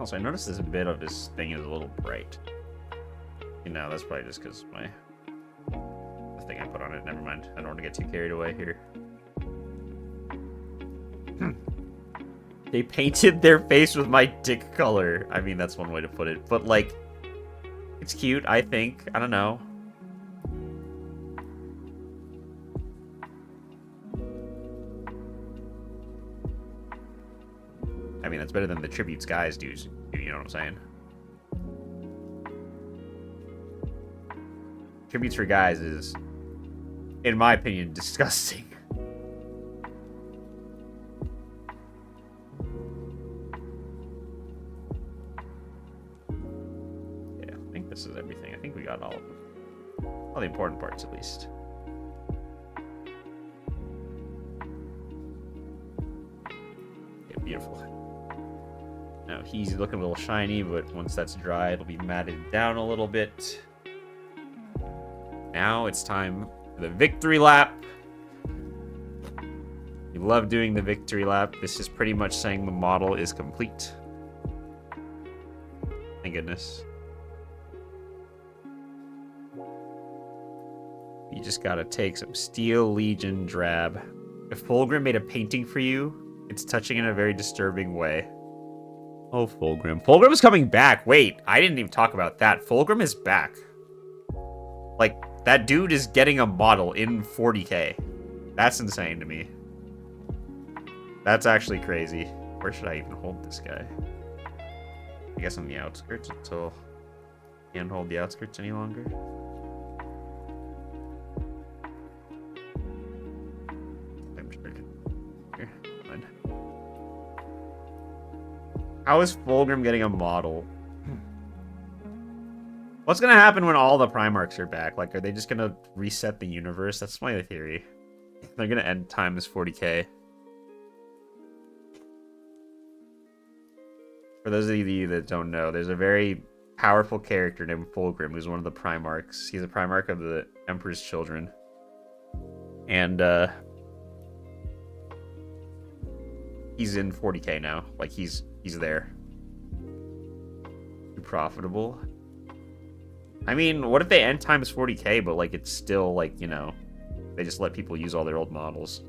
Also, I noticed this bit of his thing is a little bright. You know, that's probably just because the thing I put on it. Never mind. I don't want to get too carried away here. They painted their face with my dick color. I mean, that's one way to put it. But, like, it's cute, I think. I don't know. I mean, that's better than the tributes guys do, you know what I'm saying? Tributes for guys is, in my opinion, disgusting. Yeah, I think this is everything. I think we got all of them. All the important parts, at least. Yeah, beautiful. Now, he's looking a little shiny, but once that's dry, it'll be matted down a little bit. Now it's time for the victory lap. You love doing the victory lap. This is pretty much saying the model is complete. Thank goodness. You just gotta take some Steel Legion drab. If Fulgrim made a painting for you, it's touching in a very disturbing way. Oh, Fulgrim. Fulgrim is coming back. Wait, I didn't even talk about that. Fulgrim is back. Like, that dude is getting a model in 40k. That's insane to me. That's actually crazy. Where should I even hold this guy? I guess on the outskirts until I can't hold the outskirts any longer. I'm sure I can. Here, fine. How is Fulgrim getting a model? What's gonna happen when all the Primarchs are back? Like, are they just gonna reset the universe? That's my theory. They're gonna end time as 40k. For those of you that don't know, there's a very powerful character named Fulgrim who's one of the Primarchs. He's a Primarch of the Emperor's Children. And, he's in 40k now. Like, he's there. Too profitable. I mean, what if they end time as 40k, but, like, it's still, like, you know, they just let people use all their old models.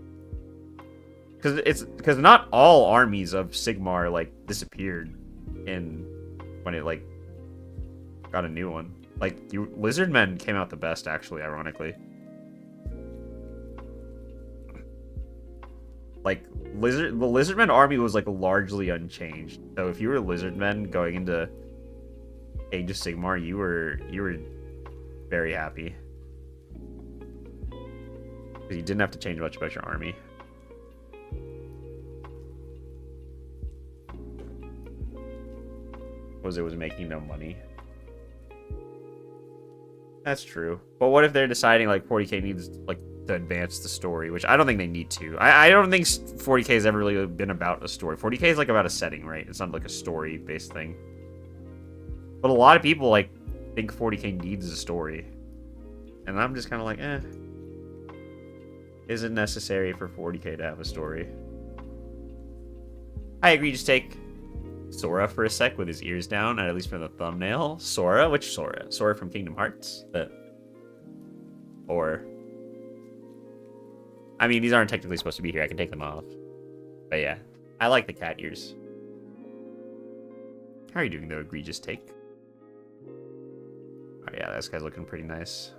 Because not all armies of Sigmar, like, disappeared when it, like, got a new one. Like, Lizardmen came out the best, actually, ironically. Like, the Lizardmen army was, like, largely unchanged. So if you were Lizardmen going into Age of Sigmar, you were very happy. Because you didn't have to change much about your army. It was making no money. That's true. But what if they're deciding, like, 40k needs, like, to advance the story, which I don't think they need to. I don't think 40k has ever really been about a story. 40k is, like, about a setting, right? It's not, like, a story-based thing. But a lot of people, like, think 40k needs a story. And I'm just kind of like, eh. Is it necessary for 40k to have a story? I agree, just take Sora for a sec with his ears down, at least from the thumbnail. Sora? Which Sora? Sora from Kingdom Hearts? Or... I mean, these aren't technically supposed to be here. I can take them off. But yeah, I like the cat ears. How are you doing, though, egregious take? Oh yeah, this guy's looking pretty nice.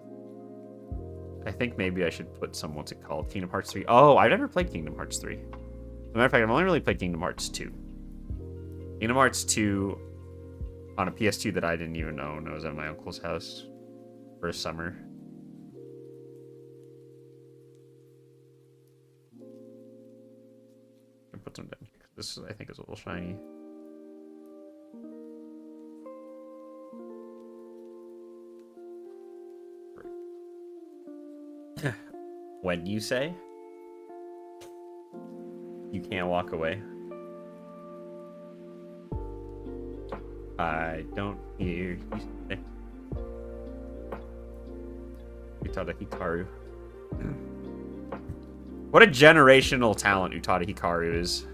I think maybe I should put some, what's it called? Kingdom Hearts 3. Oh, I've never played Kingdom Hearts 3. As a matter of fact, I've only really played Kingdom Hearts 2. Kingdom Hearts 2 on a PS2 that I didn't even own. I was at my uncle's house for a summer. I'll put some down here. This, I think, is a little shiny. When you say you can't walk away, I don't hear you say. Utada Hikaru. What a generational talent Utada Hikaru is.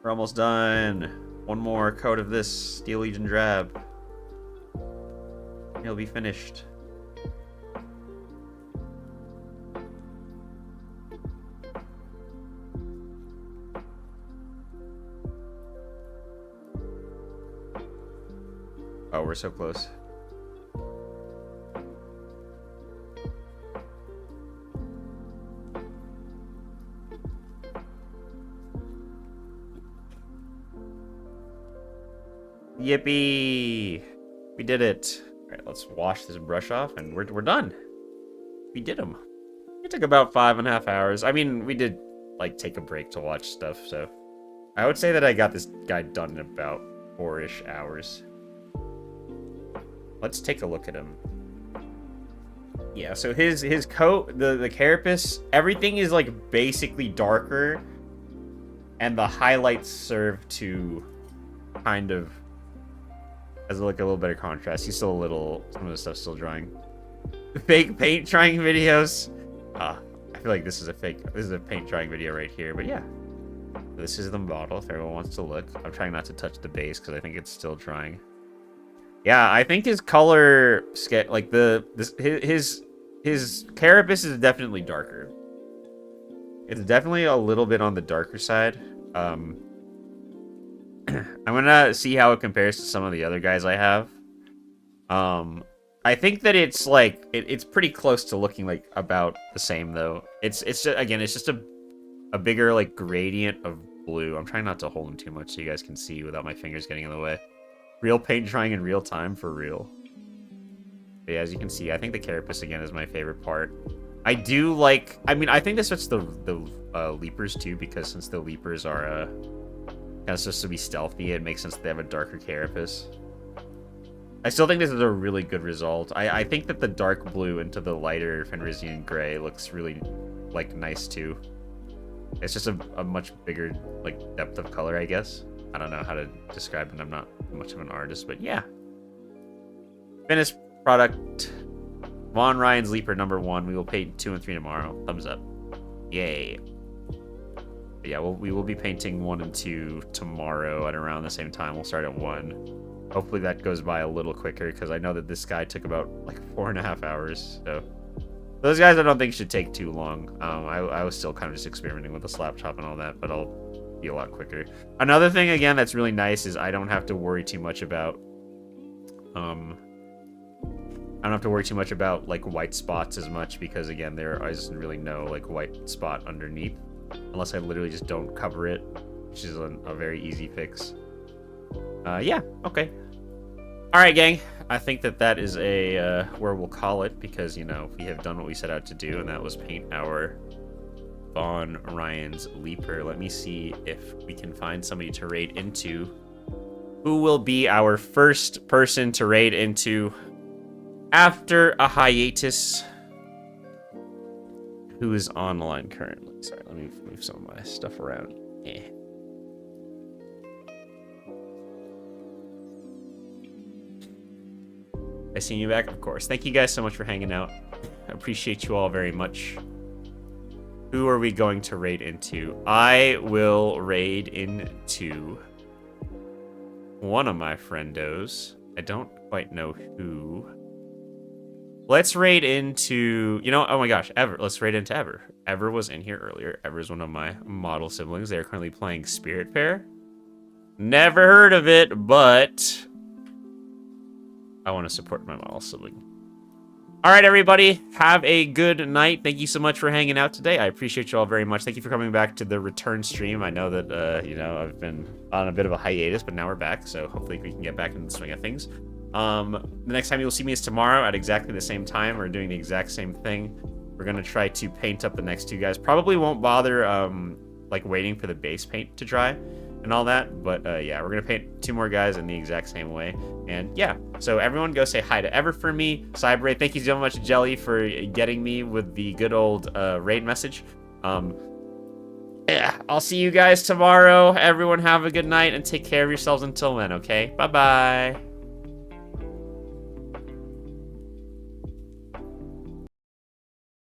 We're almost done. One more coat of this Steel Legion drab. He'll be finished. Oh, we're so close. Yippee! We did it. Alright, let's wash this brush off and we're done. We did them. It took about 5.5 hours. I mean, we did, like, take a break to watch stuff, so... I would say that I got this guy done in about 4-ish hours. Let's take a look at him. Yeah, so his coat, the carapace, everything is, like, basically darker. And the highlights serve to kind of as like a little better contrast. He's still a little, some of the stuff's still drying. Fake paint drying videos. I feel like this is a paint drying video right here, but yeah. This is the model if everyone wants to look. I'm trying not to touch the base because I think it's still drying. Yeah, I think his color like his carapace is definitely darker. It's definitely a little bit on the darker side. I'm gonna see how it compares to some of the other guys I have. I think that it's like it's pretty close to looking like about the same though. It's just, again, it's just a bigger like gradient of blue. I'm trying not to hold them too much so you guys can see without my fingers getting in the way. Real paint drying in real time for real. But yeah, as you can see, I think the carapace again is my favorite part. I do like, I mean, I think this fits the leapers too, because since the leapers are kind of supposed to be stealthy, it makes sense that they have a darker carapace. I still think this is a really good result. I think that the dark blue into the lighter Fenrisian gray looks really like nice too. It's just a much bigger like depth of color, I guess. I don't know how to describe it. I'm not much of an artist, but yeah. Finished product. Von Ryan's Leaper #1. We will paint 2 and 3 tomorrow. Thumbs up. Yay. But yeah, we will be painting 1 and 2 tomorrow at around the same time. We'll start at 1. Hopefully that goes by a little quicker because I know that this guy took about like 4.5 hours. So those guys I don't think should take too long. I was still kind of just experimenting with the slap chop and all that, but I'll be a lot quicker. Another thing again that's really nice is I don't have to worry too much about like white spots as much because again there is really no like white spot underneath unless I literally just don't cover it, which is a very easy fix. Yeah, okay. All right, gang. I think that is a where we'll call it because, you know, we have done what we set out to do, and that was paint our Von Ryan's Leaper. Let me see if we can find somebody to raid into. Who will be our first person to raid into after a hiatus? Who is online currently? Sorry, let me move some of my stuff around. Yeah. I seen you back, of course. Thank you guys so much for hanging out. I appreciate you all very much. Who are we going to raid into? I will raid into one of my friendos. I don't quite know who. Let's raid into, you know, oh my gosh, Ever. Let's raid into Ever. Ever was in here earlier. Ever is one of my model siblings. They are currently playing Spiritfarer. Never heard of it, but I want to support my model sibling. All right, everybody, have a good night. Thank you so much for hanging out today. I appreciate you all very much. Thank you for coming back to the return stream. I know that, you know, I've been on a bit of a hiatus, but now we're back, so hopefully we can get back into the swing of things. The next time you'll see me is tomorrow at exactly the same time. We're doing the exact same thing. We're going to try to paint up the next 2 guys. Probably won't bother, like, waiting for the base paint to dry and all that, but yeah, we're gonna paint 2 more guys in the exact same way. And yeah, so everyone go say hi to Ever for me. Cyber, thank you so much, Jelly, for getting me with the good old raid message. Yeah, I'll see you guys tomorrow. Everyone have a good night and take care of yourselves until then, okay? Bye bye.